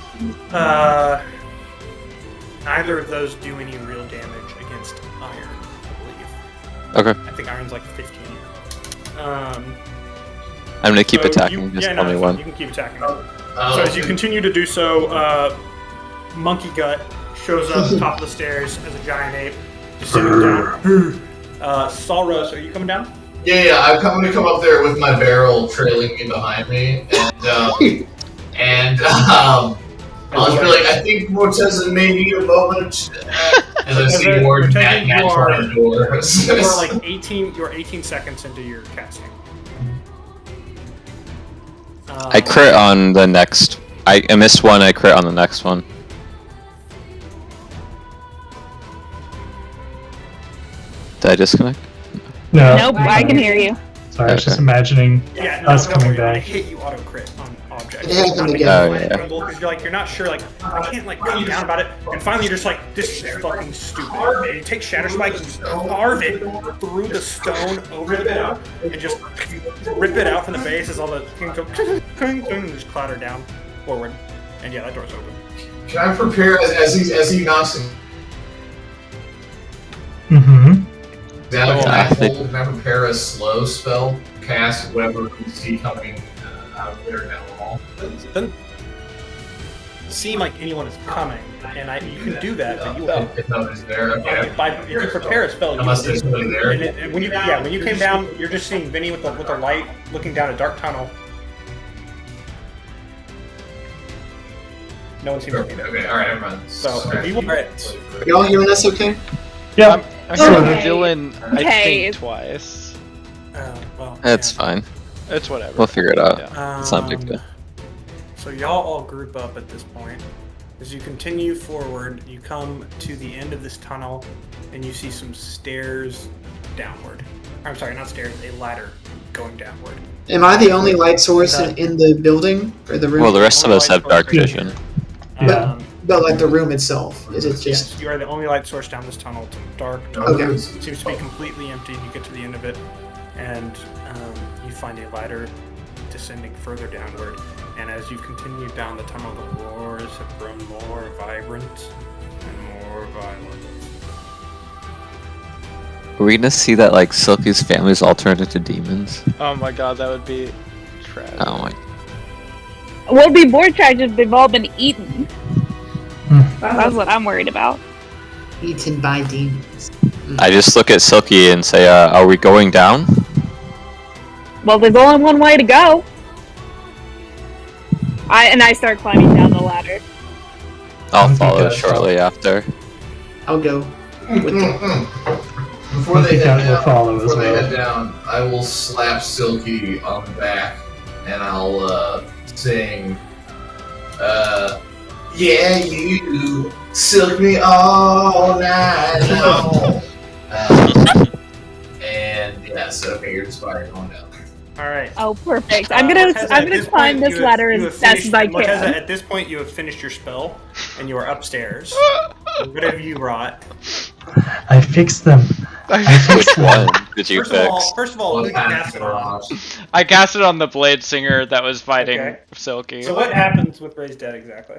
S1: Neither of those do any real damage against iron, I believe.
S4: Okay.
S1: I think iron's like 15.
S4: I'm gonna keep attacking. Just tell me
S1: it's
S4: when.
S1: fine. You can keep attacking. So as you continue to do so, Monkey Gut shows up top of the stairs as a giant ape, just sitting down. Salros, are you coming down?
S3: Yeah, I'm gonna come up there with my barrel trailing me behind me, and I'll just be like, I think Morteza may need a moment. As I see more nat
S1: you are
S3: 20 doors.
S1: You are like 18. You are 18 seconds into your casting.
S4: I crit on the next. I missed one. I crit on the next one. Did I disconnect?
S5: No.
S7: Nope, I can hear you.
S5: Sorry, I was just imagining
S1: Yeah,
S5: us
S1: don't
S5: coming
S1: worry, when I
S5: back.
S1: hit you auto crit on objects.
S2: It happened again.
S4: Oh, yeah.
S1: Because you're like, you're not sure, like, I can't like come down about it, and finally you're just like, this is fucking stupid. And you take Shatter Spike and just carve it through the stone over the door, and just rip it out from the base as all the things go and just clatter down forward. And yeah, that door's open.
S3: Can I prepare as he knocks him
S5: Mm-hmm.
S3: down?
S4: I think-
S3: Can I prepare a slow spell? Cast whatever you see coming out of there down the hall.
S1: It doesn't seem like anyone is coming, and you can do that, but you will.
S3: If nobody's there, okay.
S1: If you prepare a spell, you
S3: Unless there's somebody there.
S1: and when you came down, you're just seeing Vinny with the light looking down a dark tunnel. No one seems to be there.
S3: Okay, alright, never mind.
S1: So we will. Alright.
S2: Y'all hearing us okay?
S5: Yeah.
S6: I saw
S7: Okay.
S6: Dylan, I
S7: Okay.
S6: think, twice.
S1: Well,
S4: That's
S1: yeah.
S4: fine.
S6: It's whatever.
S4: We'll figure it out.
S6: Yeah.
S4: It's not a big deal.
S1: So y'all all group up at this point. As you continue forward, you come to the end of this tunnel, and you see some stairs downward. I'm sorry, not stairs, a ladder going downward.
S2: Am I the only light source in the building or the room?
S4: Well, the rest of us have dark vision.
S5: Yeah.
S2: But like the room itself, is it just?
S1: Yes, you are the only light source down this tunnel. It's dark.
S2: Okay.
S1: It seems to be completely empty. You get to the end of it, and you find a ladder descending further downward. And as you continue down the tunnel, the roars have grown more vibrant and more violent.
S4: Are we gonna see that like Silky's family's all turned into demons?
S6: Oh my god, that would be trash.
S4: Oh my.
S7: We'll be more tragic if they've all been eaten. That's what I'm worried about.
S2: Eaten by demons.
S4: I just look at Silky and say, "Are we going down?"
S7: Well, there's only one way to go. I start climbing down the ladder.
S4: I'll
S5: I think
S4: follow
S5: that's
S4: shortly after.
S2: I'll go. With the,
S3: Before they
S5: think
S3: head
S5: that will
S3: down,
S5: follow as
S3: before they
S5: well.
S3: head down, I will slap Silky on the back, and I'll sing, yeah, you silk me all night long. And yeah, so okay, you're inspired going down.
S1: All right.
S7: Oh, perfect. I'm gonna climb this ladder as fast as I can.
S1: At this point, you have finished your spell, and you are upstairs. What have you wrought?
S5: I fixed them.
S4: Which one did you fix?
S1: First of all, who did you cast it on?
S6: I cast it on the Blade Singer that was fighting
S1: Okay.
S6: Silky.
S1: So what happens with Ray's dead exactly?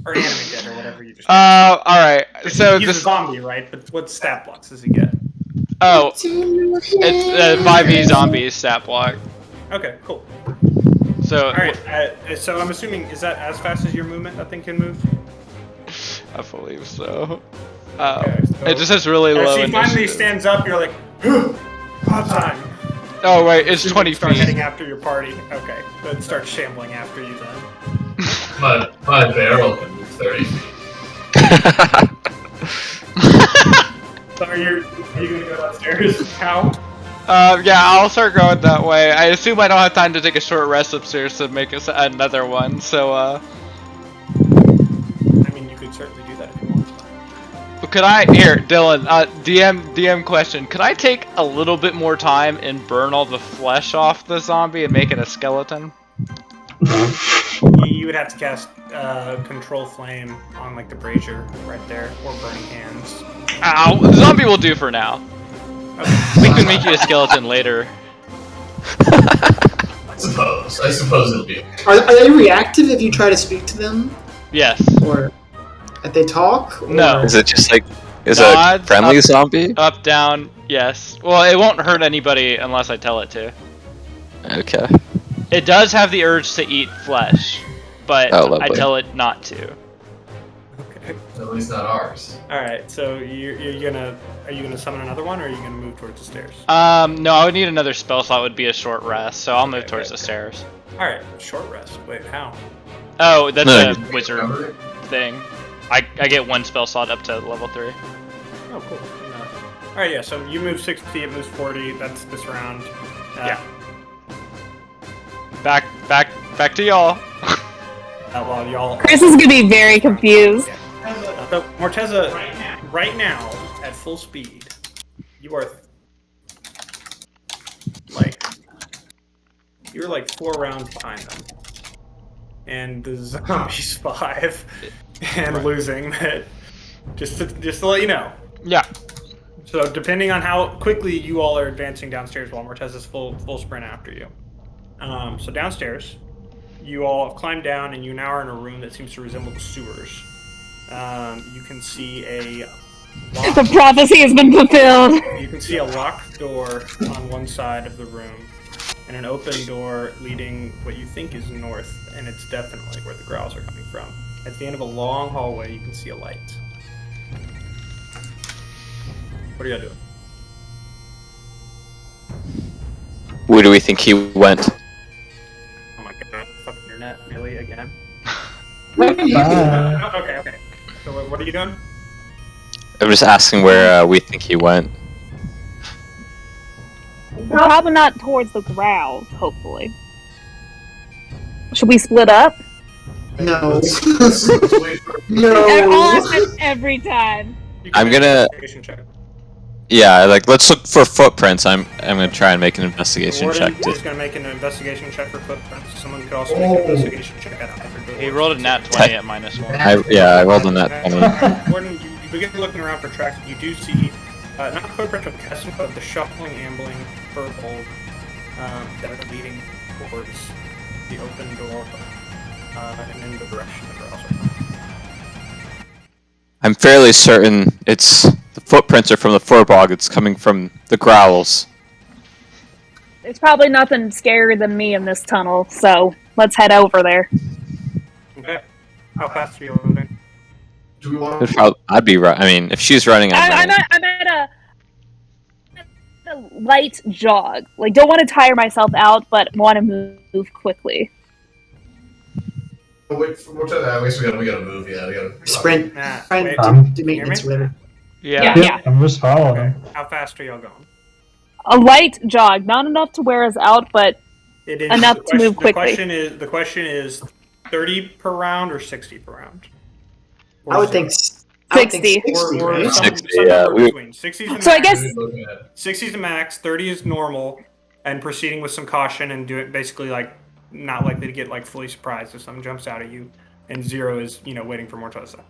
S1: Or Animate Dead, or whatever you just.
S6: Alright. So
S1: he's a
S6: this.
S1: zombie, right? But what stat blocks does he get?
S6: Oh, it's 5e zombie stat block.
S1: Okay, cool.
S6: So.
S1: All right. So I'm assuming, is that as fast as your movement? That thing can move.
S6: I believe so.
S1: Okay, so
S6: It just has really
S1: as
S6: low
S1: he finally
S6: initiative.
S1: stands up, you're like, hot time.
S6: Oh, right, it's 20
S1: Start heading
S6: feet.
S1: after your party. Okay, then start shambling after you then.
S3: My barrel can move 30 feet.
S1: So are you gonna go downstairs? How?
S6: Yeah, I'll start going that way. I assume I don't have time to take a short rest upstairs to make us another one, so,
S1: I mean, you could certainly do that if you want.
S6: Could I here, Dylan? DM question. Could I take a little bit more time and burn all the flesh off the zombie and make it a skeleton?
S1: You would have to cast Control Flame on like the brazier right there, or Burning Hands.
S6: Ow! The zombie will do for now.
S1: Okay.
S6: We can make you a skeleton later.
S3: I suppose it'll be.
S2: Are they reactive if you try to speak to them?
S6: Yes.
S2: Or if they talk? Or...
S6: No.
S4: Is it just like a
S6: Dodge,
S4: friendly
S6: up,
S4: zombie?
S6: Up, down, yes. Well, it won't hurt anybody unless I tell it to.
S4: Okay.
S6: It does have the urge to eat flesh, but
S4: Oh,
S6: I
S4: lovely.
S6: tell it not to.
S1: Okay.
S3: At least not ours.
S1: All right. So are you gonna summon another one, or are you gonna move towards the stairs?
S6: No, I would need another spell slot. Would be a short rest, so I'll move towards the stairs.
S1: All right. Short rest. Wait, how?
S6: Oh, that's
S4: No.
S6: a wizard thing. I get one spell slot up to level 3.
S1: Oh, cool. All right. Yeah. So you move 60. It moves 40. That's this round.
S6: Yeah. Back to y'all.
S1: Well, y'all.
S7: Chris is gonna be very confused.
S1: So Morteza, right now, at full speed, you are you're like 4 rounds behind them, and the zombie's 5, and losing that. Just to let you know.
S6: Yeah.
S1: So depending on how quickly you all are advancing downstairs, while Morteza's full sprint after you. So downstairs, you all have climbed down, and you now are in a room that seems to resemble the sewers. You can see
S7: The prophecy has been fulfilled.
S1: You can see a locked door on one side of the room, and an open door leading what you think is north, and it's definitely where the growls are coming from. At the end of a long hallway, you can see a light. What are y'all doing?
S4: Where do we think he went?
S1: Oh my god, fucking internet, really, again?
S5: Bye.
S1: Okay. So what are you doing?
S4: I'm just asking where we think he went.
S7: Probably not towards the growls, hopefully. Should we split up?
S2: No.
S7: They're
S2: no.
S7: awesome every time.
S1: You can
S4: I'm
S1: make an
S4: gonna-
S1: investigation check.
S4: Yeah, like let's look for footprints. I'm gonna try and make an investigation
S1: Warden
S4: check.
S1: is going to make an investigation check for footprints. Someone could also make an investigation check at either door.
S6: He rolled a nat 20 at -1.
S4: I rolled on that 20.
S1: Warden, you begin looking around for tracks. You do see not footprints of Keston, but the shuffling, ambling purple that are leading towards the open door and in the direction the girls are coming.
S4: I'm fairly certain it's the footprints are from the Furbog. It's coming from the growls.
S7: There's probably nothing scarier than me in this tunnel, so let's head over there.
S1: Okay. How fast are you moving?
S3: Do we want
S4: I'd be right. I mean, if she's running, I'm
S7: I'm
S4: running.
S7: at a light jog. Like, don't want to tire myself out, but want to move quickly.
S3: Wait, I guess we gotta move. Yeah, we gotta
S2: Sprint.
S1: Nah,
S2: Try
S1: wait.
S2: and do maintenance, whatever.
S6: Yeah.
S7: Yeah.
S5: I'm just following
S1: Okay.
S5: him.
S1: How fast are y'all going?
S7: A light jog, not enough to wear us out, but
S1: It is
S7: Enough
S1: the
S7: to move quickly.
S1: The question is 30 per round or 60 per round? Or
S2: I would
S1: zero?
S2: think 60,
S7: 60.
S1: Or
S2: right?
S4: 60,
S1: some
S4: yeah,
S1: number
S4: we-
S1: between. 60 is the
S7: So I
S1: max.
S7: guess-
S1: 60 is the max, 30 is normal, and proceeding with some caution and do it basically like not likely to get like fully surprised if something jumps out at you, and 0 is waiting for Morteza.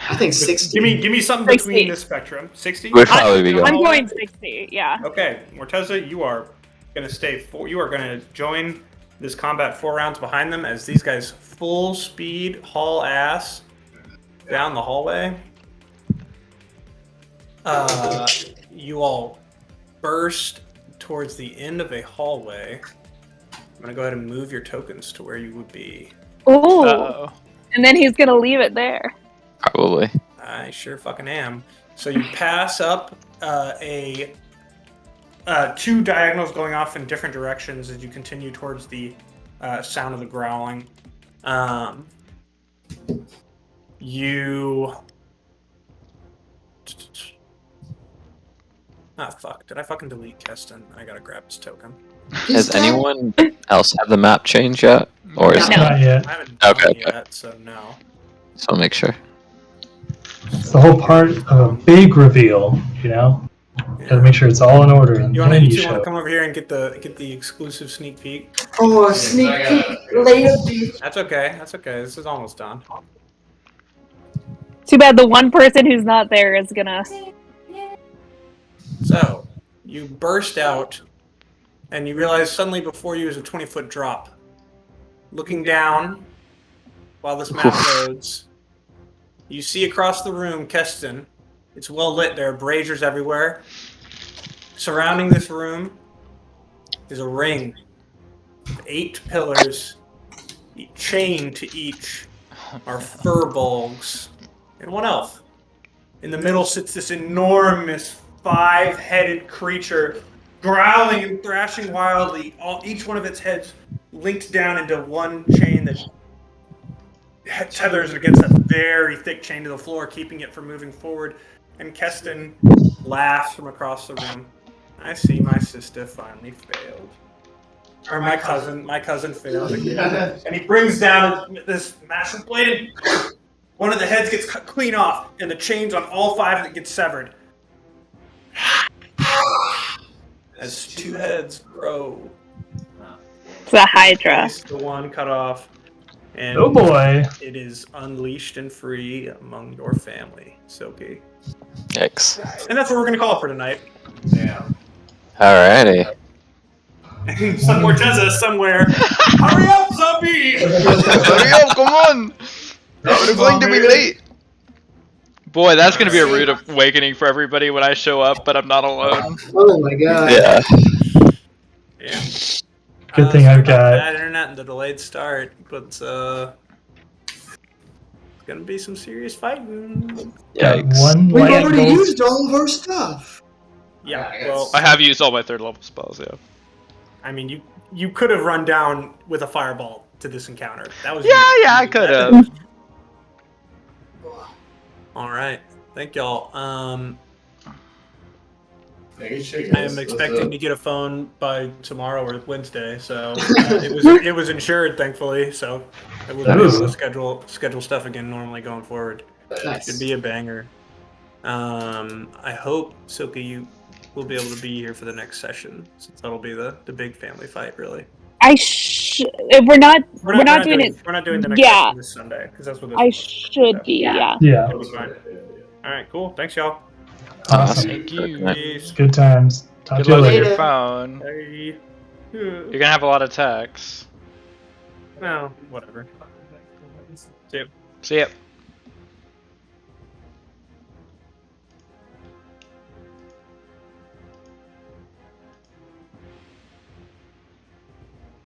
S2: I think 60.
S1: Give me something
S7: 60.
S1: between this spectrum. 60.
S4: Would probably be
S7: I'm
S4: good.
S7: going 60, yeah.
S1: Okay, Morteza, you are gonna stay. You are gonna join this combat 4 rounds behind them as these guys full speed haul ass down the hallway. You all burst towards the end of a hallway. I'm gonna go ahead and move your tokens to where you would be.
S7: Ooh.
S6: Uh-oh.
S7: And then he's gonna leave it there.
S4: Probably.
S1: I sure fucking am. So you pass up a 2 diagonals going off in different directions as you continue towards the sound of the growling. You. Ah, fuck. Did I fucking delete Keston? I gotta grab his token.
S4: Has anyone else have the map change yet? Or is
S7: No.
S5: Not yet.
S1: I haven't done
S4: Okay,
S1: it yet, so no.
S4: So I'll make sure.
S5: It's the whole part of a big reveal, you know? Gotta make sure it's all in order, and
S1: You
S5: then you
S1: two want
S5: show.
S1: to come over here and get the exclusive sneak peek?
S10: Oh, a sneak peek later, bitch.
S1: That's okay. That's okay. This is almost done.
S7: Too bad the one person who's not there is gonna.
S1: So you burst out, and you realize suddenly before you is a 20-foot drop. Looking down, while this map loads, you see across the room Keston. It's well lit. There are braziers everywhere. Surrounding this room is a ring with 8 pillars. Chained to each are furbolgs and 1 elf. In the middle sits this enormous 5-headed creature, growling and thrashing wildly. Each one of its heads linked down into one chain that tethers against a very thick chain to the floor, keeping it from moving forward. And Keston laughs from across the room. I see my sister finally failed. Or my cousin failed again. And he brings down this massive blade. One of the heads gets cut clean off, and the chains on all 5 that get severed. As 2 heads grow.
S7: It's a Hydra.
S1: The one cut off. And
S5: Oh boy.
S1: it is unleashed and free among your family, Silky.
S4: Yikes.
S1: And that's what we're going to call it for tonight.
S3: Yeah.
S4: Alrighty.
S1: Some Morteza somewhere. Hurry up, zombie!
S6: Hurry up, come on! We're going to be late. Boy, that's gonna be a rude awakening for everybody when I show up, but I'm not alone.
S10: Oh my god.
S4: Yeah.
S1: Yeah.
S5: Good thing I've got.
S1: Bad internet and the delayed start, but it's gonna be some serious fighting.
S5: Got
S4: Yikes.
S5: one
S10: We've
S5: light
S10: already
S5: bolt.
S10: used all of our stuff.
S1: Yeah, well,
S6: I have used all my 3rd level spells, yeah.
S1: I mean, you could have run down with a fireball to this encounter. That was
S6: Yeah, I could have.
S1: All right, thank y'all.
S3: Make it shake
S1: I am expecting to get a phone by tomorrow or Wednesday, so it was insured, thankfully. So I will be able to schedule stuff again normally going forward.
S10: Nice.
S1: Should be a banger. I hope Silky you will be able to be here for the next session, since that'll be the big family fight, really.
S7: If we're not doing it.
S1: We're not doing the next
S7: Yeah.
S1: session this Sunday because that's what this
S7: I
S1: is.
S7: should be. Yeah.
S5: Yeah.
S1: It'll be fine. All right, cool. Thanks, y'all.
S5: Awesome.
S6: Thank you.
S1: Peace.
S5: Good times. Talk
S6: Good
S5: to you
S6: luck with
S5: later.
S6: your phone.
S1: Hey.
S6: You're gonna have a lot of texts.
S1: No, whatever. See ya.
S6: See ya.